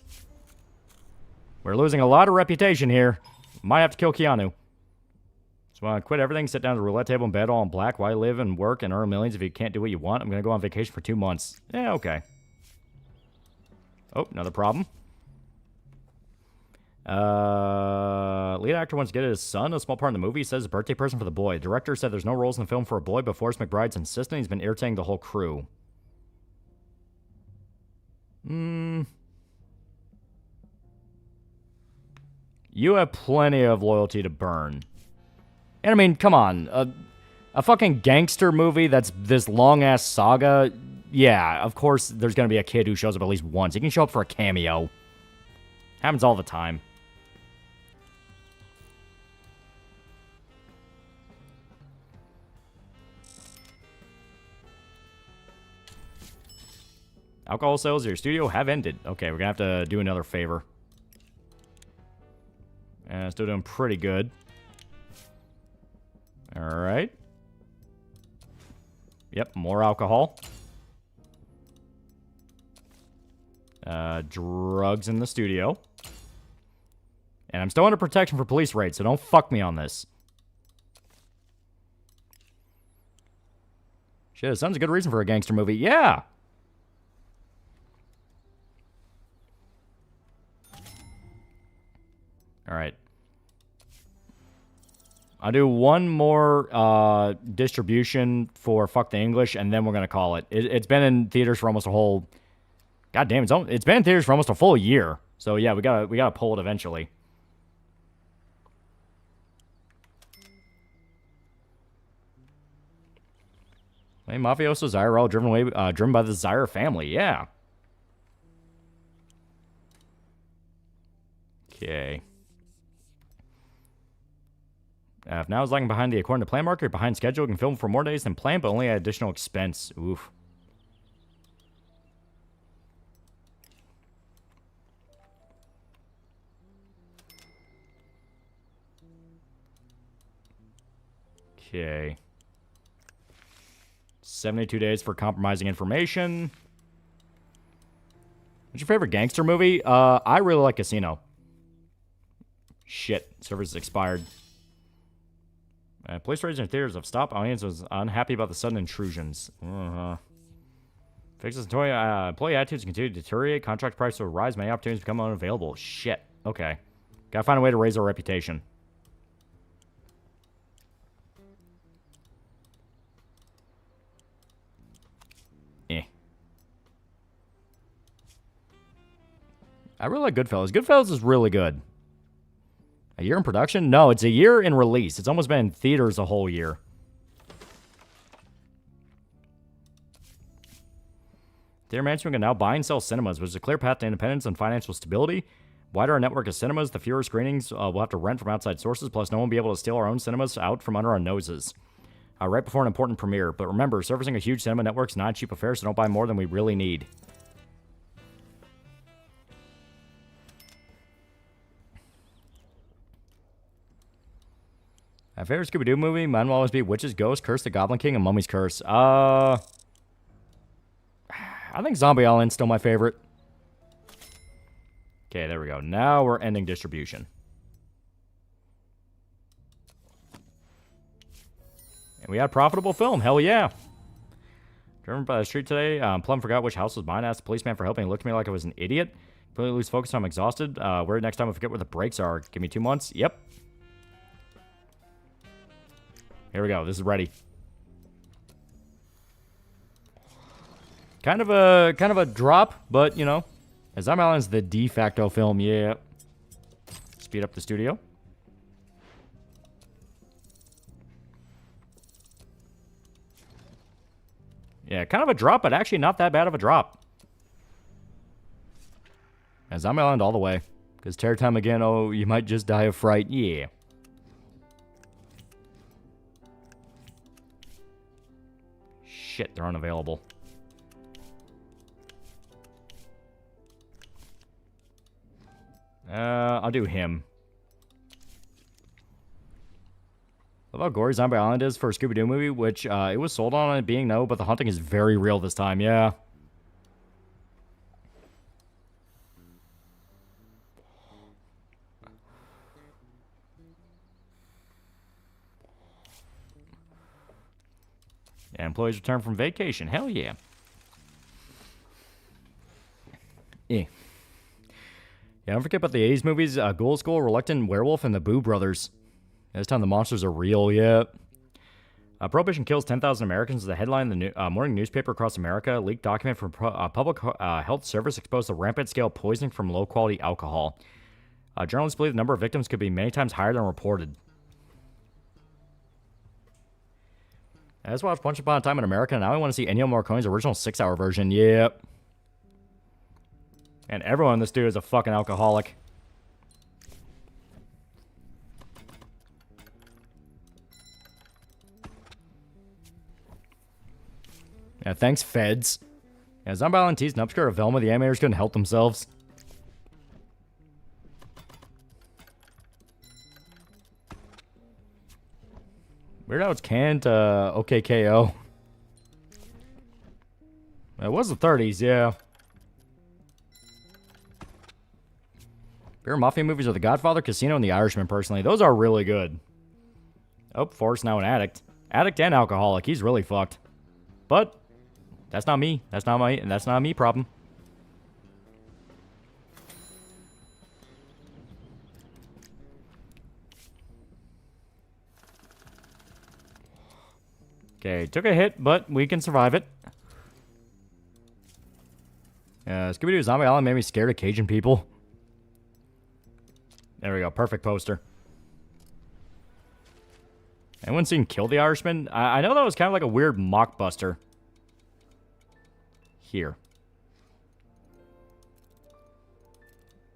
We're losing a lot of reputation here. Might have to kill Keanu. So I quit everything, sit down at the roulette table in bed all in black. Why live and work and earn millions if you can't do what you want? I'm going to go on vacation for 2 months. Yeah, okay. Oh, another problem. Lead actor wants to get his son a small part in the movie. He says a birthday present for the boy. The director said there's no roles in the film for a boy, but Forrest McBride's insistent. He's been irritating the whole crew. You have plenty of loyalty to burn. And I mean, come on. A fucking gangster movie that's this long-ass saga. Yeah, of course there's going to be a kid who shows up at least once. He can show up for a cameo. Happens all the time. Alcohol sales at your studio have ended. Okay, we're going to have to do another favor. Still doing pretty good. Alright. Yep, more alcohol. Drugs in the studio. And I'm still under protection for police raids, so don't fuck me on this. Shit, it sounds a good reason for a gangster movie. Yeah! Alright. I'll do one more distribution for Fuck the English, and then we're going to call it. It's been in theaters for almost a whole... God damn, it's been in theaters for almost a full year. So yeah, we gotta pull it eventually. Hey, mafioso Zyrel driven by the Zyre family. Yeah. Okay. If now is lagging behind the according to plan marker, behind schedule, can film for more days than planned, but only at additional expense. Oof. Okay. 72 days for compromising information. What's your favorite gangster movie? I really like Casino. Shit. Servers expired. Police raids in theaters have stopped. Audience was unhappy about the sudden intrusions. Fixes employee attitudes continue to deteriorate. Contract prices will rise. Many opportunities become unavailable. Shit. Okay. Gotta find a way to raise our reputation. I really like Goodfellas. Goodfellas is really good. A year in production? No, it's a year in release. It's almost been in theaters a whole year. Theater management can now buy and sell cinemas, which is a clear path to independence and financial stability. Wider network of cinemas, the fewer screenings we'll have to rent from outside sources, plus no one will be able to steal our own cinemas out from under our noses. Right before an important premiere. But remember, servicing a huge cinema network is not a cheap affair, so don't buy more than we really need. Favorite Scooby-Doo movie? Mine will always be Witch's Ghost, Curse the Goblin King, and Mummy's Curse. I think Zombie Island's still my favorite. Okay, there we go. Now we're ending distribution. And we had a profitable film. Hell yeah. Driven by the street today. Plum forgot which house was mine. Asked the policeman for helping. He looked at me like I was an idiot. Completely lose focus. I'm exhausted. Where next time I forget where the brakes are. Give me 2 months. Yep. Here we go. This is ready. Kind of a drop, but you know, Zombie Island's the de facto film. Yeah. Speed up the studio. Yeah, kind of a drop, but actually not that bad of a drop. And Zombie Island all the way. Because terror time again, oh, you might just die of fright. Yeah. Shit, they're unavailable. I'll do him. Love how gory Zombie Island is for a Scooby-Doo movie, which it was sold on it being no, but the haunting is very real this time, yeah. Yeah, employees return from vacation. Hell yeah. Yeah. Yeah, don't forget about the 80s movies, Ghoul School, Reluctant Werewolf, and the Boo Brothers. This time the monsters are real, yeah. Prohibition kills 10,000 Americans is the headline in the morning newspaper across America. Leaked document from Public Health Service exposed to rampant scale poisoning from low-quality alcohol. Journalists believe the number of victims could be many times higher than reported. I just watched Once Upon a Time in America, and now I want to see Ennio Morricone's original 6-hour version. Yep. And everyone in this dude is a fucking alcoholic. Yeah, thanks, feds. Yeah, Zombie Island teased an upskirt of Velma. The animators couldn't help themselves. Weird how it's canned OKKO. It was the 30s, yeah. Favorite Mafia movies are The Godfather, Casino, and The Irishman, personally. Those are really good. Oh, Forrest's now an addict. Addict and alcoholic. He's really fucked. But that's not me. That's not a me problem. Okay, took a hit, but we can survive it. Scooby-Doo Zombie Island made me scared of Cajun people. There we go, perfect poster. Anyone seen Kill the Irishman? I know that was kind of like a weird mockbuster. Here.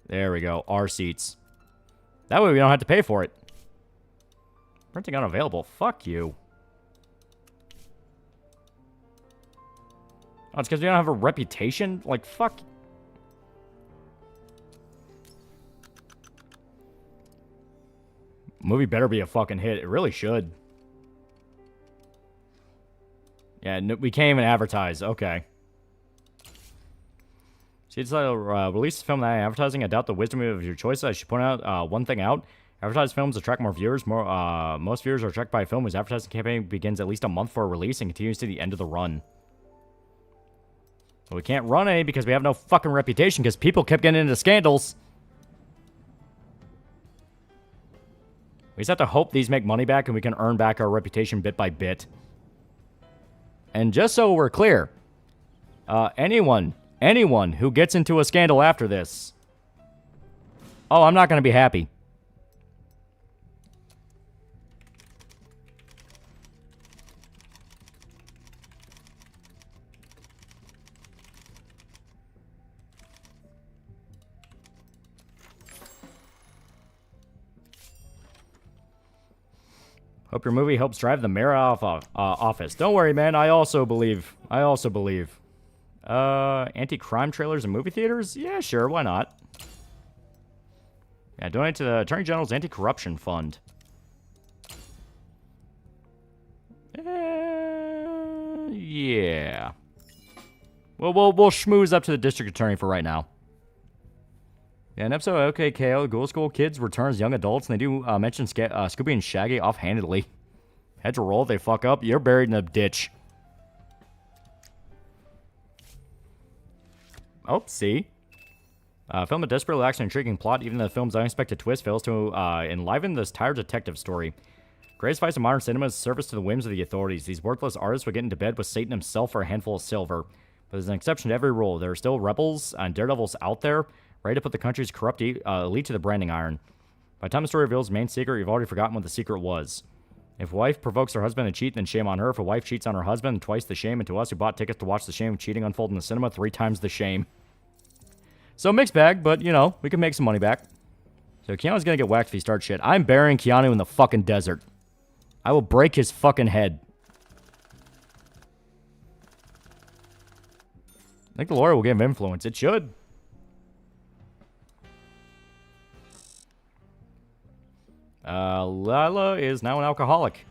There we go, our seats. That way we don't have to pay for it. Printing unavailable, fuck you. Oh, it's because we don't have a reputation? Like, fuck. Movie better be a fucking hit. It really should. Yeah, no, we can't even advertise. Okay. See, it's like release the film that advertising. I doubt the wisdom of your choices. I should point out one thing out. Advertised films attract more viewers. Most viewers are attracted by a film whose advertising campaign begins at least a month for a release and continues to the end of the run. Well, we can't run any because we have no fucking reputation because people kept getting into scandals. We just have to hope these make money back and we can earn back our reputation bit by bit. And just so we're clear, anyone who gets into a scandal after this, oh, I'm not going to be happy. Hope your movie helps drive the mayor off office. Don't worry, man. I also believe. Anti-crime trailers in movie theaters? Yeah, sure. Why not? Yeah, donate to the Attorney General's Anti-Corruption Fund. Yeah. Well, we'll schmooze up to the district attorney for right now. Yeah, an episode of OK KO, Ghoul School Kids returns young adults, and they do mention Scooby and Shaggy offhandedly. Heads will roll, they fuck up, you're buried in a ditch. Oh, see? Film a desperate, relaxing, intriguing plot, even though the film's unexpected twist fails to enliven this tired detective story. Greatest vice of modern cinema is service to the whims of the authorities. These worthless artists would get into bed with Satan himself for a handful of silver. But there's an exception to every rule. There are still rebels and daredevils out there, ready to put the country's corrupt elite to the branding iron. By the time the story reveals the main secret, you've already forgotten what the secret was. If a wife provokes her husband to cheat, then shame on her. If a wife cheats on her husband, then twice the shame. And to us who bought tickets to watch the shame of cheating unfold in the cinema, 3 times the shame. So mixed bag, but, you know, we can make some money back. So Keanu's gonna get whacked if he starts shit. I'm burying Keanu in the fucking desert. I will break his fucking head. I think the lawyer will give him influence. It should. Lila is now an alcoholic.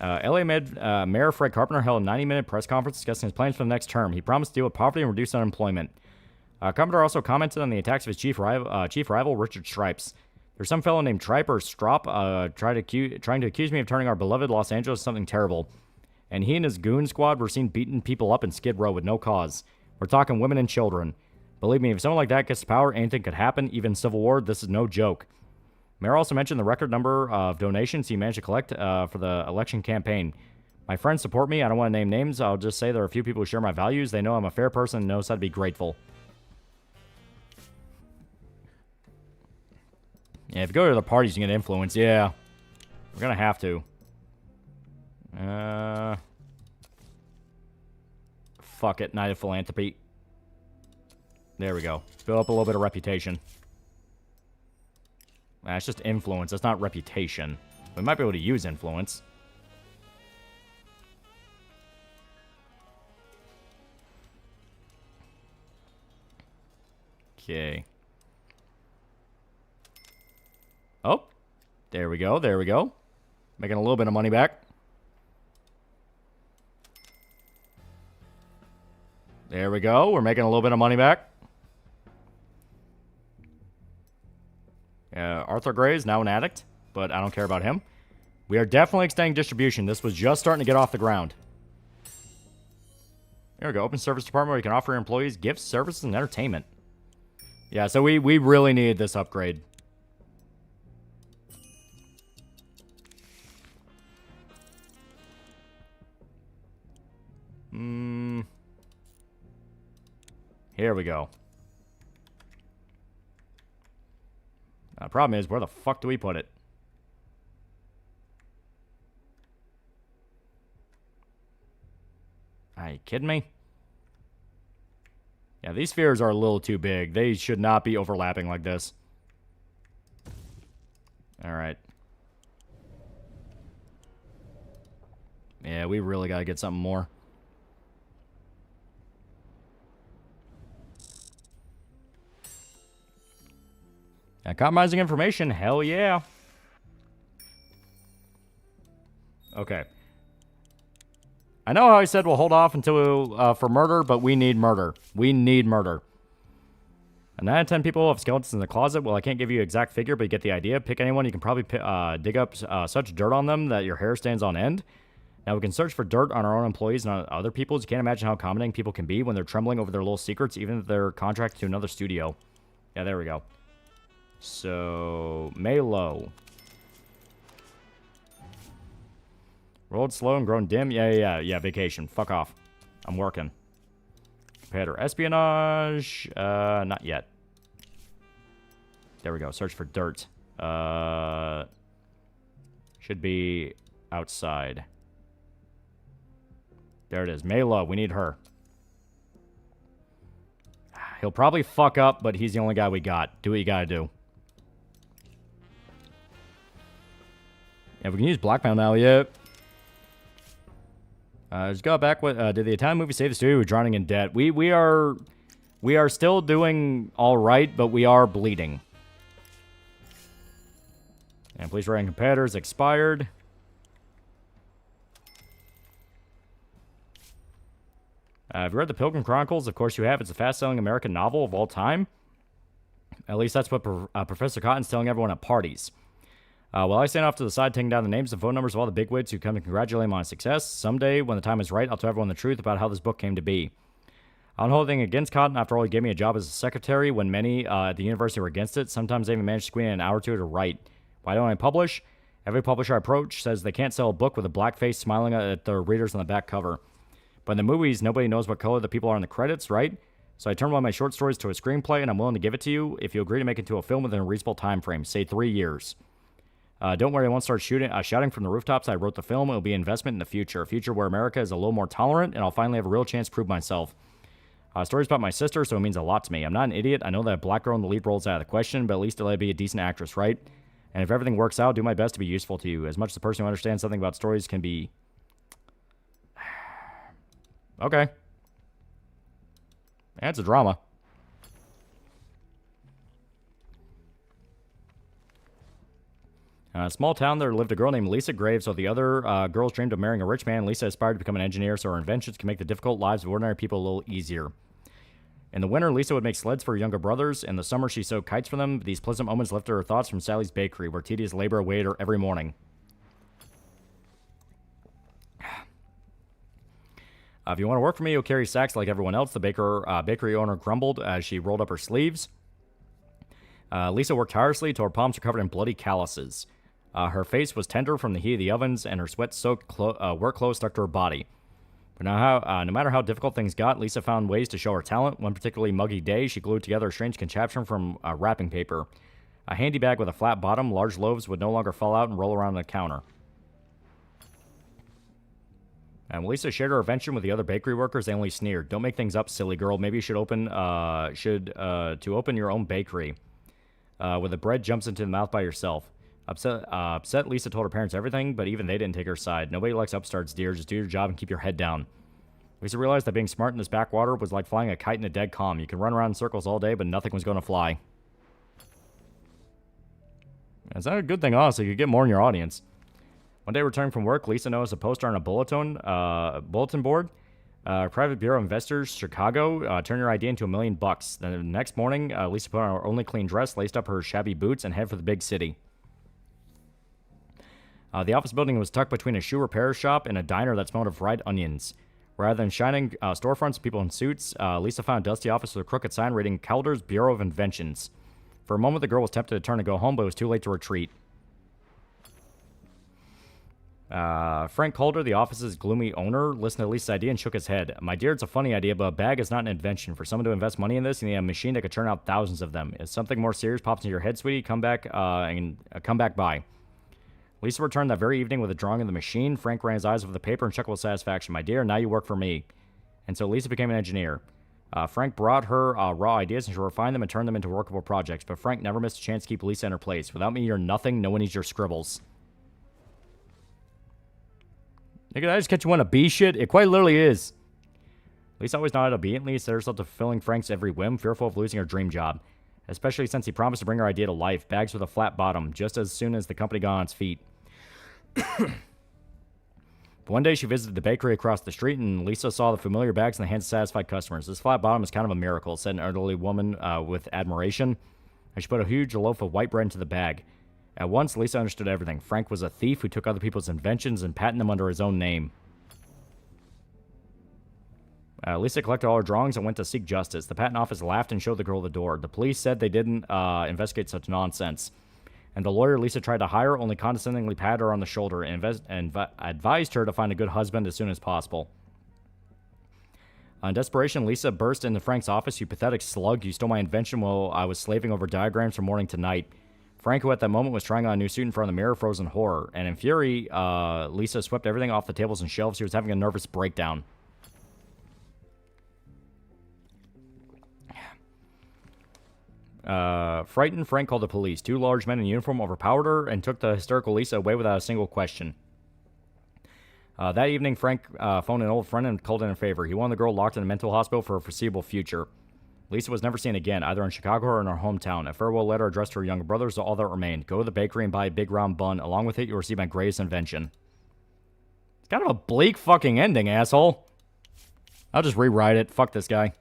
LA Mayor Fred Carpenter held a 90-minute press conference discussing his plans for the next term. He promised to deal with poverty and reduce unemployment. Carpenter also commented on the attacks of his chief rival Richard Stripes. There's some fellow named Tripe or Strop trying to accuse me of turning our beloved Los Angeles into something terrible. And he and his goon squad were seen beating people up in Skid Row with no cause. We're talking women and children. Believe me, if someone like that gets to power, anything could happen, even civil war. This is no joke. Mayor also mentioned the record number of donations he managed to collect for the election campaign. My friends support me. I don't want to name names. I'll just say there are a few people who share my values. They know I'm a fair person and knows how to be grateful. Yeah, if you go to the parties, you can get influence. Yeah. We're going to have to. Fuck it. Night of Philanthropy. There we go. Build up a little bit of reputation. That's just influence. That's not reputation. We might be able to use influence. Okay. Oh. There we go. There we go. Making a little bit of money back. There we go. We're making a little bit of money back. Arthur Gray is now an addict, but I don't care about him. We are definitely extending distribution. This was just starting to get off the ground. There we go. Open service department where you can offer your employees gifts, services, and entertainment. Yeah, so we really needed this upgrade. Here we go. Problem is, where the fuck do we put it? Are you kidding me? Yeah, these spheres are a little too big. They should not be overlapping like this. Alright. Yeah, we really gotta get something more. Compromising information, hell yeah. Okay. I know how I said we'll hold off until for murder, but we need murder. We need murder. And 9 out of 10 people have skeletons in the closet. Well, I can't give you an exact figure, but you get the idea. Pick anyone. You can probably dig up such dirt on them that your hair stands on end. Now, we can search for dirt on our own employees and on other people's. You can't imagine how accommodating people can be when they're trembling over their little secrets, even if they're contracted to another studio. Yeah, there we go. So, Malo. Rolled slow and grown dim. Yeah, vacation. Fuck off. I'm working. Competitor espionage. Not yet. There we go. Search for dirt. Should be outside. There it is. Malo. We need her. He'll probably fuck up, but he's the only guy we got. Do what you gotta do. Yeah, we can use blackmail now, yeah. Just go back with, did the Italian movie save the studio? We're drowning in debt. We are still doing alright, but we are bleeding. And please writing competitors expired. Have you read The Pilgrim Chronicles? Of course you have. It's the fast-selling American novel of all time. At least that's what Professor Cotton's telling everyone at parties. While I stand off to the side, taking down the names and phone numbers of all the bigwigs who come to congratulate him on his success, someday, when the time is right, I'll tell everyone the truth about how this book came to be. I don't hold anything against Cotton. After all, he gave me a job as a secretary when many at the university were against it. Sometimes they even managed to squeeze in an hour or two to write. Why don't I publish? Every publisher I approach says they can't sell a book with a black face smiling at the readers on the back cover. But in the movies, nobody knows what color the people are in the credits, right? So I turned one of my short stories to a screenplay, and I'm willing to give it to you if you agree to make it into a film within a reasonable time frame, say 3 years. Don't worry, I won't start shouting from the rooftops. I wrote the film. It'll be an investment in the future, a future where America is a little more tolerant, and I'll finally have a real chance to prove myself. Story's about my sister, so it means a lot to me. I'm not an idiot. I know that a black girl in the lead role is out of the question, but at least I'll be a decent actress, right? And if everything works out, I'll do my best to be useful to you. As much as the person who understands something about stories can be... Okay. That's a drama. A small town, there lived a girl named Lisa Graves, while the other girls dreamed of marrying a rich man. Lisa aspired to become an engineer, so her inventions can make the difficult lives of ordinary people a little easier. In the winter, Lisa would make sleds for her younger brothers. In the summer, she sewed kites for them. These pleasant moments lifted her thoughts from Sally's bakery, where tedious labor awaited her every morning. If you want to work for me, you'll carry sacks like everyone else, the bakery owner grumbled as she rolled up her sleeves. Lisa worked tirelessly till her palms were covered in bloody calluses. Her face was tender from the heat of the ovens, and her sweat-soaked work clothes stuck to her body. But no matter how difficult things got, Lisa found ways to show her talent. One particularly muggy day, she glued together a strange contraption from wrapping paper. A handy bag with a flat bottom, large loaves would no longer fall out and roll around on the counter. And when Lisa shared her invention with the other bakery workers, they only sneered. Don't make things up, silly girl. Maybe you should open your own bakery. Where the bread jumps into the mouth by yourself. Upset, Lisa told her parents everything, but even they didn't take her side. Nobody likes upstarts, dear. Just do your job and keep your head down. Lisa realized that being smart in this backwater was like flying a kite in a dead calm. You can run around in circles all day, but nothing was going to fly. It's not a good thing, honestly. You could get more in your audience. One day, returning from work, Lisa noticed a poster on a bulletin board. Private Bureau of Investors, Chicago. Turn your idea into $1 million. Then the next morning, Lisa put on her only clean dress, laced up her shabby boots, and headed for the big city. The office building was tucked between a shoe repair shop and a diner that smelled of fried onions. Rather than shining storefronts of people in suits, Lisa found a dusty office with a crooked sign reading Calder's Bureau of Inventions. For a moment, the girl was tempted to turn and go home, but it was too late to retreat. Frank Calder, the office's gloomy owner, listened to Lisa's idea and shook his head. My dear, it's a funny idea, but a bag is not an invention. For someone to invest money in this, you need a machine that could turn out thousands of them. If something more serious pops into your head, sweetie, come back by. Lisa returned that very evening with a drawing of the machine. Frank ran his eyes over the paper and chuckled with satisfaction. My dear, now you work for me. And so Lisa became an engineer. Frank brought her raw ideas and she refined them and turned them into workable projects. But Frank never missed a chance to keep Lisa in her place. Without me, you're nothing. No one needs your scribbles. Nigga, I just catch you on a B shit? It quite literally is. Lisa always nodded obediently, set herself to fulfilling Frank's every whim, fearful of losing her dream job. Especially since he promised to bring her idea to life, bags with a flat bottom, just as soon as the company got on its feet. One day she visited the bakery across the street, and Lisa saw the familiar bags in the hands of satisfied customers. This flat bottom is kind of a miracle, said an elderly woman with admiration, and she put a huge loaf of white bread into the bag. At once, Lisa understood everything. Frank was a thief who took other people's inventions and patented them under his own name. Lisa collected all her drawings and went to seek justice. The patent office laughed and showed the girl the door. The police said they didn't investigate such nonsense. And the lawyer Lisa tried to hire only condescendingly patted her on the shoulder and advised her to find a good husband as soon as possible. In desperation, Lisa burst into Frank's office. You pathetic slug, you stole my invention while I was slaving over diagrams from morning to night. Frank, who at that moment was trying on a new suit in front of the mirror, froze in horror. And in fury, Lisa swept everything off the tables and shelves. She was having a nervous breakdown. Frightened, Frank called the police. 2 large men in uniform overpowered her and took the hysterical Lisa away without a single question. That evening, Frank phoned an old friend and called in a favor. He wanted the girl locked in a mental hospital for a foreseeable future. Lisa was never seen again, either in Chicago or in her hometown. A farewell letter addressed to her younger brothers is all that remained. Go to the bakery and buy a big round bun. Along with it, you'll receive my greatest invention. It's kind of a bleak fucking ending, asshole. I'll just rewrite it. Fuck this guy.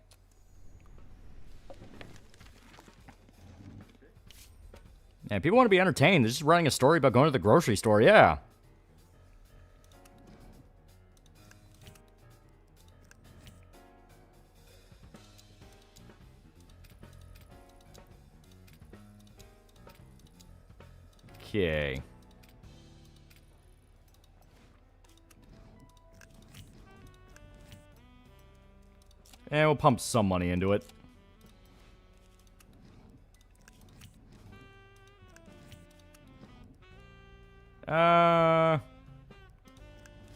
Yeah, people want to be entertained. They're just writing a story about going to the grocery store. Yeah. Okay. And we'll pump some money into it. Lila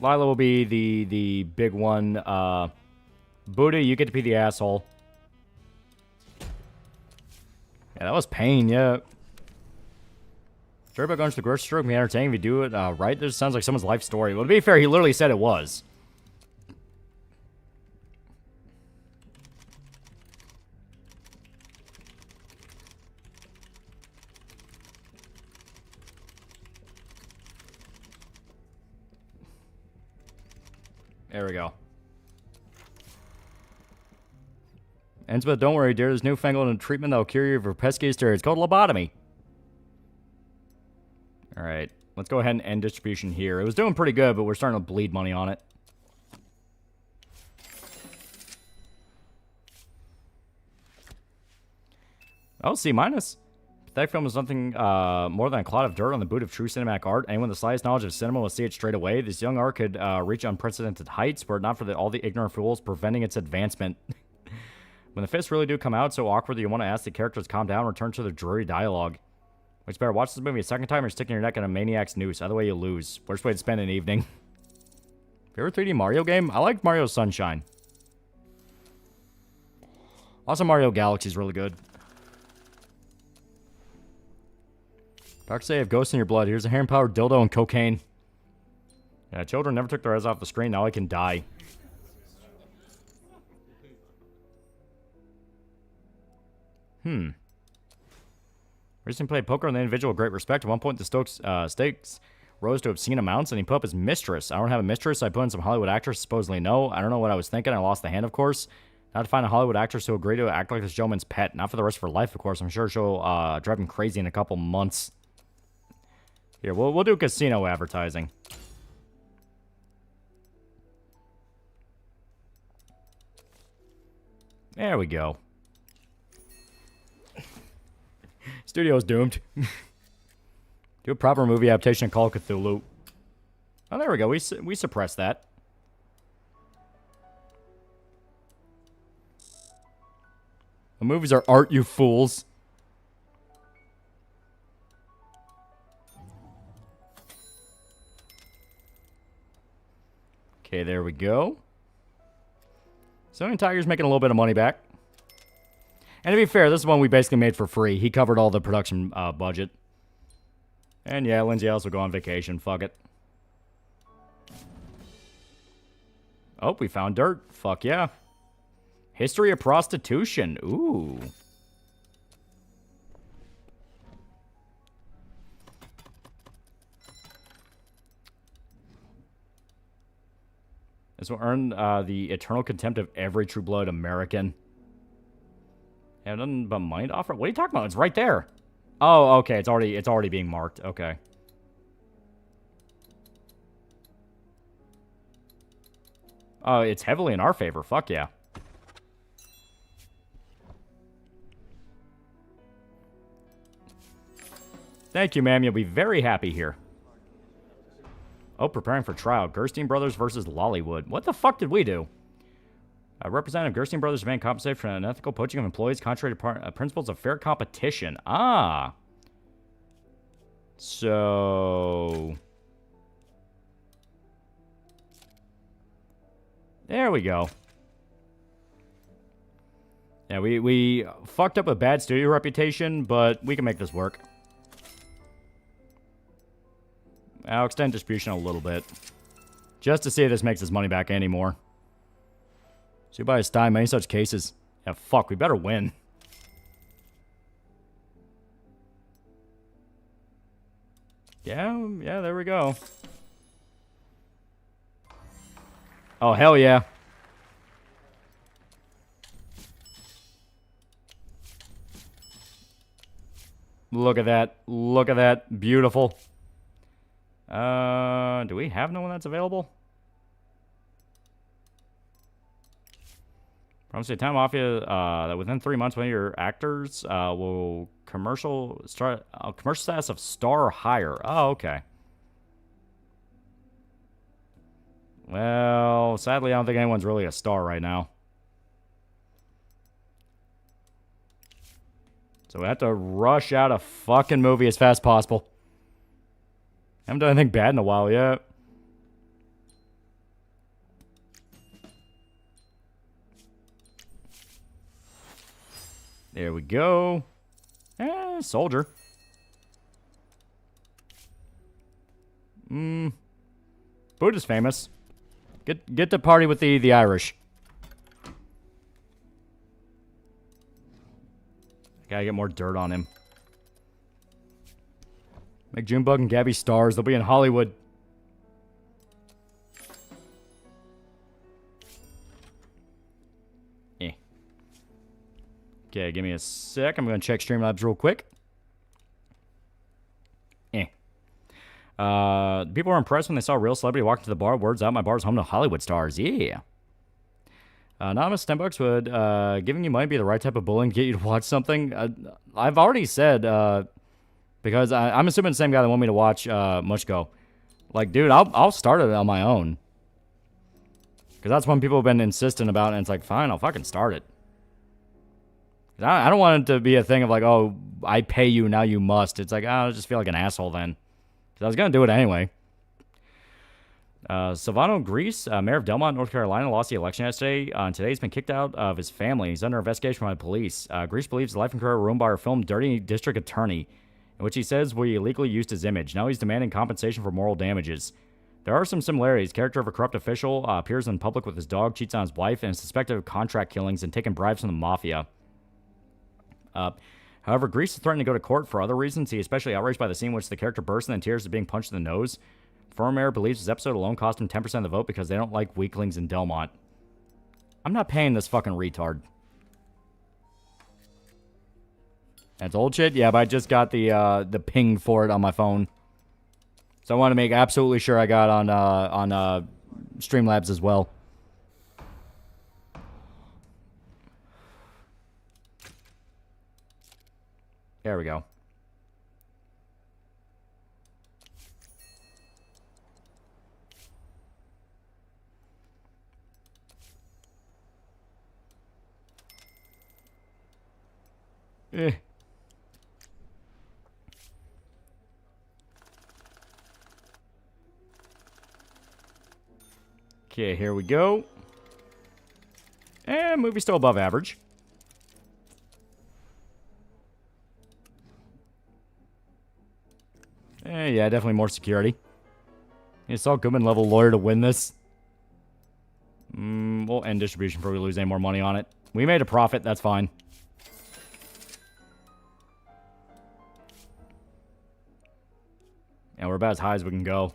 will be the big one. Buddha, you get to be the asshole. Yeah, that was pain, yeah. Sure about going to the grocery store can be entertaining if you do it right. This sounds like someone's life story. Well, to be fair, he literally said it was. There we go. Elizabeth, don't worry, dear. There's newfangled treatment that will cure you of your pesky hysteria. It's called lobotomy. Alright. Let's go ahead and end distribution here. It was doing pretty good, but we're starting to bleed money on it. Oh, C minus. Pathetic film is nothing more than a clod of dirt on the boot of true cinematic art. Anyone with the slightest knowledge of cinema will see it straight away. This young art could reach unprecedented heights were it not for all the ignorant fools preventing its advancement. When the fists really do come out so awkward that you want to ask the characters to calm down and return to their dreary dialogue. Which better watch this movie a second time or sticking your neck in a maniac's noose. Either way you lose. Worst way to spend an evening. Favorite 3D Mario game? I like Mario Sunshine. Also Mario Galaxy is really good. Doctors say you have ghosts in your blood. Here's a hand-powered dildo and cocaine. Yeah, children never took their eyes off the screen. Now I can die. Recently played poker with an individual with great respect. At one point, the stakes rose to obscene amounts, and he put up his mistress. I don't have a mistress. I put in some Hollywood actress, supposedly no. I don't know what I was thinking. I lost the hand, of course. Now to find a Hollywood actress who agreed to act like this gentleman's pet. Not for the rest of her life, of course. I'm sure she'll drive him crazy in a couple months. Here, we'll do casino advertising. There we go. Studio's doomed. Do a proper movie adaptation of Call of Cthulhu. Oh, there we go. We suppressed that. The movies are art, you fools. Okay, there we go. Sony Tiger's making a little bit of money back. And to be fair, this is one we basically made for free. He covered all the production budget. And yeah, Lindsay Ellis will go on vacation. Fuck it. Oh, we found dirt. Fuck yeah. History of prostitution. Ooh. This will earn the eternal contempt of every true-blood American. Yeah, nothing but mind offer. What are you talking about? It's right there. Oh, okay. It's already being marked. Okay. Oh, it's heavily in our favor. Fuck yeah. Thank you, ma'am. You'll be very happy here. Oh, preparing for trial. Gerstein Brothers versus Lollywood. What the fuck did we do? Representative Gerstein Brothers demand compensated for unethical poaching of employees contrary to principles of fair competition. Ah. So... there we go. Yeah, we fucked up a bad studio reputation, but we can make this work. I'll extend distribution a little bit. Just to see if this makes his money back anymore. See by his time, many such cases. Yeah, fuck, we better win. Yeah, there we go. Oh, hell yeah. Look at that. Look at that. Beautiful. Do we have no one that's available? Promise Town Mafia, that within 3 months, one of your actors will commercial status of star or higher. Oh, okay. Well, sadly, I don't think anyone's really a star right now. So we have to rush out a fucking movie as fast as possible. Haven't done anything bad in a while yet. There we go. Soldier. Buddha's famous. Get to party with the Irish. Gotta get more dirt on him. Make Junebug and Gabby stars. They'll be in Hollywood. Okay, give me a sec. I'm going to check Streamlabs real quick. People were impressed when they saw a real celebrity walk into the bar. Words out, my bar's home to Hollywood stars. Yeah. Anonymous $10 would giving you money be the right type of bullying to get you to watch something. I've already said, because I'm assuming the same guy that wanted me to watch Mushko. Like, dude, I'll start it on my own. Because that's when people have been insistent about it, and it's like, fine, I'll fucking start it. I don't want it to be a thing of like, oh, I pay you, now you must. It's like, I just feel like an asshole then. Because I was going to do it anyway. Silvano Grease, mayor of Delmont, North Carolina, lost the election yesterday. And today he's been kicked out of his family. He's under investigation by police. Grease believes his life and career were ruined by her film Dirty District Attorney, in which he says we illegally used his image. Now he's demanding compensation for moral damages. There are some similarities. Character of a corrupt official appears in public with his dog, cheats on his wife, and is suspected of contract killings and taking bribes from the mafia. However, Grease is threatening to go to court for other reasons. He is especially outraged by the scene in which the character bursts into tears as being punched in the nose. Former mayor believes his episode alone cost him 10% of the vote because they don't like weaklings in Delmont. I'm not paying this fucking retard. That's old shit? Yeah, but I just got the ping for it on my phone. So I want to make absolutely sure I got on Streamlabs as well. There we go. Okay, here we go. And movie's still above average. Yeah, definitely more security. It's all Goodman level lawyer to win this. We'll end distribution before we lose any more money on it. We made a profit, that's fine. And we're about as high as we can go.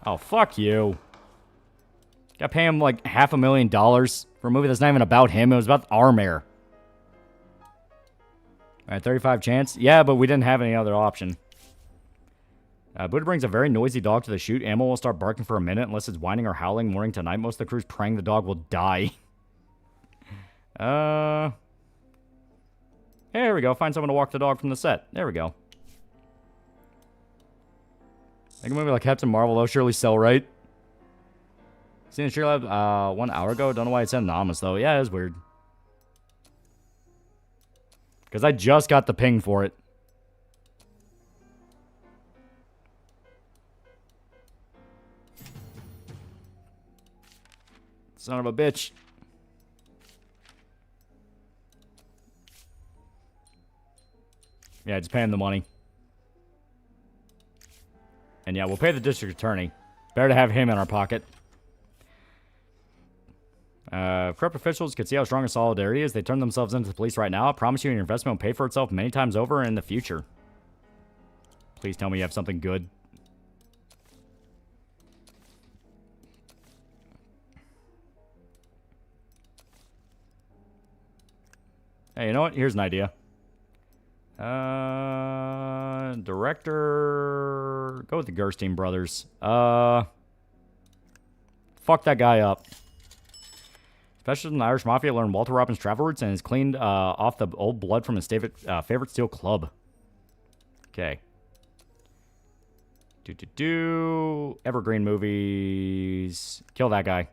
Oh, fuck you. Gotta pay him like $500,000 for a movie that's not even about him. It was about our mayor. Alright, 35 chance. Yeah, but we didn't have any other option. Buddha brings a very noisy dog to the shoot. Animal will start barking for a minute unless it's whining or howling morning to night. Most of the crew's praying the dog will die. There we go. Find someone to walk the dog from the set. There we go. Like a movie like Captain Marvel, though, surely sell right. Seen the Streamlab 1 hour ago. Don't know why it said anonymous, though. Yeah, it's weird. Because I just got the ping for it. Son of a bitch. Yeah, just pay him the money. And yeah, we'll pay the district attorney. Better to have him in our pocket. Corrupt officials can see how strong a solidarity is. They turn themselves into the police right now. I promise you your investment will pay for itself many times over in the future. Please tell me you have something good. Hey, you know what? Here's an idea. Director... Go with the Gerstein brothers. Fuck that guy up. Specialist in the Irish Mafia learned Walter Robbins' travel routes and has cleaned off the old blood from his favorite steel club. Okay. Evergreen movies. Kill that guy.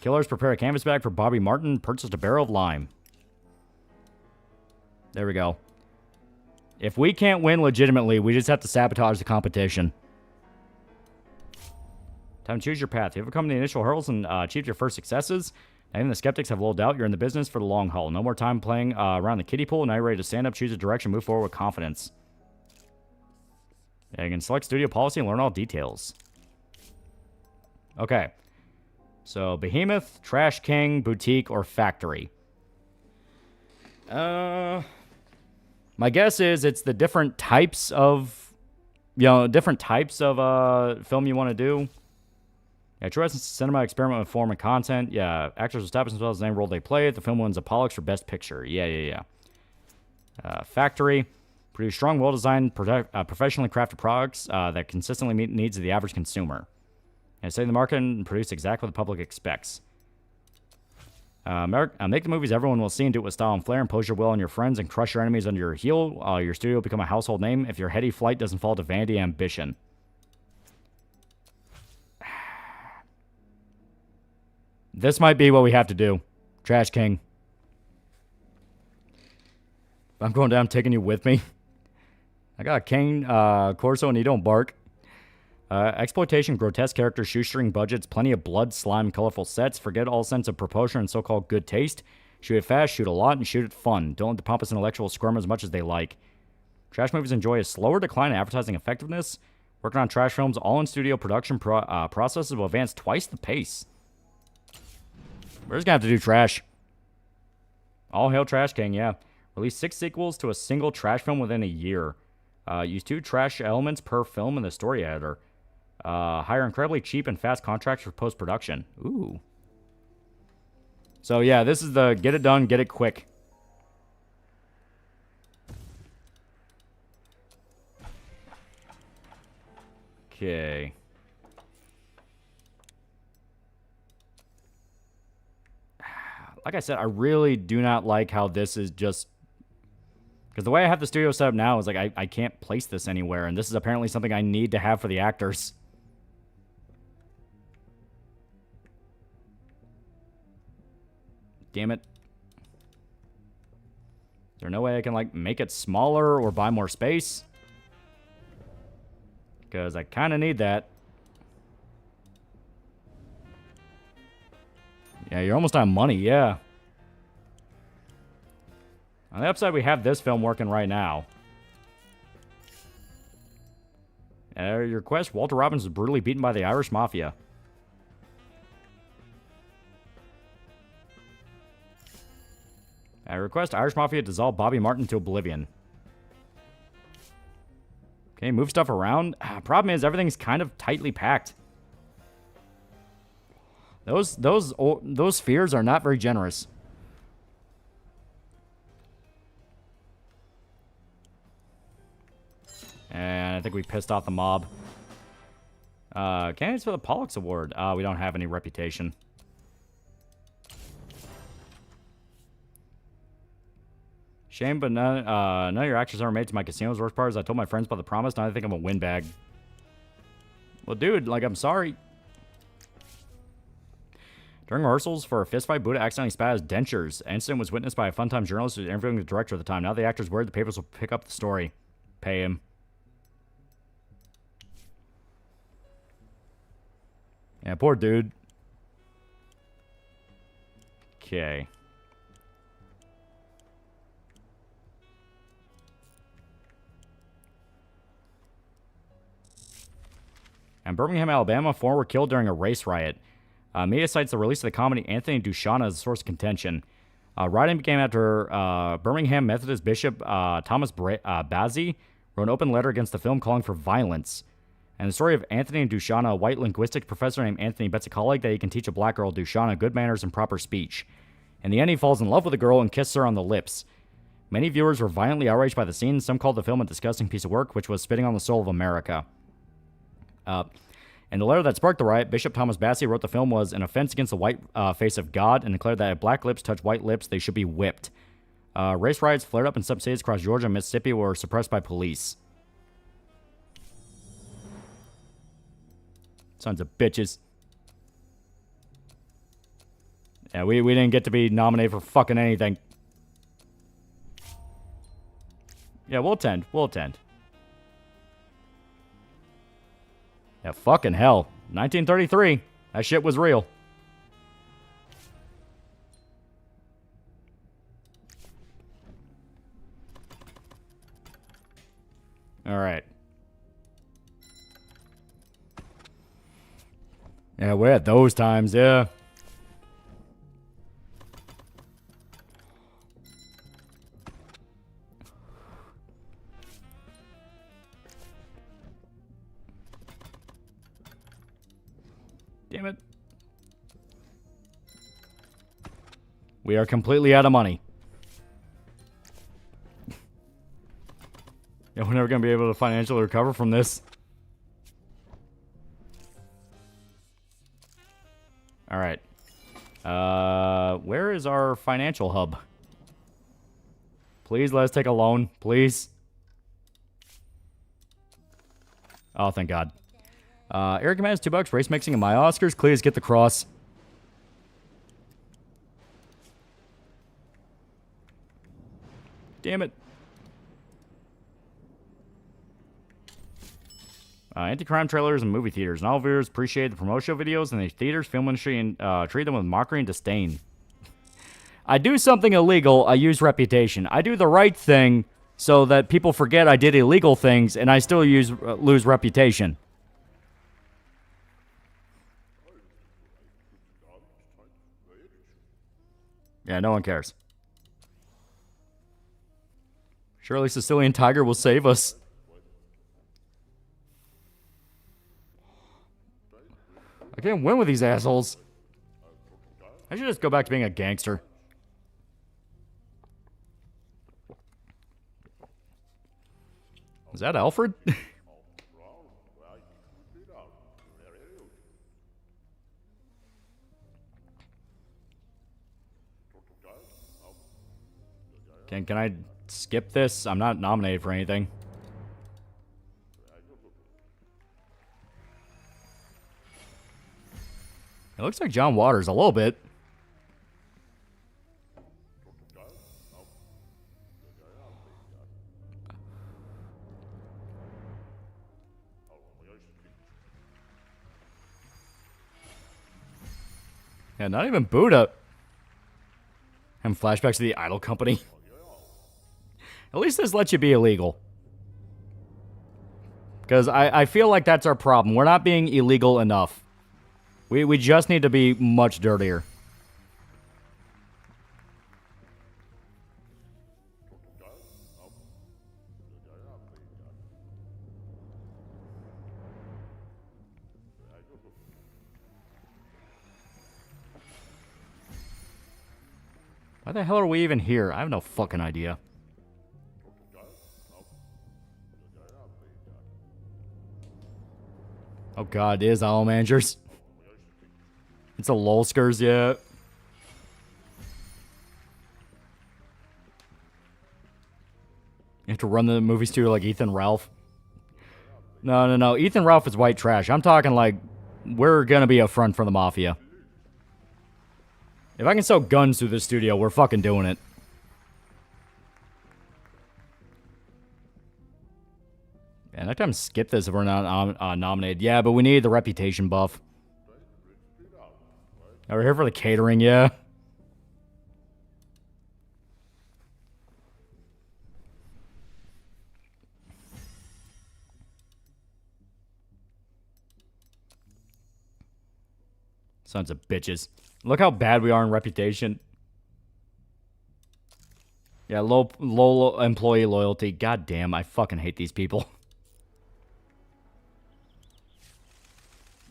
Killers prepare a canvas bag for Bobby Martin. Purchased a barrel of lime. There we go. If we can't win legitimately, we just have to sabotage the competition. Time to choose your path. You've overcome the initial hurdles and achieved your first successes. Now, even the skeptics have little doubt you're in the business for the long haul. No more time playing around the kiddie pool. Now you're ready to stand up, choose a direction, move forward with confidence. Yeah, you can select studio policy and learn all details. Okay. So, Behemoth, Trash King, Boutique, or Factory. My guess is it's the different types of, film you want to do. Yeah, true essence cinema experiment with form and content. Yeah, actors establish themselves in any role they play. The film wins a Pollux for Best Picture. Yeah. Factory. Produce strong, well-designed, professionally crafted products that consistently meet the needs of the average consumer. And stay in the market and produce exactly what the public expects. Make the movies everyone will see and do it with style and flair. Impose your will on your friends and crush your enemies under your heel. Your studio will become a household name if your heady flight doesn't fall to vanity and ambition. This might be what we have to do. Trash King. If I'm going down, I'm taking you with me. I got Kane, Corso, and you don't bark. Exploitation, grotesque characters, shoestring budgets, plenty of blood, slime, colorful sets. Forget all sense of proportion and so-called good taste. Shoot it fast, shoot a lot, and shoot it fun. Don't let the pompous intellectuals squirm as much as they like. Trash movies enjoy a slower decline in advertising effectiveness. Working on trash films, all in-studio production processes will advance twice the pace. We're just going to have to do trash. All hail Trash King, yeah. Release 6 sequels to a single trash film within a year. Use 2 trash elements per film in the story editor. Hire incredibly cheap and fast contracts for post-production. Ooh. So, yeah, this is the get it done, get it quick. Okay. Like I said, I really do not like how this is just... Because the way I have the studio set up now is like I can't place this anywhere. And this is apparently something I need to have for the actors. Damn it. Is there no way I can like make it smaller or buy more space? Because I kind of need that. Yeah, you're almost out of money, yeah. On the upside, we have this film working right now. Your request, Walter Robbins was brutally beaten by the Irish Mafia. I request Irish Mafia dissolve Bobby Martin to oblivion. Okay, move stuff around. Problem is, everything's kind of tightly packed. Those spheres are not very generous. And I think we pissed off the mob. Candidates for the Pollux Award. We don't have any reputation. Shame, but none of your actors are made to my casinos. Worst part is I told my friends about the promise. Now I think I'm a windbag. Well, dude, like, I'm sorry. During rehearsals for a fistfight, Buddha accidentally spat his dentures. The incident was witnessed by a fun-time journalist who was interviewing the director at the time. Now the actor's worried the papers will pick up the story. Pay him. Yeah, poor dude. Okay. In Birmingham, Alabama, 4 were killed during a race riot. Media cites the release of the comedy Anthony Dushana as a source of contention. Rioting began after Birmingham Methodist Bishop Thomas Bazzi wrote an open letter against the film calling for violence. And the story of Anthony Dushana, a white linguistics professor named Anthony, bets a colleague that he can teach a black girl, Dushana, good manners and proper speech. In the end, he falls in love with the girl and kisses her on the lips. Many viewers were violently outraged by the scene. Some called the film a disgusting piece of work, which was spitting on the soul of America. In the letter that sparked the riot, Bishop Thomas Bassie wrote the film was an offense against the white face of God and declared that if black lips touch white lips, they should be whipped. Race riots flared up in some states across Georgia and Mississippi were suppressed by police. Sons of bitches. Yeah, we didn't get to be nominated for fucking anything. Yeah, we'll attend. We'll attend. Yeah, fucking hell. 1933. That shit was real. Alright. Yeah, we're at those times, yeah. Damn it. We are completely out of money. Yeah, we're never going to be able to financially recover from this. Alright. Where is our financial hub? Please let us take a loan. Please. Oh, thank God. Eric commands $2. Race mixing and my Oscars. Please get the cross. Damn it. Anti-crime trailers and movie theaters. Novel viewers appreciate the promotional videos in the theaters, film industry, and treat them with mockery and disdain. I do something illegal, I use reputation. I do the right thing so that people forget I did illegal things, and I still lose reputation. Yeah, no one cares. Surely Sicilian Tiger will save us. I can't win with these assholes. I should just go back to being a gangster. Is that Alfred? Can I skip this? I'm not nominated for anything. It looks like John Waters a little bit. Yeah, not even Buddha. And flashbacks to the Idol Company. At least this lets you be illegal. Because I feel like that's our problem. We're not being illegal enough. We just need to be much dirtier. Why the hell are we even here? I have no fucking idea. Oh god, it is Owl Managers. It's a Lolskers, yeah. You have to run the movie studio like Ethan Ralph. No. Ethan Ralph is white trash. I'm talking like we're gonna be a front for the mafia. If I can sell guns through this studio, we're fucking doing it. Yeah, next time skip this if we're not nominated. Yeah, but we need the reputation buff. We're here for the catering, yeah. Sons of bitches. Look how bad we are in reputation. Yeah, low employee loyalty. God damn, I fucking hate these people.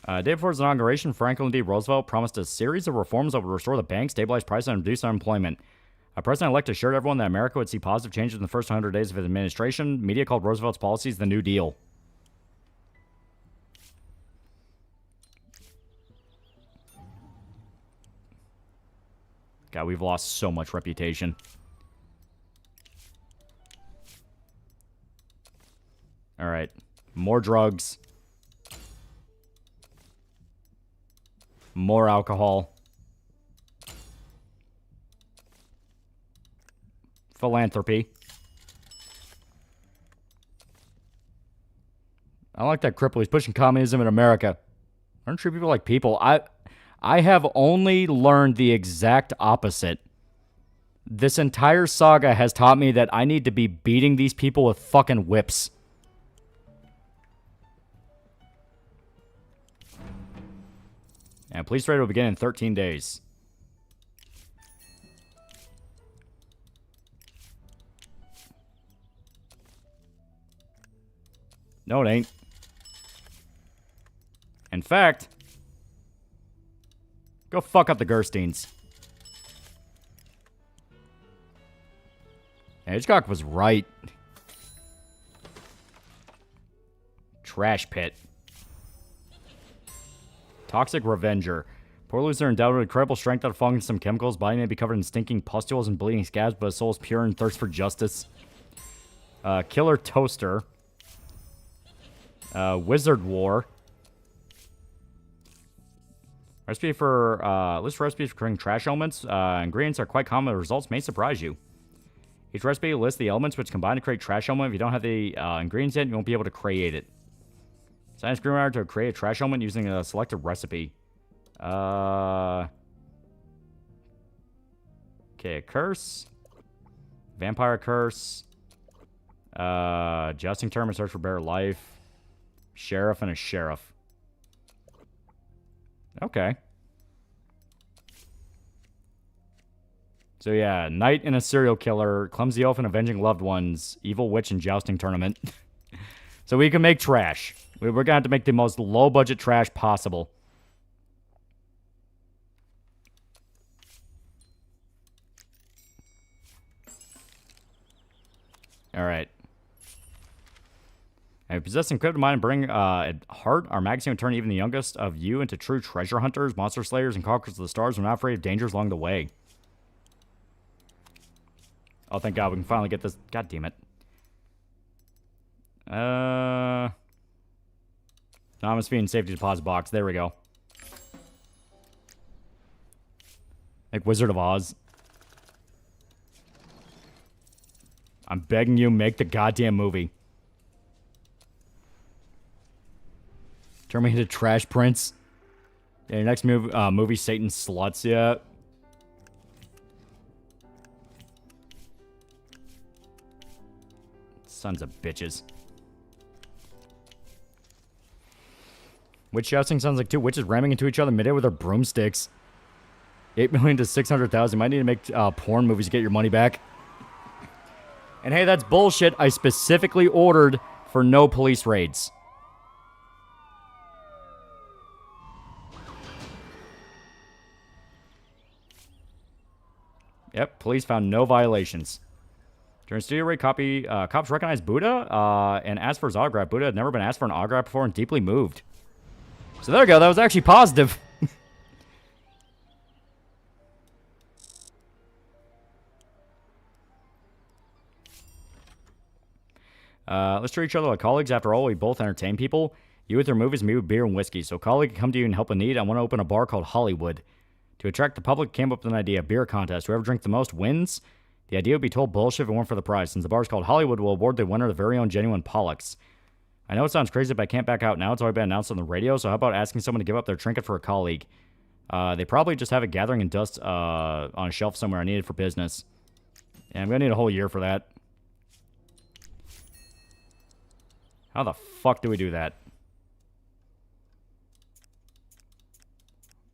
Day before his inauguration, Franklin D. Roosevelt promised a series of reforms that would restore the bank, stabilize prices, and reduce unemployment. President-elect assured everyone that America would see positive changes in the first 100 days of his administration. Media called Roosevelt's policies the New Deal. God, we've lost so much reputation. All right. More drugs. More alcohol. Philanthropy. I like that cripple. He's pushing communism in America. I don't treat people like people. I have only learned the exact opposite. This entire saga has taught me that I need to be beating these people with fucking whips. And police raid will begin in 13 days. No, it ain't. In fact, go fuck up the Gersteins. Hitchcock was right. Trash pit. Toxic Revenger. Poor loser endowed with incredible strength out of falling into some chemicals. Body may be covered in stinking pustules and bleeding scabs, but his soul is pure and thirsts for justice. Killer Toaster. Wizard War. Recipe for, list recipes for creating trash elements. Ingredients are quite common, the results may surprise you. Each recipe lists the elements which combine to create trash element. If you don't have the ingredients yet, you won't be able to create it. Sign a screenwriter to create a trash element using a selected recipe. Okay, a curse. Vampire curse. Jousting tournament, search for better life. Sheriff and a sheriff. Okay. So yeah, knight and a serial killer, clumsy elf and avenging loved ones, evil witch and jousting tournament. So we can make trash. We're going to have to make the most low-budget trash possible. All right. And possess encrypted mind and bring at heart, our magazine will turn even the youngest of you into true treasure hunters, monster slayers, and conquerors of the stars. We're not afraid of dangers along the way. Oh, thank God, we can finally get this. God damn it. Anonymous fee and safety deposit box. There we go. Like Wizard of Oz. I'm begging you, make the goddamn movie. Turn me into Trash Prince. Yeah, your next movie, Satan Sluts, yeah. Sons of bitches. Witch jousting sounds like two witches ramming into each other midair with their broomsticks. 8 million to 600,000. Might need to make porn movies to get your money back. And hey, that's bullshit. I specifically ordered for no police raids. Yep, police found no violations. During studio raid, cops recognized Buddha and asked for his autograph. Buddha had never been asked for an autograph before and deeply moved. So there we go. That was actually positive. Let's treat each other like colleagues. After all, we both entertain people. You with your movies, me with beer and whiskey. So a colleague can come to you and help a need. I want to open a bar called Hollywood. To attract the public, came up with an idea. A beer contest. Whoever drinks the most wins. The idea would be told bullshit if it weren't for the prize. Since the bar is called Hollywood, we'll award the winner the very own genuine Pollux. I know it sounds crazy, but I can't back out now. It's already been announced on the radio, so how about asking someone to give up their trinket for a colleague? They probably just have it gathering in dust on a shelf somewhere. I need it for business. Yeah, I'm going to need a whole year for that. How the fuck do we do that?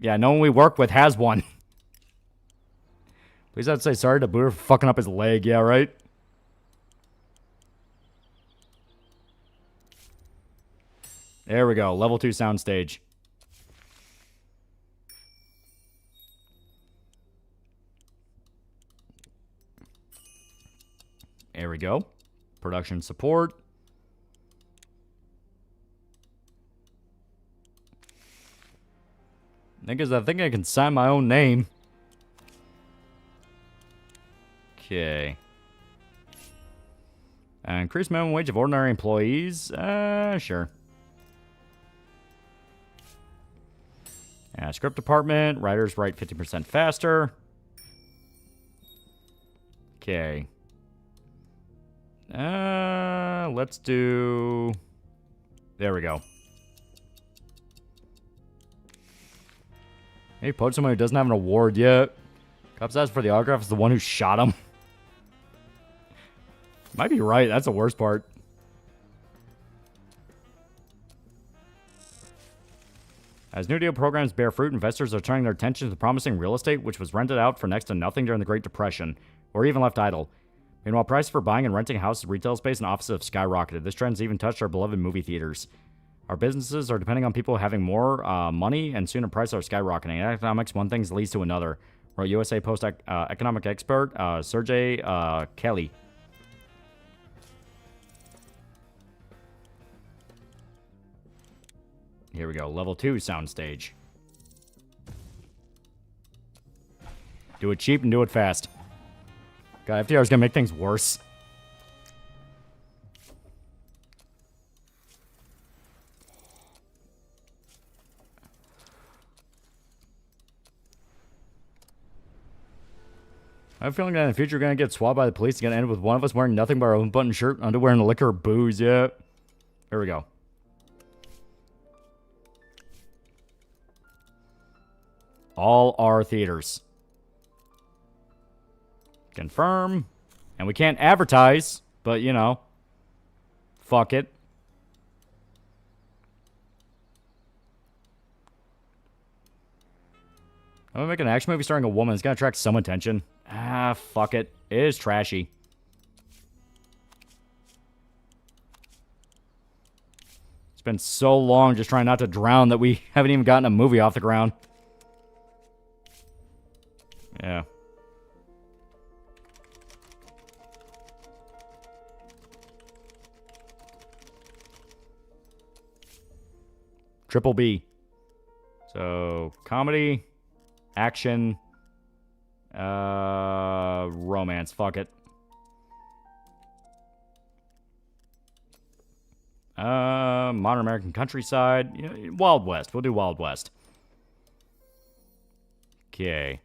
Yeah, no one we work with has one. Please don't say sorry to Buddha for fucking up his leg. Yeah, right? There we go. Level 2 soundstage. There we go. Production support. I think I can sign my own name. Okay. Increase minimum wage of ordinary employees? Sure. Script department. Writers write 50% faster. Okay. Let's do... There we go. Maybe poach someone who doesn't have an award yet. Cops asked for the autograph is the one who shot him. Might be right. That's the worst part. As New Deal programs bear fruit, investors are turning their attention to the promising real estate, which was rented out for next to nothing during the Great Depression, or even left idle. Meanwhile, prices for buying and renting houses, retail space, and offices have skyrocketed. This trend has even touched our beloved movie theaters. Our businesses are depending on people having more money, and soon the prices are skyrocketing. In economics, one thing leads to another. Wrote USA Post economic expert Sergey Kelly. Here we go. Level 2 soundstage. Do it cheap and do it fast. God, FDR is going to make things worse. I have a feeling that in the future we're going to get swabbed by the police. It's going to end with one of us wearing nothing but our own button shirt, underwear, and liquor, booze. Yeah. Here we go. All our theaters. Confirm. And we can't advertise, but, you know. Fuck it. I'm gonna make an action movie starring a woman. It's gonna attract some attention. Ah, fuck it. It is trashy. It's been so long just trying not to drown that we haven't even gotten a movie off the ground. Yeah. Triple B. So, comedy, action, romance. Fuck it. Modern American countryside. Wild West. We'll do Wild West. Okay.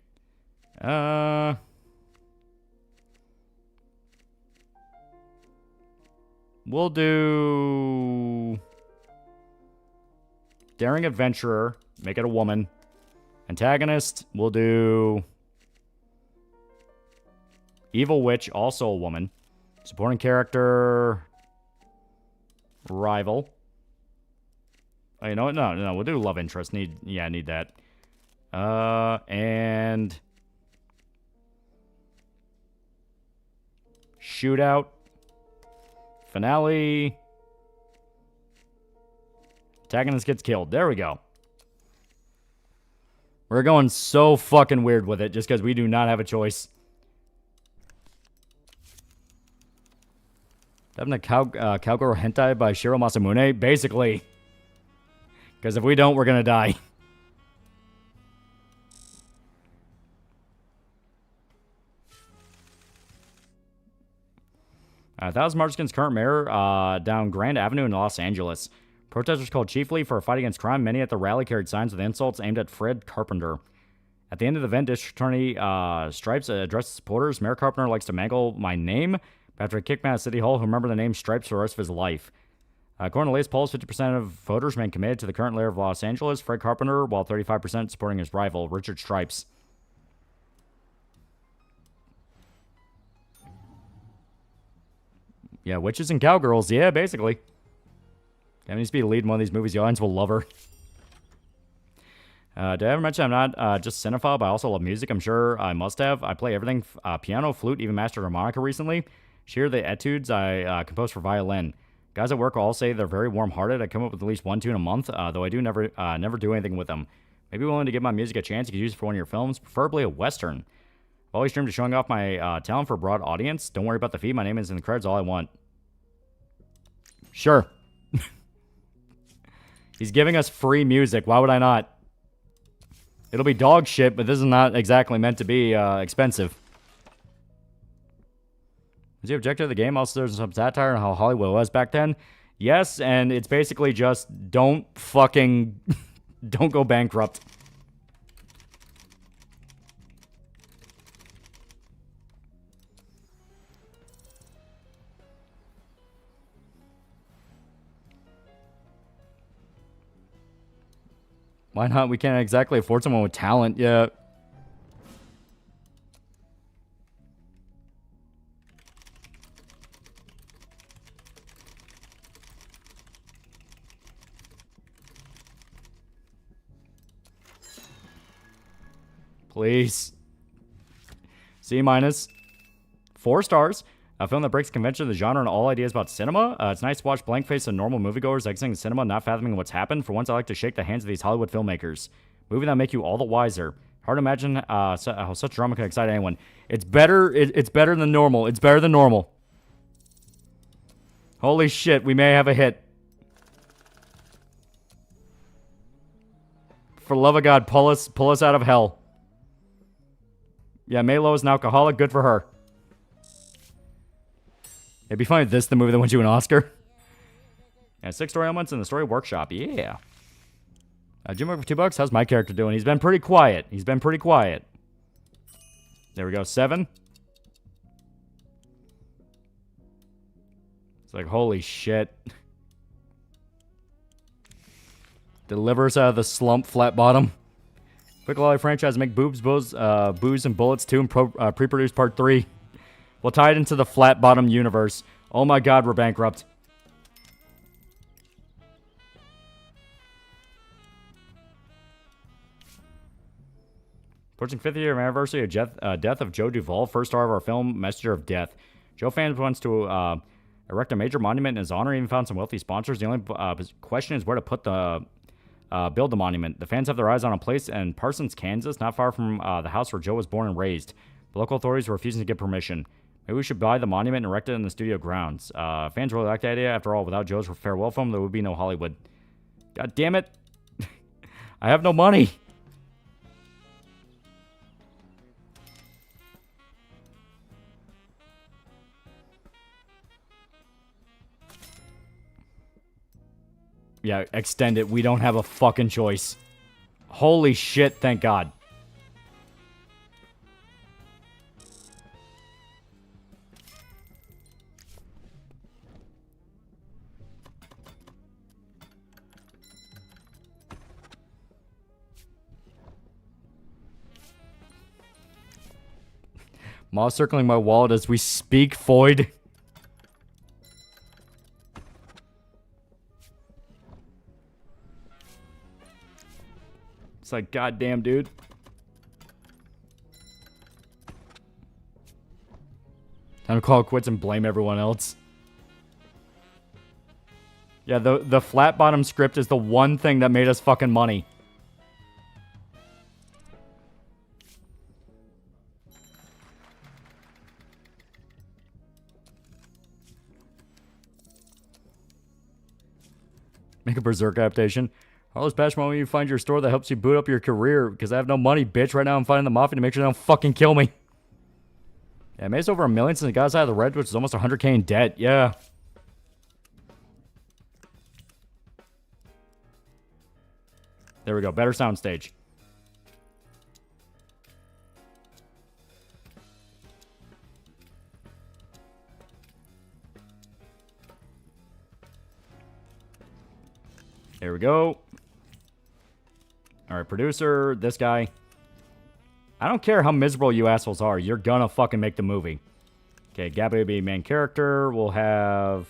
We'll do daring adventurer. Make it a woman. Antagonist, we'll do evil witch, also a woman. Supporting character, rival. Oh, you know what? No, we'll do love interest. Need that. And shootout, finale. Antagonist gets killed. There we go. We're going so fucking weird with it just because we do not have a choice. Having a Cowgirl Hentai by Shiro Masamune? Basically. Because if we don't, we're going to die. Thousand March against current mayor down Grand Avenue in Los Angeles. Protesters called chiefly for a fight against crime. Many at the rally carried signs with insults aimed at Fred Carpenter. At the end of the event, District Attorney Stripes addressed supporters. Mayor Carpenter likes to mangle my name. But after he kicked me out of City Hall, he'll remember the name Stripes for the rest of his life. According to latest polls, 50% of voters remain committed to the current mayor of Los Angeles, Fred Carpenter, while 35% supporting his rival, Richard Stripes. Yeah, witches and cowgirls. Yeah, basically. That needs to be the lead in one of these movies. The audience will love her. Did I ever mention I'm not just cinephile, but I also love music? I'm sure I must have. I play everything, piano, flute, even mastered harmonica recently. Share the etudes I composed for violin. Guys at work all say they're very warm-hearted. I come up with at least one tune a month, though I do never do anything with them. Maybe willing to give my music a chance. You could use it for one of your films, preferably a Western. I've always dreamed of showing off my talent for a broad audience. Don't worry about the fee. My name is in the credits. All I want. Sure. He's giving us free music. Why would I not? It'll be dog shit, but this is not exactly meant to be expensive. Is the objective of the game also there's some satire on how Hollywood was back then? Yes, and it's basically just don't fucking... don't go bankrupt. Why not? We can't exactly afford someone with talent yet. Please. C-. 4 stars. A film that breaks convention of the genre and all ideas about cinema. It's nice to watch blank face of normal moviegoers exiting the cinema, not fathoming what's happened. For once, I like to shake the hands of these Hollywood filmmakers. Movie that make you all the wiser. Hard to imagine how such drama can excite anyone. It's better. It's better than normal. It's better than normal. Holy shit, we may have a hit. For the love of God, pull us out of hell. Yeah, Maylo is an alcoholic. Good for her. It'd be funny if this is the movie that wins you an Oscar. Yeah, 6 story elements in the story workshop. Yeah. Jim for $2. How's my character doing? He's been pretty quiet. There we go. 7. It's like, holy shit. Deliver us out of the slump, flat bottom. Quick Lolly franchise, make booze, and bullets 2 and pre-produce part 3. We'll tie it into the flat bottom universe. Oh my god, we're bankrupt. Approaching 50th year anniversary of death of Joe Duvall, first star of our film, Messenger of Death. Joe fans wants to erect a major monument in his honor, even found some wealthy sponsors. The only question is where to put build the monument. The fans have their eyes on a place in Parsons, Kansas, not far from the house where Joe was born and raised. The local authorities were refusing to give permission. Maybe we should buy the monument and erect it in the studio grounds. Fans really like the idea. After all, without Joe's farewell film, there would be no Hollywood. God damn it. I have no money. Yeah, extend it. We don't have a fucking choice. Holy shit, thank God. Ma's circling my wallet as we speak, Foyd. It's like, goddamn, dude. Time to call it quits and blame everyone else. Yeah, the flat bottom script is the one thing that made us fucking money. Make a Berserk adaptation. All this bash moment you find your store that helps you boot up your career because I have no money, bitch. Right now I'm fighting the mafia to make sure they don't fucking kill me. Yeah, I made over $1 million since I got us out of the red, which is almost 100K in debt. Yeah. There we go. Better soundstage. There we go. Alright, producer, this guy. I don't care how miserable you assholes are. You're gonna fucking make the movie. Okay, Gabby will be main character. We'll have...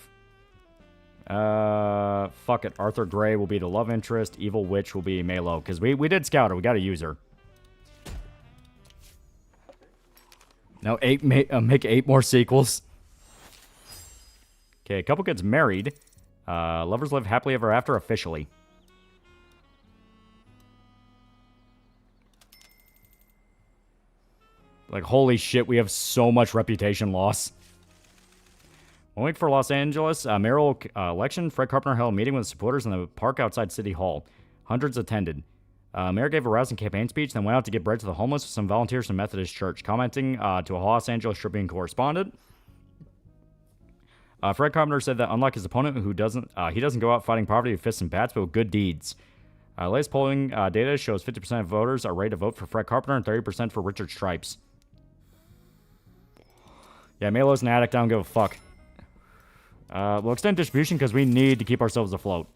Fuck it. Arthur Gray will be the love interest. Evil Witch will be Malo. Because we did scout her. We got to use her. Now, make 8 more sequels. Okay, a couple gets married. Lovers live happily ever after officially. Like, holy shit, we have so much reputation loss. 1 week for Los Angeles, mayoral election. Fred Carpenter held a meeting with supporters in the park outside City Hall. Hundreds attended. Mayor gave a rousing campaign speech, then went out to give bread to the homeless with some volunteers from Methodist Church, commenting to a Los Angeles Tribune correspondent. Fred Carpenter said that unlike his opponent, who doesn't go out fighting poverty with fists and bats, but with good deeds. Latest polling data shows 50% of voters are ready to vote for Fred Carpenter and 30% for Richard Stripes. Yeah, Malo's an addict. I don't give a fuck. We'll extend distribution because we need to keep ourselves afloat.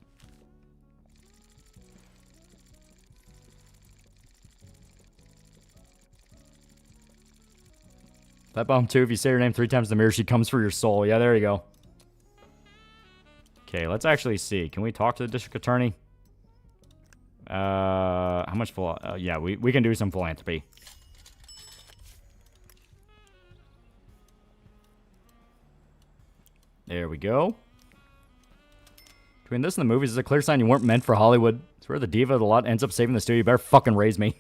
That bomb too. If you say her name 3 times in the mirror, she comes for your soul. Yeah, there you go. Okay, let's actually see. Can we talk to the district attorney? How much yeah, we can do some philanthropy. There we go. Between this and the movies is a clear sign you weren't meant for Hollywood. It's where the diva of the lot ends up saving the studio. You better fucking raise me.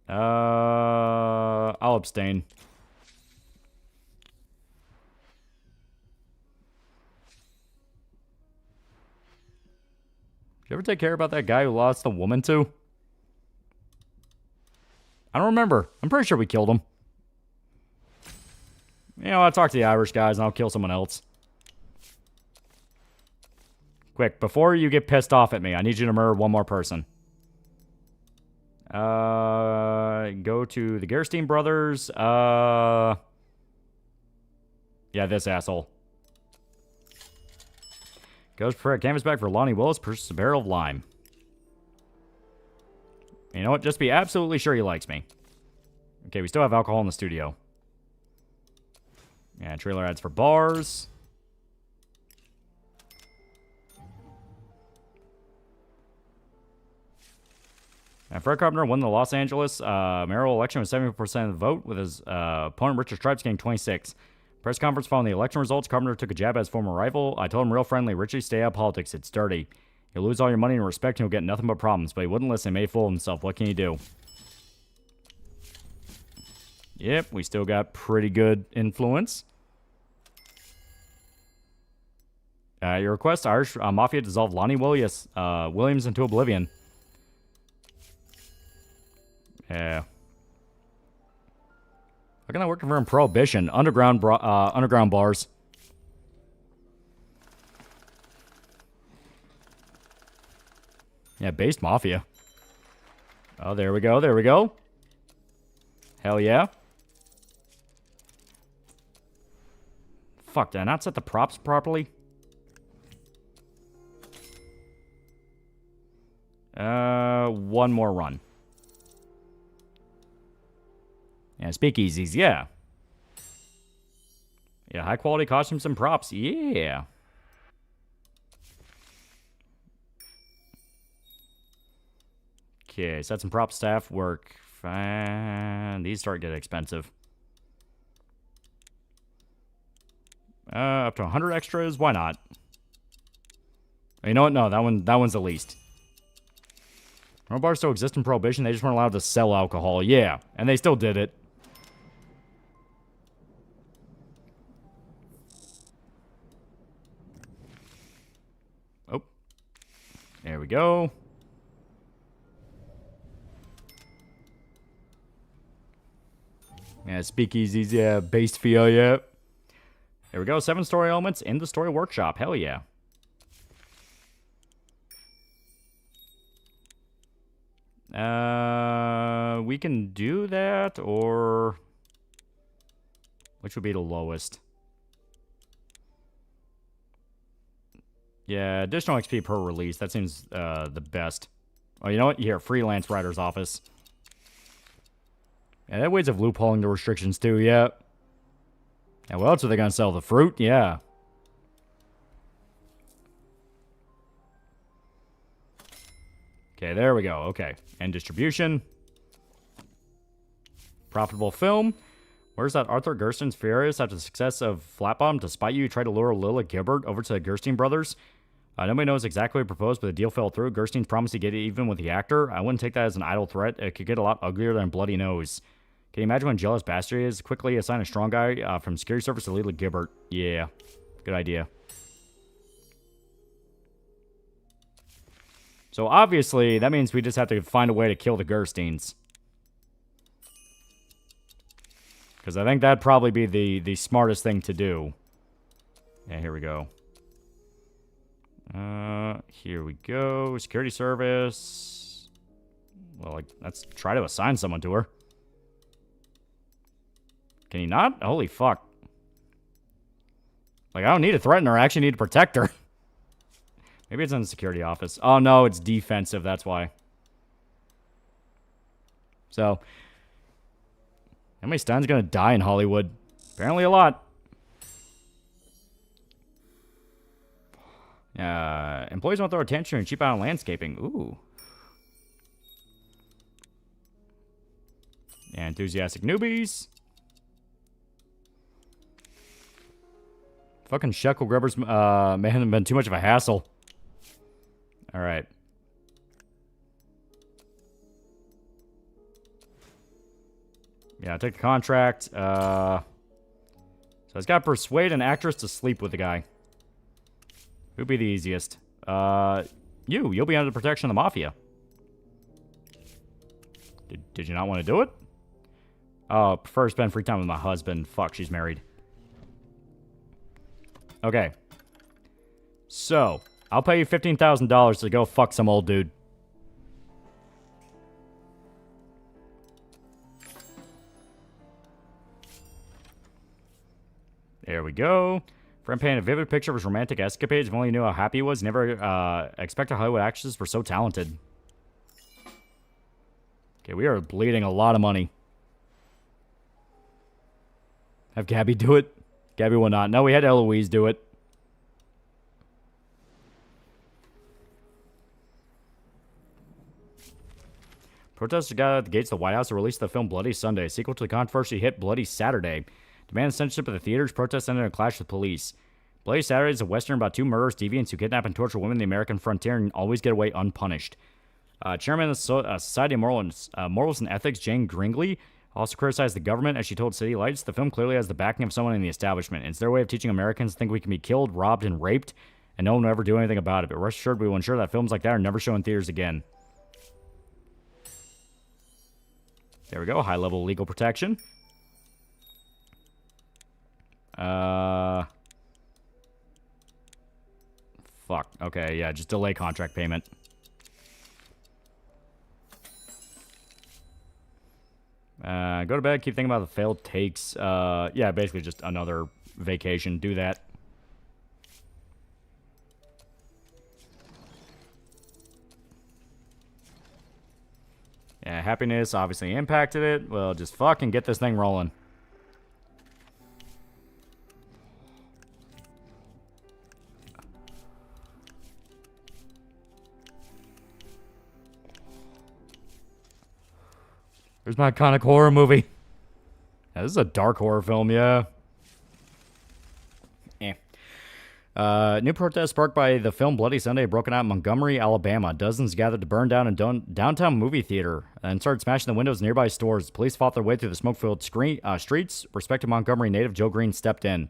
I'll abstain. Did you ever take care about that guy who lost the woman to? I don't remember. I'm pretty sure we killed him. You know, I'll talk to the Irish guys and I'll kill someone else. Quick, before you get pissed off at me, I need you to murder one more person. Go to the Gerstein brothers. Yeah, this asshole. Goes for a canvas bag for Lonnie Willis, purchases a barrel of lime. You know what? Just be absolutely sure he likes me. Okay, we still have alcohol in the studio. Yeah, trailer ads for bars. And Fred Carpenter won the Los Angeles mayoral election with 70% of the vote, with his opponent Richard Stripes getting 26%. Press conference following the election results, Carpenter took a jab at his former rival. I told him real friendly, Richie, stay out of politics. It's dirty. You'll lose all your money and respect and you'll get nothing but problems. But he wouldn't listen. He made a fool of himself. What can you do? Yep, we still got pretty good influence. Your request, Irish Mafia dissolve Lonnie Williams into oblivion. Yeah. How can I work for him? Prohibition. Underground bars. Yeah, based mafia. Oh, there we go. There we go. Hell yeah. Fuck, did I not set the props properly? One more run. Yeah, speakeasies, yeah. Yeah, high quality costumes and props, yeah. Okay, sets and prop staff work fine. These start getting expensive. Up to 100 extras, why not? You know what? No, that one's the least. More bars still exist in Prohibition. They just weren't allowed to sell alcohol. Yeah, and they still did it. Oh. There we go. Yeah, speakeasies, yeah. Based feel, yeah. There we go. 7-story elements in the story workshop. Hell yeah. We can do that, or which would be the lowest? Yeah, additional XP per release. That seems the best. Oh, you know what? Here, freelance writer's office. Yeah, that ways of loopholing the restrictions too. Yeah. And what else are they going to sell? The fruit? Yeah. Okay, there we go. Okay. And distribution. Profitable film. Where's that Arthur Gersten's furious after the success of Flatbottom? Despite you, tried to lure Lila Gibbert over to the Gerstein brothers. Nobody knows exactly what he proposed, but the deal fell through. Gerstein's promised to get it even with the actor. I wouldn't take that as an idle threat. It could get a lot uglier than bloody nose. Can you imagine what jealous bastard he is? Quickly assign a strong guy from security service to Lila Gibbert. Yeah, good idea. So obviously, that means we just have to find a way to kill the Gersteins. Because I think that'd probably be the smartest thing to do. Yeah, here we go. Here we go. Security service. Well, let's try to assign someone to her. Can you not? Holy fuck. Like, I don't need to threaten her. I actually need to protect her. Maybe it's in the security office. Oh, no, it's defensive. That's why. So, how many stuns gonna die in Hollywood? Apparently a lot. Employees want their attention and cheap out on landscaping. Ooh. Yeah, enthusiastic newbies. Fucking shekel grubbers, may have been too much of a hassle. Alright. Yeah, I'll take the contract. So it's got to persuade an actress to sleep with the guy. Who'd be the easiest? You'll be under the protection of the mafia. Did you not want to do it? Oh, prefer to spend free time with my husband. Fuck, she's married. Okay. So, I'll pay you $15,000 to go fuck some old dude. There we go. Friend painted a vivid picture of his romantic escapades. If only he knew how happy he was. Never expected Hollywood actresses were so talented. Okay, we are bleeding a lot of money. Have Gabby do it? Gabby will not. No, we had Eloise do it. Protesters got out the gates of the White House to release the film Bloody Sunday, a sequel to the controversy hit Bloody Saturday. Demand censorship of the theaters. Protests ended in a clash with police. Bloody Saturday is a western about two murderous deviants who kidnap and torture women in the American frontier and always get away unpunished. Chairman of the Society of Morals and Ethics, Jane Gringley, also criticized the government as she told City Lights, the film clearly has the backing of someone in the establishment. It's their way of teaching Americans to think we can be killed, robbed, and raped, and no one will ever do anything about it. But rest assured, we will ensure that films like that are never shown in theaters again. There we go, high-level legal protection. Fuck. Okay, yeah, just delay contract payment. Go to bed, keep thinking about the failed takes. Yeah, basically just another vacation. Do that. Yeah, happiness obviously impacted it. Well, just fucking get this thing rolling. There's my iconic horror movie. Yeah, this is a dark horror film, yeah. New protest sparked by the film Bloody Sunday broken out in Montgomery, Alabama. Dozens gathered to burn down a downtown movie theater and started smashing the windows of nearby stores. Police fought their way through the smoke-filled streets. Respected Montgomery native Joe Green stepped in.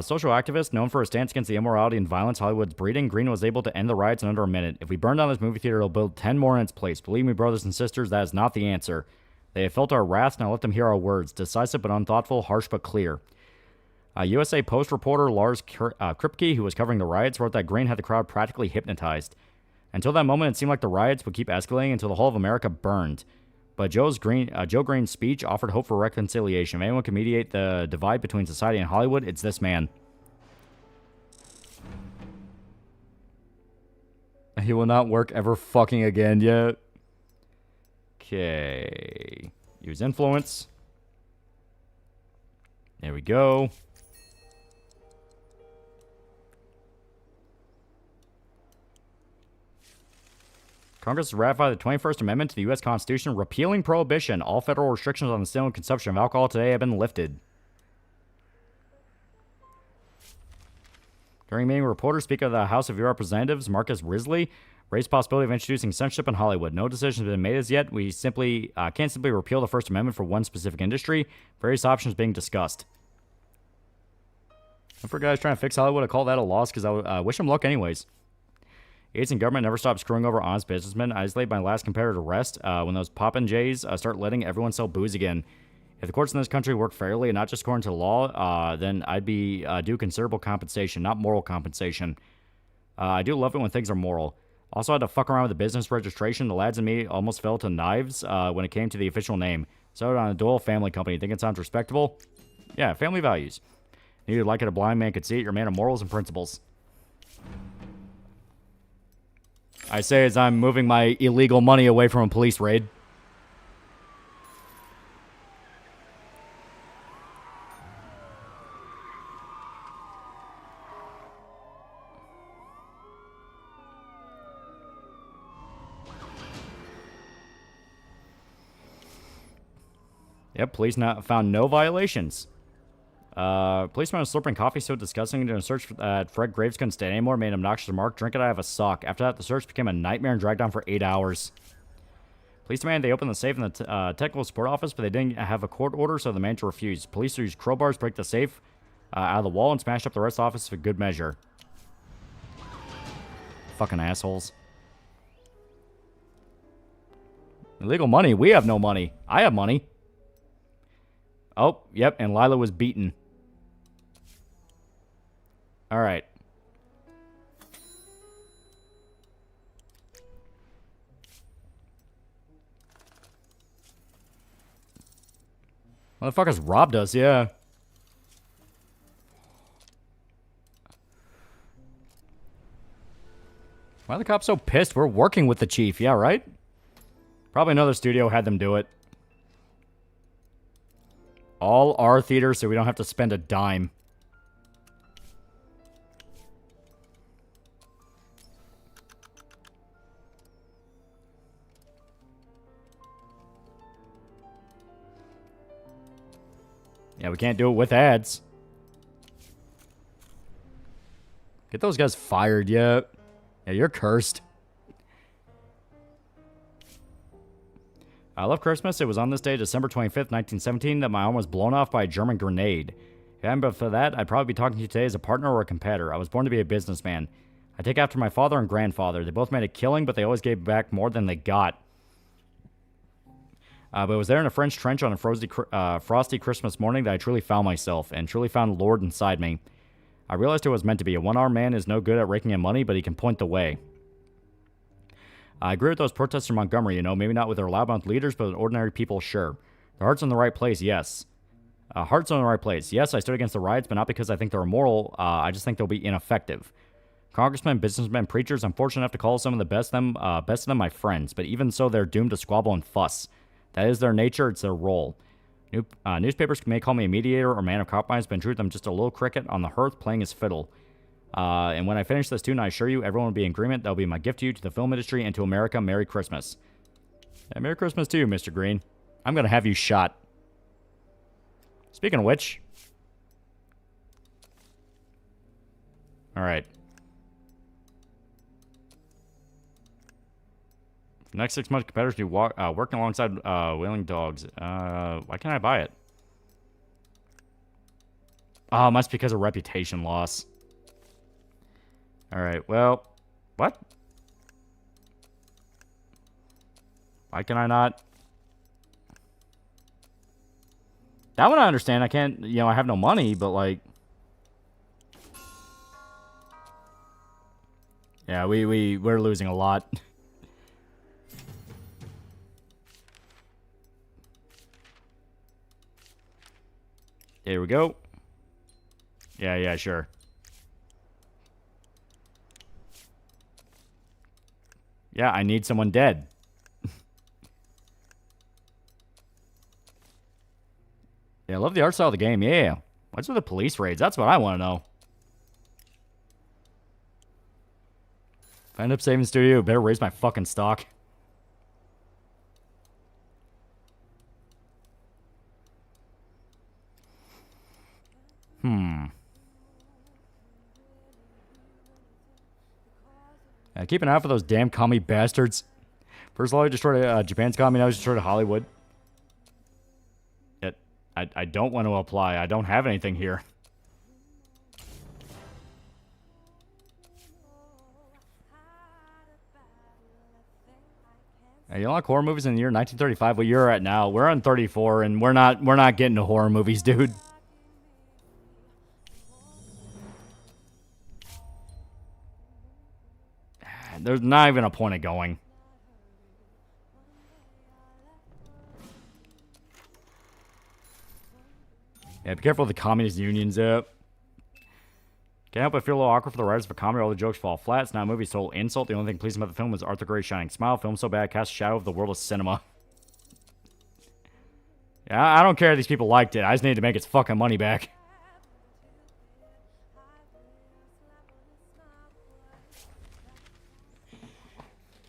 Social activist known for his stance against the immorality and violence Hollywood's breeding, Green was able to end the riots in under a minute. If we burn down this movie theater, it'll build 10 more in its place. Believe me, brothers and sisters, that is not the answer. They have felt our wrath, now let them hear our words. Decisive but unthoughtful, harsh but clear. USA Post reporter Lars Kripke, who was covering the riots, wrote that Green had the crowd practically hypnotized. Until that moment, it seemed like the riots would keep escalating until the whole of America burned. But Joe Green's speech offered hope for reconciliation. If anyone can mediate the divide between society and Hollywood, it's this man. He will not work ever fucking again yet. Okay. Use influence. There we go. Congress has ratified the 21st Amendment to the U.S. Constitution, repealing prohibition. All federal restrictions on the sale and consumption of alcohol today have been lifted. During a meeting, reporters, Speaker of the House of Representatives, Marcus Risley, raised the possibility of introducing censorship in Hollywood. No decision has been made as yet. We can't simply repeal the First Amendment for one specific industry. Various options being discussed. And for guys trying to fix Hollywood, I call that a loss because I wish them luck anyways. Aides and government never stop screwing over honest businessmen. I just laid my last competitor to rest when those Popin' start letting everyone sell booze again. If the courts in this country work fairly and not just according to law, then I'd be due considerable compensation, not moral compensation. I do love it when things are moral. Also, I had to fuck around with the business registration. The lads and me almost fell to knives when it came to the official name. Started on a Doyle family company. Think it sounds respectable? Yeah, family values. Neither like it a blind man could see it. You're a man of morals and principles. I say as I'm moving my illegal money away from a police raid. Yep, police found no violations. Policeman was slurping coffee so disgusting during a search that Fred Graves couldn't stand anymore, made an obnoxious remark, drink it out of a sock. After that, the search became a nightmare and dragged on for 8 hours. Police demanded they open the safe in the technical support office, but they didn't have a court order, so the manager refused. Police used crowbars to break the safe out of the wall and smashed up the rest of the office for good measure. Fucking assholes. Illegal money? We have no money. I have money. Oh, yep, and Lila was beaten. All right. Motherfuckers robbed us, yeah. Why are the cops so pissed? We're working with the chief, yeah, right? Probably another studio had them do it. All our theaters so we don't have to spend a dime. Yeah, we can't do it with ads. Get those guys fired, yeah. Yeah, you're cursed. I love Christmas. It was on this day, December 25th, 1917, that my arm was blown off by a German grenade. If it hadn't been for that, I'd probably be talking to you today as a partner or a competitor. I was born to be a businessman. I take after my father and grandfather. They both made a killing, but they always gave back more than they got. But it was there in a French trench on a frosty Christmas morning that I truly found myself, and truly found Lord inside me. I realized it was meant to be. A one-armed man is no good at raking in money, but he can point the way. I agree with those protesters in Montgomery, you know, maybe not with their loudmouth leaders, but with ordinary people, sure. Their heart's in the right place, yes. Heart's in the right place. Yes, I stood against the riots, but not because I think they're immoral. I just think they'll be ineffective. Congressmen, businessmen, preachers, I'm fortunate enough to call some of the best of them my friends, but even so, they're doomed to squabble and fuss. That is their nature, it's their role. Newspapers may call me a mediator or man of compromise, but in truth, I'm just a little cricket on the hearth playing his fiddle. And when I finish this tune, I assure you, everyone will be in agreement. That'll be my gift to you, to the film industry, and to America. Merry Christmas. Yeah, Merry Christmas to you, Mr. Green. I'm going to have you shot. Speaking of which. All right. For the next 6 months, competitors will be working alongside Wailing Dogs. Why can't I buy it? Oh, must be because of reputation loss. Alright, well, what? Why can I not? That one I understand. I can't, you know, I have no money, but like... Yeah, we're losing a lot. Here we go. Yeah, sure. Yeah, I need someone dead. Yeah, I love the art style of the game, yeah. What's with the police raids? That's what I want to know. If I end up saving studio, better raise my fucking stock. Keep an eye out for those damn commie bastards. First of all, I destroyed Japan's commie, now I destroyed Hollywood. Yet, I don't want to apply. I don't have anything here. You like horror movies in the year 1935? What year are at now? We're on 34, and we're not getting to horror movies, dude. There's not even a point of going. Yeah, be careful with the communist unions. Can't help but feel a little awkward for the writers of a comedy. All the jokes fall flat. It's not a movie, so insult. The only thing pleasing about the film was Arthur Gray's shining smile. Film so bad, cast a shadow of the world of cinema. Yeah, I don't care if these people liked it. I just need to make its fucking money back.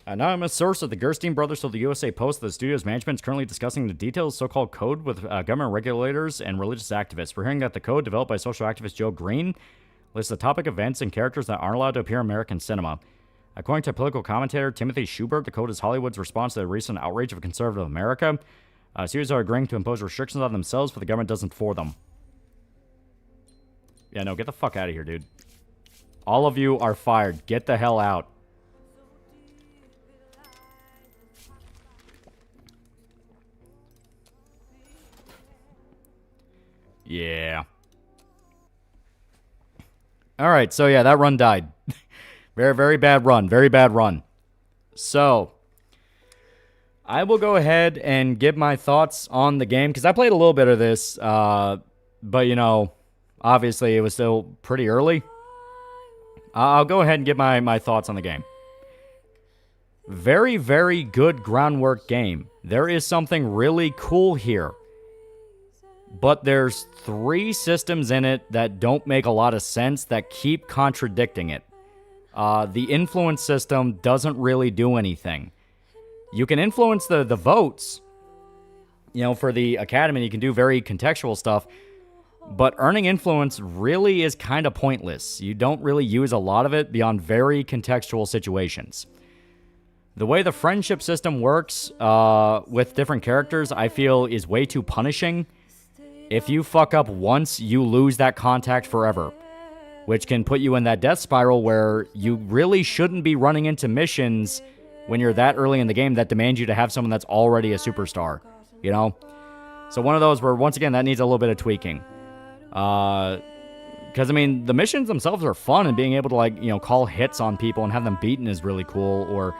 An anonymous source of the Gerstein brothers told the USA Post that the studio's management is currently discussing the details of so-called code with government regulators and religious activists. We're hearing that the code, developed by social activist Joe Green, lists the topic events and characters that aren't allowed to appear in American cinema. According to political commentator Timothy Schubert, the code is Hollywood's response to the recent outrage of conservative America. Studios are agreeing to impose restrictions on themselves, but the government doesn't for them. Yeah, no, get the fuck out of here, dude. All of you are fired. Get the hell out. Yeah. Alright, so yeah, that run died. Very, very bad run. Very bad run. So, I will go ahead and give my thoughts on the game, because I played a little bit of this, but, you know, obviously it was still pretty early. I'll go ahead and give my thoughts on the game. Very, very good groundwork game. There is something really cool here. But there's 3 systems in it that don't make a lot of sense, that keep contradicting it. The influence system doesn't really do anything. You can influence the votes, you know, for the academy. You can do very contextual stuff. But earning influence really is kind of pointless. You don't really use a lot of it beyond very contextual situations. The way the friendship system works with different characters, I feel, is way too punishing. If you fuck up once, you lose that contact forever, which can put you in that death spiral where you really shouldn't be running into missions when you're that early in the game that demand you to have someone that's already a superstar, you know? So one of those where, once again, that needs a little bit of tweaking. Because, I mean, the missions themselves are fun, and being able to, like, you know, call hits on people and have them beaten is really cool, or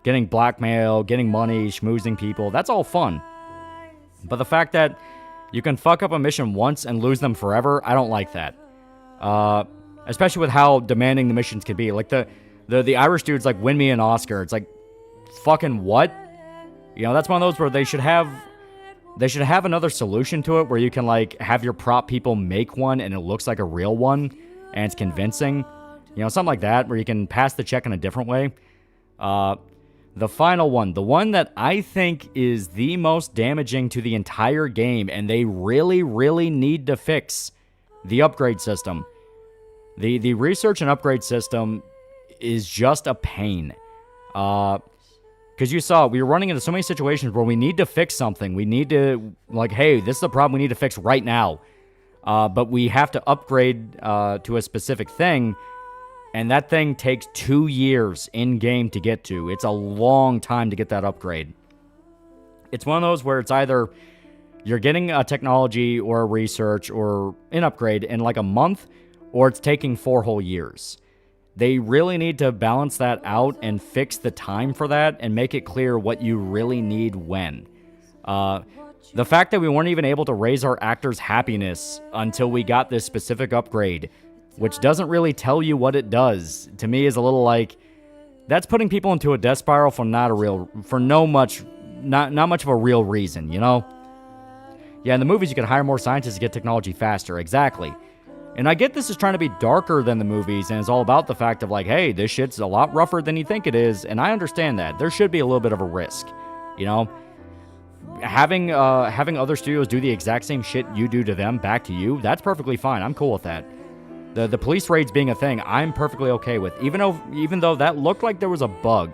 getting blackmail, getting money, schmoozing people, that's all fun. But the fact that you can fuck up a mission once and lose them forever, I don't like that. Especially with how demanding the missions can be. Like, the Irish dudes, like, win me an Oscar. It's like, fucking what? You know, that's one of those where they should have another solution to it, where you can, like, have your prop people make one and it looks like a real one and it's convincing. You know, something like that, where you can pass the check in a different way. The final one, the one that I think is the most damaging to the entire game, and they really, really need to fix, the upgrade system. The research and upgrade system is just a pain. Because you saw, we were running into so many situations where we need to fix something. We need to, like, hey, this is the problem we need to fix right now. But we have to upgrade to a specific thing. And that thing takes 2 years in-game to get to. It's a long time to get that upgrade. It's one of those where it's either you're getting a technology or a research or an upgrade in like a month, or it's taking 4 whole years. They really need to balance that out and fix the time for that and make it clear what you really need when. The fact that we weren't even able to raise our actors' happiness until we got this specific upgrade, which doesn't really tell you what it does, to me is a little like, that's putting people into a death spiral for not much of a real reason, you know? Yeah, in the movies, you can hire more scientists to get technology faster. Exactly. And I get this is trying to be darker than the movies, and it's all about the fact of like, hey, this shit's a lot rougher than you think it is, and I understand that. There should be a little bit of a risk, you know? Having other studios do the exact same shit you do to them back to you, that's perfectly fine. I'm cool with that. The police raids being a thing, I'm perfectly okay with. Even though that looked like there was a bug.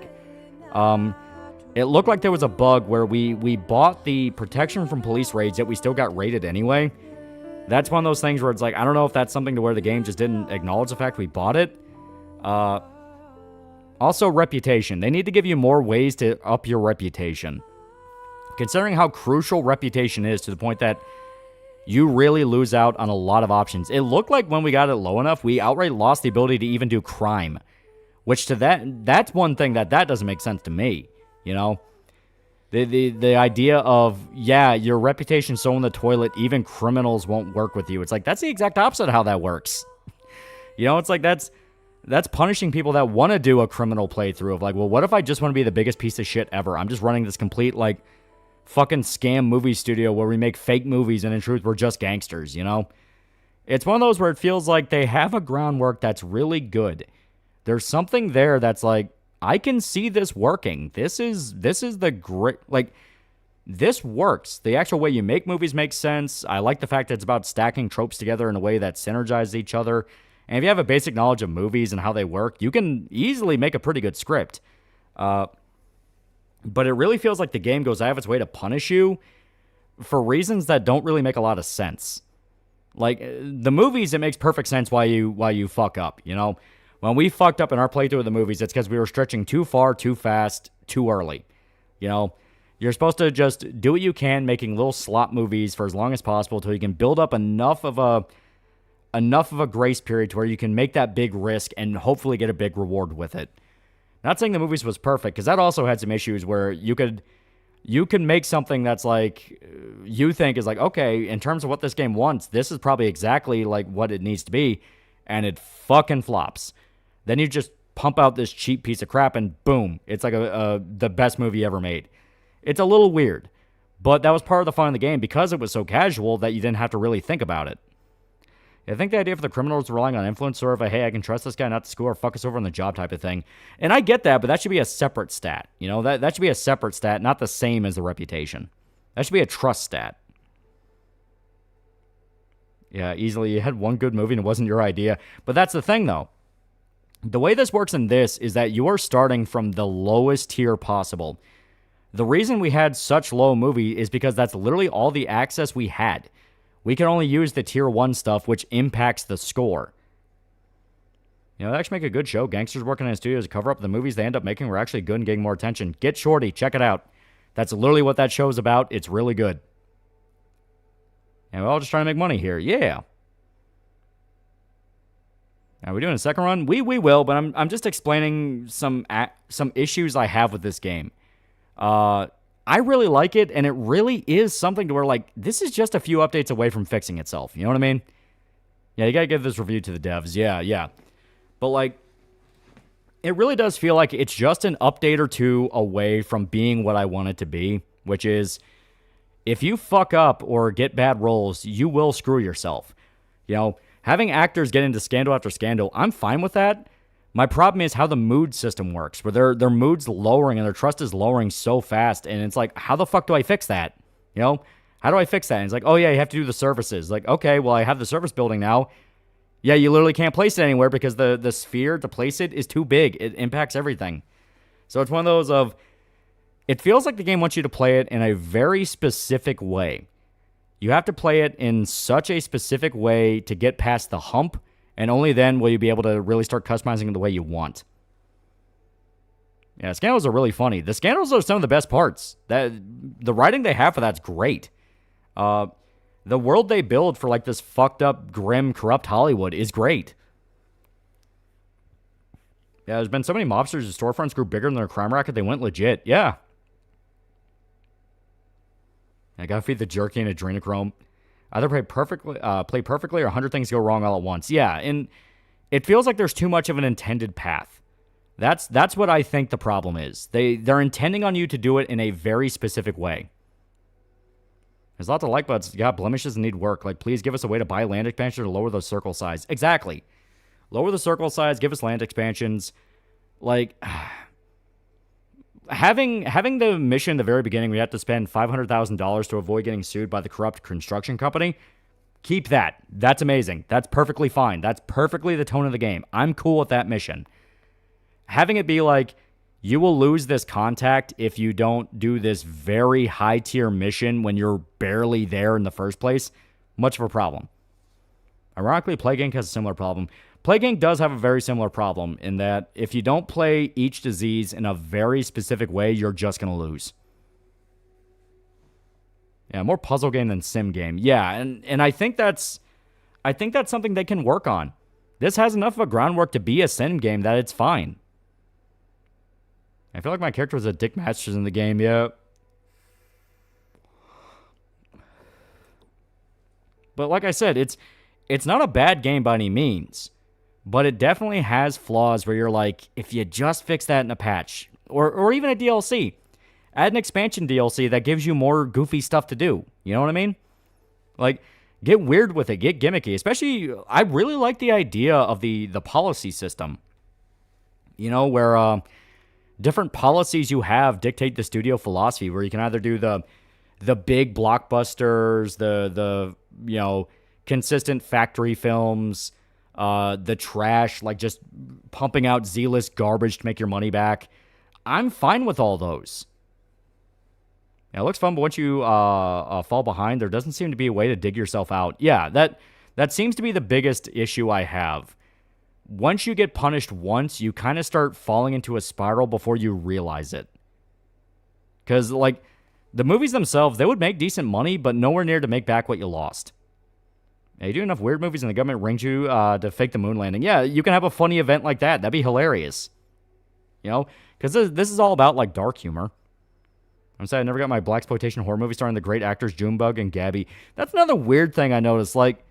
It looked like there was a bug where we bought the protection from police raids, yet we still got raided anyway. That's one of those things where it's like, I don't know if that's something to where the game just didn't acknowledge the fact we bought it. Also, reputation. They need to give you more ways to up your reputation. Considering how crucial reputation is to the point that you really lose out on a lot of options. It looked like when we got it low enough, we outright lost the ability to even do crime. Which to that's one thing that doesn't make sense to me. You know? The idea of, yeah, your reputation's so in the toilet, even criminals won't work with you. It's like, that's the exact opposite of how that works. You know, it's like that's punishing people that want to do a criminal playthrough of like, well, what if I just want to be the biggest piece of shit ever? I'm just running this complete, like, fucking scam movie studio where we make fake movies and in truth we're just gangsters, you know? It's one of those where it feels like they have a groundwork that's really good. There's something there that's like, I can see this working. This is the great, like, this works. The actual way you make movies makes sense. I like the fact that it's about stacking tropes together in a way that synergizes each other. And if you have a basic knowledge of movies and how they work, you can easily make a pretty good script. But it really feels like the game goes out of its way to punish you for reasons that don't really make a lot of sense. Like, the movies, it makes perfect sense why you fuck up, you know? When we fucked up in our playthrough of the movies, it's because we were stretching too far, too fast, too early. You know, you're supposed to just do what you can, making little slot movies for as long as possible until you can build up enough of a grace period to where you can make that big risk and hopefully get a big reward with it. Not saying the movies was perfect, because that also had some issues where you could make something that's like, you think is like, okay, in terms of what this game wants, this is probably exactly like what it needs to be, and it fucking flops. Then you just pump out this cheap piece of crap and boom, it's like the best movie ever made. It's a little weird, but that was part of the fun of the game because it was so casual that you didn't have to really think about it. I think the idea for the criminals relying on influence, sort of a, hey, I can trust this guy not to school or fuck us over on the job type of thing. And I get that, but that should be a separate stat. You know, that should be a separate stat, not the same as the reputation. That should be a trust stat. Yeah, easily. You had one good movie and it wasn't your idea. But that's the thing, though. The way this works in this is that you are starting from the lowest tier possible. The reason we had such low movie is because that's literally all the access we had. We can only use the tier 1 stuff, which impacts the score. You know, they actually make a good show. Gangsters working in studios to cover up the movies they end up making were actually good and getting more attention. Get Shorty. Check it out. That's literally what that show's about. It's really good. And we're all just trying to make money here. Yeah. Are we doing a second run? We will, but I'm just explaining some issues I have with this game. I really like it, and it really is something to where, like, this is just a few updates away from fixing itself. You know what I mean? Yeah, you gotta give this review to the devs. Yeah. But, like, it really does feel like it's just an update or two away from being what I want it to be, which is, if you fuck up or get bad roles, you will screw yourself. You know, having actors get into scandal after scandal, I'm fine with that. My problem is how the mood system works, where their mood's lowering and their trust is lowering so fast, and it's like, how the fuck do I fix that? You know, how do I fix that? And it's like, oh yeah, you have to do the services. Like, okay, well, I have the service building now. Yeah, you literally can't place it anywhere because the sphere to place it is too big. It impacts everything. So it's one of those of, it feels like the game wants you to play it in a very specific way. You have to play it in such a specific way to get past the hump, and only then will you be able to really start customizing it the way you want. Yeah, scandals are really funny. The scandals are some of the best parts. The writing they have for that's great. The world they build for like this fucked up, grim, corrupt Hollywood is great. Yeah, there's been so many mobsters and storefronts grew bigger than their crime racket, they went legit. Yeah. I gotta feed the jerky and adrenochrome. Either play perfectly or 100 things go wrong all at once. Yeah, and it feels like there's too much of an intended path. That's what I think the problem is. They're intending on you to do it in a very specific way. There's a lot to like, but it's got blemishes and need work. Like, please give us a way to buy land expansion to lower the circle size. Exactly. Lower the circle size, give us land expansions. Like, having the mission at the very beginning, we have to spend $500,000 to avoid getting sued by the corrupt construction company. Keep that. That's amazing. That's perfectly fine. That's perfectly the tone of the game. I'm cool with that mission. Having it be like, you will lose this contact if you don't do this very high-tier mission when you're barely there in the first place, much of a problem. Ironically, Plague Inc. has a similar problem. Plague Inc. does have a very similar problem in that if you don't play each disease in a very specific way, you're just going to lose. Yeah, more puzzle game than sim game. Yeah, and I think that's something they can work on. This has enough of a groundwork to be a sim game that it's fine. I feel like my character was a Dick Masters in the game, yeah. But like I said, it's not a bad game by any means. But it definitely has flaws where you're like, if you just fix that in a patch, or even a DLC, add an expansion DLC that gives you more goofy stuff to do. You know what I mean? Like, get weird with it, get gimmicky. Especially, I really like the idea of the policy system. You know, where different policies you have dictate the studio philosophy, where you can either do the big blockbusters, the you know, consistent factory films, the trash, like just pumping out Z-list garbage to make your money back. I'm fine with all those. Yeah, it looks fun, but once you fall behind, there doesn't seem to be a way to dig yourself out. Yeah, that seems to be the biggest issue I have. Once you get punished once, you kind of start falling into a spiral before you realize it. Because, like, the movies themselves, they would make decent money, but nowhere near to make back what you lost. Now, you do enough weird movies and the government rings you to fake the moon landing. Yeah, you can have a funny event like that. That'd be hilarious. You know? Because this is all about, like, dark humor. I'm saying I never got my blaxploitation horror movie starring the great actors Junebug and Gabby. That's another weird thing I noticed. Like,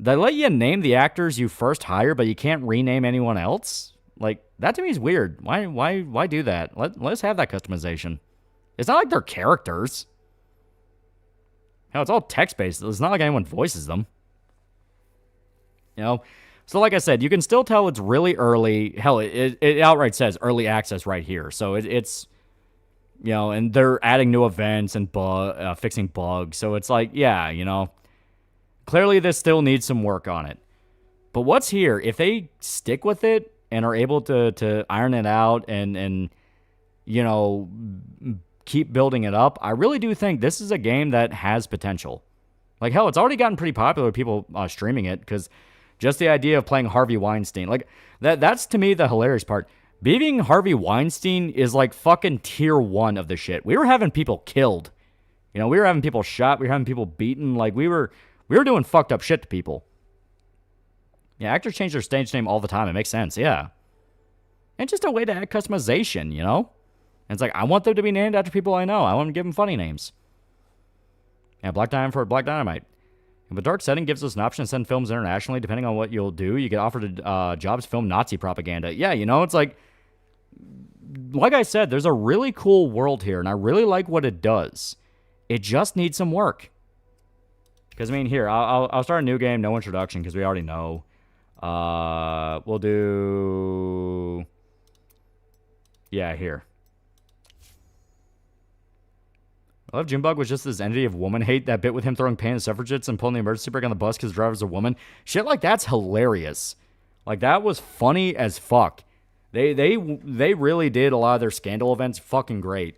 they let you name the actors you first hire, but you can't rename anyone else? Like, that to me is weird. Why do that? Let us have that customization. It's not like they're characters. Hell, it's all text-based. It's not like anyone voices them. You know? So like I said, you can still tell it's really early. Hell, it outright says early access right here. So it's, you know, and they're adding new events and fixing bugs. So it's like, yeah, you know, clearly this still needs some work on it. But what's here, if they stick with it and are able to iron it out and you know, keep building it up, I really do think this is a game that has potential. Like, hell, it's already gotten pretty popular with people streaming it, because just the idea of playing Harvey Weinstein, like, that's to me the hilarious part. Being Harvey Weinstein is like fucking tier 1 of the shit. We were having people killed. You know, we were having people shot, we were having people beaten, like, we were doing fucked up shit to people. Yeah, actors change their stage name all the time. It makes sense, yeah. And just a way to add customization, you know? And it's like, I want them to be named after people I know. I want to give them funny names. Yeah, Black Diamond for Black Dynamite. If a dark setting gives us an option to send films internationally, depending on what you'll do, you get offered jobs to film Nazi propaganda. Yeah, you know, it's like I said, there's a really cool world here, and I really like what it does. It just needs some work. Because, I mean, here, I'll start a new game, no introduction, because we already know. We'll do... Yeah, here. I love Junebug was just this entity of woman hate that bit with him throwing pain at suffragettes and pulling the emergency brake on the bus because the driver's a woman. Shit like that's hilarious. Like, that was funny as fuck. They really did a lot of their scandal events fucking great.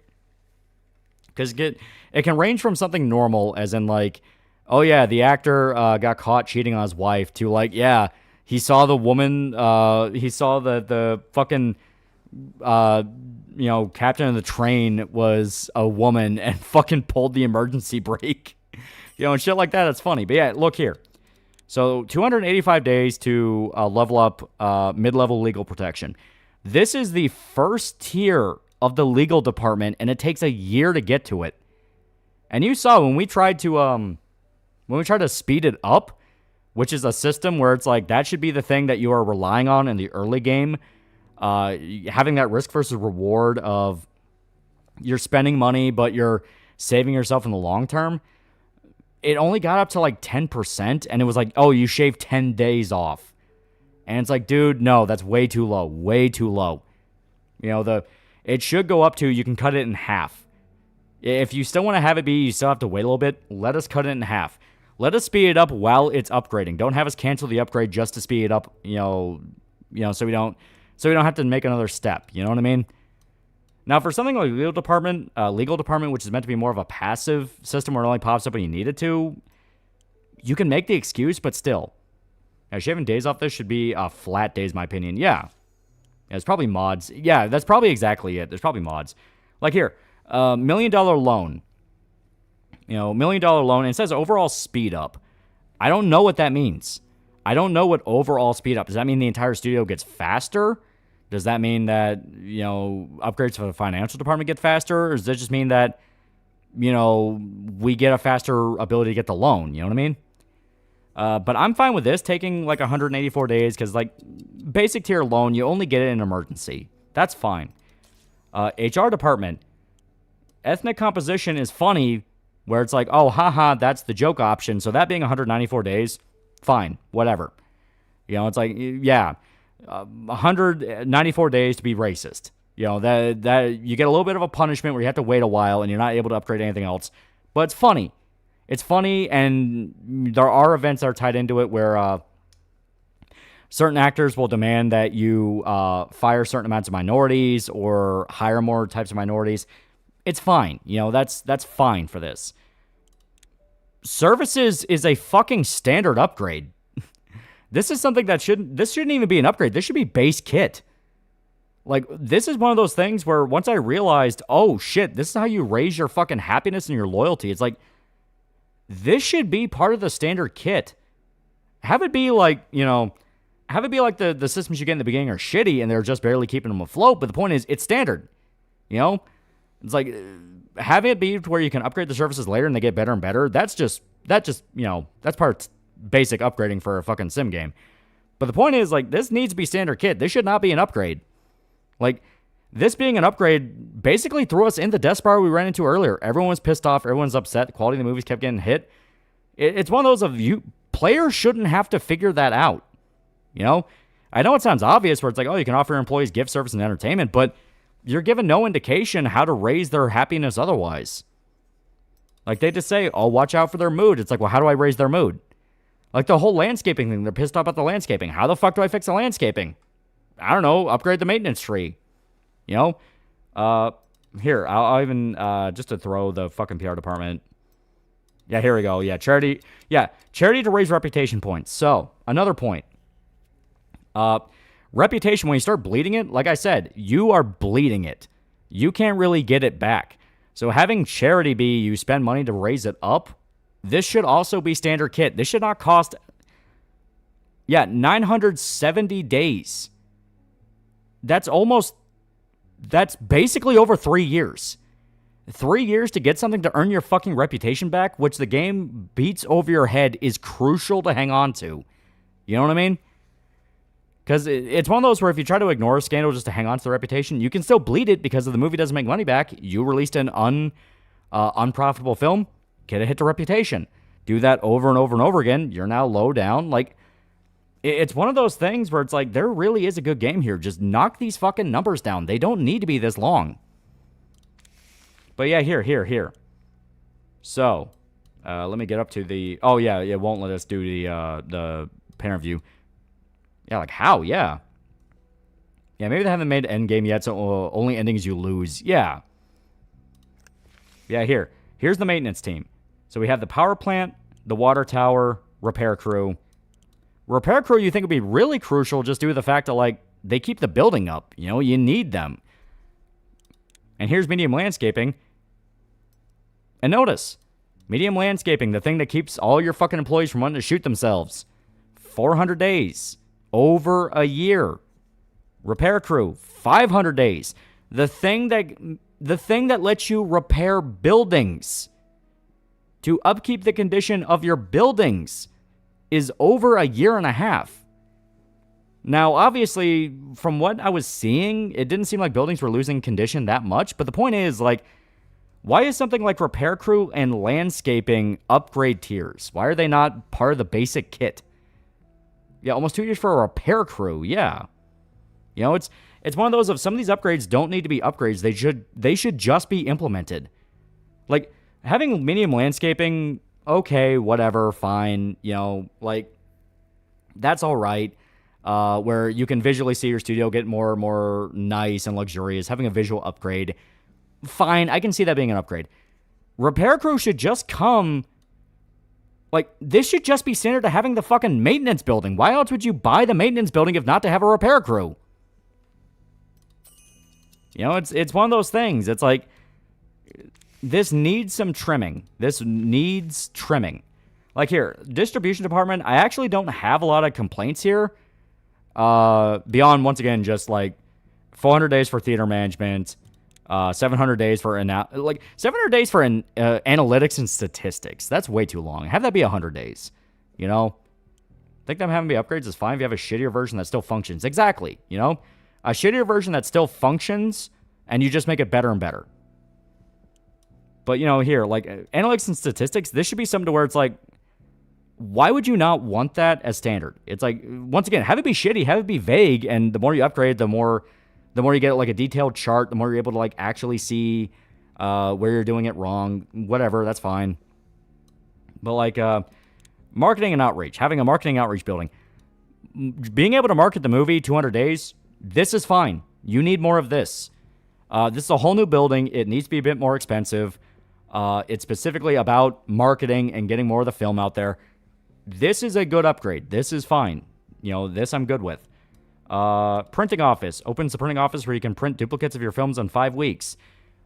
Because it can range from something normal, as in like, oh yeah, the actor got caught cheating on his wife, to like, yeah, he saw the woman, he saw the fucking... you know, captain of the train was a woman and fucking pulled the emergency brake. You know, and shit like that, it's funny. But yeah, look here. So, 285 days to level up mid-level legal protection. This is the first tier of the legal department, and it takes a year to get to it. And you saw when we tried to speed it up, which is a system where it's like, that should be the thing that you are relying on in the early game, having that risk versus reward of you're spending money, but you're saving yourself in the long term. it only got up to like 10%, and it was like, oh, you shaved 10 days off. And it's like, dude, no, that's way too low. Way too low. You know, it should go up to, you can cut it in half. If you still want to have it be, you still have to wait a little bit, let us cut it in half. Let us speed it up while it's upgrading. Don't have us cancel the upgrade just to speed it up, so we don't have to make another step. You know what I mean? Now, for something like legal department, which is meant to be more of a passive system where it only pops up when you need it to, you can make the excuse, but still. Now, shaving days off this should be flat days, in my opinion. Yeah. It's probably mods. Yeah, that's probably exactly it. There's probably mods. Like here, $1 million loan. $1 million loan. And it says overall speed up. I don't know what that means. I don't know what overall speed up. Does that mean the entire studio gets faster? Does that mean that, upgrades for the financial department get faster? Or does that just mean that, we get a faster ability to get the loan? You know what I mean? But I'm fine with this taking like 184 days because, like, basic tier loan, you only get it in an emergency. That's fine. HR department. Ethnic composition is funny where it's like, oh, haha, that's the joke option. So that being 194 days, fine, whatever. It's like, yeah, 194 days to be racist. That you get a little bit of a punishment where you have to wait a while and you're not able to upgrade anything else. But it's funny. It's funny, and there are events that are tied into it where certain actors will demand that you fire certain amounts of minorities or hire more types of minorities. It's fine. That's fine for this. Services is a fucking standard upgrade. This is something that shouldn't even be an upgrade. This should be base kit. Like, this is one of those things where once I realized, oh shit, this is how you raise your fucking happiness and your loyalty. It's like, this should be part of the standard kit. Have it be like, the systems you get in the beginning are shitty and they're just barely keeping them afloat. But the point is, it's standard. It's like, having it be to where you can upgrade the services later and they get better and better. That's part of basic upgrading for a fucking sim game. But the point is, like, this needs to be standard kit. This should not be an upgrade. Like, this being an upgrade basically threw us in the death spiral we ran into earlier. Everyone was pissed off. Everyone's upset. The quality of the movies kept getting hit. It's one of those players shouldn't have to figure that out. I know it sounds obvious where it's like, oh, you can offer your employees gift service and entertainment, but you're given no indication how to raise their happiness otherwise. Like, they just say, oh, watch out for their mood. It's like, well, how do I raise their mood? Like the whole landscaping thing. They're pissed off about the landscaping. How the fuck do I fix the landscaping? I don't know. Upgrade the maintenance tree. Here, I'll even, just to throw the fucking PR department. Yeah, here we go. Yeah, charity. Yeah, charity to raise reputation points. So, another point. Reputation, when you start bleeding it, like I said, you are bleeding it. You can't really get it back. So, having charity be you spend money to raise it up, this should also be standard kit. This should not cost, 970 days. That's basically over 3 years. 3 years to get something to earn your fucking reputation back, which the game beats over your head, is crucial to hang on to. You know what I mean? Because it's one of those where if you try to ignore a scandal just to hang on to the reputation, you can still bleed it because if the movie doesn't make money back, you released an unprofitable film, get a hit to reputation. Do that over and over and over again, you're now low down. Like, it's one of those things where it's like, there really is a good game here. Just knock these fucking numbers down. They don't need to be this long. But yeah, here. So, let me get up to the... Oh, yeah, it won't let us do the parent view. Yeah, like how? Yeah. Yeah, maybe they haven't made endgame yet, so only endings you lose. Yeah. Yeah, here's the maintenance team. So we have the power plant, the water tower, repair crew. Repair crew you think would be really crucial just due to the fact that, like, they keep the building up. You need them. And here's medium landscaping. And notice, medium landscaping, the thing that keeps all your fucking employees from wanting to shoot themselves. 400 days. Over a year. Repair crew, 500 days. The thing that lets you repair buildings to upkeep the condition of your buildings is over a year and a half. Now, obviously, from what I was seeing, it didn't seem like buildings were losing condition that much. But the point is, like, Why is something like repair crew and landscaping upgrade tiers? Why are they not part of the basic kit? Yeah, almost 2 years for a repair crew. Yeah. You know, it's one of those of some of these upgrades don't need to be upgrades. They should just be implemented. Like, having medium landscaping, okay, whatever, fine. You know, like, that's all right. Where you can visually see your studio get more and more nice and luxurious. Having a visual upgrade, fine. I can see that being an upgrade. Repair crew should just come... Like, this should just be standard to having the fucking maintenance building. Why else would you buy the maintenance building if not to have a repair crew? You know, it's one of those things. It's like, this needs some trimming. This needs trimming. Like here, distribution department, I actually don't have a lot of complaints here. Beyond, once again, just like 400 days for theater management, 700 days for 700 days for analytics and statistics. That's way too long. Have that be 100 days. You know, think them having to be upgrades is fine if you have a shittier version that still functions. Exactly. You know, a shittier version that still functions, and you just make it better and better. But you know, here, like analytics and statistics, this should be something to where it's like, why would you not want that as standard? It's like, once again, have it be shitty, have it be vague, and the more you upgrade, the more you get like a detailed chart, the more you're able to like actually see where you're doing it wrong. Whatever, that's fine. But like marketing and outreach, having a marketing outreach building, being able to market the movie 200 days, this is fine. You need more of this. This is a whole new building. It needs to be a bit more expensive. It's specifically about marketing and getting more of the film out there. This is a good upgrade. This is fine. You know, this I'm good with. Printing office. Opens the printing office where you can print duplicates of your films in 5 weeks.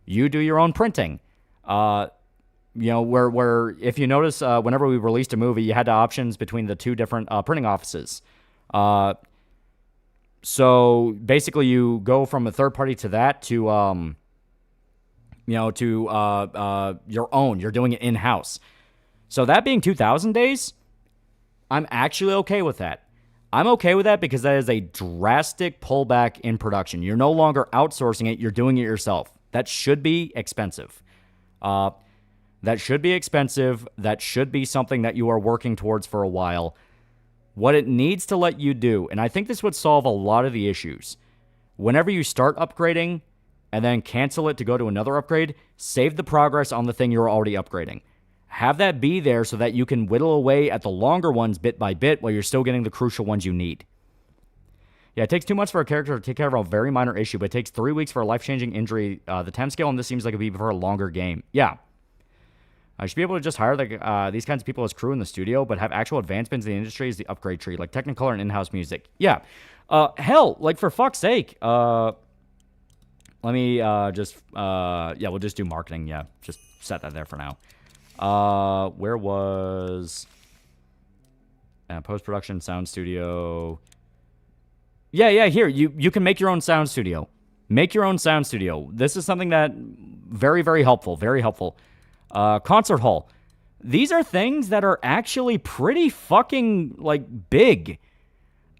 You do your own printing. You know, where if you notice, whenever we released a movie, you had the options between the two different printing offices. So basically you go from a third party to that to, you know, to your own. You're doing it in-house. So that being 2,000 days, I'm actually okay with that. I'm okay with that because that is a drastic pullback in production. You're no longer outsourcing it. You're doing it yourself. That should be expensive. That should be expensive. That should be something that you are working towards for a while. What it needs to let you do, and I think this would solve a lot of the issues. Whenever you start upgrading and then cancel it to go to another upgrade, save the progress on the thing you're already upgrading. Have that be there so that you can whittle away at the longer ones bit by bit while you're still getting the crucial ones you need. Yeah, it takes too much for a character to take care of a very minor issue, but it takes 3 weeks for a life-changing injury. The time scale on this seems like it would be for a longer game. Yeah. I should be able to just hire these kinds of people as crew in the studio, but have actual advancements in the industry as the upgrade tree, like Technicolor and in-house music. Yeah. Hell, like for fuck's sake. Let me yeah, we'll just do marketing. Yeah, just set that there for now. Where was post-production sound studio? Yeah, here. You can make your own sound studio. Make your own sound studio. This is something that very, very helpful. Very helpful. Concert hall. These are things that are actually pretty fucking, like, big.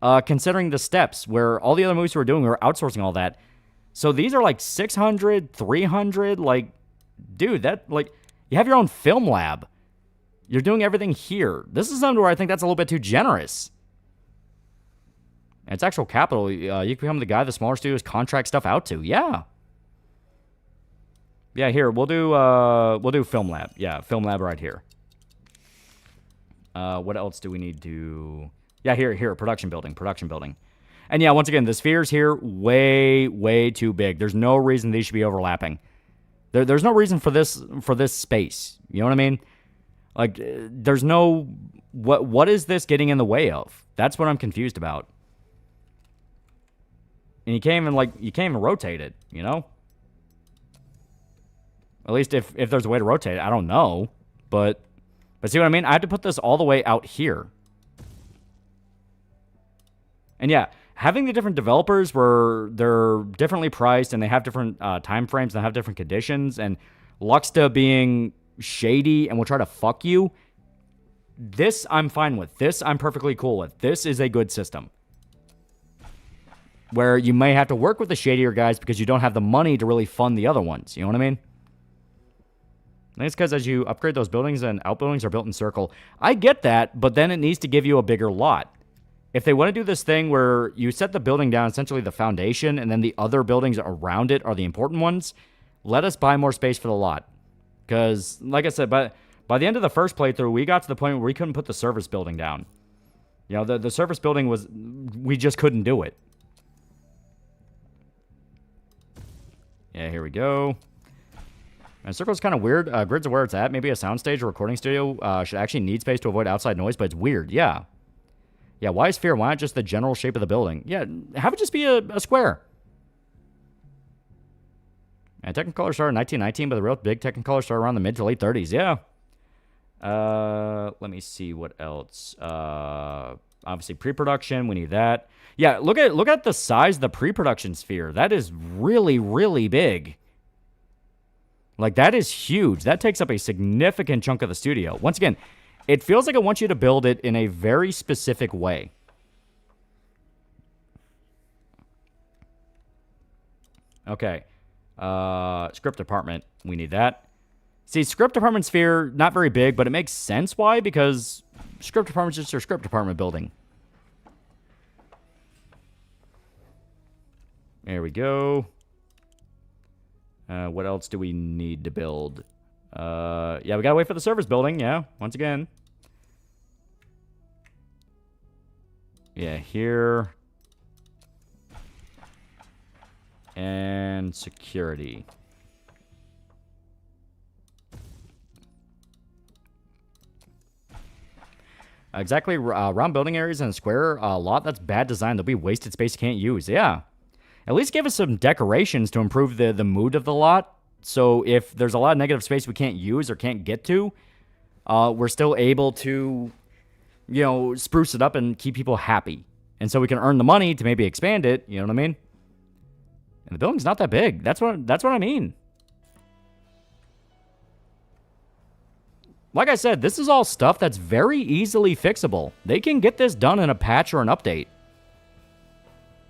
Considering the steps where all the other movies we were doing, we were outsourcing all that. So these are like 600, 300, like, dude, that, like, you have your own film lab. You're doing everything here. This is something where I think that's a little bit too generous. And it's actual capital. You can become the guy the smaller studios contract stuff out to. Yeah. Yeah, here, we'll do film lab. Yeah, film lab right here. What else do we need to... Yeah, here, production building. And yeah, once again, the spheres here, way, way too big. There's no reason these should be overlapping. There's no reason for this space. You know what I mean? Like, there's no... What is this getting in the way of? That's what I'm confused about. And you can't even rotate it, you know? At least if there's a way to rotate it, I don't know. But see what I mean? I have to put this all the way out here. And yeah, having the different developers where they're differently priced and they have different time frames and they have different conditions, and Luxta being shady and will try to fuck you, this I'm fine with. This I'm perfectly cool with. This is a good system. Where you may have to work with the shadier guys because you don't have the money to really fund the other ones. You know what I mean? I think it's because as you upgrade those buildings and outbuildings are built in circle. I get that, but then it needs to give you a bigger lot. If they want to do this thing where you set the building down, essentially the foundation, and then the other buildings around it are the important ones, let us buy more space for the lot. Because, like I said, by the end of the first playthrough, we got to the point where we couldn't put the service building down. You know, the service building was... We just couldn't do it. Yeah, here we go. And circle's kind of weird. Grids are where it's at. Maybe a soundstage or recording studio should actually need space to avoid outside noise, but it's weird. Yeah. Yeah, why sphere? Why not just the general shape of the building? Yeah, have it just be a square. And Technicolor started in 1919, but the real big Technicolor started around the mid to late 30s. Yeah. Let me see what else. Obviously, pre-production. We need that. Yeah, look at the size of the pre-production sphere. That is really, really big. Like, that is huge. That takes up a significant chunk of the studio. Once again, it feels like it wants you to build it in a very specific way. Okay. Script department. We need that. See, script department sphere, not very big, but it makes sense. Why? Because script department's just your script department building. There we go. What else do we need to build? Yeah, we gotta wait for the service building, yeah, once again. Yeah, here. And security. Exactly, round building areas and a square lot, that's bad design. There'll be wasted space you can't use, yeah. At least give us some decorations to improve the mood of the lot. So if there's a lot of negative space we can't use or can't get to, we're still able to, you know, spruce it up and keep people happy. And so we can earn the money to maybe expand it, you know what I mean? And the building's not that big. That's what I mean. Like I said, this is all stuff that's very easily fixable. They can get this done in a patch or an update.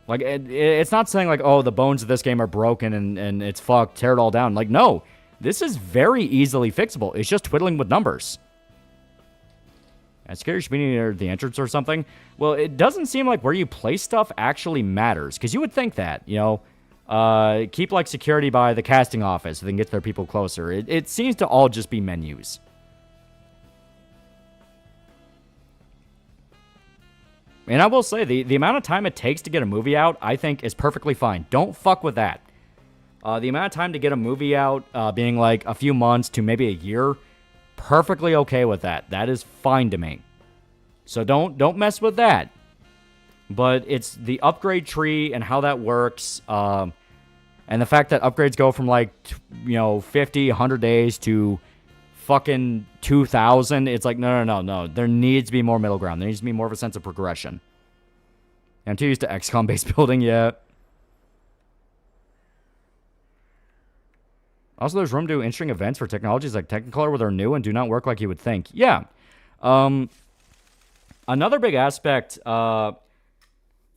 Like, it's not saying, like, oh, the bones of this game are broken and it's fucked, tear it all down. Like, no. This is very easily fixable. It's just twiddling with numbers. And security should be near the entrance or something. Well, it doesn't seem like where you place stuff actually matters. Because you would think that, you know. Keep, like, security by the casting office so they can get their people closer. It seems to all just be menus. And I will say, the amount of time it takes to get a movie out, I think, is perfectly fine. Don't fuck with that. The amount of time to get a movie out being like a few months to maybe a year, perfectly okay with that. That is fine to me. So don't mess with that. But it's the upgrade tree and how that works, and the fact that upgrades go from like, 50, 100 days to fucking 2,000. It's like, no. There needs to be more middle ground. There needs to be more of a sense of progression. I'm too used to XCOM-based building yet. Also, there's room to do interesting events for technologies like Technicolor where they're new and do not work like you would think. Yeah. Another big aspect, a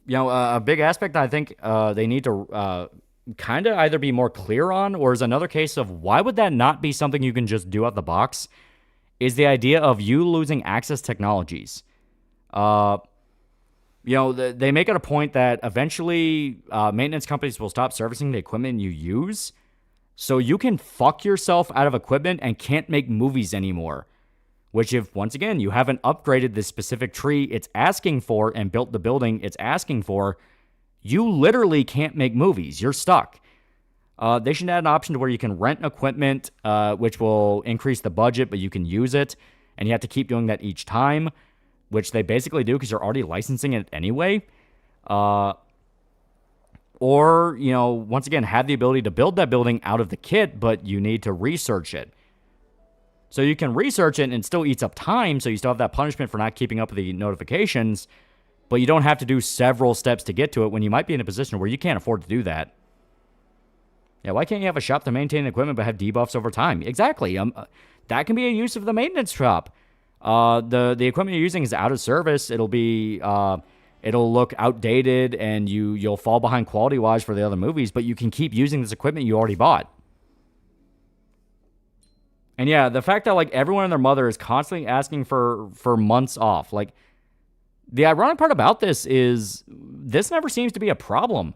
big aspect I think they need to kind of either be more clear on, or is another case of why would that not be something you can just do out the box, is the idea of you losing access technologies. They make it a point that eventually maintenance companies will stop servicing the equipment you use, so you can fuck yourself out of equipment and can't make movies anymore. Which if, once again, you haven't upgraded this specific tree it's asking for and built the building it's asking for, you literally can't make movies. You're stuck. They should add an option to where you can rent equipment, which will increase the budget, but you can use it, and you have to keep doing that each time, which they basically do because you're already licensing it anyway. Or, once again, have the ability to build that building out of the kit, but you need to research it. So you can research it and it still eats up time, so you still have that punishment for not keeping up with the notifications, but you don't have to do several steps to get to it when you might be in a position where you can't afford to do that. Yeah, why can't you have a shop to maintain equipment but have debuffs over time? Exactly. That can be a use of the maintenance shop. The equipment you're using is out of service. It'll be it'll look outdated and you'll fall behind quality-wise for the other movies, but you can keep using this equipment you already bought. And yeah, the fact that like everyone and their mother is constantly asking for months off. Like, the ironic part about this is this never seems to be a problem.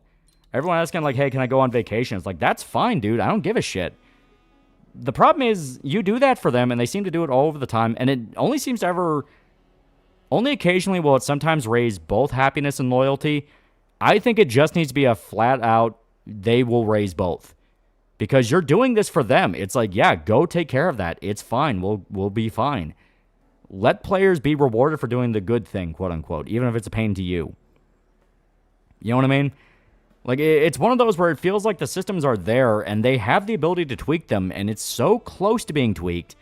Everyone asking like, hey, can I go on vacation? It's like, that's fine, dude. I don't give a shit. The problem is you do that for them and they seem to do it all over the time. And it only seems to ever, only occasionally will it sometimes raise both happiness and loyalty. I think it just needs to be a flat out, they will raise both. Because you're doing this for them. It's like, yeah, go take care of that. It's fine. We'll be fine. Let players be rewarded for doing the good thing, quote unquote, even if it's a pain to you. You know what I mean? Like, it's one of those where it feels like the systems are there and they have the ability to tweak them, and it's so close to being tweaked.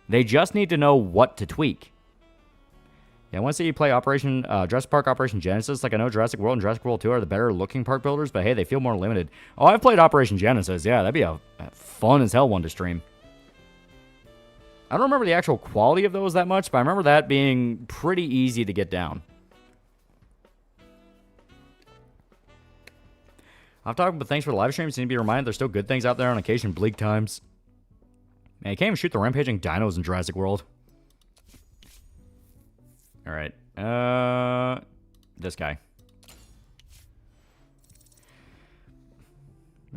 They just need to know what to tweak. Yeah, I want to see you play Jurassic Park Operation Genesis. Like, I know Jurassic World and Jurassic World 2 are the better looking park builders, but hey, they feel more limited. Oh, I've played Operation Genesis. Yeah, that'd be a fun as hell one to stream. I don't remember the actual quality of those that much, but I remember that being pretty easy to get down. I'm talking, but thanks for the live stream. Seem to be reminded there's still good things out there on occasion. Bleak times. Man, you can't even shoot the rampaging dinos in Jurassic World. All right. This guy.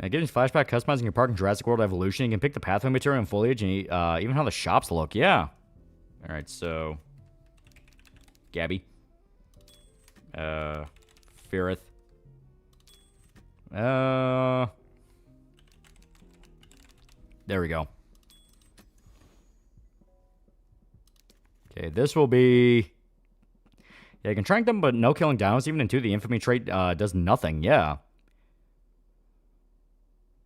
Getting flashback customizing your park in Jurassic World Evolution. You can pick the pathway material and foliage and even how the shops look. Yeah. All right, so Gabby. Ferrith. There we go. Okay, this will be... Yeah, you can trank them, but no killing downs. Even in 2, the infamy trait does nothing. Yeah.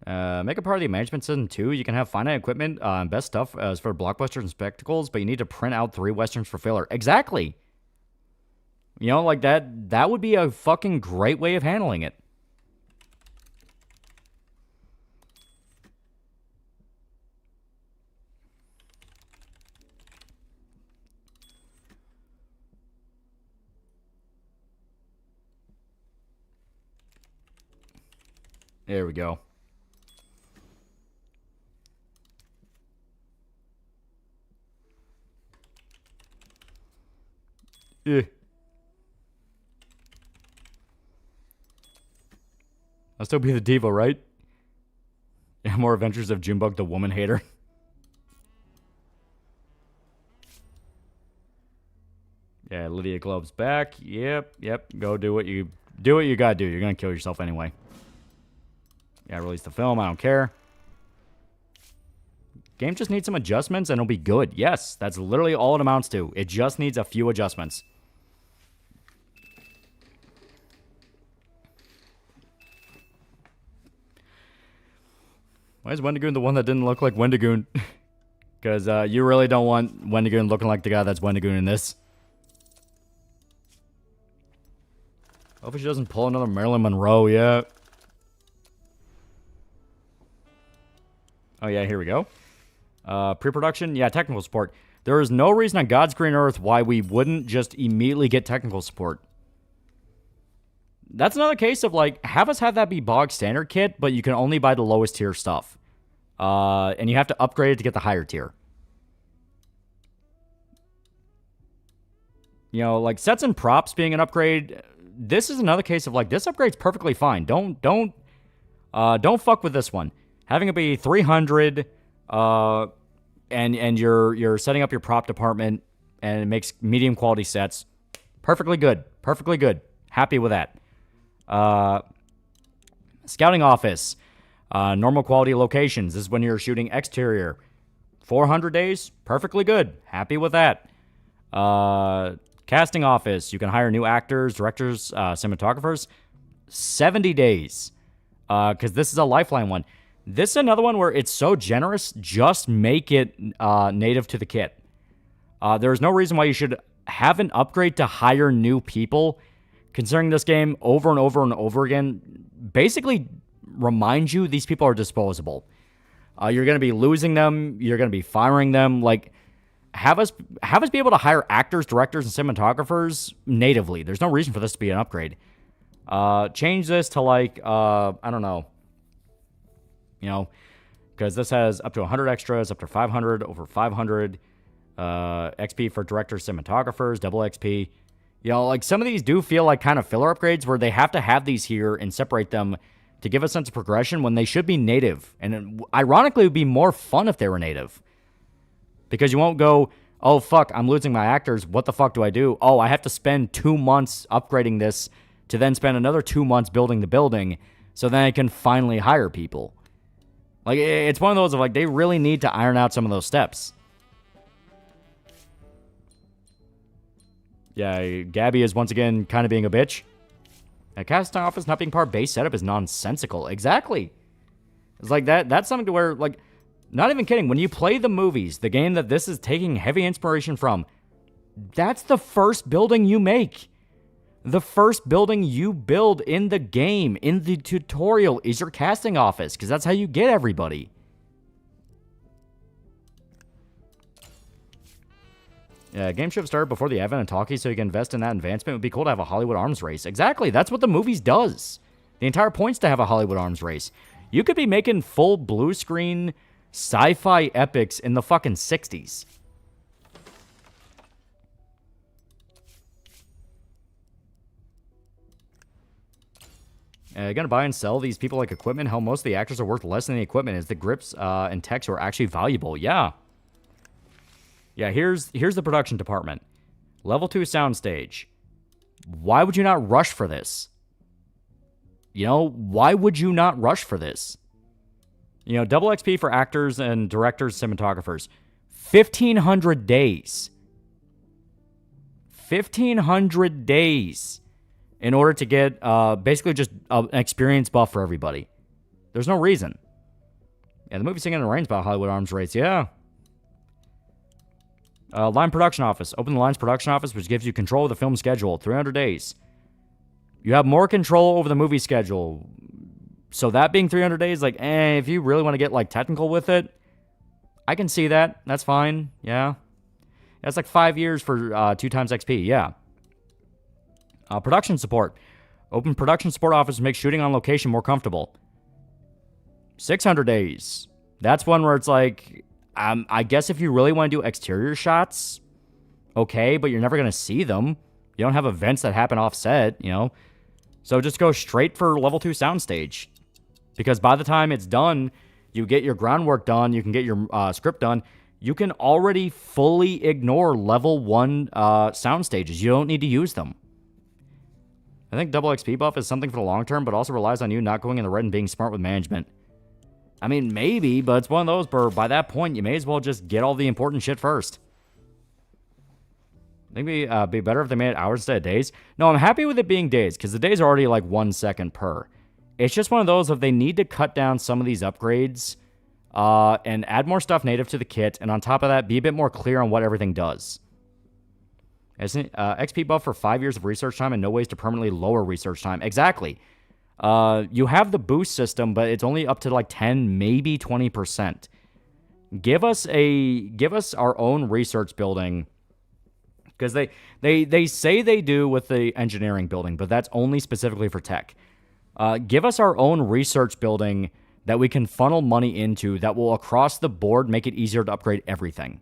Make a part of the management system, too. You can have finite equipment and best stuff as for blockbusters and spectacles, but you need to print out 3 westerns for filler. Exactly. You know, like that would be a fucking great way of handling it. There we go. Yeah. I'll still be the diva, right? Yeah, more adventures of Junebug the woman hater. Yeah, Lydia Globe's back. Yep. Go do what you gotta do. You're gonna kill yourself anyway. Yeah, release the film. I don't care. Game just needs some adjustments and it'll be good. Yes, that's literally all it amounts to. It just needs a few adjustments. Why is Wendigoon the one that didn't look like Wendigoon? Because you really don't want Wendigoon looking like the guy that's Wendigoon in this. Hopefully she doesn't pull another Marilyn Monroe, yeah. Oh, yeah, here we go. Pre-production, yeah, technical support. There is no reason on God's green earth why we wouldn't just immediately get technical support. That's another case of, like, have us have that be bog standard kit, but you can only buy the lowest tier stuff. And you have to upgrade it to get the higher tier. You know, like, sets and props being an upgrade, this is another case of, like, this upgrade's perfectly fine. Don't fuck with this one. Having it be 300, and you're setting up your prop department, and it makes medium quality sets. Perfectly good. Perfectly good. Happy with that. Scouting office. Normal quality locations. This is when you're shooting exterior. 400 days. Perfectly good. Happy with that. Casting office. You can hire new actors, directors, cinematographers. 70 days. Because this is a lifeline one. This is another one where it's so generous, just make it native to the kit. There's no reason why you should have an upgrade to hire new people, considering this game over and over and over again basically reminds you these people are disposable. You're going to be losing them. You're going to be firing them. Like, have us be able to hire actors, directors, and cinematographers natively. There's no reason for this to be an upgrade. Change this to, like, I don't know. You know, Because this has up to 100 extras, up to 500, over 500. XP for directors, cinematographers, double XP. You know, like some of these do feel like kind of filler upgrades where they have to have these here and separate them to give a sense of progression when they should be native. And ironically, it would be more fun if they were native. Because you won't go, oh, fuck, I'm losing my actors. What the fuck do I do? Oh, I have to spend 2 months upgrading this to then spend another 2 months building the building so then I can finally hire people. Like, it's one of those of, like, they really need to iron out some of those steps. Yeah, Gabby is once again kind of being a bitch. A casting office not being part of base setup is nonsensical. Exactly. It's like that's something to where, like, not even kidding. When you play the movies, the game that this is taking heavy inspiration from, that's the first building you make. The first building you build in the game, in the tutorial, is your casting office, because that's how you get everybody. Yeah, game should have started before the advent of talkies so you can invest in that advancement. It would be cool to have a Hollywood arms race. Exactly, that's what the movies does. The entire point's to have a Hollywood arms race. You could be making full blue screen sci-fi epics in the fucking 60s. Gonna buy and sell these people like equipment. Hell, most of the actors are worth less than the equipment. Is the grips and techs are actually valuable. Yeah. Yeah, here's the production department. Level 2 soundstage. Why would you not rush for this? You know, why would you not rush for this? You know, double XP for actors and directors, cinematographers. 1,500 days. 1,500 days in order to get basically just an experience buff for everybody. There's no reason. Yeah, the movie Singing in the Rain's about Hollywood arms race. Yeah. Line production office. Open the line's production office, which gives you control of the film schedule. 300 days. You have more control over the movie schedule. So that being 300 days, like, if you really want to get, like, technical with it, I can see that. That's fine. Yeah. That's like 5 years for 2 times XP. Yeah. Production support. Open production support office to make shooting on location more comfortable. 600 days. That's one where it's like, I guess if you really want to do exterior shots, okay, but you're never going to see them. You don't have events that happen offset, you know. So just go straight for level 2 soundstage. Because by the time it's done, you get your groundwork done, you can get your script done, you can already fully ignore level 1 sound stages. You don't need to use them. I think double XP buff is something for the long term, but also relies on you not going in the red and being smart with management. I mean, maybe, but it's one of those where by that point, you may as well just get all the important shit first. I think it'd be better if they made it hours instead of days. No, I'm happy with it being days, because the days are already like 1 second per. It's just one of those if they need to cut down some of these upgrades and add more stuff native to the kit, and on top of that, be a bit more clear on what everything does. XP buff for 5 years of research time and no ways to permanently lower research time. Exactly. You have the boost system, but it's only up to like 10, maybe 20%. Give us our own research building, because they say they do with the engineering building, but that's only specifically for tech. Give us our own research building that we can funnel money into that will across the board make it easier to upgrade everything.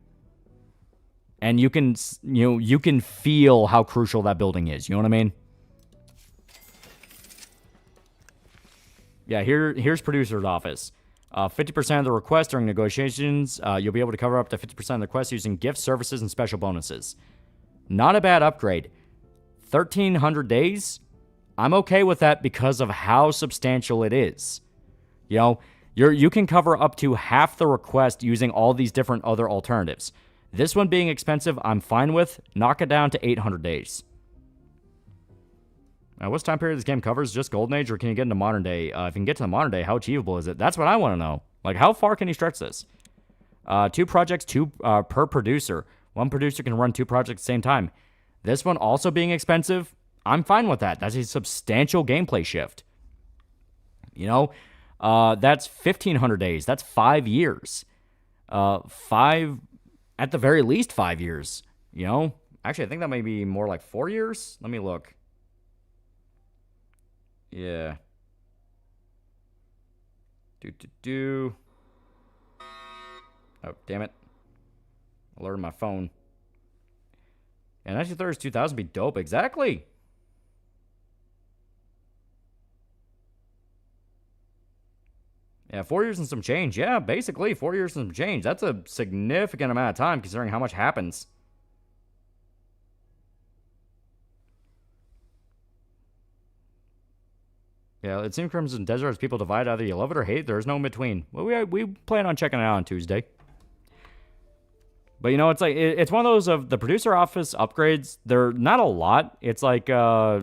And you can feel how crucial that building is. You know what I mean? Yeah, here's producer's office. 50% of the requests during negotiations, you'll be able to cover up to 50% of the requests using gifts, services, and special bonuses. Not a bad upgrade. 1,300 days? I'm okay with that because of how substantial it is. You know, you can cover up to half the request using all these different other alternatives. This one being expensive, I'm fine with. Knock it down to 800 days. What's time period this game covers? Just Golden Age, or can you get into modern day? If you can get to the modern day, how achievable is it? That's what I want to know. Like, how far can you stretch this? 2 projects, 2 per producer. 1 producer can run 2 projects at the same time. This one also being expensive, I'm fine with that. That's a substantial gameplay shift. You know, that's 1,500 days. That's 5 years. 5, at the very least 5 years. You know, actually, I think that may be more like 4 years. Let me look. Yeah. Oh, damn it. Alerted my phone. And 1930s 2000 be dope. Exactly. Yeah, 4 years and some change. Yeah, basically 4 years and some change. That's a significant amount of time considering how much happens. Yeah, it seems Crimson Desert has people divide either you love it or hate it. There's no in between. Well, we plan on checking it out on Tuesday. But you know, it's like it's one of those of the producer office upgrades. They're not a lot. It's like yeah,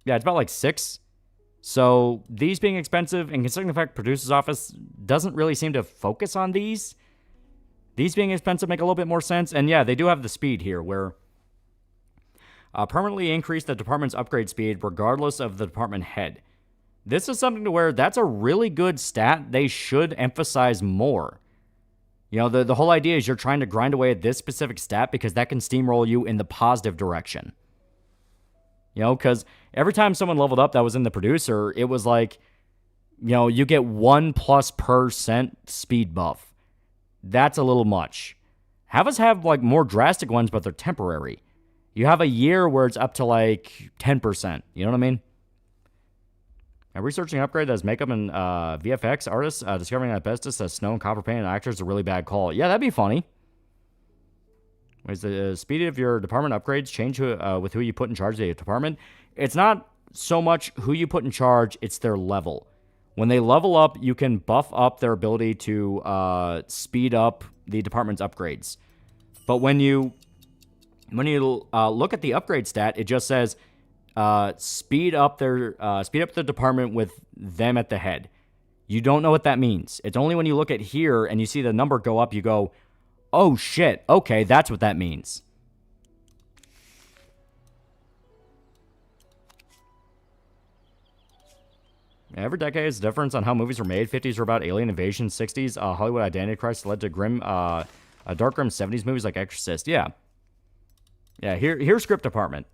it's about like 6. So these being expensive, and considering the fact producer's office doesn't really seem to focus on these being expensive make a little bit more sense. And yeah, they do have the speed here where permanently increase the department's upgrade speed regardless of the department head. This is something to where that's a really good stat they should emphasize more. You know, the whole idea is you're trying to grind away at this specific stat because that can steamroll you in the positive direction. You know, because every time someone leveled up that was in the producer, it was like, you know, you get 1+% speed buff. That's a little much. Have us have like more drastic ones, but they're temporary. You have a year where it's up to like 10%. You know what I mean? And researching an upgrade that has makeup and VFX artists discovering that asbestos as snow and copper paint and actors is a really bad call. Yeah, that'd be funny. Is the speed of your department upgrades change with who you put in charge of the department? It's not so much who you put in charge, it's their level. When they level up, you can buff up their ability to speed up the department's upgrades. But when you look at the upgrade stat, it just says speed up the department with them at the head. You don't know what that means. It's only when you look at here and you see the number go up, you go, oh shit, okay, that's what that means. Every decade is a difference on how movies were made. 50s were about alien invasion. 60s, Hollywood identity crisis led to dark grim 70s movies like Exorcist. Yeah. Yeah, here's script department.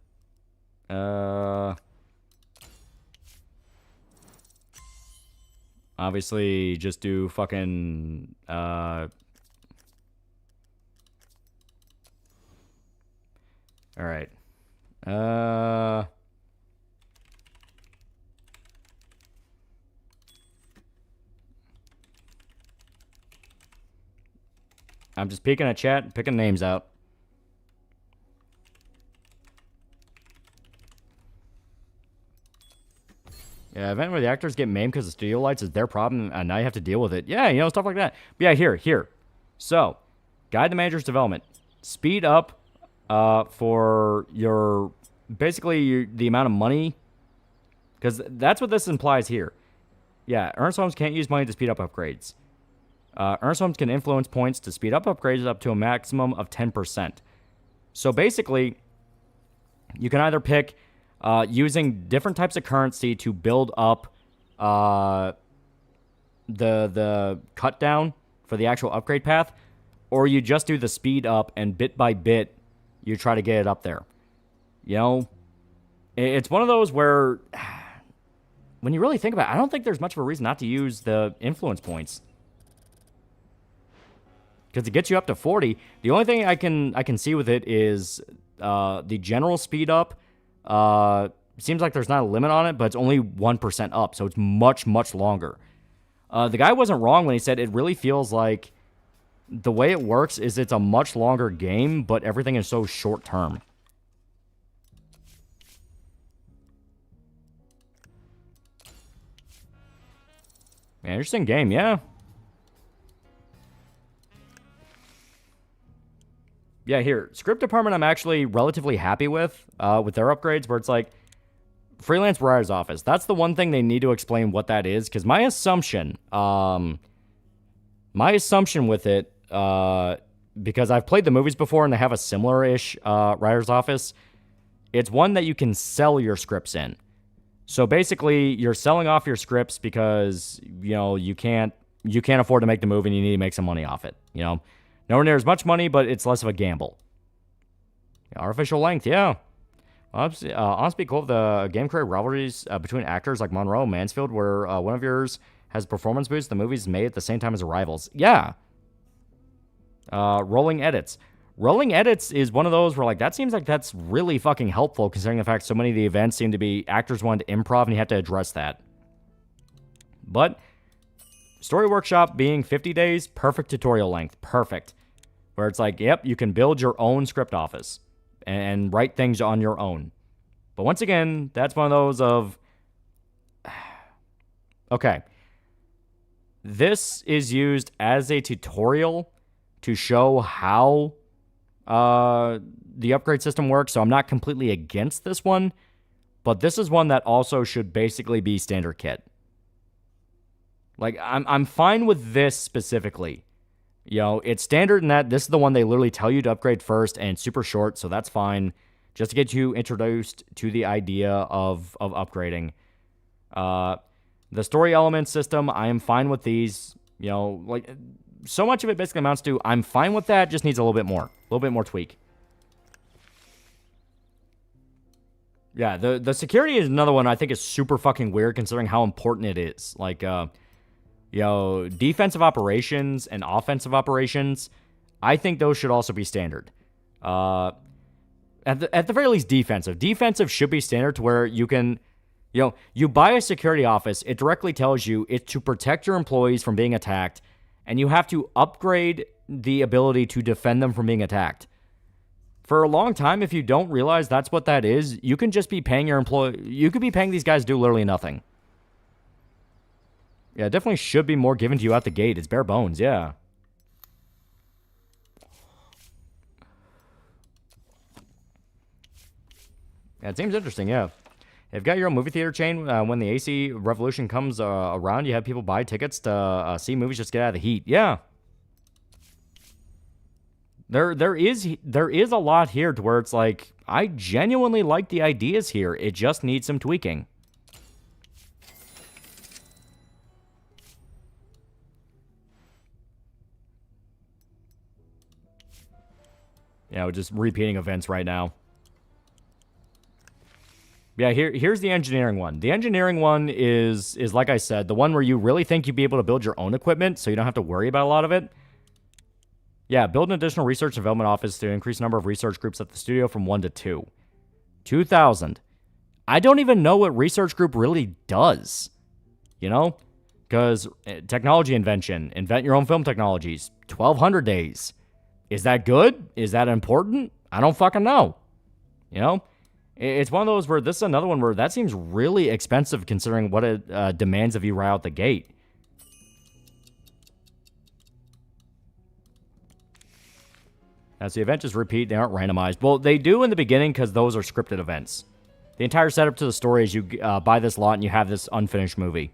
Obviously, just do fucking, all right. I'm just peeking at chat, picking names out. Yeah, event where the actors get maimed because the studio lights is their problem, and now you have to deal with it. Yeah, you know, stuff like that. But yeah, here. So, guide the manager's development. Speed up for your, basically, the amount of money, because that's what this implies here. Yeah, Ernst Holmes can't use money to speed up upgrades. Ernst Holmes can influence points to speed up upgrades up to a maximum of 10%. So basically, you can either pick using different types of currency to build up the cut down for the actual upgrade path, or you just do the speed up and bit by bit you try to get it up there. You know, it's one of those where when you really think about it, I don't think there's much of a reason not to use the influence points. Because it gets you up to 40. The only thing I can see with it is the general speed up. Seems like there's not a limit on it, but it's only 1% up, so it's much, much longer. The guy wasn't wrong when he said it really feels like the way it works is it's a much longer game, but everything is so short term. Man, interesting game, yeah. Yeah, here. Script department I'm actually relatively happy with their upgrades, where it's like freelance writer's office. That's the one thing they need to explain what that is, because my assumption with it, because I've played the movies before and they have a similar-ish writer's office, it's one that you can sell your scripts in. So basically, you're selling off your scripts because, you know, you can't afford to make the movie and you need to make some money off it, you know? Nowhere near as much money, but it's less of a gamble. Artificial length, yeah. Honestly, cool. The game creator rivalries between actors like Monroe and Mansfield, where one of yours has performance boost, the movie's made at the same time as the rivals. Yeah. Rolling edits. Rolling edits is one of those where, like, that seems like that's really fucking helpful considering the fact so many of the events seem to be actors wanting to improv and you have to address that. But Story Workshop being 50 days, perfect tutorial length. Perfect. Where it's like, yep, you can build your own script office and write things on your own. But once again, that's one of those of... Okay. This is used as a tutorial to show how the upgrade system works, so I'm not completely against this one, but this is one that also should basically be standard kit. Like, I'm fine with this specifically. You know, it's standard in that this is the one they literally tell you to upgrade first, and super short, so that's fine, just to get you introduced to the idea of upgrading. The story element system, I am fine with these. You know, like, so much of it basically amounts to, I'm fine with that, just needs a little bit more tweak. Yeah, the security is another one I think is super fucking weird considering how important it is. Like, you know, defensive operations and offensive operations, I think those should also be standard. At the very least, defensive. Defensive should be standard to where you can, you know, you buy a security office, it directly tells you it's to protect your employees from being attacked, and you have to upgrade the ability to defend them from being attacked. For a long time, if you don't realize that's what that is, you can just be paying your you could be paying these guys to do literally nothing. Yeah, it definitely should be more given to you out the gate. It's bare bones, yeah. Yeah, it seems interesting, yeah. If you've got your own movie theater chain, when the AC revolution comes around, you have people buy tickets to see movies just to get out of the heat. Yeah. There is a lot here to where it's like, I genuinely like the ideas here. It just needs some tweaking. Yeah, we're just repeating events right now. Yeah, here's the engineering one. The engineering one is like I said, the one where you really think you'd be able to build your own equipment so you don't have to worry about a lot of it. Yeah, build an additional research and development office to increase the number of research groups at the studio from 1 to 2. 2,000. I don't even know what research group really does. You know? Because technology invention, invent your own film technologies, 1,200 days. Is that good? Is that important? I don't fucking know. You know? It's one of those where this is another one where that seems really expensive considering what it demands of you right out the gate. As the events just repeat, they aren't randomized. Well, they do in the beginning because those are scripted events. The entire setup to the story is you buy this lot and you have this unfinished movie.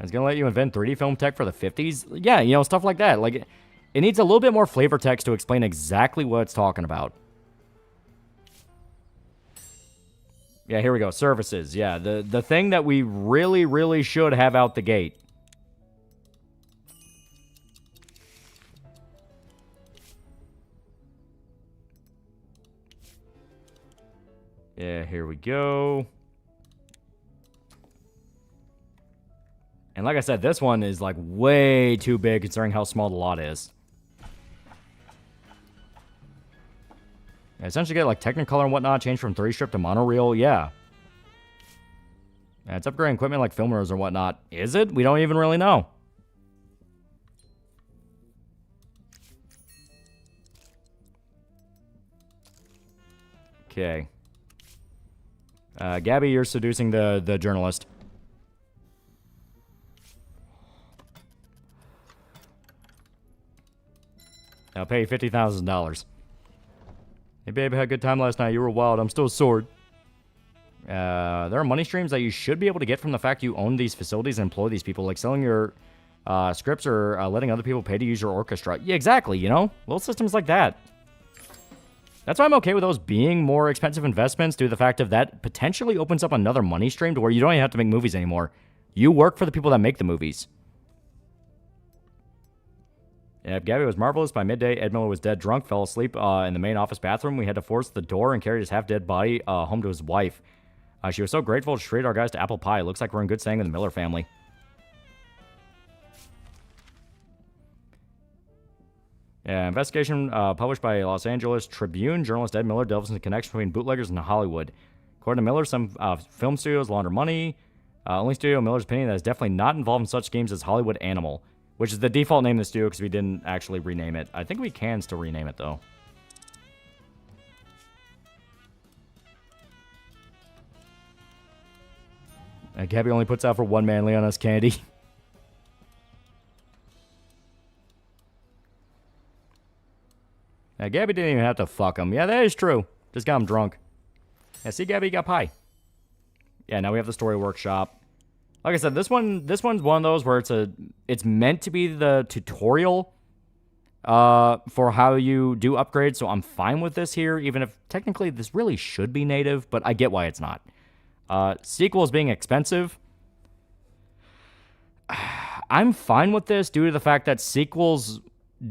It's going to let you invent 3D film tech for the 50s? Yeah, you know, stuff like that. Like, it needs a little bit more flavor text to explain exactly what it's talking about. Yeah, here we go. Services. Yeah, the thing that we really, really should have out the gate. Yeah, here we go. And like I said, this one is like way too big considering how small the lot is. Yeah, essentially get like Technicolor and whatnot, change from 3D strip to monorail, yeah. It's upgrading equipment like film reels or whatnot. Is it? We don't even really know. Okay. Gabby, you're seducing the journalist. I'll pay you $50,000. Hey, babe, I had a good time last night. You were wild. I'm still a sword. There are money streams that you should be able to get from the fact you own these facilities and employ these people, like selling your scripts or letting other people pay to use your orchestra. Yeah, exactly, you know? Little systems like that. That's why I'm okay with those being more expensive investments due to the fact of that potentially opens up another money stream to where you don't even have to make movies anymore. You work for the people that make the movies. Yeah, Gabby was marvelous. By midday, Ed Miller was dead drunk, fell asleep in the main office bathroom. We had to force the door and carry his half-dead body home to his wife. She was so grateful to treat our guys to apple pie. Looks like we're in good standing with the Miller family. Yeah, investigation published by Los Angeles Tribune. Journalist Ed Miller delves into connection between bootleggers and Hollywood. According to Miller, some film studios launder money. Only studio, Miller's opinion, that is definitely not involved in such schemes as Hollywood Animal, which is the default name of the studio because we didn't actually rename it. I think we can still rename it, though. Gabby only puts out for one man, Leon S. Candy. Now, Gabby didn't even have to fuck him. Yeah, that is true. Just got him drunk. Yeah, see, Gabby got pie. Yeah, now we have the story workshop. Like I said, this one's one of those where it's meant to be the tutorial for how you do upgrades, so I'm fine with this here, even if technically this really should be native, but I get why it's not. Sequels being expensive. I'm fine with this due to the fact that sequels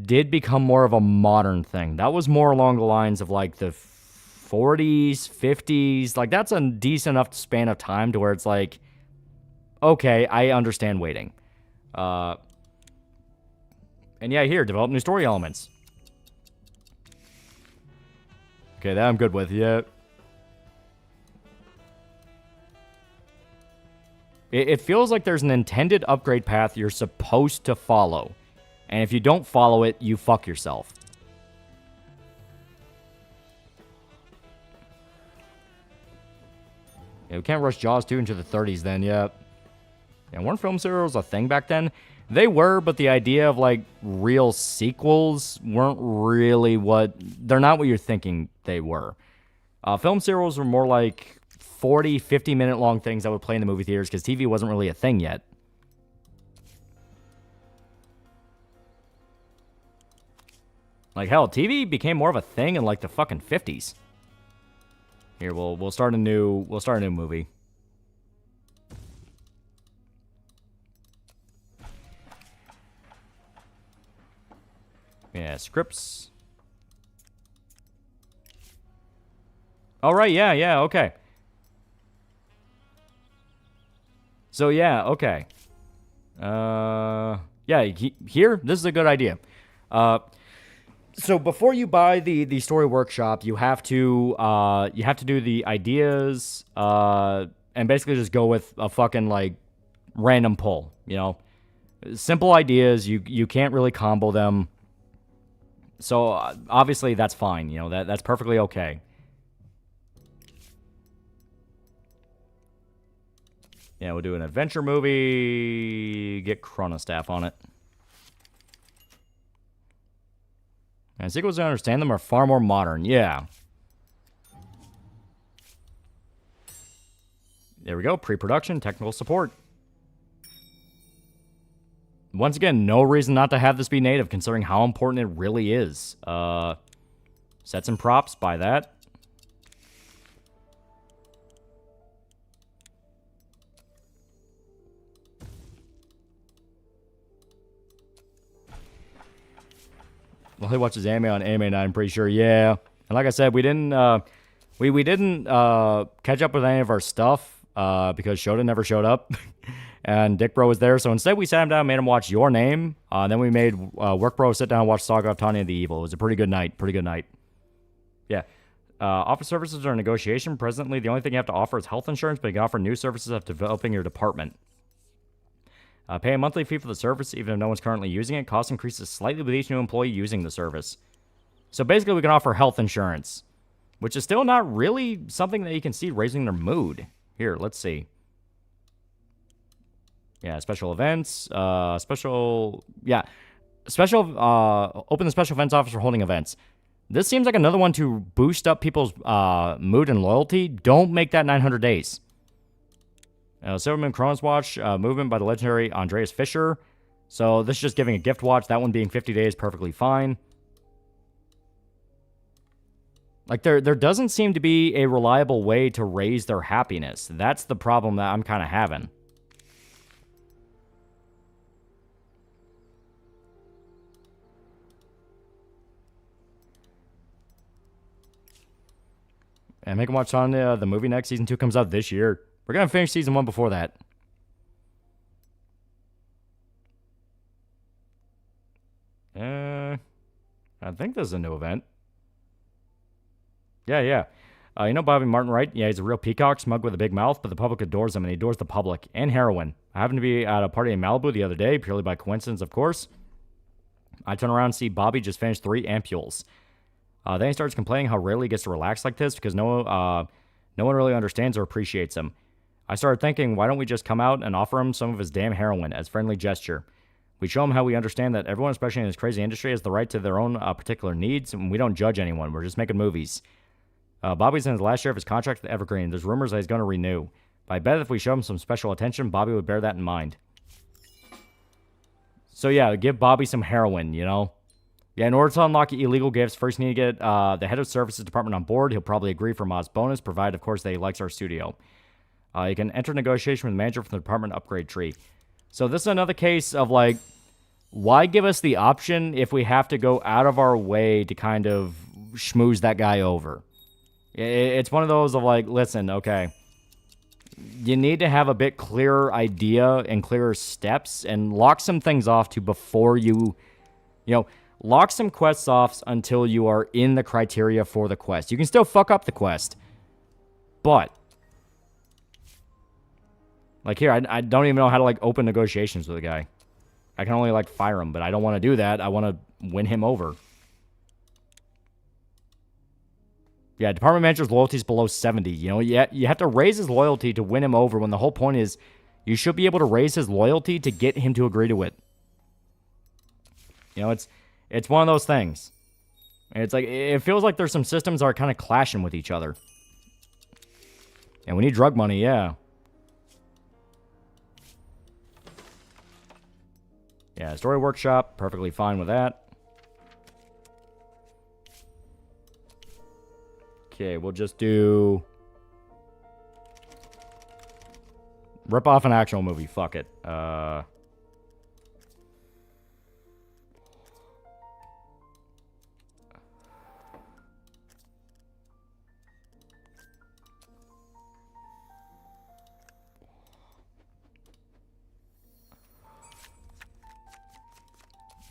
did become more of a modern thing. That was more along the lines of like the 40s, 50s. Like, that's a decent enough span of time to where it's like, okay, I understand waiting. And yeah, here, develop new story elements. Okay, that I'm good with, yeah. It feels like there's an intended upgrade path you're supposed to follow. And if you don't follow it, you fuck yourself. Yeah, we can't rush Jaws 2 into the 30s then, yeah. And weren't film serials a thing back then? They were, but the idea of, like, real sequels weren't really what... They're not what you're thinking they were. Film serials were more like 40, 50-minute long things that would play in the movie theaters because TV wasn't really a thing yet. Like, hell, TV became more of a thing in, like, the fucking 50s. Here, we'll start a new movie. Yeah, scripts. All right, yeah, okay. So yeah, okay. Yeah, here, this is a good idea. So before you buy the story workshop, you have to do the ideas, and basically just go with a fucking like random pull, you know, simple ideas. You can't really combo them. So obviously that's fine, you know, that's perfectly okay. Yeah, we'll do an adventure movie. Get Chronostaff on it. And sequels, to understand them, are far more modern. Yeah. There we go. Pre-production, technical support. Once again, no reason not to have this be native, considering how important it really is. Sets and props, buy that. Well, he watches anime on Anime Night, I'm pretty sure. Yeah. And like I said, we didn't we didn't catch up with any of our stuff because Shota never showed up. And Dick Bro was there. So instead, we sat him down and made him watch Your Name. Then we made Work Bro sit down and watch Saga of Tanya the Evil. It was a pretty good night. Yeah. Offer services are in negotiation. Presently, the only thing you have to offer is health insurance, but you can offer new services of developing your department. Pay a monthly fee for the service, even if no one's currently using it. Cost increases slightly with each new employee using the service. So basically, we can offer health insurance, which is still not really something that you can see raising their mood. Here, let's see. Yeah, special events. Open the special events office for holding events. This seems like another one to boost up people's mood and loyalty. Don't make that 900 days. Silverman Chronos Watch, movement by the legendary Andreas Fischer. So this is just giving a gift watch. That one being 50 days, perfectly fine. Like, there doesn't seem to be a reliable way to raise their happiness. That's the problem that I'm kind of having. And make him watch on the movie next. Season 2 comes out this year. We're going to finish Season 1 before that. I think this is a new event. Yeah. You know Bobby Martin, right? Yeah, he's a real peacock, smug with a big mouth, but the public adores him, and he adores the public. And heroin. I happened to be at a party in Malibu the other day, purely by coincidence, of course. I turn around and see Bobby just finished 3 ampules. Then he starts complaining how rarely he gets to relax like this because no one really understands or appreciates him. I started thinking, why don't we just come out and offer him some of his damn heroin as friendly gesture? We show him how we understand that everyone, especially in this crazy industry, has the right to their own particular needs, and we don't judge anyone. We're just making movies. Bobby's in his last year of his contract with Evergreen. There's rumors that he's going to renew. But I bet if we show him some special attention, Bobby would bear that in mind. So yeah, give Bobby some heroin, you know? Yeah, in order to unlock illegal gifts, first you need to get the head of services department on board. He'll probably agree for Mod's bonus, provided, of course, that he likes our studio. You can enter negotiation with the manager from the department upgrade tree. So this is another case of, like, why give us the option if we have to go out of our way to kind of schmooze that guy over? It's one of those of, like, listen, okay, you need to have a bit clearer idea and clearer steps and lock some things off to before you know, lock some quests off until you are in the criteria for the quest. You can still fuck up the quest, but like here, I don't even know how to, like, open negotiations with a guy. I can only, like, fire him, but I don't want to do that. I want to win him over. Yeah, department manager's loyalty is below 70. You know, you have to raise his loyalty to win him over when the whole point is you should be able to raise his loyalty to get him to agree to it. You know, it's one of those things. And it's like, it feels like there's some systems that are kind of clashing with each other. And we need drug money, yeah. Yeah, story workshop, perfectly fine with that. Okay, we'll just do rip off an actual movie. Fuck it.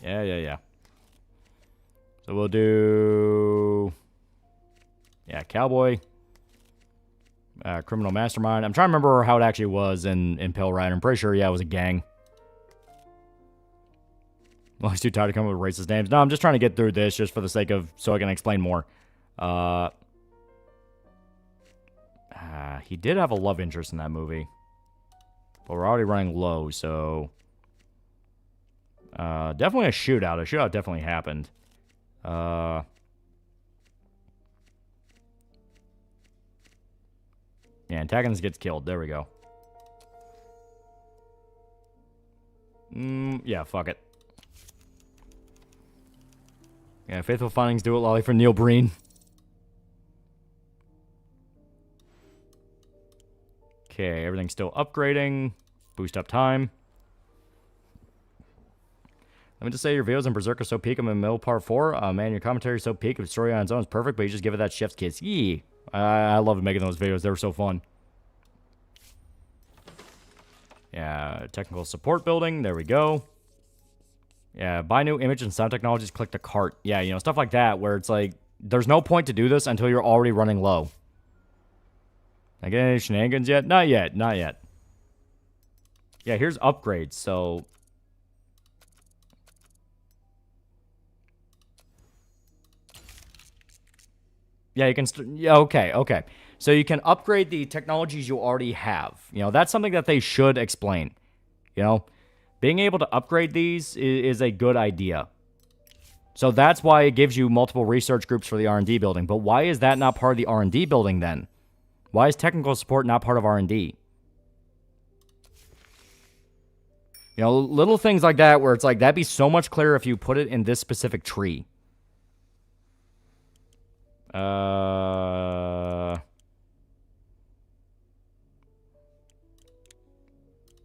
Yeah. So we'll do, yeah, Cowboy, Criminal Mastermind. I'm trying to remember how it actually was in Pale Rider. I'm pretty sure, yeah, it was a gang. Well, he's too tired to come up with racist names. No, I'm just trying to get through this just for the sake of, so I can explain more. He did have a love interest in that movie. But we're already running low, so definitely a shootout. A shootout definitely happened. Yeah, antagonist gets killed. There we go. Yeah, fuck it. Yeah, Faithful Findings, Do It Lolly for Neil Breen. Okay, everything's still upgrading. Boost up time. Let me just say your videos in Berserk are so peak. I'm in middle part 4. Man, your commentary is so peak. The story on its own is perfect, but you just give it that chef's kiss. Yee. I love making those videos. They were so fun. Yeah, technical support building. There we go. Yeah, buy new image and sound technologies. Click the cart. Yeah, you know, stuff like that where it's like, there's no point to do this until you're already running low. I get any shenanigans yet? Not yet. Not yet. Yeah, here's upgrades. So yeah, you can... yeah, okay. So you can upgrade the technologies you already have. You know, that's something that they should explain. You know, being able to upgrade these is a good idea. So that's why it gives you multiple research groups for the R&D building. But why is that not part of the R&D building then? Why is technical support not part of R&D? You know, little things like that where it's like, that'd be so much clearer if you put it in this specific tree. Yeah,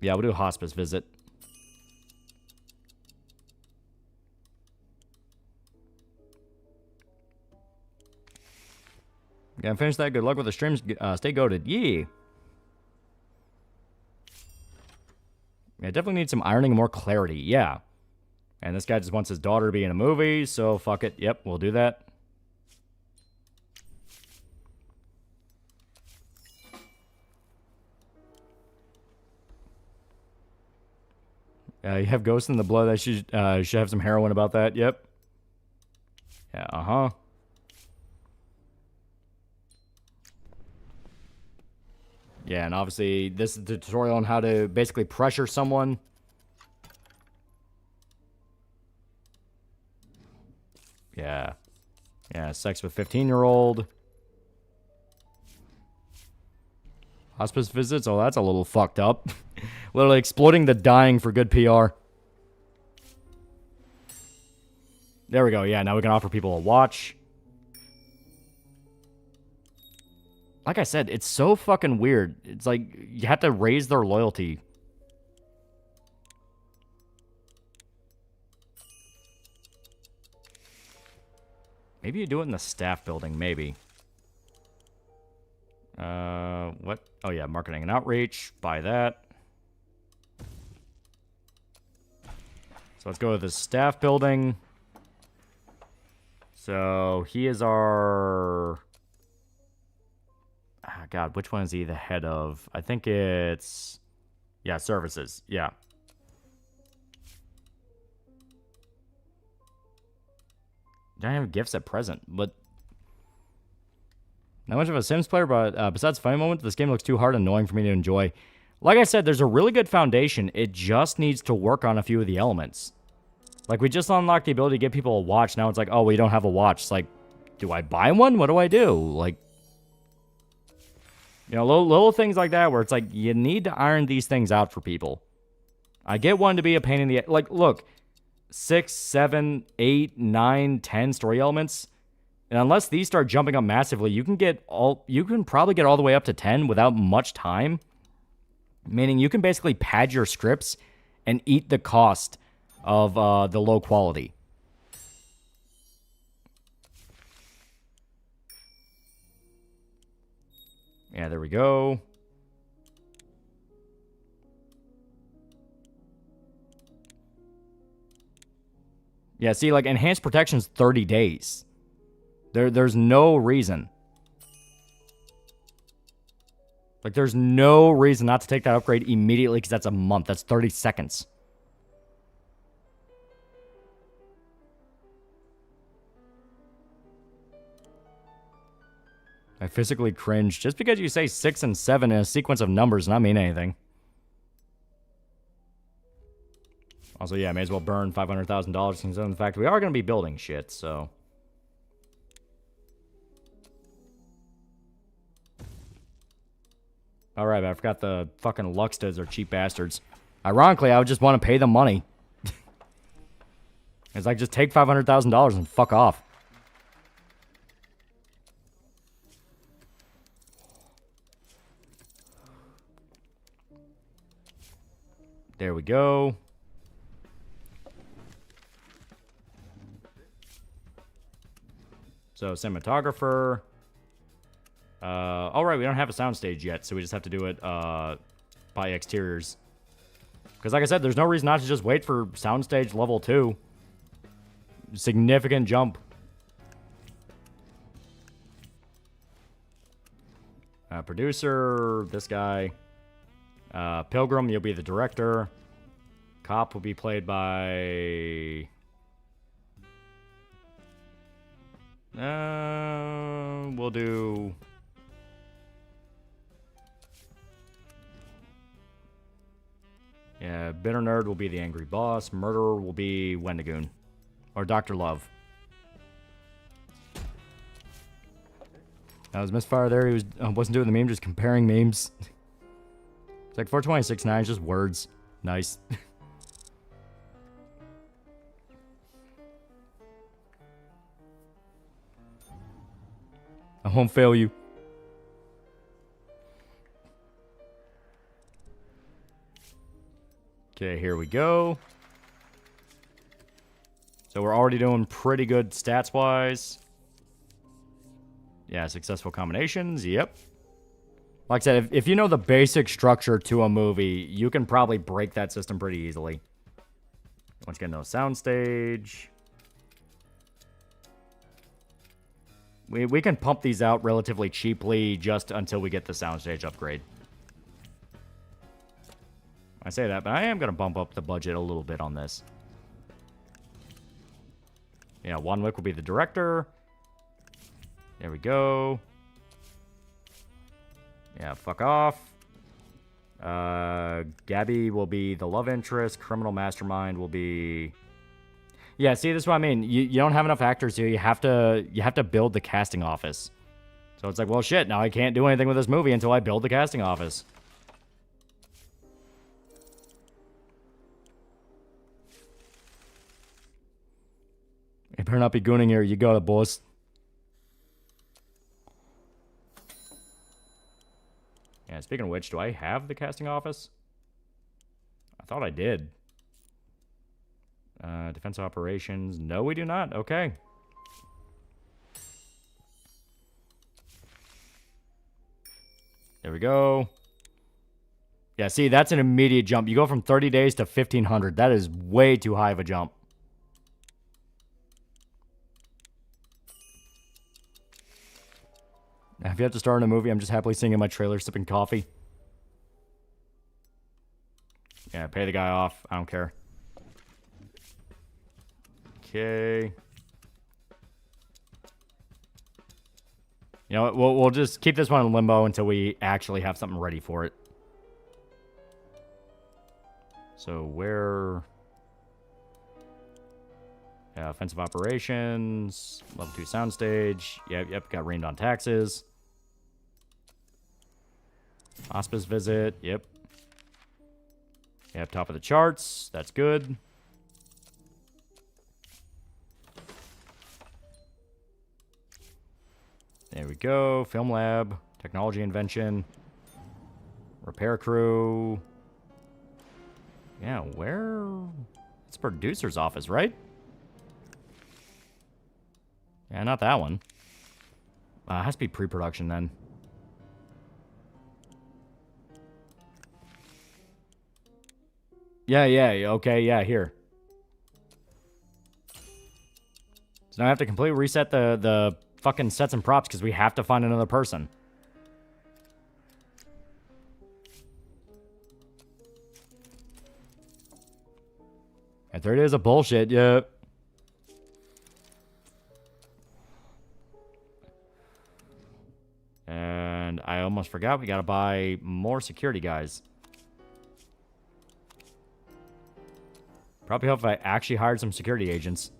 we'll do a hospice visit. Yeah, finish that. Good luck with the streams. Stay goated. Yeah. Yeah, definitely need some ironing and more clarity. Yeah. And this guy just wants his daughter to be in a movie, so fuck it. Yep, we'll do that. You have ghosts in the blood. I should have some heroin about that. Yep. Yeah, uh-huh. Yeah, and obviously this is the tutorial on how to basically pressure someone. Yeah. Yeah, sex with 15-year-old. Hospice visits? Oh, that's a little fucked up. Literally exploiting the dying for good PR. There we go. Yeah, now we can offer people a watch. Like I said, it's so fucking weird. It's like you have to raise their loyalty. Maybe you do it in the staff building, maybe. What? Oh yeah, marketing and outreach. Buy that. So let's go to the staff building. So he is our... Oh, God, which one is he the head of? I think it's... Yeah, services. Yeah. Don't have gifts at present, but... Not much of a Sims player, but besides funny moments, this game looks too hard and annoying for me to enjoy. Like I said, there's a really good foundation. It just needs to work on a few of the elements. Like, we just unlocked the ability to give people a watch. Now it's like, oh, we don't have a watch. It's like, do I buy one? What do I do? Like, you know, little things like that where it's like, you need to iron these things out for people. I get one to be a pain in the... Like, look, 6, 7, 8, 9, 10 story elements... And unless these start jumping up massively, you can probably get all the way up to 10 without much time. Meaning you can basically pad your scripts and eat the cost of the low quality. Yeah, there we go. Yeah, see, like, enhanced protection's 30 days. There's no reason. Like, there's no reason not to take that upgrade immediately because that's a month. That's 30 seconds. I physically cringe. Just because you say 6 and 7 in a sequence of numbers does not mean anything. Also, yeah, may as well burn $500,000 considering the fact we are going to be building shit, so... Alright, but I forgot the fucking Luxtas are cheap bastards. Ironically, I would just want to pay them money. It's like, just take $500,000 and fuck off. There we go. So, cinematographer... all right, we don't have a soundstage yet, so we just have to do it by exteriors. Because like I said, there's no reason not to just wait for soundstage level 2. Significant jump. Producer, this guy. Pilgrim, you'll be the director. Cop will be played by... we'll do... Yeah, Bitter Nerd will be the angry boss. Murderer will be Wendigoon. Or Dr. Love. That was misfire there. He wasn't doing the meme, just comparing memes. It's like 426.9 is just words. Nice. I won't fail you. Okay, here we go. So we're already doing pretty good stats-wise. Yeah, successful combinations. Yep. Like I said, if you know the basic structure to a movie, you can probably break that system pretty easily. Once again, no soundstage. We can pump these out relatively cheaply just until we get the soundstage upgrade. I say that, but I am going to bump up the budget a little bit on this. Yeah, Wanwick will be the director. There we go. Yeah, fuck off. Gabby will be the love interest. Criminal Mastermind will be... Yeah, see, this is what I mean. You don't have enough actors here. You have to build the casting office. So it's like, well, shit, now I can't do anything with this movie until I build the casting office. It better not be gooning here. You got it, boss. Yeah, speaking of which, do I have the casting office? I thought I did. Defense operations. No, we do not. Okay. There we go. Yeah, see, that's an immediate jump. You go from 30 days to 1,500. That is way too high of a jump. Now, if you have to start in a movie, I'm just happily sitting in my trailer sipping coffee. Yeah, pay the guy off. I don't care. Okay. You know what? We'll just keep this one in limbo until we actually have something ready for it. So where... Yeah, offensive operations, level 2 soundstage. Yep, got rained on taxes. Hospice visit, yep. Yep, top of the charts, that's good. There we go, film lab, technology invention, repair crew. Yeah, where? It's producer's office, right? Yeah, not that one. It has to be pre-production then. Yeah, okay, yeah, here. So now I have to completely reset the fucking sets and props because we have to find another person. And 30 days of bullshit, yep. And I almost forgot we gotta buy more security guys. Probably help if I actually hired some security agents.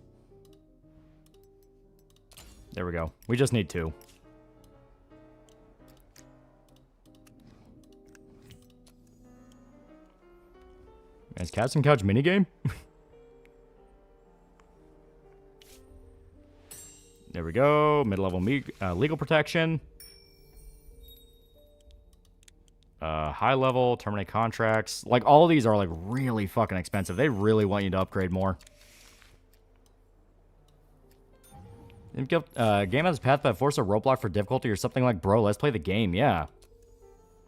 There we go. We just need 2. Is Cats and Couch minigame? There we go. Mid-level legal protection. High level, terminate contracts. Like, all of these are, like, really fucking expensive. They really want you to upgrade more. Game has a path, but force a roadblock for difficulty or something like, bro, let's play the game. Yeah.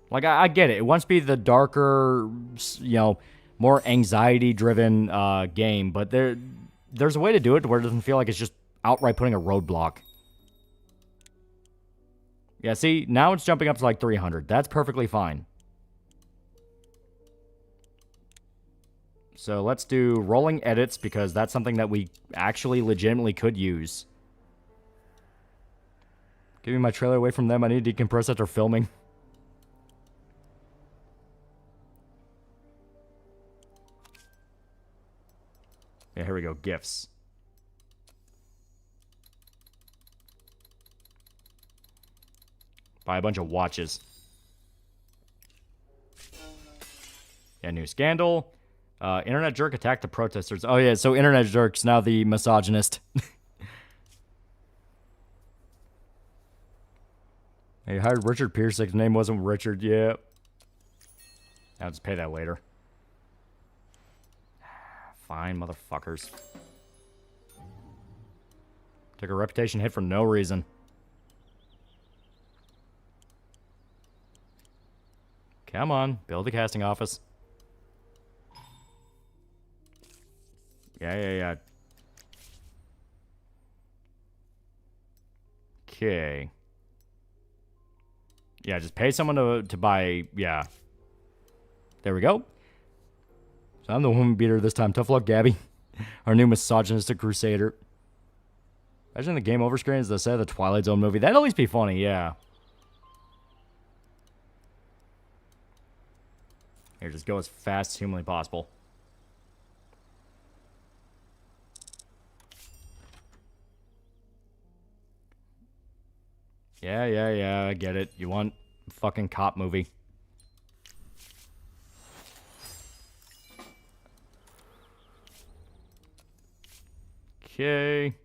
Like, I get it. It wants to be the darker, you know, more anxiety-driven game, but there's a way to do it to where it doesn't feel like it's just outright putting a roadblock. Yeah, see, now it's jumping up to like 300. That's perfectly fine. So let's do rolling edits because that's something that we actually legitimately could use. Giving my trailer away from them. I need to decompress after filming. Yeah, here we go. GIFs. Buy a bunch of watches. Yeah, new scandal. Internet jerk attacked the protesters. Oh, yeah, so Internet jerk's now the misogynist. Hey, hired Richard Pierce. His name wasn't Richard. Yeah. I'll just pay that later. Fine, motherfuckers. Took a reputation hit for no reason. Come on, build a casting office. Yeah. Okay. Yeah, just pay someone to buy, yeah. There we go. So I'm the woman beater this time. Tough luck, Gabby. Our new misogynistic crusader. Imagine the game over screen is the set of the Twilight Zone movie. That'd at least be funny, yeah. Here, just go as fast as humanly possible. Yeah, I get it. You want a fucking cop movie. Okay.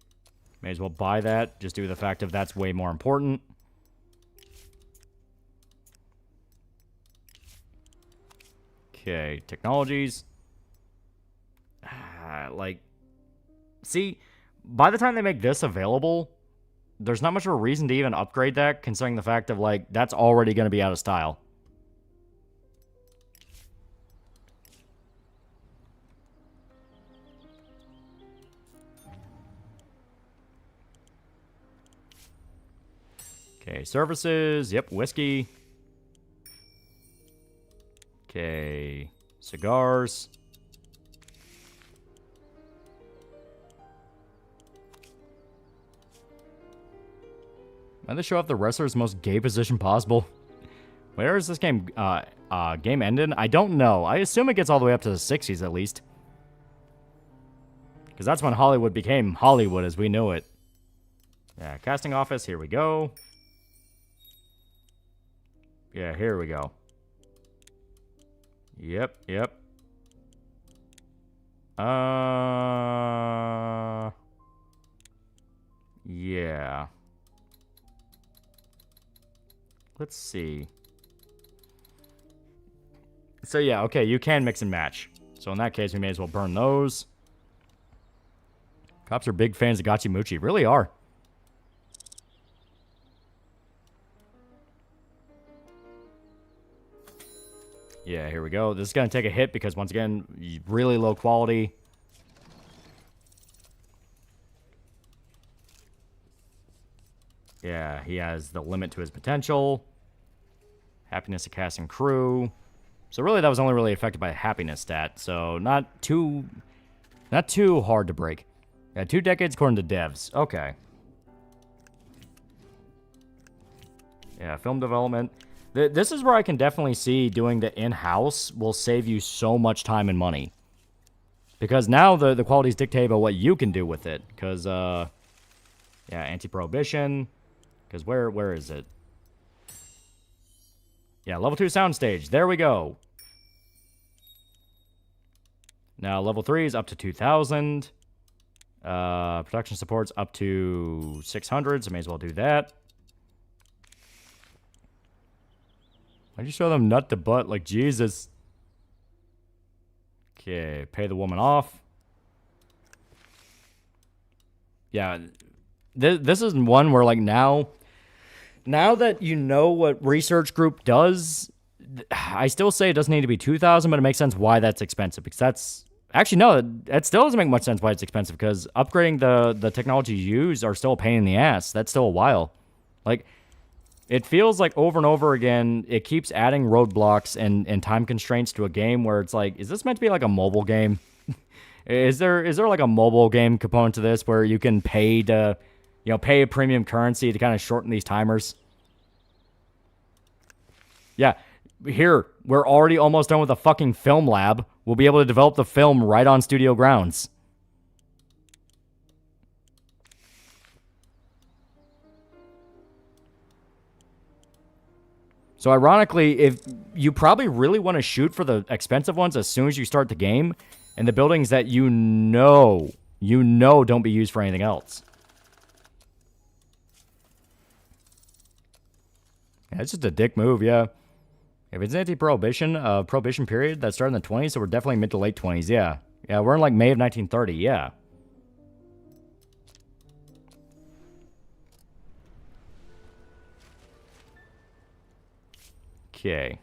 May as well buy that, just due to the fact of that's way more important. Okay, technologies. See, by the time they make this available, there's not much of a reason to even upgrade that, considering the fact of, that's already going to be out of style. Okay, services. Yep, whiskey. Okay, cigars. Why they show off the wrestler's most gay position possible? Where is this game game ended? I don't know. I assume it gets all the way up to the 60s at least. Because that's when Hollywood became Hollywood as we know it. Yeah, casting office, here we go. Yeah, here we go. Yep. Yeah. Let's see. So yeah, okay, you can mix and match. So in that case, we may as well burn those. Cops are big fans of Gachi Muchi. Really are. Yeah, here we go. This is going to take a hit because, once again, really low quality. Yeah, he has the limit to his potential. Happiness of cast and crew. So really, that was only really affected by the happiness stat. So not too hard to break. Yeah, 2 decades according to devs. Okay. Yeah, film development. This is where I can definitely see doing the in-house will save you so much time and money. Because now the quality is dictated by what you can do with it. Because, yeah, anti-prohibition. Because where is it? Yeah, level 2 soundstage. There we go. Now, level 3 is up to 2,000. Production support's up to 600, so may as well do that. Why'd you show them nut to butt like Jesus? Okay, pay the woman off. Yeah, this is one where, now that you know what research group does, I still say it doesn't need to be 2,000, but it makes sense why that's expensive. Because that's... Actually, no, it still doesn't make much sense why it's expensive. Because upgrading the technology you use are still a pain in the ass. That's still a while. It feels like over and over again, it keeps adding roadblocks and time constraints to a game where it's is this meant to be like a mobile game? Is there like a mobile game component to this where you can pay to, pay a premium currency to kind of shorten these timers? Yeah, here, we're already almost done with the fucking film lab. We'll be able to develop the film right on studio grounds. So ironically, if you probably really want to shoot for the expensive ones as soon as you start the game, and the buildings that you know don't be used for anything else. Yeah, it's just a dick move, yeah. If it's anti-prohibition, prohibition period that started in the 20s, so we're definitely mid to late 20s, yeah. Yeah, we're in May of 1930, yeah. Okay.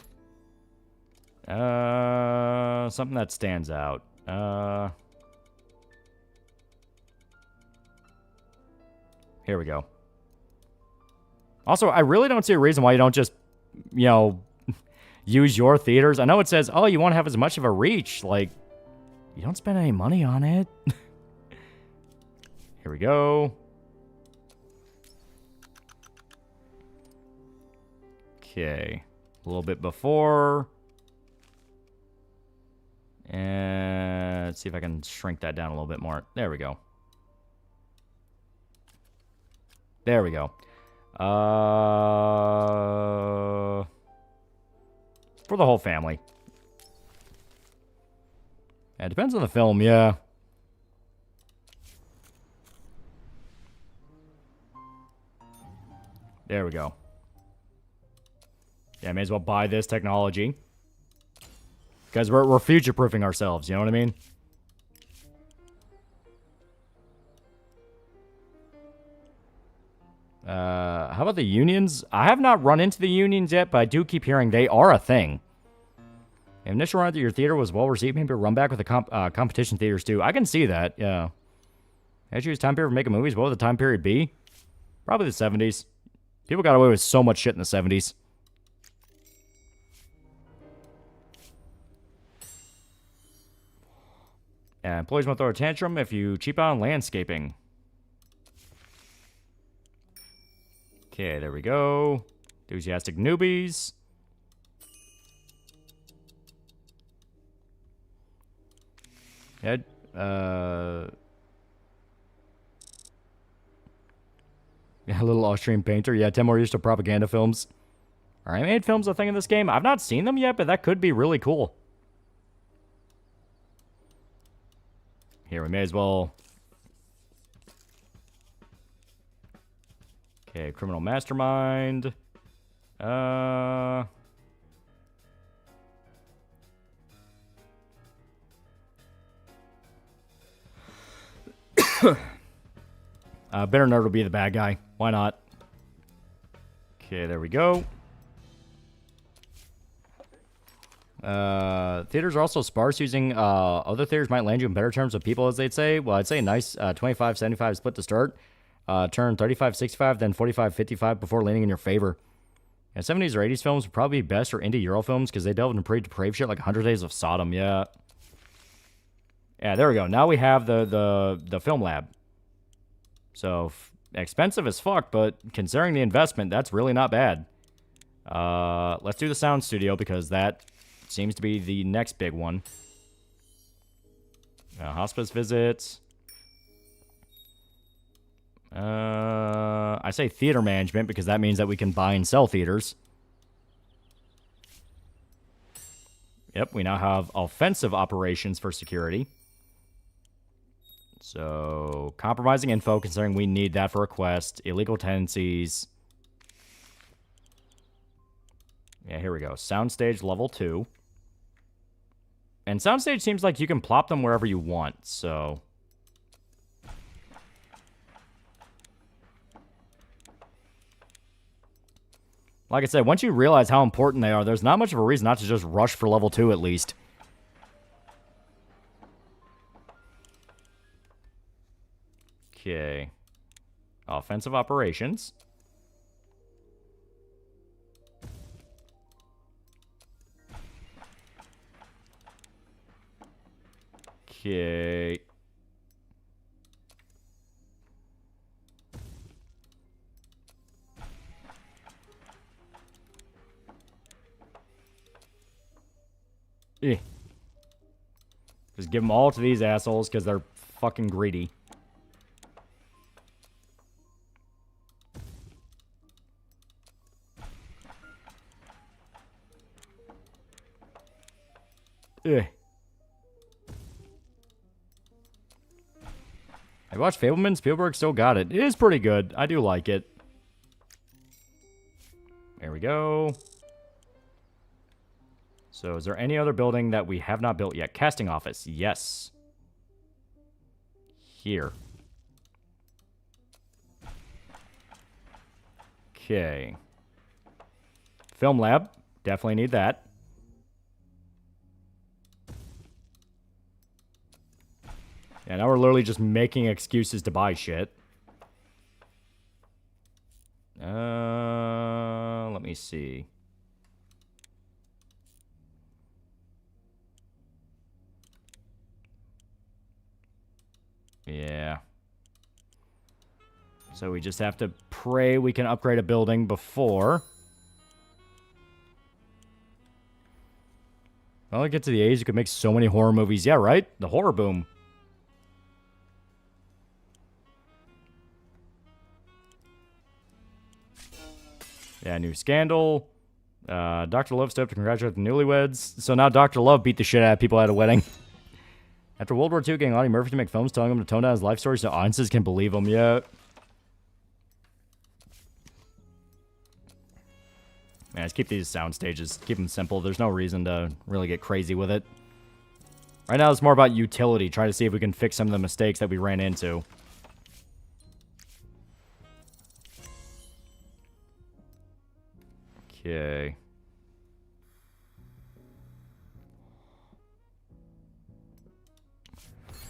Something that stands out. Here we go. Also, I really don't see a reason why you don't just, you know, use your theaters. I know it says, oh, you want to have as much of a reach. Like, you don't spend any money on it. Here we go. Okay. A little bit before. And let's see if I can shrink that down a little bit more. There we go. There we go. For the whole family. Yeah, it depends on the film, yeah. There we go. Yeah, may as well buy this technology. Because we're future-proofing ourselves, you know what I mean? How about the unions? I have not run into the unions yet, but I do keep hearing they are a thing. If initial run at your theater was well received, maybe run back with the competition theaters too. I can see that, yeah. As you use time period for making movies, what would the time period be? Probably the 70s. People got away with so much shit in the 70s. Employees won't throw a tantrum if you cheap out on landscaping. Okay, there we go. Enthusiastic newbies. Yeah, yeah, a little Austrian painter. Yeah, 10 more years to propaganda films. Are animated films a thing in this game? I've not seen them yet, but that could be really cool. Here, we may as well... Okay, criminal mastermind. Bitter Nerd will be the bad guy. Why not? Okay, there we go. Theaters are also sparse. Using other theaters might land you in better terms with people, as they'd say. Well, I'd say a nice 25-75 split to start. Turn 35-65, then 45-55 before leaning in your favor. Yeah, 70s or 80s films would probably be best for indie Euro films because they delve into pretty depraved shit like 100 Days of Sodom. Yeah. Yeah, there we go. Now we have the film lab. So, expensive as fuck, but considering the investment, that's really not bad. Let's do the sound studio because that seems to be the next big one. Hospice visits. I say theater management because that means that we can buy and sell theaters. Yep, we now have offensive operations for security. So, compromising info, considering we need that for a quest. Illegal tenancies. Yeah, here we go. Soundstage level 2. And soundstage seems like you can plop them wherever you want, so... Like I said, once you realize how important they are, there's not much of a reason not to just rush for level 2 at least. Okay. Offensive operations. Okay. Just give them all to these assholes because they're fucking greedy. I watched Fableman. Spielberg still got it. It is pretty good. I do like it. There we go. So, is there any other building that we have not built yet? Casting office. Yes. Here. Okay. Film lab. Definitely need that. Yeah, now we're literally just making excuses to buy shit. Let me see. Yeah. So we just have to pray we can upgrade a building before. Well, I get to the age you could make so many horror movies. Yeah, right? The horror boom. Yeah, new scandal. Dr. Love stepped to congratulate the newlyweds. So now Dr. Love beat the shit out of people at a wedding. After World War II, getting Audie Murphy to make films telling him to tone down his life story so audiences can believe him. Yeah. Man, just keep these sound stages. Keep them simple. There's no reason to really get crazy with it. Right now, it's more about utility. Trying to see if we can fix some of the mistakes that we ran into. Okay.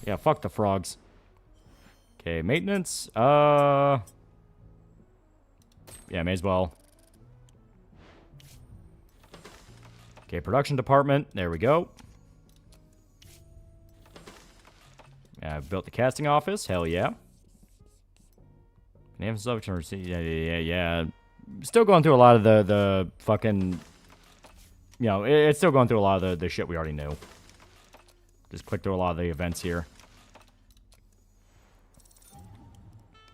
Yeah, fuck the frogs. Okay, maintenance. Yeah, may as well. Okay, production department. There we go. Yeah, I've built the casting office. Hell yeah. Yeah. Still going through a lot of the fucking... You know, it's still going through a lot of the shit we already knew. Just click through a lot of the events here.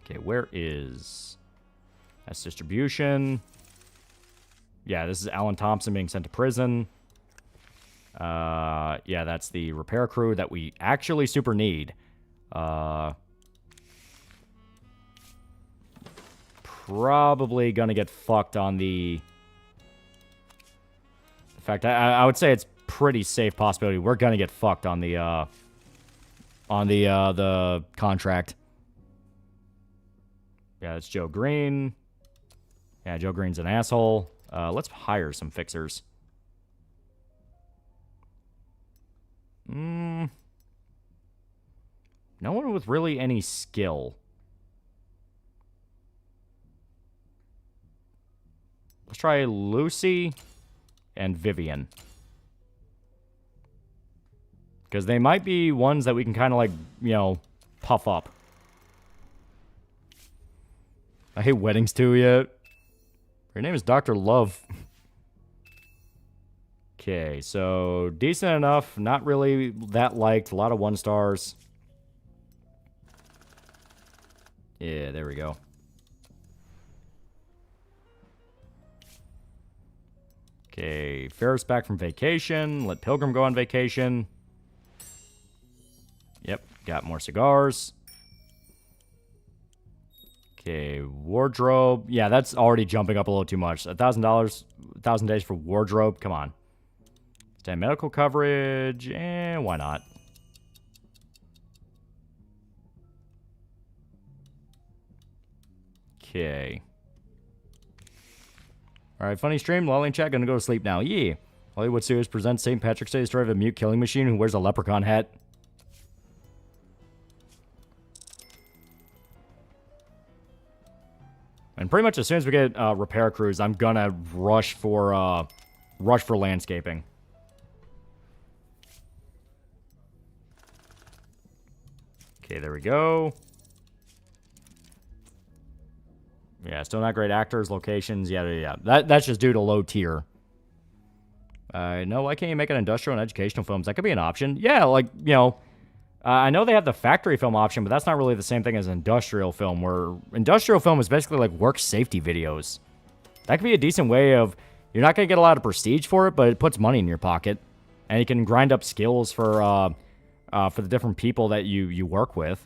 Okay, where is... That's distribution. Yeah, this is Alan Thompson being sent to prison. Yeah, that's the repair crew that we actually super need. Probably gonna get fucked on the... In fact, I would say it's pretty safe possibility we're gonna get fucked on the contract. Yeah, that's Joe Green. Yeah, Joe Green's an asshole. Let's hire some fixers. No one with really any skill. Let's try Lucy and Vivian. Because they might be ones that we can kind of like, you know, puff up. I hate weddings too yet. Her name is Dr. Love. Okay, so decent enough. Not really that liked. A lot of 1 stars. Yeah, there we go. Okay, Ferris back from vacation. Let Pilgrim go on vacation. Yep, got more cigars. Okay, wardrobe. Yeah, that's already jumping up a little too much. $1,000, 1,000 days for wardrobe. Come on. Stand medical coverage. Why not? Okay. Alright, funny stream. Lolly in chat, gonna go to sleep now. Yeah. Hollywood Studios presents St. Patrick's Day story of a mute killing machine who wears a leprechaun hat. And pretty much as soon as we get repair crews, I'm gonna rush for landscaping. Okay, there we go. Yeah, still not great actors, locations, yeah. That's just due to low tier. No, why can't you make an industrial and educational films? That could be an option. Yeah, like, you know, I know they have the factory film option, but that's not really the same thing as industrial film, where industrial film is basically like work safety videos. That could be a decent way of, you're not going to get a lot of prestige for it, but it puts money in your pocket. And you can grind up skills for the different people that you work with.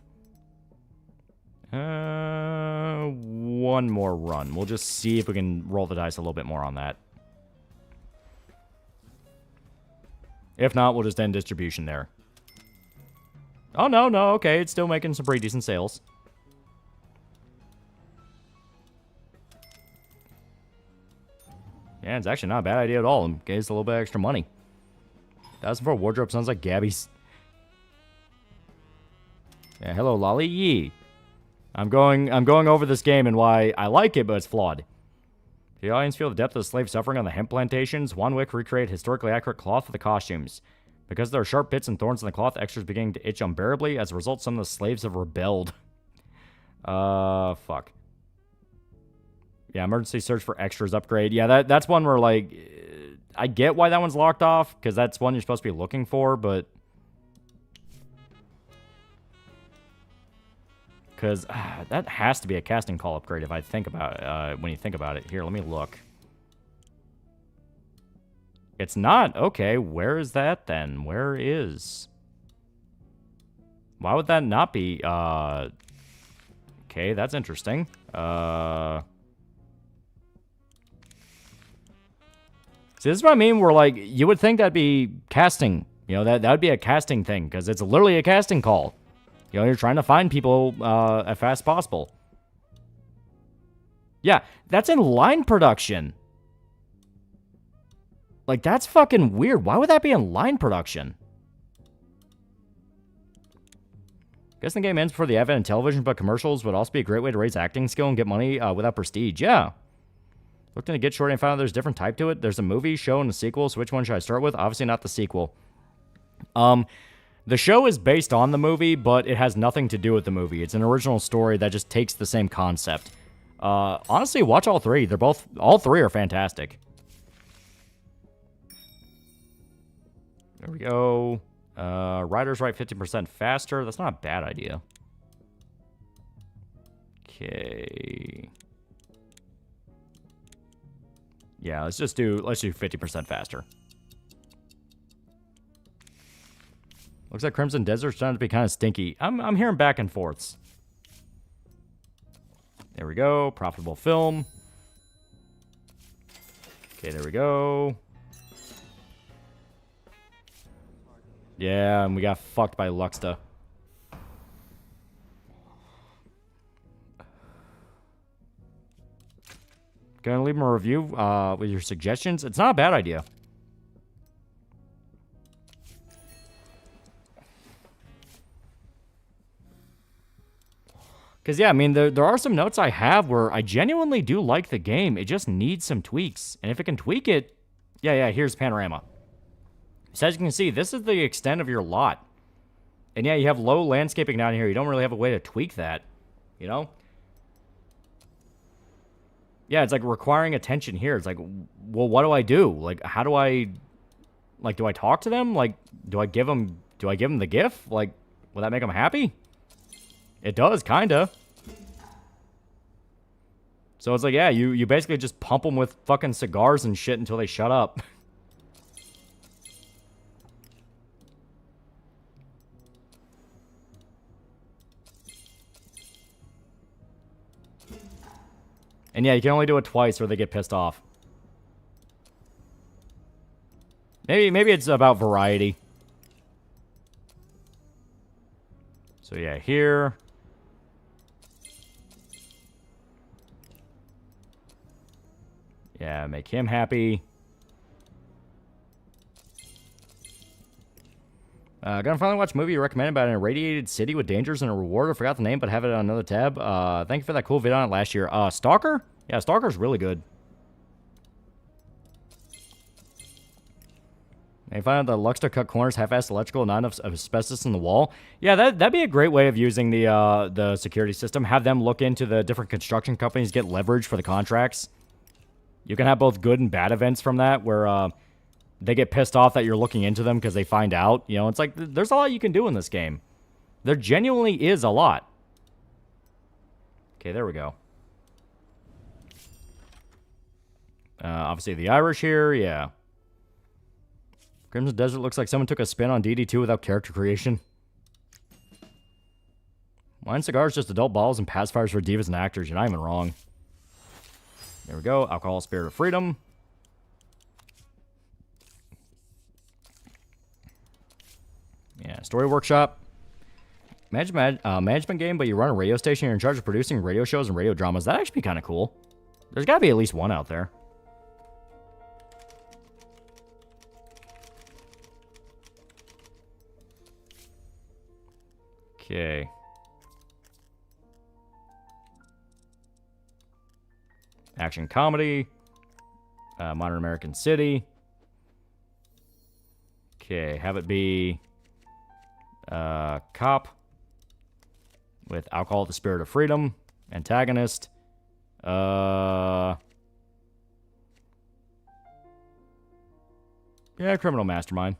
One more run. We'll just see if we can roll the dice a little bit more on that. If not, we'll just end distribution there. Oh, no, okay. It's still making some pretty decent sales. Yeah, it's actually not a bad idea at all. It gives a little bit extra money. 1,000 for a wardrobe sounds like Gabby's. Yeah, hello, Lolly. Yee. I'm going over this game and why I like it, but it's flawed. The audience feel the depth of the slave suffering on the hemp plantations. Wanwick recreate historically accurate cloth for the costumes. Because there are sharp bits and thorns in the cloth, extras beginning to itch unbearably. As a result, some of the slaves have rebelled. Fuck. Yeah, emergency search for extras upgrade. Yeah, that's one where, like, I get why that one's locked off, because that's one you're supposed to be looking for, but... Because that has to be a casting call upgrade if I think about it, when you think about it. Here, let me look. It's not. Okay, where is that then? Where is... Why would that not be? Okay, that's interesting. See, this is what I mean, where, like, you would think that'd be casting. You know, that would be a casting thing, because it's literally a casting call. You know, you're trying to find people as fast as possible. Yeah, that's in line production. Like, that's fucking weird. Why would that be in line production? Guess the game ends before the advent of television, but commercials would also be a great way to raise acting skill and get money without prestige. Yeah. Looked into Get Shorty and found out there's a different type to it. There's a movie, show, and a sequel, so which one should I start with? Obviously not the sequel. The show is based on the movie, but it has nothing to do with the movie. It's an original story that just takes the same concept. Honestly, watch all three. All three are fantastic. There we go. Riders write 50% faster. That's not a bad idea. Okay. Yeah, let's do 50% faster. Looks like Crimson Desert's starting to be kind of stinky. I'm hearing back and forths. There we go. Profitable film. Okay, there we go. Yeah, and we got fucked by Luxta. Gonna leave him a review with your suggestions. It's not a bad idea. Because, yeah, I mean, there are some notes I have where I genuinely do like the game. It just needs some tweaks. And if it can tweak it... Yeah, here's Panorama. So as you can see, this is the extent of your lot. And yeah, you have low landscaping down here. You don't really have a way to tweak that, you know? Yeah, it's like requiring attention here. It's like, well, what do I do? Like, how do I... Like, do I talk to them? Like, do I give them the GIF? Like, will that make them happy? It does, kinda. So it's like, yeah, you basically just pump them with fucking cigars and shit until they shut up. And yeah, you can only do it twice or they get pissed off. Maybe it's about variety. So yeah, here. Yeah, make him happy. Gonna finally watch a movie you recommended about an irradiated city with dangers and a reward. I forgot the name, but have it on another tab. Thank you for that cool video on it last year. Stalker? Yeah, Stalker's really good. They find out the Luxta cut corners, half-assed electrical, not enough asbestos in the wall. Yeah, that'd be a great way of using the security system. Have them look into the different construction companies, get leverage for the contracts. You can have both good and bad events from that, where they get pissed off that you're looking into them because they find out. You know, it's like, there's a lot you can do in this game. There genuinely is a lot. Okay, there we go. Obviously the Irish here, yeah. Crimson Desert looks like someone took a spin on DD2 without character creation. Wine cigars, just adult bottles and pacifiers for divas and actors. You're not even wrong. There we go. Alcohol, Spirit of Freedom. Yeah, Story Workshop. Management game, but you run a radio station. You're in charge of producing radio shows and radio dramas. That'd actually be kind of cool. There's got to be at least one out there. Okay. Action comedy. Modern American City. Okay, have it be cop with alcohol, the spirit of freedom. Antagonist. Yeah, criminal mastermind.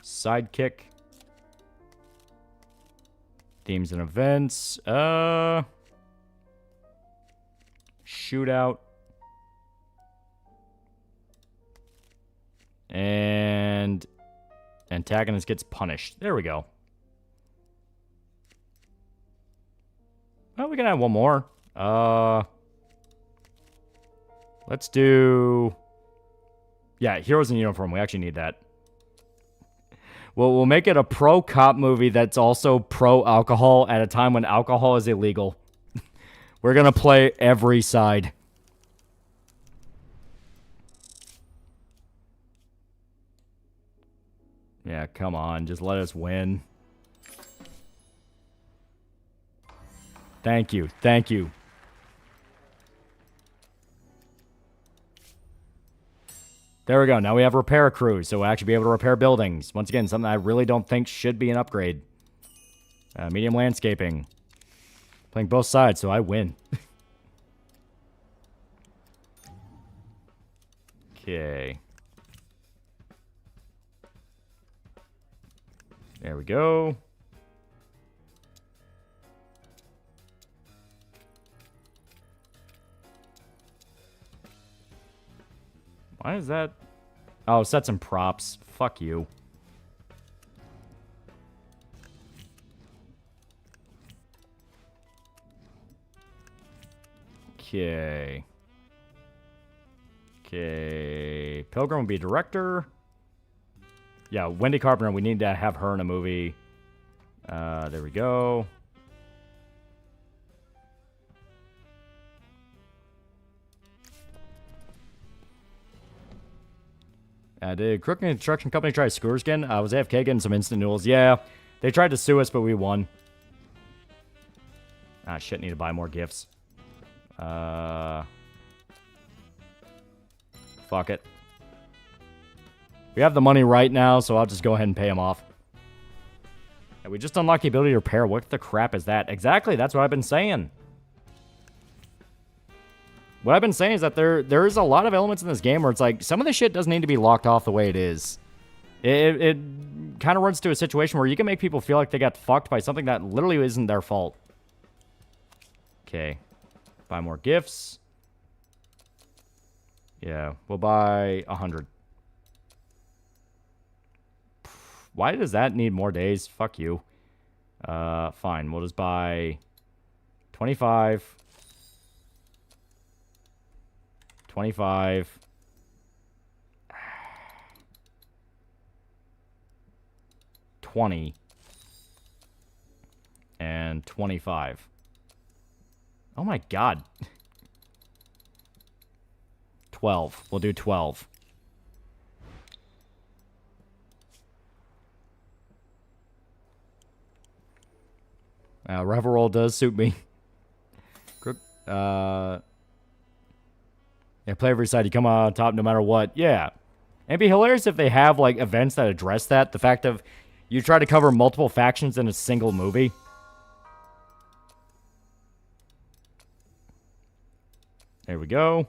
Sidekick. Themes and events. Shootout. And antagonist gets punished. There we go. Oh, we can add one more. Let's do... Yeah, Heroes in Uniform. We actually need that. Well, we'll make it a pro-cop movie that's also pro-alcohol at a time when alcohol is illegal. We're gonna play every side. Yeah, come on. Just let us win. Thank you. Thank you. There we go. Now we have repair crews, so we'll actually be able to repair buildings. Once again, something I really don't think should be an upgrade. Medium landscaping. Playing both sides, so I win. Okay. There we go. Why is that? Oh, set some props. Fuck you. Okay. Okay. Pilgrim will be director. Yeah, Wendy Carpenter. We need to have her in a movie. There we go. Did Crook Construction Company try to screw us again? Was AFK getting some instant noodles? Yeah, they tried to sue us, but we won. Ah, shit, need to buy more gifts. Fuck it. We have the money right now, so I'll just go ahead and pay him off. And we just unlocked the ability to repair. What the crap is that? Exactly, that's what I've been saying. What I've been saying is that there is a lot of elements in this game where it's like, some of the shit doesn't need to be locked off the way it is. It kind of runs to a situation where you can make people feel like they got fucked by something that literally isn't their fault. Okay. Buy more gifts. Yeah, we'll buy 100. Why does that need more days? Fuck you. Fine, we'll just buy 25. 25. $20. And 25. Oh my god. 12. We'll do 12. Revel Roll does suit me. Yeah, play every side. You come on top no matter what. Yeah. It'd be hilarious if they have, like, events that address that. The fact of you try to cover multiple factions in a single movie. There we go.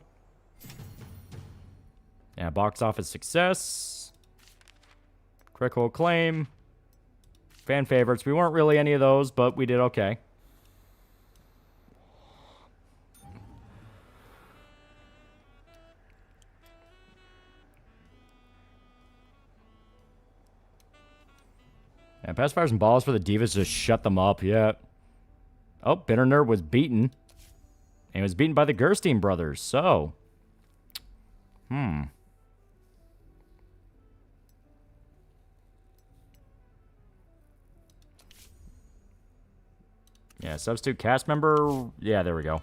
Yeah, box office success. Critical acclaim. Fan favorites. We weren't really any of those, but we did okay. Yeah, pacifiers and balls for the divas, just shut them up, yeah. Oh, Bitter Nerd was beaten. And he was beaten by the Gerstein brothers, so. Yeah, substitute cast member. Yeah, there we go.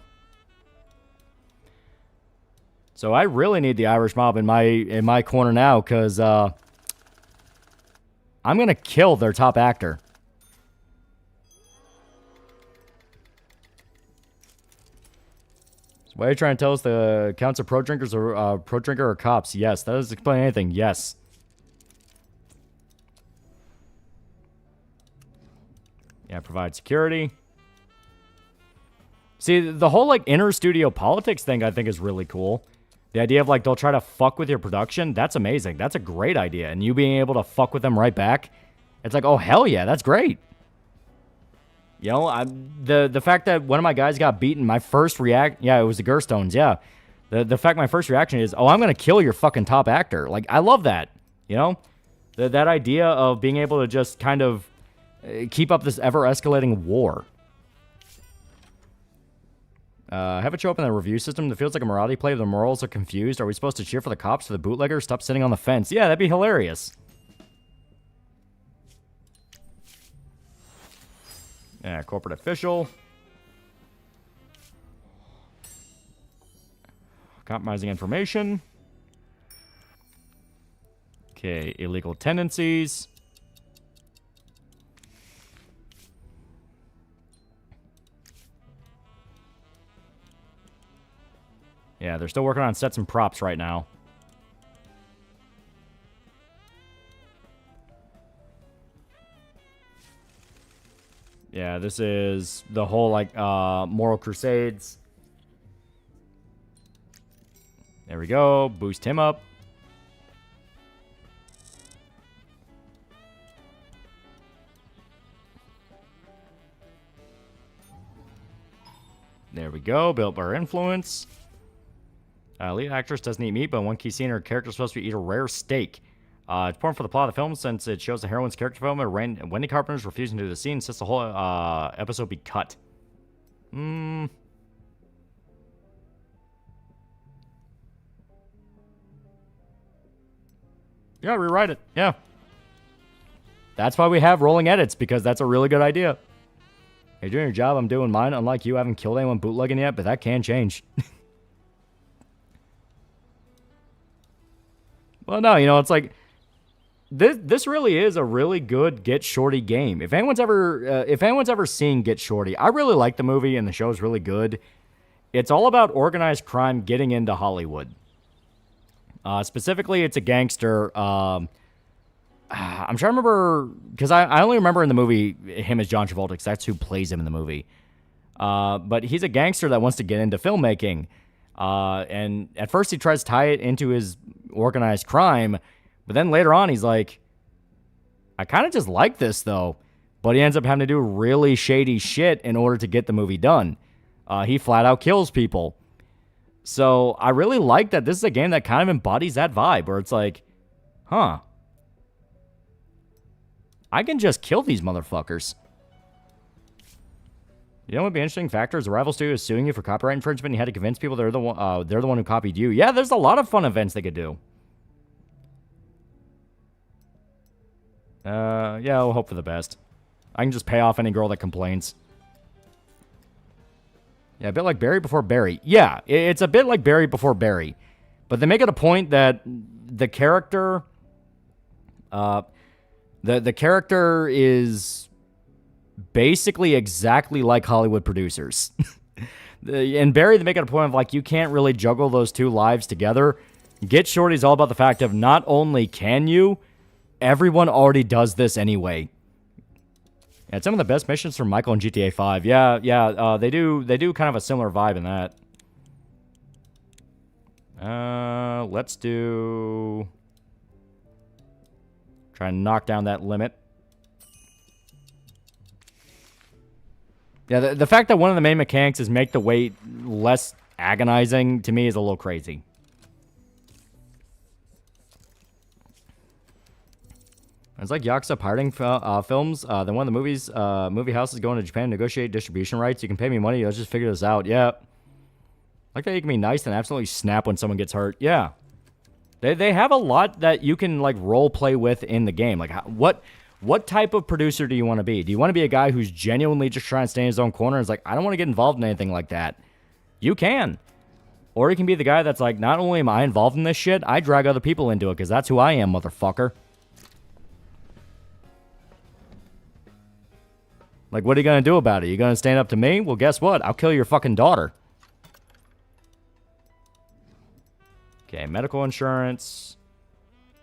So I really need the Irish mob in my corner now, because I'm going to kill their top actor. Why are you trying to tell us the counts of pro drinkers or pro drinker or cops? Yes, that doesn't explain anything. Yes. Yeah, provide security. See, the whole, like, inter-studio politics thing I think is really cool. The idea of, like, they'll try to fuck with your production, that's amazing. That's a great idea. And you being able to fuck with them right back, it's like, oh, hell yeah, that's great. You know, the fact that one of my guys got beaten, my first yeah, it was the Gerstones, yeah. The fact my first reaction is, oh, I'm going to kill your fucking top actor. Like, I love that, you know? That idea of being able to just kind of keep up this ever-escalating war. Have it show up in the review system. It feels like a morality play. The morals are confused. Are we supposed to cheer for the cops, for the bootlegger? Stop sitting on the fence. Yeah, that'd be hilarious. Yeah, corporate official. Compromising information. Okay, illegal tendencies. Yeah, they're still working on sets and props right now. Yeah, this is the whole, like, moral crusades. There we go. Boost him up. There we go. Build our influence. Lead actress doesn't eat meat, but one key scene in her character is supposed to eat a rare steak. It's important for the plot of the film since it shows the heroine's character development. Wendy Carpenter's refusing to do the scene since the whole episode be cut. Yeah, rewrite it. Yeah. That's why we have rolling edits, because that's a really good idea. You're doing your job, I'm doing mine. Unlike you, I haven't killed anyone bootlegging yet, but that can change. Well, no, you know, it's like... This really is a really good Get Shorty game. If anyone's ever seen Get Shorty, I really like the movie and the show is really good. It's all about organized crime getting into Hollywood. Specifically, it's a gangster. I'm trying to remember, because I only remember in the movie him as John Travolta, because that's who plays him in the movie. But he's a gangster that wants to get into filmmaking. And at first he tries to tie it into his organized crime. But then later on, he's like, I kind of just like this, though. But he ends up having to do really shady shit in order to get the movie done. He flat out kills people. So I really like that this is a game that kind of embodies that vibe, where it's like, huh, I can just kill these motherfuckers. You know what would be an interesting factor is the rival studio is suing you for copyright infringement. You had to convince people they're the one who copied you. Yeah, there's a lot of fun events they could do. Yeah, we'll hope for the best. I can just pay off any girl that complains. Yeah, a bit like Barry before Barry. Yeah, it's a bit like Barry before Barry. But they make it a point that the character... The character is basically exactly like Hollywood producers. In Barry, they make it a point of, like, you can't really juggle those two lives together. Get Shorty is all about the fact of not only can you... Everyone already does this anyway. And some of the best missions from Michael in GTA 5. Yeah, they do kind of a similar vibe in that. Let's do... Try and knock down that limit. Yeah, the fact that one of the main mechanics is make the wait less agonizing, to me, is a little crazy. It's like Yakuza pirating films. Then one of the movie houses going to Japan to negotiate distribution rights. You can pay me money. Let's just figure this out. Yeah. Like that you can be nice and absolutely snap when someone gets hurt. Yeah. They have a lot that you can, like, role play with in the game. Like, what type of producer do you want to be? Do you want to be a guy who's genuinely just trying to stay in his own corner and is like, I don't want to get involved in anything like that? You can. Or you can be the guy that's like, not only am I involved in this shit, I drag other people into it because that's who I am, motherfucker. Like, what are you going to do about it? You going to stand up to me? Well, guess what? I'll kill your fucking daughter. Okay, medical insurance.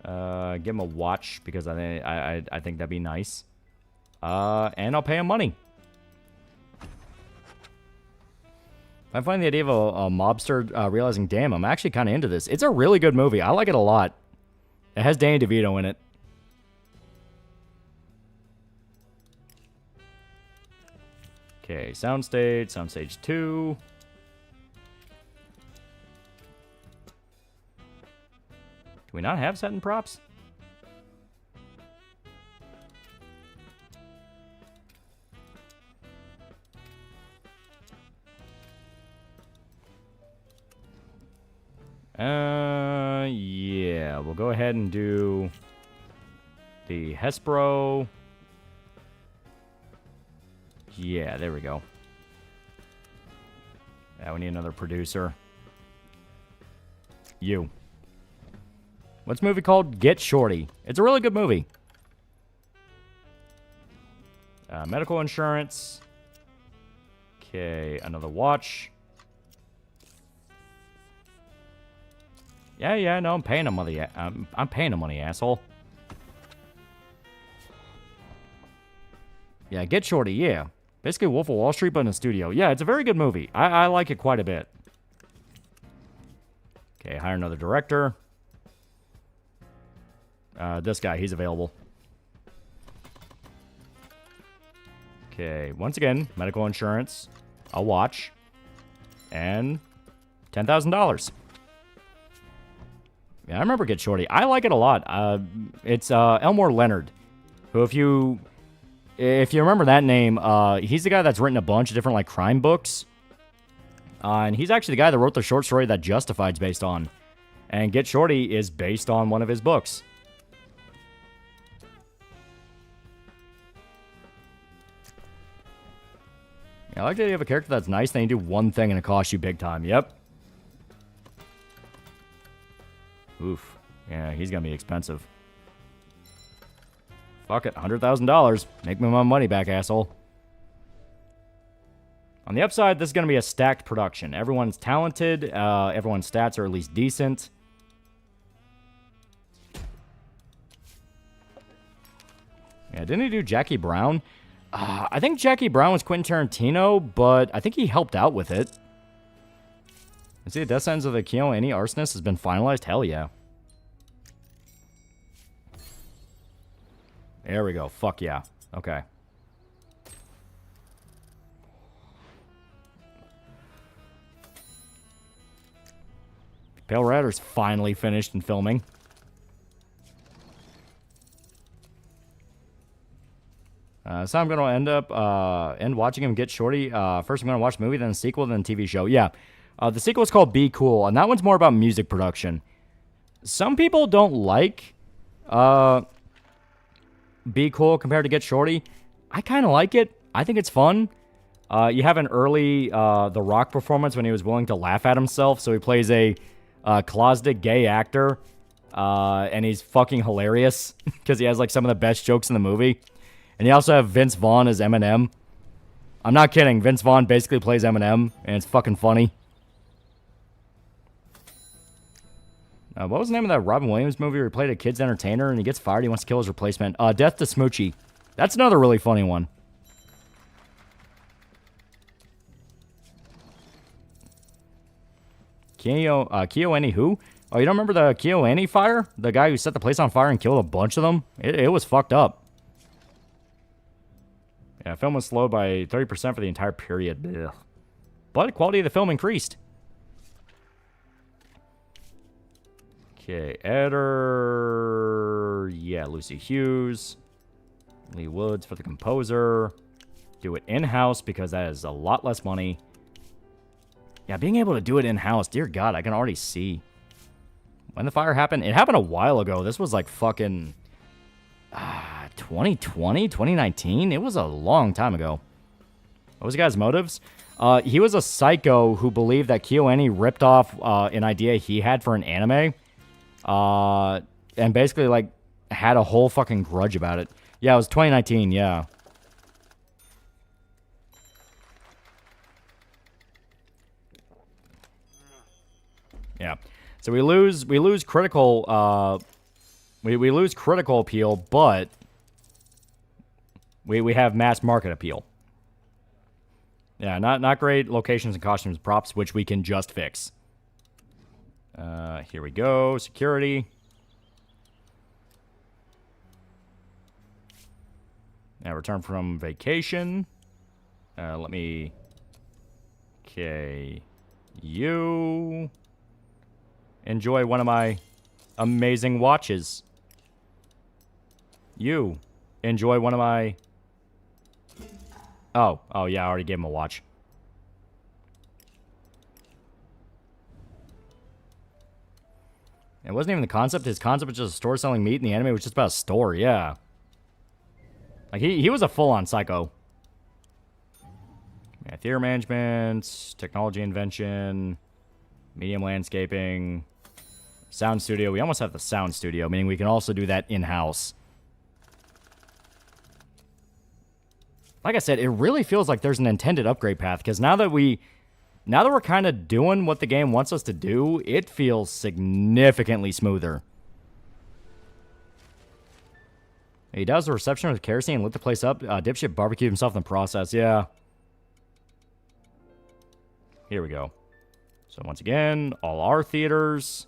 Give him a watch because I think that'd be nice. And I'll pay him money. I find the idea of a mobster realizing, damn, I'm actually kind of into this. It's a really good movie. I like it a lot. It has Danny DeVito in it. Okay, soundstage, soundstage 2. Do we not have set and props? Yeah, we'll go ahead and do the Hespero. Yeah, there we go. Yeah, we need another producer. You. What's the movie called? Get Shorty. It's a really good movie. Medical insurance. Okay, another watch. Yeah, no, I'm paying him money. I'm paying him money, asshole. Yeah, Get Shorty, yeah. Basically Wolf of Wall Street, but in a studio. Yeah, it's a very good movie. I like it quite a bit. Okay, hire another director. This guy, he's available. Okay, once again, medical insurance, a watch, and $10,000. Yeah, I remember Get Shorty. I like it a lot. It's Elmore Leonard, who if you remember that name, he's the guy that's written a bunch of different like crime books. And he's actually the guy that wrote the short story that Justified's based on. And Get Shorty is based on one of his books. Yeah, I like that you have a character that's nice, then you do one thing and it costs you big time. Yep. Oof. Yeah, he's gonna be expensive. Fuck it, $100,000. Make me my money back, asshole. On the upside, this is gonna be a stacked production. Everyone's talented. Everyone's stats are at least decent. Yeah, didn't he do Jackie Brown? I think Jackie Brown was Quentin Tarantino, but I think he helped out with it. I see the death sentence of the KyoAni arsonist has been finalized. Hell yeah. There we go. Fuck yeah. Okay. Pale Rider's finally finished and filming. So I'm going to end watching him Get Shorty. First I'm going to watch the movie, then the sequel, then the TV show. Yeah. The sequel is called Be Cool, and that one's more about music production. Some people don't like Be Cool compared to Get Shorty. I kind of like it. I think it's fun. You have an early The Rock performance when he was willing to laugh at himself. So he plays a closeted gay actor, and he's fucking hilarious because he has like some of the best jokes in the movie. And you also have Vince Vaughn as Eminem. I'm not kidding. Vince Vaughn basically plays Eminem, and it's fucking funny. What was the name of that Robin Williams movie where he played a kid's entertainer and he gets fired? He wants to kill his replacement. Death to Smoochie. That's another really funny one. KyoAni who? Oh, you don't remember the KyoAni fire? The guy who set the place on fire and killed a bunch of them? It was fucked up. Yeah, film was slowed by 30% for the entire period. Ugh. But the quality of the film increased. Okay, editor. Yeah, Lucy Hughes. Lee Woods for the composer. Do it in-house because that is a lot less money. Yeah, being able to do it in-house, dear God, I can already see. When the fire happened, it happened a while ago. This was like fucking 2020, 2019? It was a long time ago. What was the guy's motives? He was a psycho who believed that KyoAni ripped off an idea he had for an anime. And basically, like, had a whole fucking grudge about it. Yeah, it was 2019, yeah. Yeah. So we lose critical we lose critical appeal, but we have mass market appeal. Yeah, not great locations and costumes props, which we can just fix. Here we go. Security. Now return from vacation. Let me... Okay. You... Enjoy one of my amazing watches. You... Enjoy one of my... Oh, yeah, I already gave him a watch. It wasn't even the concept. His concept was just a store selling meat, and the anime was just about a store, yeah. Like, he was a full-on psycho. Yeah, theater management, technology invention, medium landscaping, sound studio. We almost have the sound studio, meaning we can also do that in-house. Like I said, it really feels like there's an intended upgrade path, because now that we're kind of doing what the game wants us to do, it feels significantly smoother. He does the reception with kerosene and lit the place up. Dipshit barbecued himself in the process. Yeah. Here we go. So once again, all our theaters.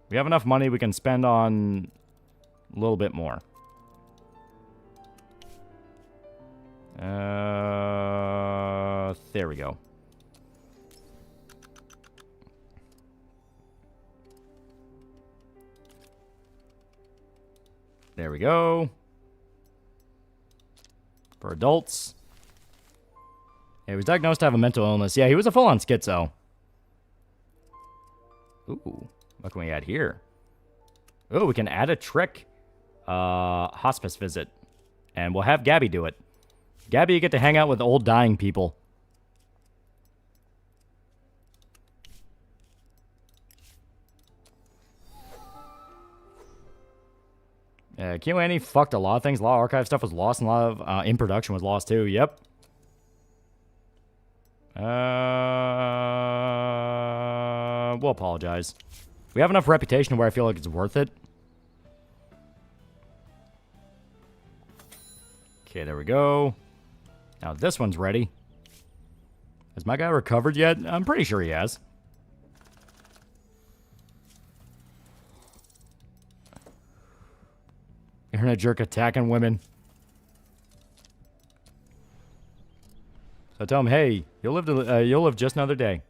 We have enough money we can spend on a little bit more. There we go. There we go. For adults. Yeah, he was diagnosed to have a mental illness. Yeah, he was a full-on schizo. Ooh, what can we add here? Ooh, we can add a trick. Hospice visit. And we'll have Gabby do it. Gabby, you get to hang out with old dying people. QAnon fucked a lot of things. A lot of archive stuff was lost, and a lot of in production was lost too. Yep. We'll apologize. We have enough reputation where I feel like it's worth it. Okay, there we go. Now this one's ready. Has my guy recovered yet? I'm pretty sure he has. Internet jerk attacking women. So tell him, hey, you'll live just another day.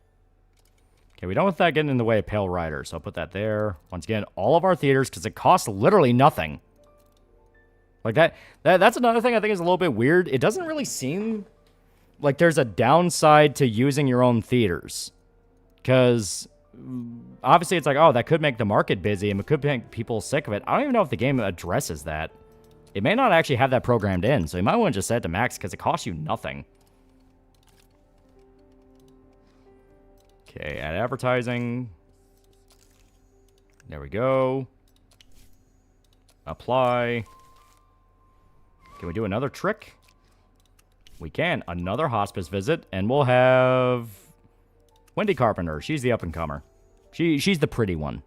Okay, we don't want that getting in the way of Pale Rider, so I'll put that there. Once again, all of our theaters, because it costs literally nothing. Like that's another thing I think is a little bit weird. It doesn't really seem like there's a downside to using your own theaters. Because obviously it's like, oh, that could make the market busy and it could make people sick of it. I don't even know if the game addresses that. It may not actually have that programmed in, so you might want to just set it to max because it costs you nothing. Okay, add advertising. There we go. Apply. Can we do another trick? We can. Another hospice visit, and we'll have Wendy Carpenter. She's the up-and-comer. She's the pretty one.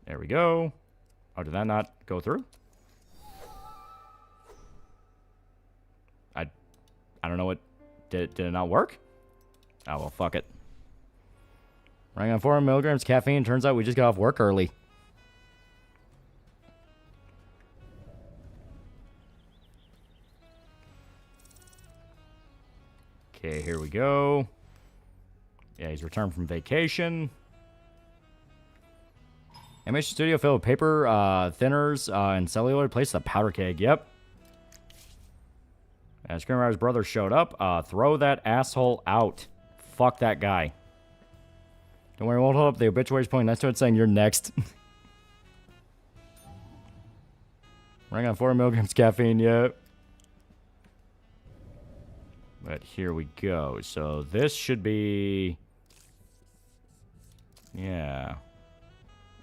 There we go. Oh, did that not go through? I don't know what... Did it not work? Oh, well, fuck it. Running on 4 milligrams caffeine. Turns out we just got off work early. Okay, here we go. Yeah, he's returned from vacation. Animation studio filled with paper, thinners, and celluloid. Placed a powder keg. Yep. And Screenwriter's brother showed up. Throw that asshole out. Fuck that guy. Don't worry, won't hold up. The obituary's pointing next to it saying you're next. Running on 4 milligrams caffeine. Yep. But here we go. So this should be... Yeah.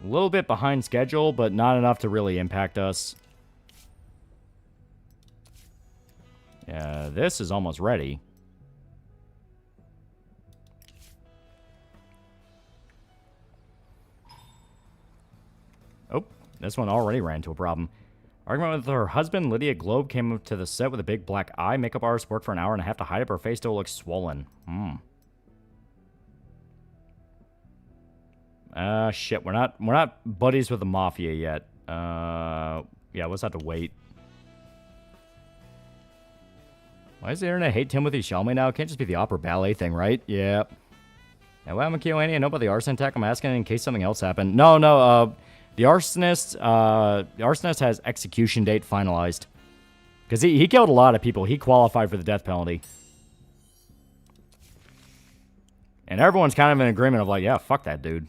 A little bit behind schedule, but not enough to really impact us. Yeah, this is almost ready. Oh, this one already ran into a problem. Argument with her husband, Lydia Globe, came up to the set with a big black eye. Makeup artist worked for an hour and a half to hide it, but her face still looks swollen. Shit, we're not buddies with the mafia yet. Yeah, we'll just have to wait. Why does the internet hate Timothy Chalamet now? It can't just be the opera ballet thing, right? Yeah. And what happened to Keohane? I know about the arson attack. I'm asking in case something else happened. No, the arsonist has execution date finalized. Because he killed a lot of people. He qualified for the death penalty. And everyone's kind of in agreement of like, yeah, fuck that dude.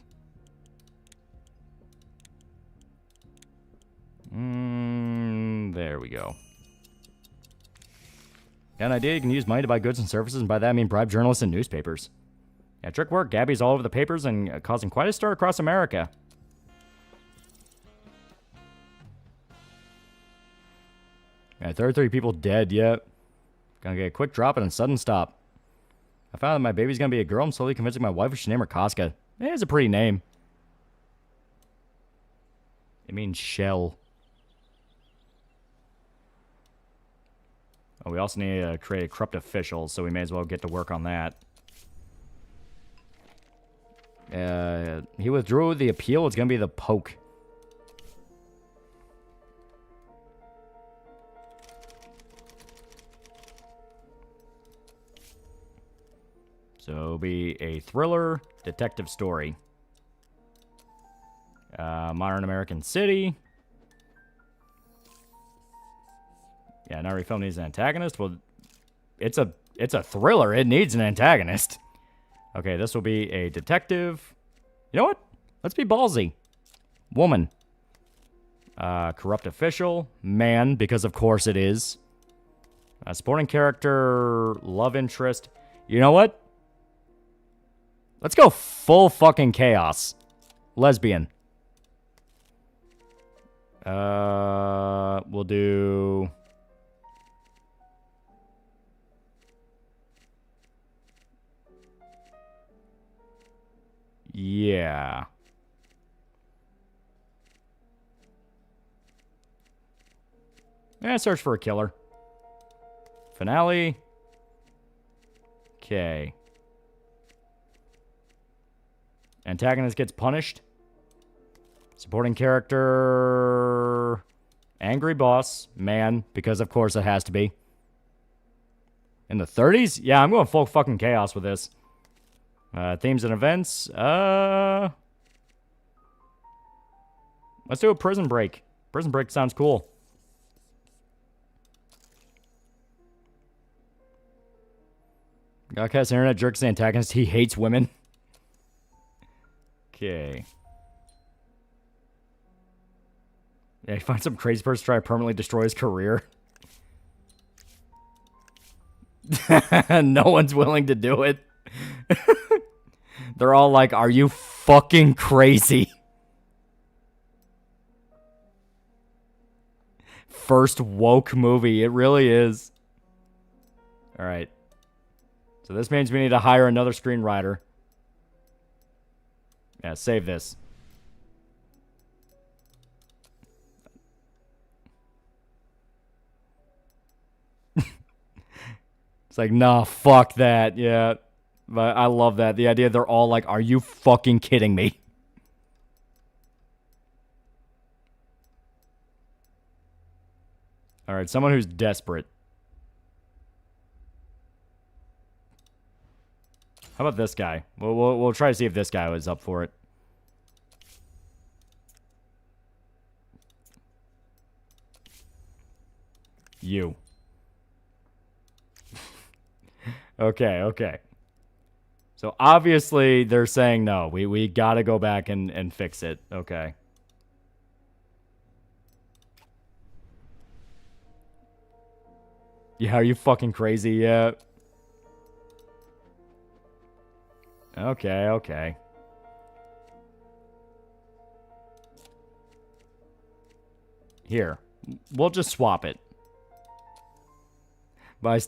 There we go. Got an idea? You can use money to buy goods and services, and by that I mean bribe journalists and newspapers. Yeah, trick work. Gabby's all over the papers and causing quite a stir across America. Yeah, 33 people dead, yet. Gonna get a quick drop and a sudden stop. I found that my baby's gonna be a girl. I'm slowly convincing my wife we should name her Casca. It's a pretty name. It means shell. Oh, we also need to create a corrupt official, so we may as well get to work on that. He withdrew the appeal. It's gonna be the poke. So it'll be a thriller detective story. Modern American City. Yeah, now refilm needs an antagonist. Well, it's a thriller. It needs an antagonist. Okay, this will be a detective. You know what? Let's be ballsy. Woman. Corrupt official. Man, because of course it is. Supporting character. Love interest. You know what? Let's go full fucking chaos. Lesbian. We'll do... Yeah. Search for a killer. Finale. Okay. Antagonist gets punished. Supporting character... Angry boss. Man, because of course it has to be. In the 30s? Yeah, I'm going full fucking chaos with this. Themes and events. Let's do a prison break. Prison break sounds cool. Godcast internet jerks the antagonist. He hates women. Okay. Yeah, he finds some crazy person to try to permanently destroy his career. No one's willing to do it. They're all like, are you fucking crazy? First woke movie. It really is. Alright. So this means we need to hire another screenwriter. Yeah, save this. It's like, nah, fuck that. Yeah. But I love that. The idea they're all like, are you fucking kidding me? Alright, someone who's desperate. How about this guy? We'll try to see if this guy was up for it. You. Okay. So obviously they're saying no. We gotta go back and fix it. Okay. Yeah, are you fucking crazy? Yeah. Okay. Here. We'll just swap it. But I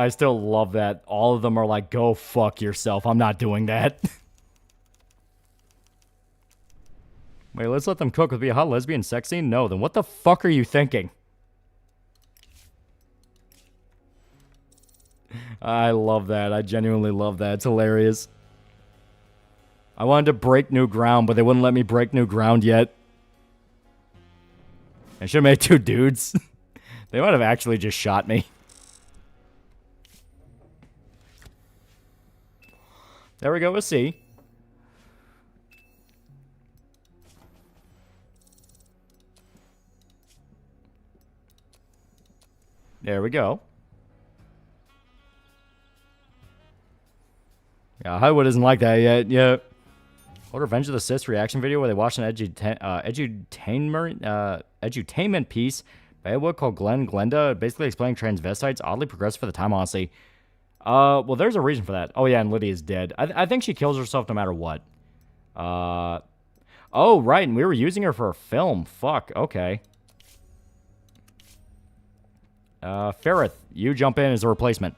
still love that all of them are like, go fuck yourself. I'm not doing that. Wait, let's let them cook with be a hot lesbian sex scene? No, then what the fuck are you thinking? I love that. I genuinely love that. It's hilarious. I wanted to break new ground, but they wouldn't let me break new ground yet. I should have made 2 dudes. They might have actually just shot me. There we go, a C. There we go. Yeah, Hollywood isn't like that yet. Yeah. What Revenge of the Sith reaction video where they watched an edutainment piece by a wood called Glenda, basically explaining transvestites. Oddly progressive for the time, honestly. Well, there's a reason for that. Oh, yeah, and Lydia's dead. I think she kills herself no matter what. Oh, right, and we were using her for a film. Fuck, okay. Ferrith, you jump in as a replacement.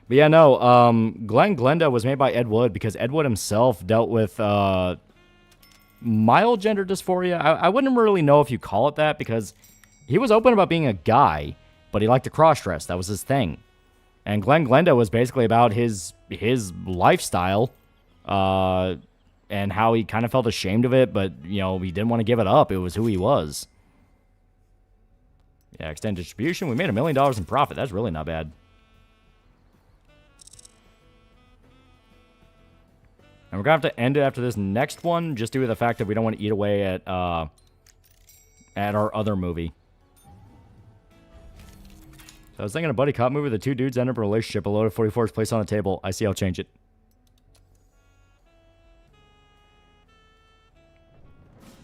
But yeah, no, Glenda was made by Ed Wood because Ed Wood himself dealt with mild gender dysphoria. I wouldn't really know if you call it that because he was open about being a guy, but he liked to cross-dress. That was his thing. And Glenda was basically about his lifestyle and how he kind of felt ashamed of it, but, you know, he didn't want to give it up. It was who he was. Yeah, extend distribution. We made $1 million in profit. That's really not bad. And we're going to have to end it after this next one, just due to the fact that we don't want to eat away at our other movie. So I was thinking a buddy cop movie, the 2 dudes end up in a relationship, a load of 44 is placed on the table. I see I'll change it.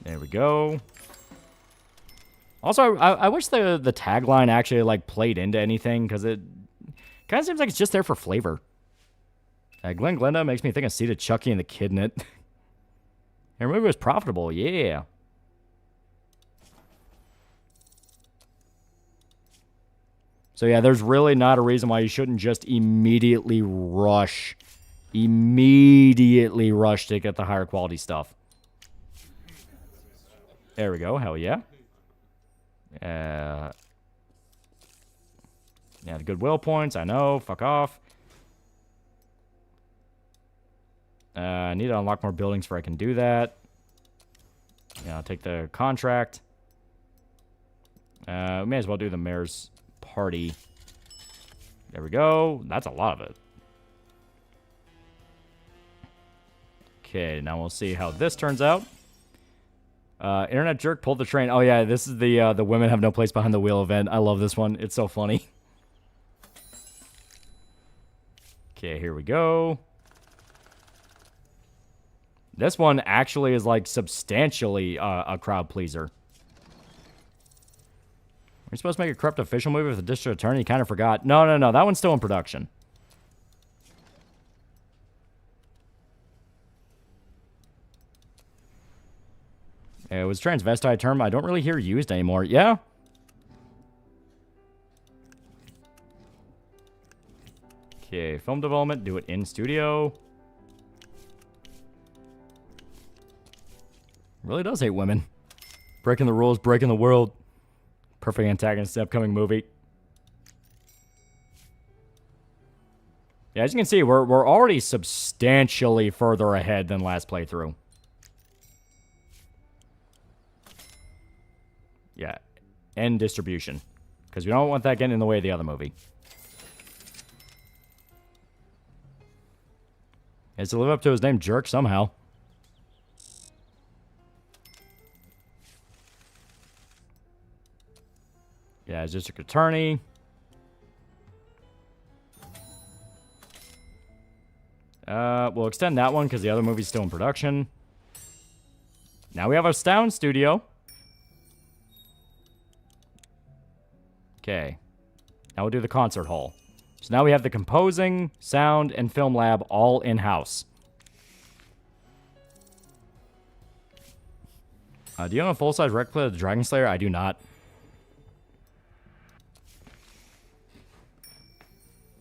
There we go. Also, I wish the tagline actually, like, played into anything, because it kind of seems like it's just there for flavor. Glenda makes me think of Seed of Chucky and the Kid in it. Her movie was profitable, yeah. So yeah, there's really not a reason why you shouldn't just immediately rush to get the higher quality stuff. There we go, hell yeah. Yeah, the goodwill points, I know, fuck off. I need to unlock more buildings before I can do that. Yeah, I'll take the contract. We may as well do the mayor's party. There we go. That's a lot of it. Okay, now we'll see how this turns out. Internet jerk pulled the train. Oh yeah, this is the women have no place behind the wheel event. I love this one. It's so funny. Okay, here we go. This one actually is, like, substantially a crowd pleaser. We're supposed to make a corrupt official movie with the district attorney. You kind of forgot. No. That one's still in production. It was a transvestite term I don't really hear used anymore. Yeah? Okay, film development. Do it in studio. Really does hate women. Breaking the rules, breaking the world. Perfect antagonist in the upcoming movie. Yeah, as you can see, we're already substantially further ahead than last playthrough. Yeah, end distribution. Because we don't want that getting in the way of the other movie. He has to live up to his name, jerk, somehow. Yeah, as district attorney. We'll extend that one because the other movie's still in production. Now we have a sound studio. Okay. Now we'll do the concert hall. So now we have the composing, sound, and film lab all in-house. Do you own a full-size replica of the Dragon Slayer? I do not.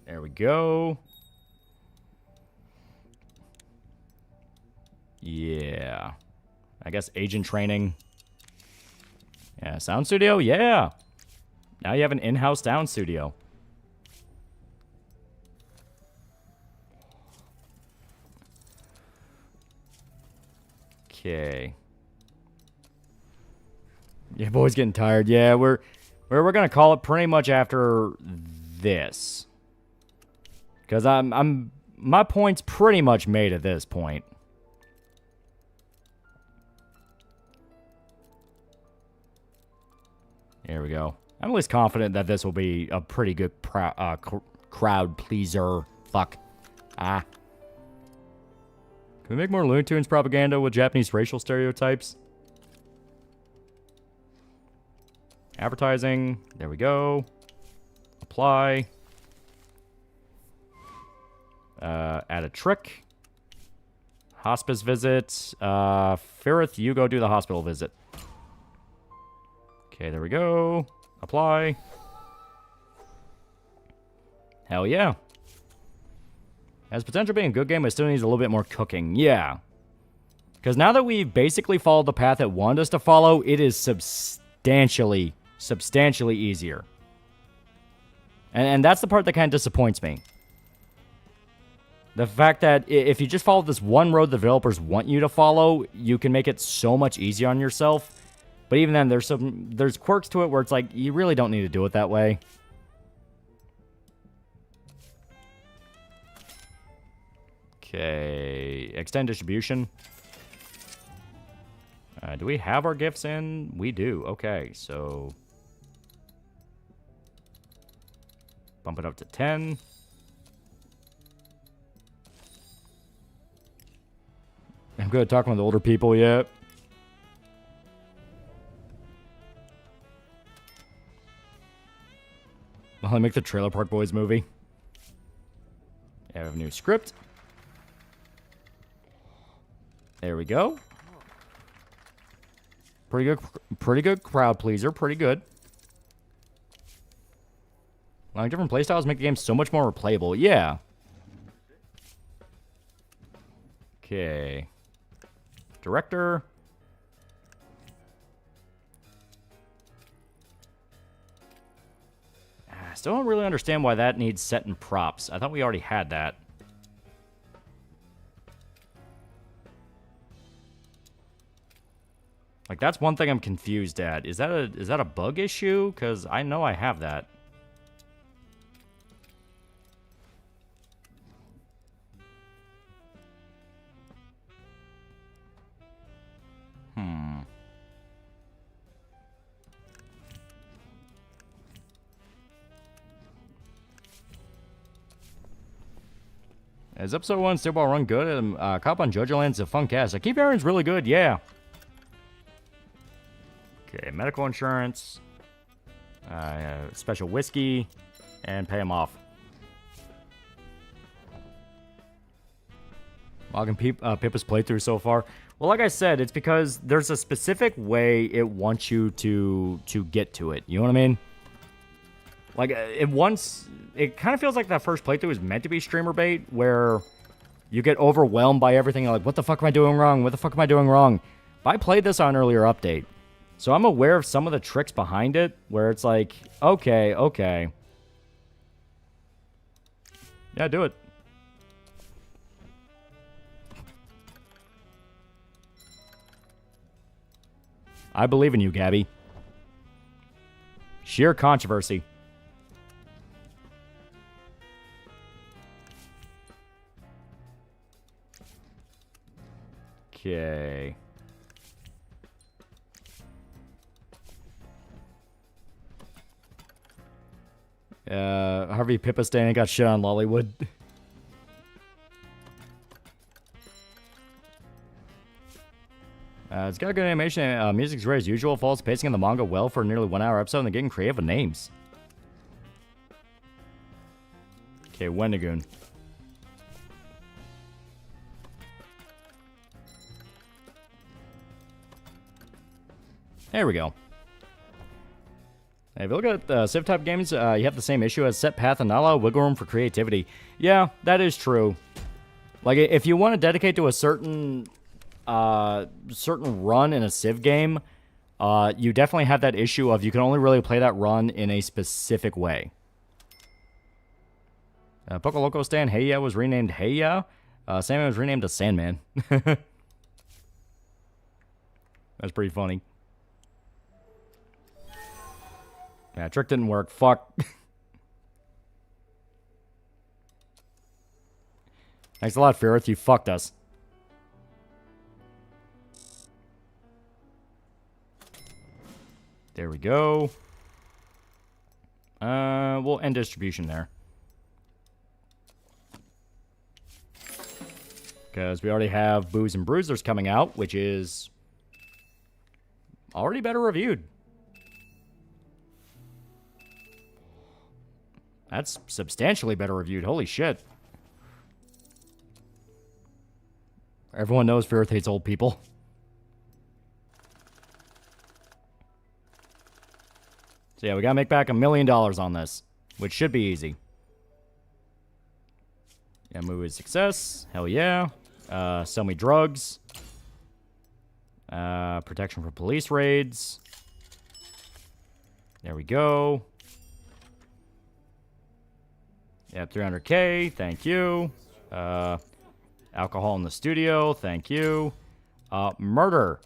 There we go. Yeah. I guess agent training. Yeah, sound studio? Yeah. Now you have an in-house sound studio. Okay. Yeah, boy's getting tired. Yeah, we're gonna call it pretty much after this. Cause my point's pretty much made at this point. There we go. I'm at least confident that this will be a pretty good crowd pleaser. Fuck. Ah. Can we make more Looney Tunes propaganda with Japanese racial stereotypes? Advertising. There we go. Apply. Add a trick. Hospice visit. Ferrith, you go do the hospital visit. Okay, there we go. Apply. Hell yeah. Has potential being a good game, but still needs a little bit more cooking. Yeah. Because now that we've basically followed the path it wanted us to follow, it is substantially easier. And that's the part that kind of disappoints me. The fact that if you just follow this one road the developers want you to follow, you can make it so much easier on yourself. But even then, there's quirks to it where it's like, you really don't need to do it that way. Okay, extend distribution. Do we have our gifts in? We do. Okay, so bump it up to 10. I'm good at talking with older people yet. Well, I make the Trailer Park Boys movie. I have a new script. There we go. Pretty good crowd pleaser. Pretty good. Like different playstyles make the game so much more replayable. Yeah. Okay. Director. I still don't really understand why that needs set in props. I thought we already had that. Like, that's one thing I'm confused at. Is that a bug issue? Because I know I have that. Is episode 1 still run good? Cop on JoJo Land's a fun cast. I keep hearing it's really good, yeah. Okay, medical insurance, special whiskey, and pay him off. Logging Pippa's playthrough so far. Well, like I said, it's because there's a specific way it wants you to get to it. You know what I mean? Like, it kind of feels like that first playthrough is meant to be streamer bait, where you get overwhelmed by everything. You're like, what the fuck am I doing wrong? What the fuck am I doing wrong? But I played this on an earlier update. So I'm aware of some of the tricks behind it, where it's like, okay. Yeah, do it. I believe in you, Gabby. Sheer controversy. Okay. Harvey Pippa Stan got shit on Lollywood. It's got good animation. Music's great as usual. Follows pacing in the manga well for a nearly 1 hour episode, and they're getting creative with names. Okay, Wendigoon. There we go. If you look at the Civ type games, you have the same issue as set path and not a lot of wiggle room for creativity. Yeah, that is true. Like, if you want to dedicate to a certain certain run in a Civ game, you definitely have that issue of you can only really play that run in a specific way. Poco Loco Stan Heya was renamed Heya. Sandman was renamed to Sandman. That's pretty funny. Yeah, trick didn't work. Fuck. Thanks a lot, Ferrith. You fucked us. There we go. We'll end distribution there. Because we already have Booze and Bruisers coming out, which is already better reviewed. That's substantially better reviewed. Holy shit. Everyone knows Ferrith hates old people. So yeah, we gotta make back $1 million on this, which should be easy. Yeah, movie success. Hell yeah. Sell me drugs. Protection from police raids. There we go. Yep, 300K. Thank you. Alcohol in the studio. Thank you. Murder.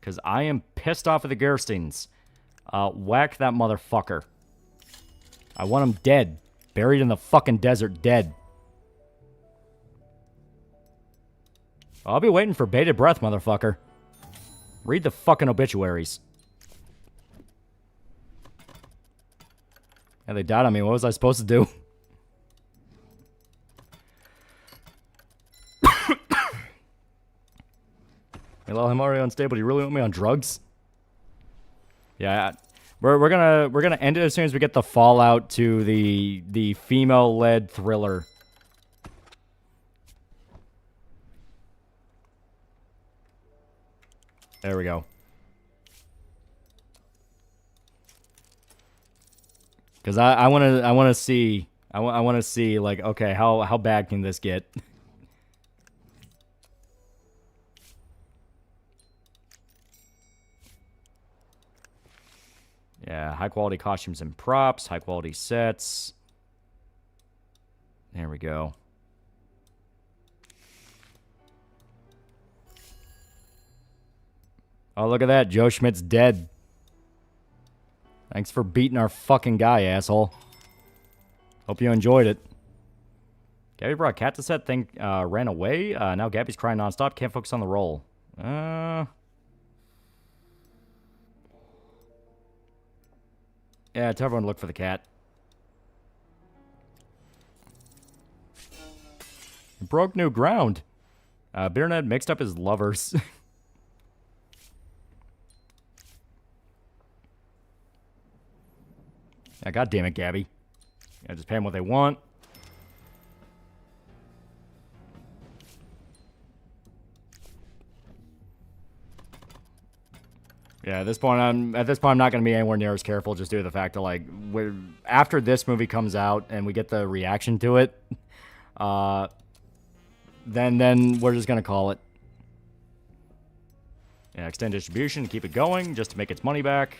Because I am pissed off at the Gersteins. Whack that motherfucker. I want him dead. Buried in the fucking desert, dead. I'll be waiting for bated breath, motherfucker. Read the fucking obituaries. Yeah, they died on me. What was I supposed to do? Hello, I'm already unstable. Do you really want me on drugs? Yeah, we're gonna end it as soon as we get the fallout to the female-led thriller. There we go. Because I want to see like, okay, how bad can this get? Yeah, high quality costumes and props, high quality sets. There we go. Oh, look at that. Joe Schmidt's dead. Thanks for beating our fucking guy, asshole. Hope you enjoyed it. Gabby brought cat to set. Thing ran away. Now Gabby's crying nonstop. Can't focus on the roll. Yeah, tell everyone to look for the cat. Broke new ground. Beardned mixed up his lovers. Yeah, God damn it, Gabby. Yeah, just pay them what they want. Yeah, at this point, I'm not going to be anywhere near as careful, just due to the fact that, like, after this movie comes out and we get the reaction to it, then we're just going to call it. Yeah, extend distribution to keep it going, just to make its money back.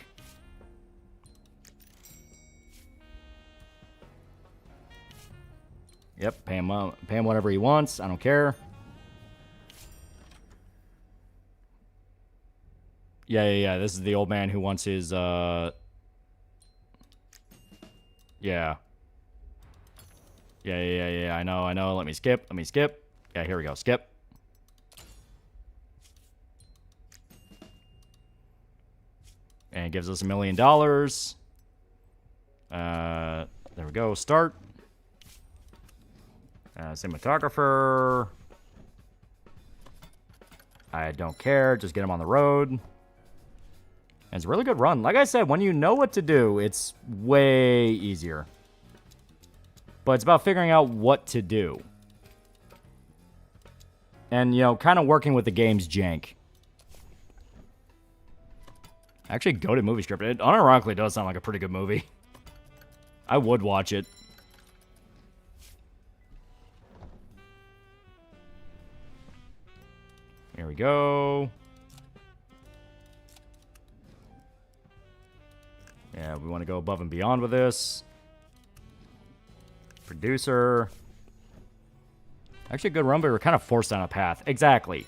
Yep, pay him whatever he wants. I don't care. Yeah. This is the old man who wants his, Yeah. Yeah. I know. Let me skip. Yeah, here we go. Skip. And it gives us $1 million. There we go. Start. Cinematographer. I don't care. Just get him on the road. And it's a really good run. Like I said, when you know what to do, it's way easier. But it's about figuring out what to do. And, you know, kind of working with the game's jank. Actually, goated movie script. It unironically does sound like a pretty good movie. I would watch it. Here we go. Yeah, we want to go above and beyond with this. Producer. Actually, a good run, but we're kind of forced down a path. Exactly.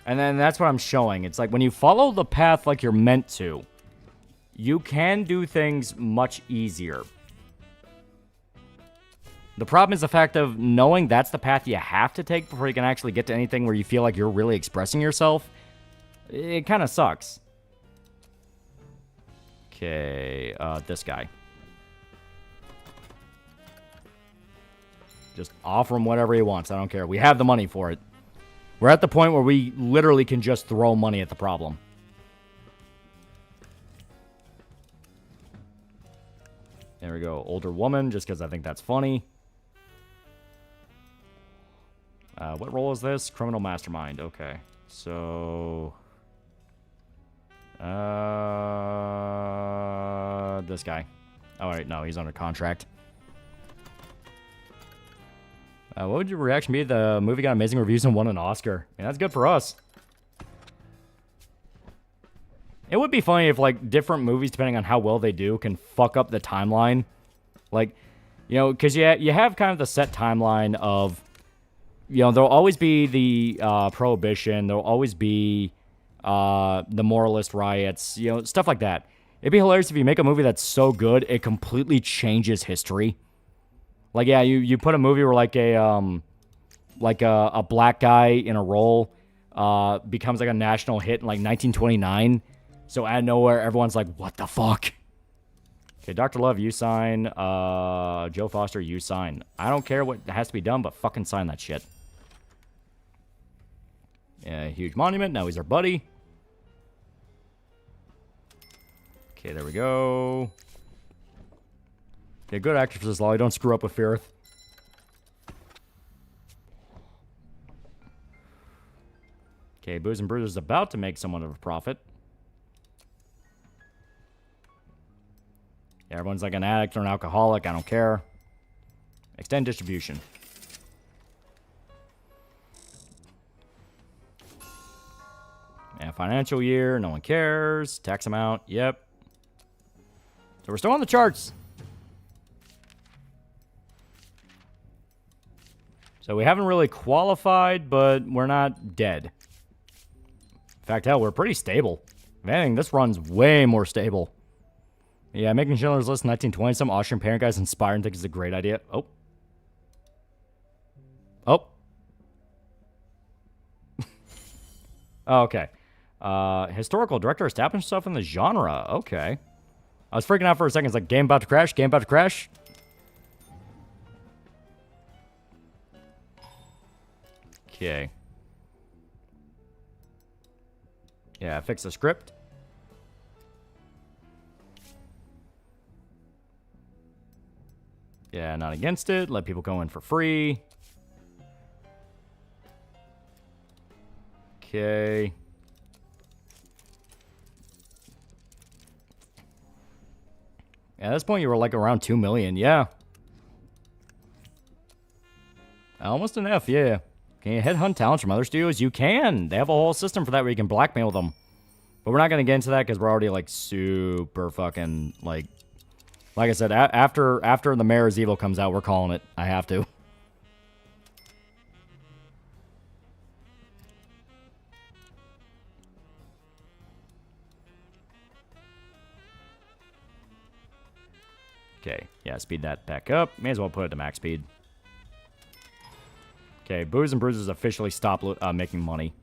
And then that's what I'm showing. It's like when you follow the path like you're meant to, you can do things much easier. The problem is the fact of knowing that's the path you have to take before you can actually get to anything where you feel like you're really expressing yourself. It kind of sucks. Okay, this guy. Just offer him whatever he wants. I don't care. We have the money for it. We're at the point where we literally can just throw money at the problem. There we go. Older woman, just because I think that's funny. What role is this? Criminal mastermind. Okay. So... this guy. Oh, wait, no, he's under contract. What would your reaction be if the movie got amazing reviews and won an Oscar? I mean, that's good for us. It would be funny if, like, different movies, depending on how well they do, can fuck up the timeline. Like, you know, because you have kind of the set timeline of, you know, there'll always be the Prohibition. There'll always be the moralist riots, you know, stuff like that. It'd be hilarious if you make a movie that's so good, it completely changes history. Like, yeah, you put a movie where, like, a black guy in a role becomes, like, a national hit in, like, 1929. So, out of nowhere, everyone's like, what the fuck? Okay, Dr. Love, you sign. Joe Foster, you sign. I don't care what has to be done, but fucking sign that shit. Yeah, huge monument. Now he's our buddy. Okay, there we go. Okay, good actor for this, Lolly. Don't screw up with Firth. Okay, Booze and Bruiser's about to make somewhat of a profit. Yeah, everyone's like an addict or an alcoholic. I don't care. Extend distribution. And financial year. No one cares. Tax amount. Yep. So we're still on the charts. So we haven't really qualified, but we're not dead. In fact, hell, we're pretty stable. If anything, this run's way more stable. Yeah, making Schindler's List in 1920, some Austrian parent guys inspired and think it's a great idea. Oh. Oh. Oh, okay. Historical director established himself in the genre. Okay. I was freaking out for a second. It's like, game about to crash, game about to crash. Okay. Yeah, fix the script. Yeah, not against it. Let people go in for free. Okay. Yeah, at this point you were like around 2 million. Yeah. Almost an F, yeah. Can you headhunt talents from other studios? You can. They have a whole system for that where you can blackmail them. But we're not going to get into that because we're already, like, super fucking, like I said, after The Mayor is Evil comes out, we're calling it. I have to. Okay, yeah, speed that back up. May as well put it to max speed. Okay, Booze and Bruises officially stopped making money.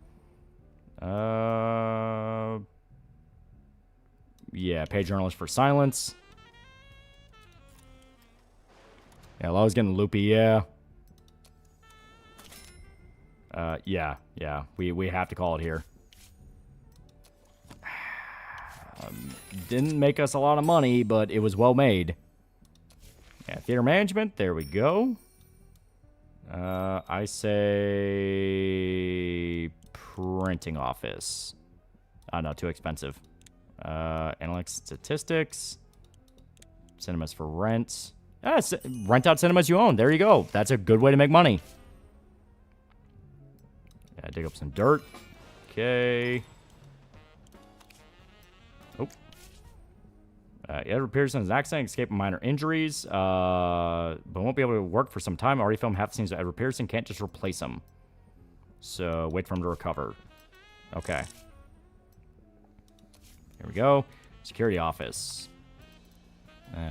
Yeah, pay journalist for silence. Yeah, Lola's getting loopy, yeah. Yeah, we have to call it here. Didn't make us a lot of money, but it was well made. Yeah, theater management, there we go. I say printing office. No, too expensive. Analytics statistics. Cinemas for rent. Rent out cinemas you own. There you go. That's a good way to make money. Yeah, dig up some dirt. Okay. Okay. Oh. Edward Pearson is an accident, escaping minor injuries, but won't be able to work for some time. Already filmed half the scenes with Edward Pearson. Can't just replace him. So wait for him to recover. Okay. Here we go. Security office.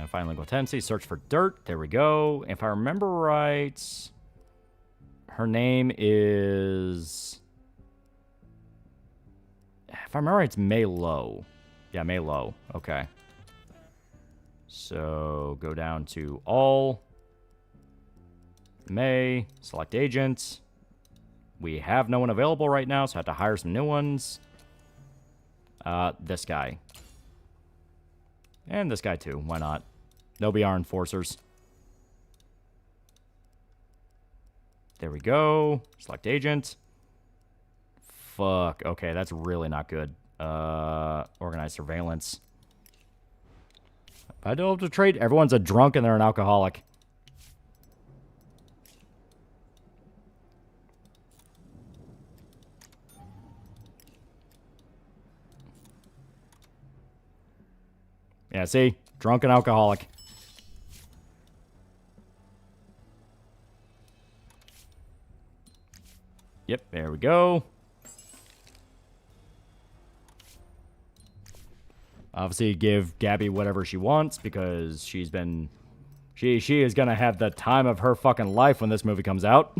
Find legal tendency. Search for dirt. There we go. If I remember right, her name is... If I remember right, it's May Lowe. Yeah, May Lowe. Okay. So go down to all. May. Select agent. We have no one available right now, so I have to hire some new ones. This guy. And this guy too. Why not? They'll be our enforcers. There we go. Select agent. Fuck. Okay, that's really not good. Organized surveillance. I don't have to trade. Everyone's a drunk and they're an alcoholic. Yeah, see? Drunk and alcoholic. Yep, there we go. Obviously, give Gabby whatever she wants because she's been... She is gonna have the time of her fucking life when this movie comes out.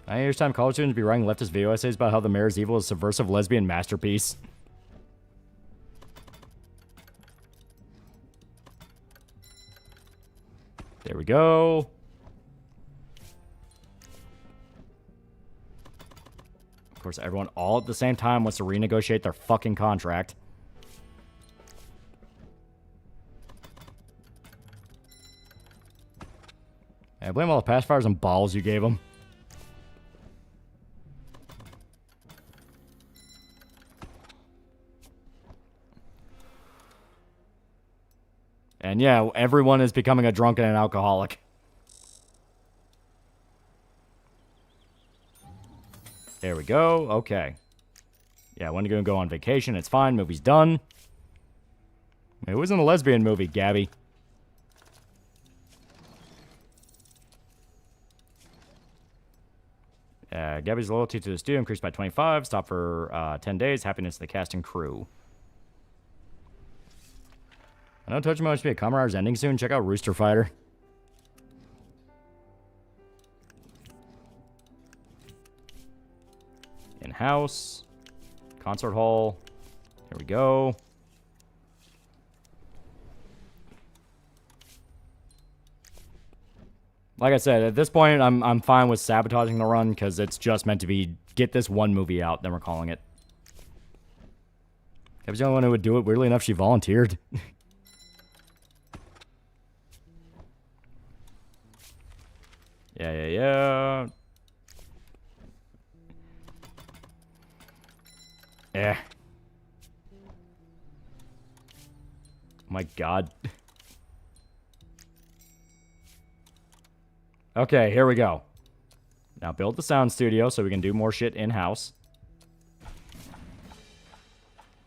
I hear it's time college students be writing leftist video essays about how the mayor's evil is a subversive lesbian masterpiece. There we go. Of course, everyone all at the same time wants to renegotiate their fucking contract. I blame all the pacifiers and balls you gave them. And yeah, everyone is becoming a drunk and an alcoholic. There we go. Okay. Yeah, when are you going to go on vacation? It's fine. Movie's done. It wasn't a lesbian movie, Gabby. Gabby's loyalty to the studio increased by 25. Stop for 10 days. Happiness to the cast and crew. I know Touch must be a Kamen Rider's ending soon. Check out Rooster Fighter. In-house. Concert hall. Here we go. Like I said, at this point, I'm fine with sabotaging the run because it's just meant to be get this one movie out, then we're calling it. I was the only one who would do it. Weirdly enough, she volunteered. Yeah. My God. Okay, here we go. Now build the sound studio so we can do more shit in-house.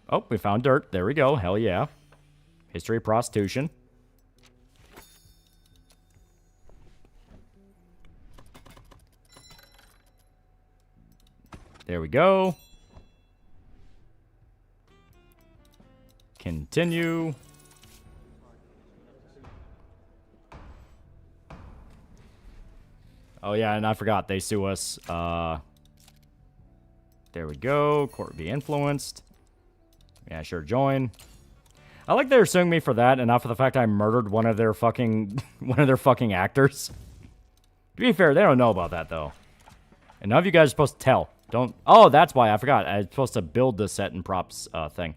Oh, we found dirt. There we go. Hell yeah. History of prostitution. There we go. Continue. Oh yeah, and I forgot they sue us. There we go. Court be influenced. Yeah, sure, join. I like they're suing me for that and not for the fact I murdered one of their fucking actors. To be fair, they don't know about that though. And none of you guys are supposed to tell. Don't. Oh, that's why I forgot. I was supposed to build the set and props thing.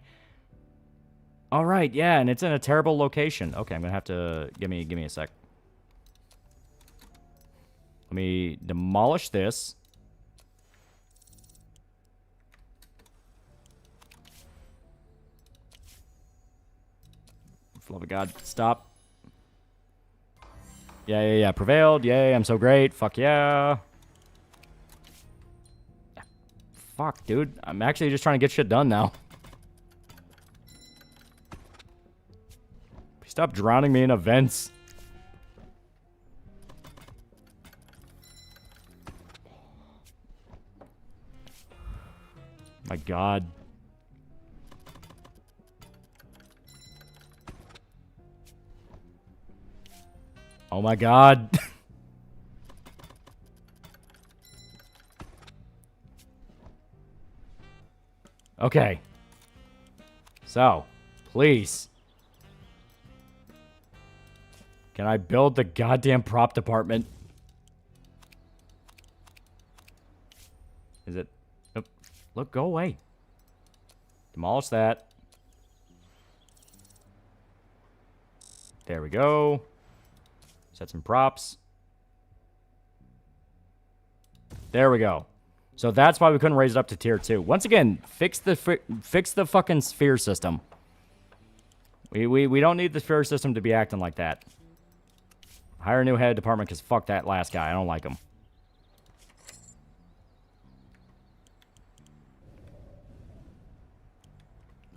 All right, yeah, and it's in a terrible location. Okay, I'm gonna have to give me a sec. Let me demolish this. For the love of God, stop. Yeah. Prevailed. Yay, I'm so great. Fuck yeah. Fuck, dude. I'm actually just trying to get shit done now. Stop drowning me in events. My God. Oh my God. Okay. So, please. Can I build the goddamn prop department? Is it? Oh, look, go away. Demolish that. There we go. Set some props. There we go. So that's why we couldn't raise it up to tier 2. Once again, fix the fucking sphere system. We don't need the sphere system to be acting like that. Hire a new head of department because fuck that last guy. I don't like him.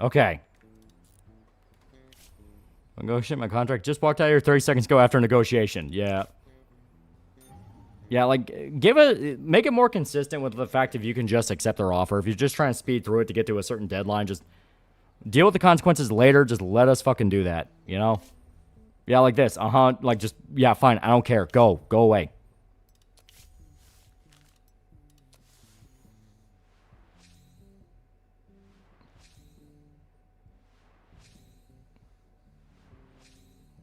Okay. Negotiate my contract. Just walked out here 30 seconds ago after negotiation. Yeah. Yeah, like, make it more consistent with the fact if you can just accept their offer. If you're just trying to speed through it to get to a certain deadline, just deal with the consequences later. Just let us fucking do that, you know? Yeah, like this. Like, just, yeah, fine. I don't care. Go away.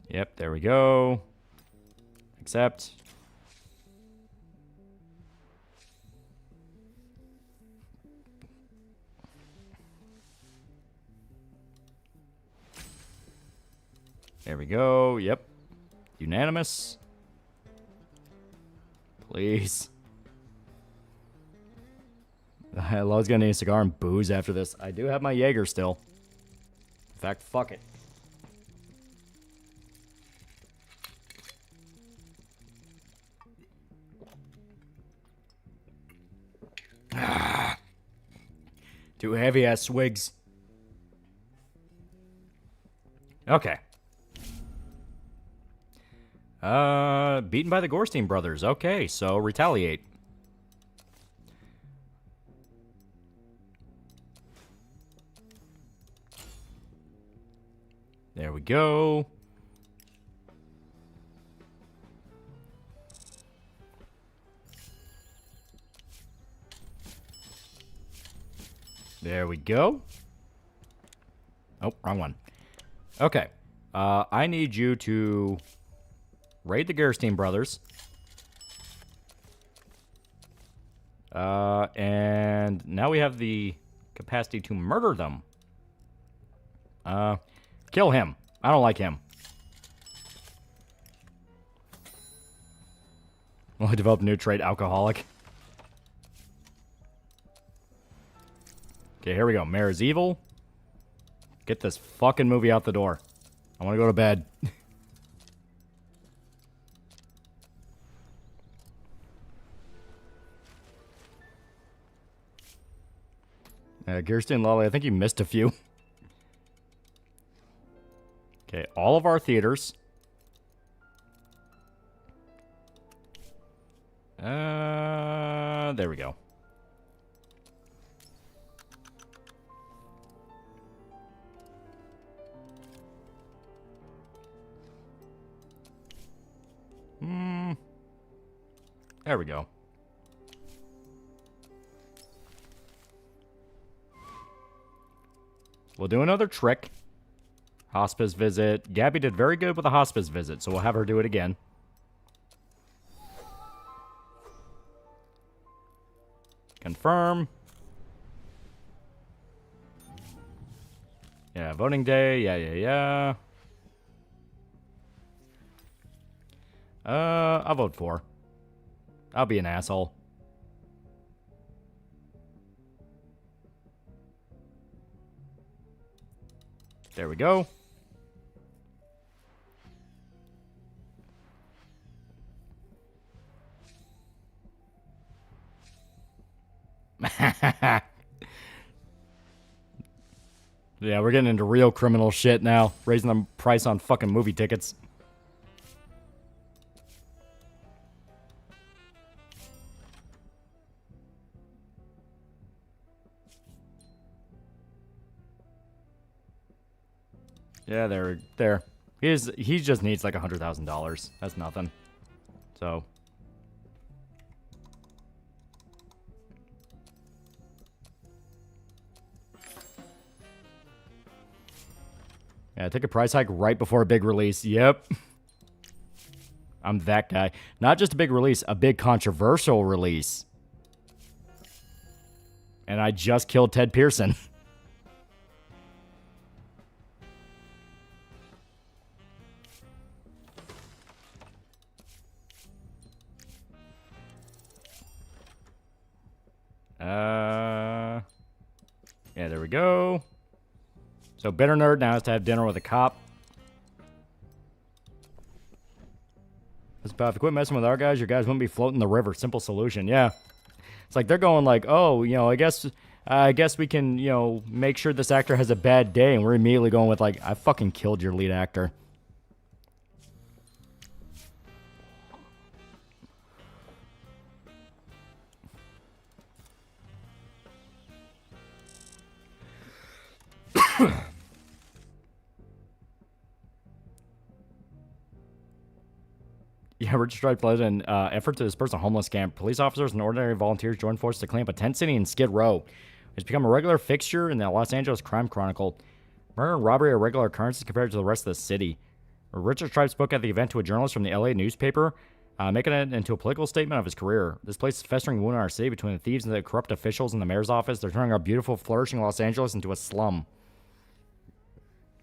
Yep, there we go. Accept. There we go. Yep. Unanimous. Please. Lo's gonna need a cigar and booze after this. I do have my Jaeger still. In fact, fuck it. Two heavy-ass swigs. Okay. Beaten by the Gorstein brothers. Okay, so retaliate. There we go. There we go. Oh, wrong one. Okay. I need you to raid the Gerstein brothers. And now we have the capacity to murder them. Kill him. I don't like him. Well, I developed a new trait, alcoholic. Okay, here we go. Mayor is evil. Get this fucking movie out the door. I want to go to bed. Kirsten Lolly, I think you missed a few. Okay, all of our theaters. There we go. There we go. We'll do another trick. Hospice visit. Gabby did very good with a hospice visit, so we'll have her do it again. Confirm. Yeah, voting day. Yeah. I'll vote for. I'll be an asshole. There we go. Yeah, we're getting into real criminal shit now. Raising the price on fucking movie tickets. Yeah, there. He just needs like $100,000. That's nothing. So. Yeah, take a price hike right before a big release. Yep. I'm that guy. Not just a big release, a big controversial release. And I just killed Ted Pearson. Yeah, there we go. So Bitter Nerd now has to have dinner with a cop. If you quit messing with our guys, your guys wouldn't be floating in the river. Simple solution. Yeah. It's like they're going like, oh, you know, I guess we can, you know, make sure this actor has a bad day, and we're immediately going with like, I fucking killed your lead actor. Yeah, Richard Stripes led an effort to disperse a homeless camp. Police officers and ordinary volunteers joined forces to clean up a tent city in Skid Row. It's become a regular fixture in the Los Angeles Crime Chronicle. Murder and robbery are regular occurrences compared to the rest of the city. Richard Stripes spoke at the event to a journalist from the LA newspaper, making it into a political statement of his career. This place is festering wound in our city between the thieves and the corrupt officials in the mayor's office. They're turning our beautiful, flourishing Los Angeles into a slum.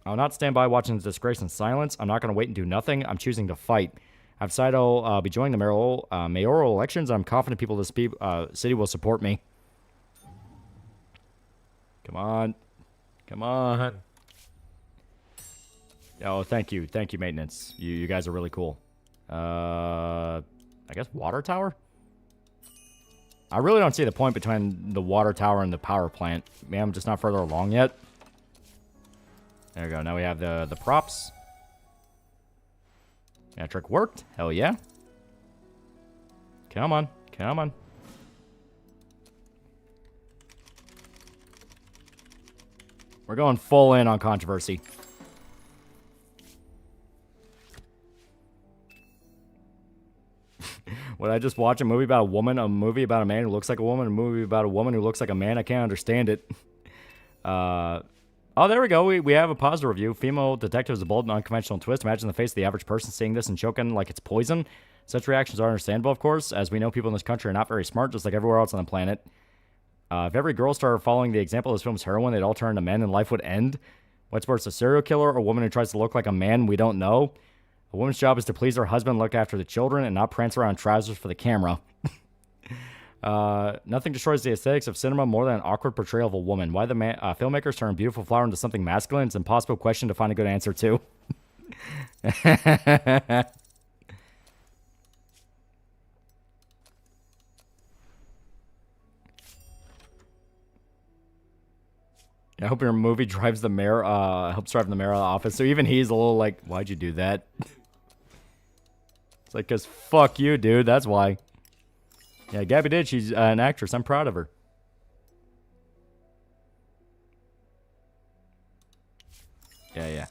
I'll not stand by watching this disgrace in silence. I'm not going to wait and do nothing. I'm choosing to fight. I've decided I'll be joining the mayoral elections. I'm confident people of this city will support me. Come on. Come on. Oh, thank you. Thank you, maintenance. You guys are really cool. I guess water tower? I really don't see the point between the water tower and the power plant. Maybe I'm just not further along yet. There we go. Now we have the props. That trick worked. Hell yeah. Come on. Come on. We're going full in on controversy. Would I just watch a movie about a woman, a movie about a man who looks like a woman, a movie about a woman who looks like a man? I can't understand it. Oh, there we go. We have a positive review. Female detective is a bold and unconventional twist. Imagine the face of the average person seeing this and choking like it's poison. Such reactions are understandable, of course, as we know people in this country are not very smart, just like everywhere else on the planet. If every girl started following the example of this film's heroine, they'd all turn into men and life would end. What's worse, a serial killer or a woman who tries to look like a man we don't know? A woman's job is to please her husband, look after the children, and not prance around trousers for the camera. Nothing destroys the aesthetics of cinema more than an awkward portrayal of a woman. Why the filmmakers turn a beautiful flower into something masculine? It's an impossible question to find a good answer to. I hope your movie drives the mayor, helps drive the mayor out of the office. So even he's a little like, why'd you do that? It's like, because fuck you, dude. That's why. Yeah, Gabby did. She's an actress. I'm proud of her. Yeah.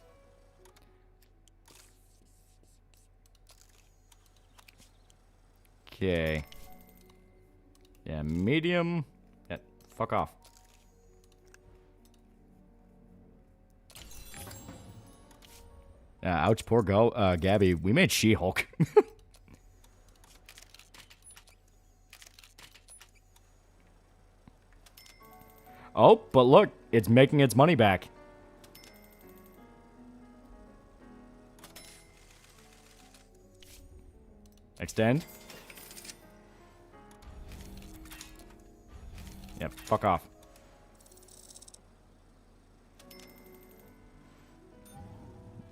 Okay. Yeah, medium. Yeah, fuck off. Ouch, poor Gabby. We made She-Hulk. Oh, but look, it's making its money back. Extend. Yeah, fuck off.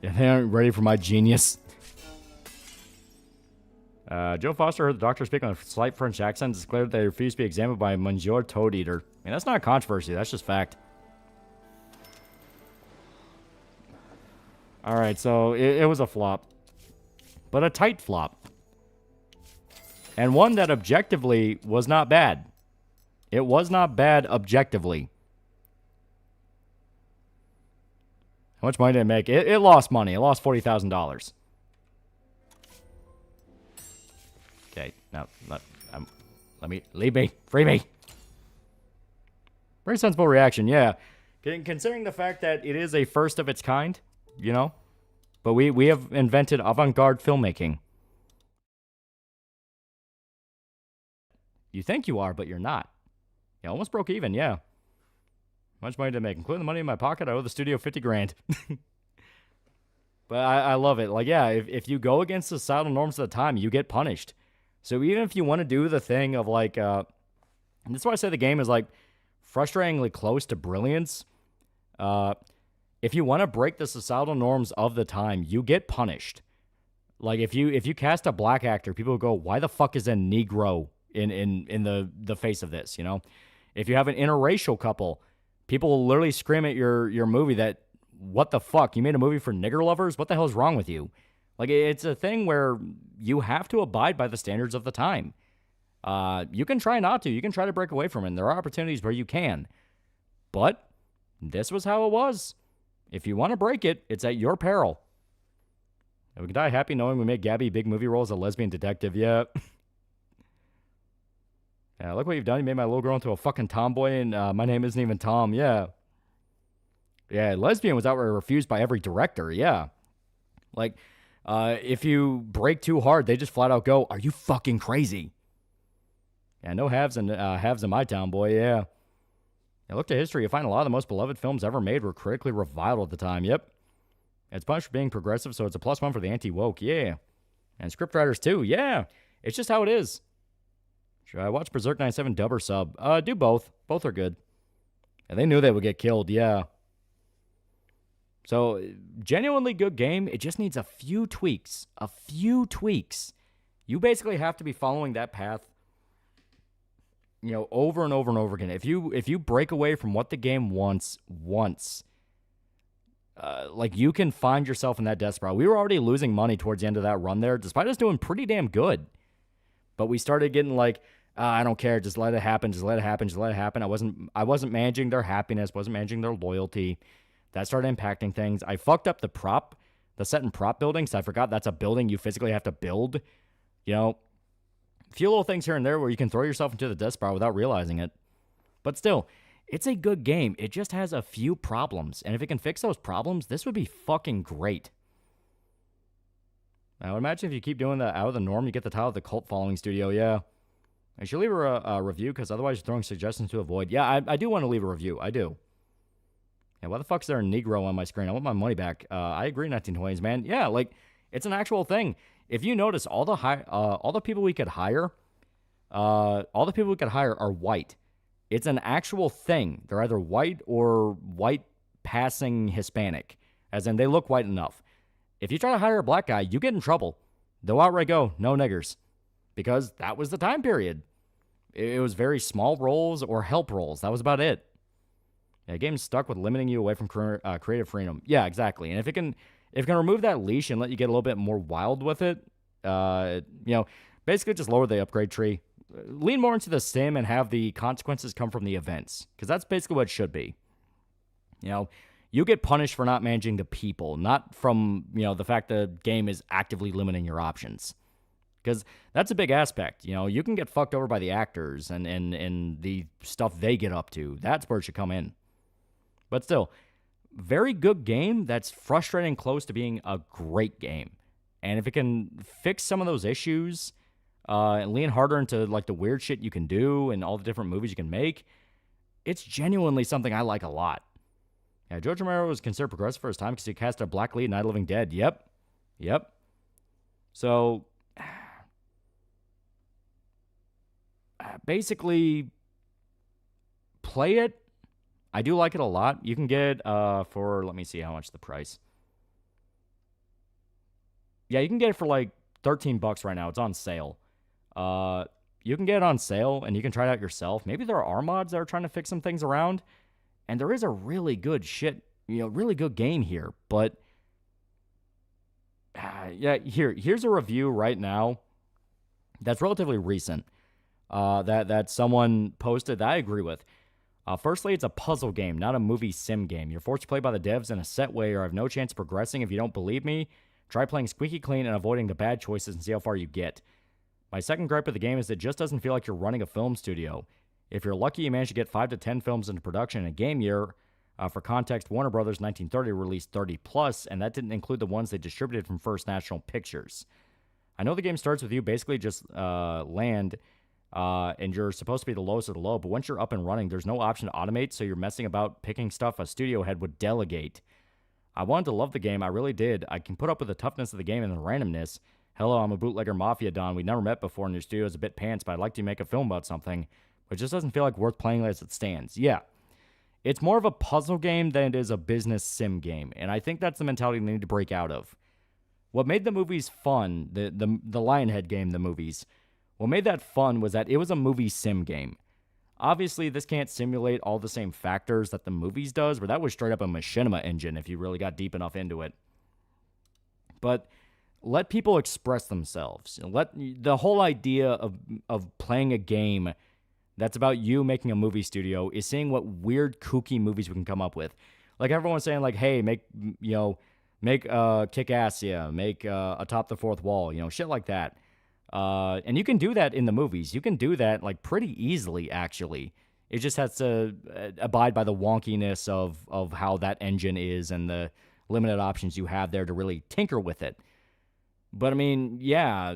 Yeah, they aren't ready for my genius. Joe Foster heard the doctor speak on a slight French accent and declared that they refused to be examined by Monsieur Toad Eater. I mean, that's not a controversy. That's just fact. All right, so it was a flop. But a tight flop. And one that objectively was not bad. It was not bad objectively. How much money did it make? It lost money. It lost $40,000. Okay, now let me leave me, free me. Very sensible reaction, yeah. Considering the fact that it is a first of its kind, you know, but we have invented avant-garde filmmaking. You think you are, but you're not. You almost broke even, yeah. How much money did it make? Including the money in my pocket, I owe the studio 50 grand. But I love it. Like, yeah, if you go against the societal norms of the time, you get punished. So even if you want to do the thing of like, and that's why I say the game is like frustratingly close to brilliance. If you want to break the societal norms of the time, you get punished. Like if you cast a black actor, people go, why the fuck is a Negro in the face of this, you know? If you have an interracial couple, people will literally scream at your movie that, what the fuck? You made a movie for nigger lovers? What the hell is wrong with you? Like, it's a thing where you have to abide by the standards of the time. You can try not to. You can try to break away from it. And there are opportunities where you can. But this was how it was. If you want to break it, it's at your peril. And we can die happy knowing we made Gabby big movie role as a lesbian detective. Yeah. Yeah, look what you've done. You made my little girl into a fucking tomboy, and my name isn't even Tom. Yeah. Yeah, lesbian was outright refused by every director. Yeah. Like, if you break too hard, they just flat out go, are you fucking crazy? Yeah, no halves in my town, boy. Yeah. Yeah, look to history. You find a lot of the most beloved films ever made were critically reviled at the time. Yep. It's punished for being progressive, so it's a +1 for the anti-woke. Yeah. And scriptwriters, too. Yeah. It's just how it is. Should I watch Berserk 97 dub or sub? Do both. Both are good. And they knew they would get killed. Yeah. So, genuinely good game. It just needs a few tweaks. A few tweaks. You basically have to be following that path, you know, over and over and over again. If you break away from what the game wants once, like, you can find yourself in that death spiral. We were already losing money towards the end of that run there, despite us doing pretty damn good. But we started getting like, I don't care, just let it happen, just let it happen, just let it happen. I wasn't managing their happiness, wasn't managing their loyalty. That started impacting things. I fucked up the set and prop building, so I forgot that's a building you physically have to build. You know, a few little things here and there where you can throw yourself into the death spiral without realizing it. But still, it's a good game. It just has a few problems. And if it can fix those problems, this would be fucking great. I would imagine if you keep doing the out of the norm, you get the title of the cult following studio. Yeah. I should leave a review because otherwise you're throwing suggestions to avoid. Yeah, I do want to leave a review. I do. Yeah, why the fuck is there a Negro on my screen? I want my money back. I agree, 1920s, man. Yeah, like, it's an actual thing. If you notice, all the people we could hire, are white. It's an actual thing. They're either white or white passing Hispanic, as in they look white enough. If you try to hire a black guy, you get in trouble. They'll outright go, no niggers, because that was the time period. It was very small roles or help roles. That was about it. Yeah, the game's stuck with limiting you away from creative freedom. Yeah, exactly. And if it can remove that leash and let you get a little bit more wild with it, you know, basically just lower the upgrade tree. Lean more into the sim and have the consequences come from the events, because that's basically what it should be. You know, you get punished for not managing the people, not from, you know, the fact the game is actively limiting your options. Because that's a big aspect. You know, you can get fucked over by the actors and the stuff they get up to. That's where it should come in. But still, very good game that's frustrating close to being a great game. And if it can fix some of those issues, and lean harder into like the weird shit you can do and all the different movies you can make, it's genuinely something I like a lot. Yeah, George Romero was considered progressive for his time because he cast a black lead in Night of the Living Dead. Yep. So, basically, play it. I do like it a lot. You can get it for, let me see how much the price. Yeah, you can get it for like $13 right now. It's on sale. You can get it on sale, and you can try it out yourself. Maybe there are mods that are trying to fix some things around, and there is a really good really good game here. But yeah, here's a review right now that's relatively recent that someone posted that I agree with. Firstly, it's a puzzle game, not a movie sim game. You're forced to play by the devs in a set way or have no chance of progressing. If you don't believe me, try playing squeaky clean and avoiding the bad choices and see how far you get. My second gripe of the game is it just doesn't feel like you're running a film studio. If you're lucky, you manage to get 5 to 10 films into production in a game year. For context, Warner Brothers 1930 released 30 plus, and that didn't include the ones they distributed from First National Pictures. I know the game starts with you basically just land, and you're supposed to be the lowest of the low, but once you're up and running, there's no option to automate, so you're messing about picking stuff a studio head would delegate. I wanted to love the game, I really did. I can put up with the toughness of the game and the randomness. Hello, I'm a bootlegger Mafia Don. We never met before, and your studio is a bit pants, but I'd like to make a film about something, but it just doesn't feel like worth playing as it stands. Yeah. It's more of a puzzle game than it is a business sim game, and I think that's the mentality they need to break out of. What made the movies fun, the Lionhead game, the movies, what made that fun was that it was a movie sim game. Obviously, this can't simulate all the same factors that the movies does, but that was straight up a machinima engine if you really got deep enough into it. But let people express themselves. The whole idea of playing a game that's about you making a movie studio is seeing what weird, kooky movies we can come up with. Like everyone's saying, like, hey, make Kick-Ass, make Atop the Fourth Wall, shit like that. And you can do that in the movies. You can do that like pretty easily, actually. It just has to abide by the wonkiness of how that engine is and the limited options you have there to really tinker with it. But I mean, yeah,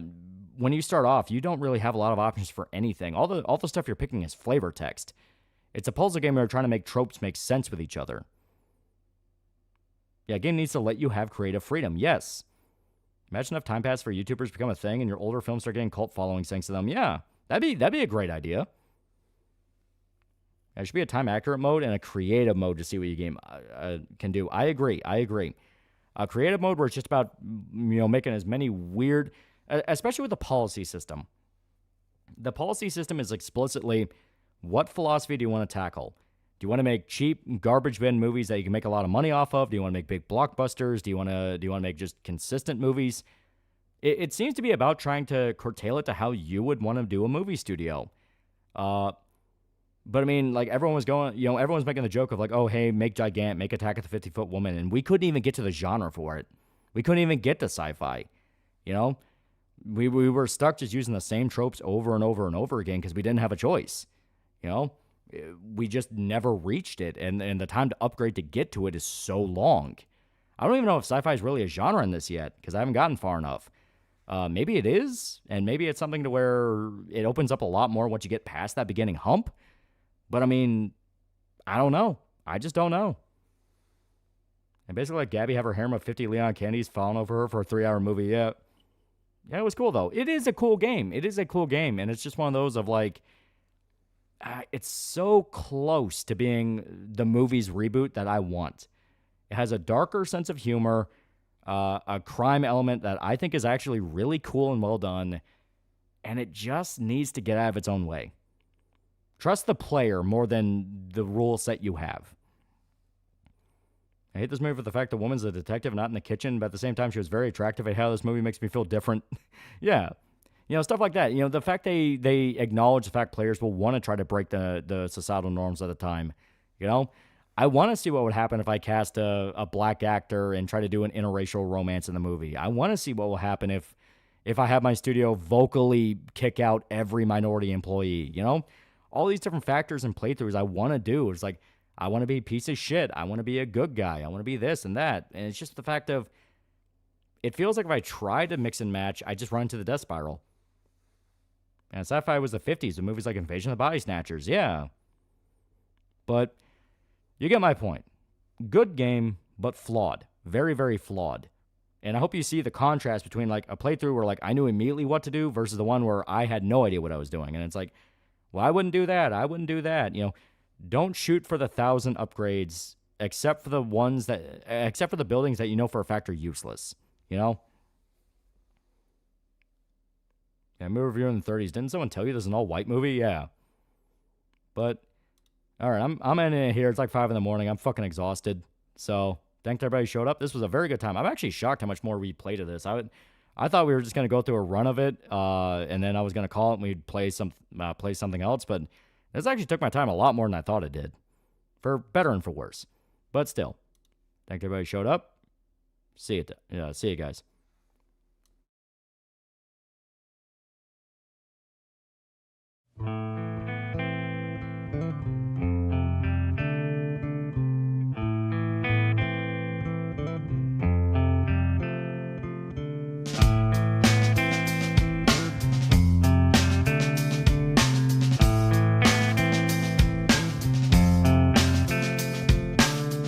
when you start off, you don't really have a lot of options for anything. All the stuff you're picking is flavor text. It's a puzzle game where you're trying to make tropes make sense with each other. Yeah, a game needs to let you have creative freedom. Yes. Imagine if Time Pass for YouTubers become a thing and your older films start getting cult followings thanks to them. Yeah, that'd be a great idea. There should be a time accurate mode and a creative mode to see what your game can do. I agree. A creative mode where it's just about making as many weird, especially with the policy system. The policy system is explicitly, what philosophy do you want to tackle? Do you want to make cheap garbage bin movies that you can make a lot of money off of? Do you want to make big blockbusters? Do you want to make just consistent movies? It seems to be about trying to curtail it to how you would want to do a movie studio. But I mean, like everyone was going, everyone's making the joke of like, oh, hey, make Gigant, make Attack of the 50-Foot Woman. And we couldn't even get to the genre for it. We couldn't even get to sci-fi. We were stuck just using the same tropes over and over and over again because we didn't have a choice. We just never reached it. And the time to upgrade to get to it is so long. I don't even know if sci-fi is really a genre in this yet because I haven't gotten far enough. Maybe it is. And maybe it's something to where it opens up a lot more once you get past that beginning hump. But I mean, I don't know. I just don't know. And basically let Gabby have her harem of 50 Leon Kennedys falling over her for a 3-hour movie. Yeah, it was cool, though. It is a cool game. And it's just one of those of like, it's so close to being the movie's reboot that I want. It has a darker sense of humor, a crime element that I think is actually really cool and well done. And it just needs to get out of its own way. Trust the player more than the rule set you have. I hate this movie for the fact the woman's a detective, not in the kitchen, but at the same time, she was very attractive. I hate how this movie makes me feel different. Yeah. Stuff like that. The fact they acknowledge the fact players will want to try to break the societal norms at the time. I want to see what would happen if I cast a black actor and try to do an interracial romance in the movie. I want to see what will happen if I have my studio vocally kick out every minority employee, All these different factors and playthroughs I want to do. It's like, I want to be a piece of shit. I want to be a good guy. I want to be this and that. And it's just the fact of, it feels like if I try to mix and match, I just run into the death spiral. And sci-fi was the 50s with movies like Invasion of the Body Snatchers. Yeah. But you get my point. Good game, but flawed. Very, very flawed. And I hope you see the contrast between like a playthrough where like I knew immediately what to do versus the one where I had no idea what I was doing. And it's like, well, I wouldn't do that. I wouldn't do that. Don't shoot for the 1,000 upgrades except for the buildings that for a fact are useless. Yeah, movie review in the 30s. Didn't someone tell you this is an all-white movie? Yeah. But, all right, I'm in it here. It's like 5 in the morning. I'm fucking exhausted. So, thanks everybody showed up. This was a very good time. I'm actually shocked how much more we played of this. I thought we were just going to go through a run of it, and then I was going to call it and we'd play something else. But this actually took my time a lot more than I thought it did. For better and for worse. But still, thank everybody who showed up. See you guys.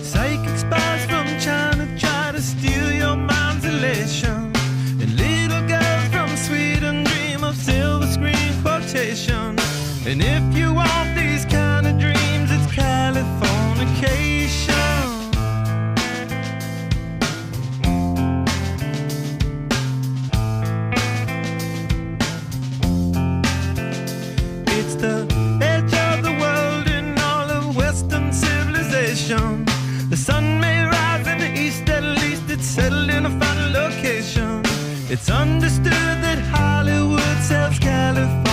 Psychic spies from China try to steal your mind's elation, and little girls from Sweden dream of silver screen quotation. And if you want these kind of dreams, it's Californication. It's the edge of the world in all of Western civilization. The sun may rise in the east, at least it's settled in a final location. It's understood that Hollywood sells Californication.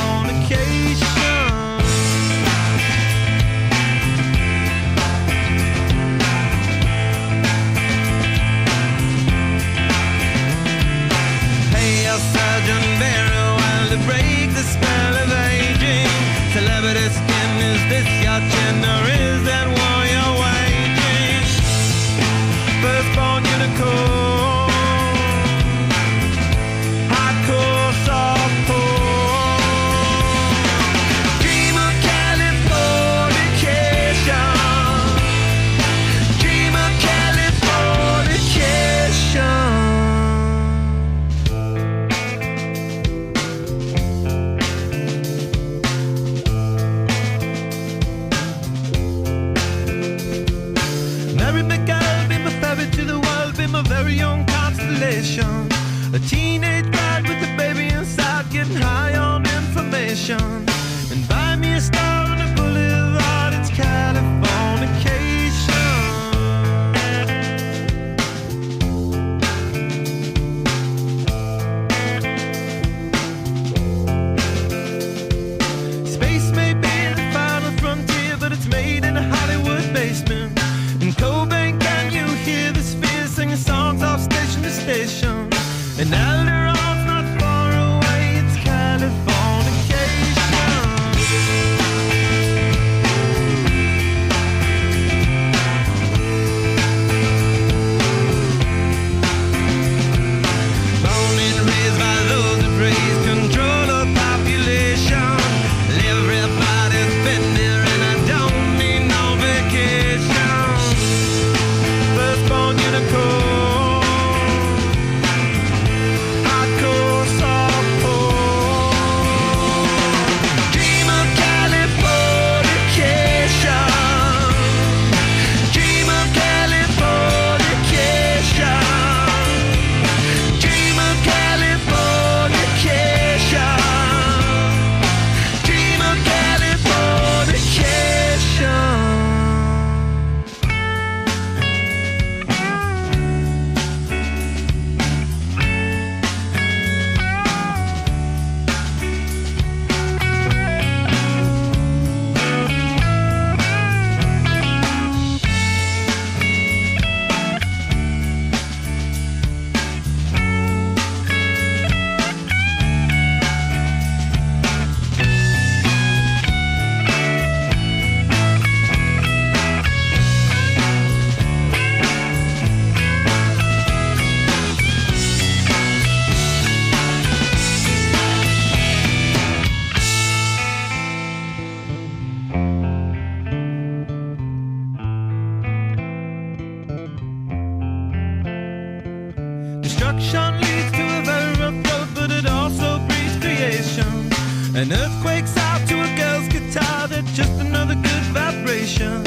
Pay your surgeon very well to break the spell of aging. Celebrity skin, is this your chin or is that war you're waging? Firstborn unicorn, hardcore softcore. Dream of Californication. Dream of Californication. Mary McGill, be my ferry to the world, be my very own constellation. A teenage bride with a baby inside, getting high on information. And buy me a star on a boulevard, it's Californication. Space may be the final frontier, but it's made in a Hollywood basement. In Cobain, can you hear the spheres singing songs off station to station? And Alderon's not far away, it's Californication. Born and raised by those that praise control of population. Everybody's been there and I don't need no vacation. Firstborn unicorn, hardcore softcore. Dream of Californication. Dream of Californication. Dream of Californication. Dream of Californication. Destruction leads to a very rough road, but it also breeds creation. An earthquake's out to a girl's guitar, that's just another good vibration.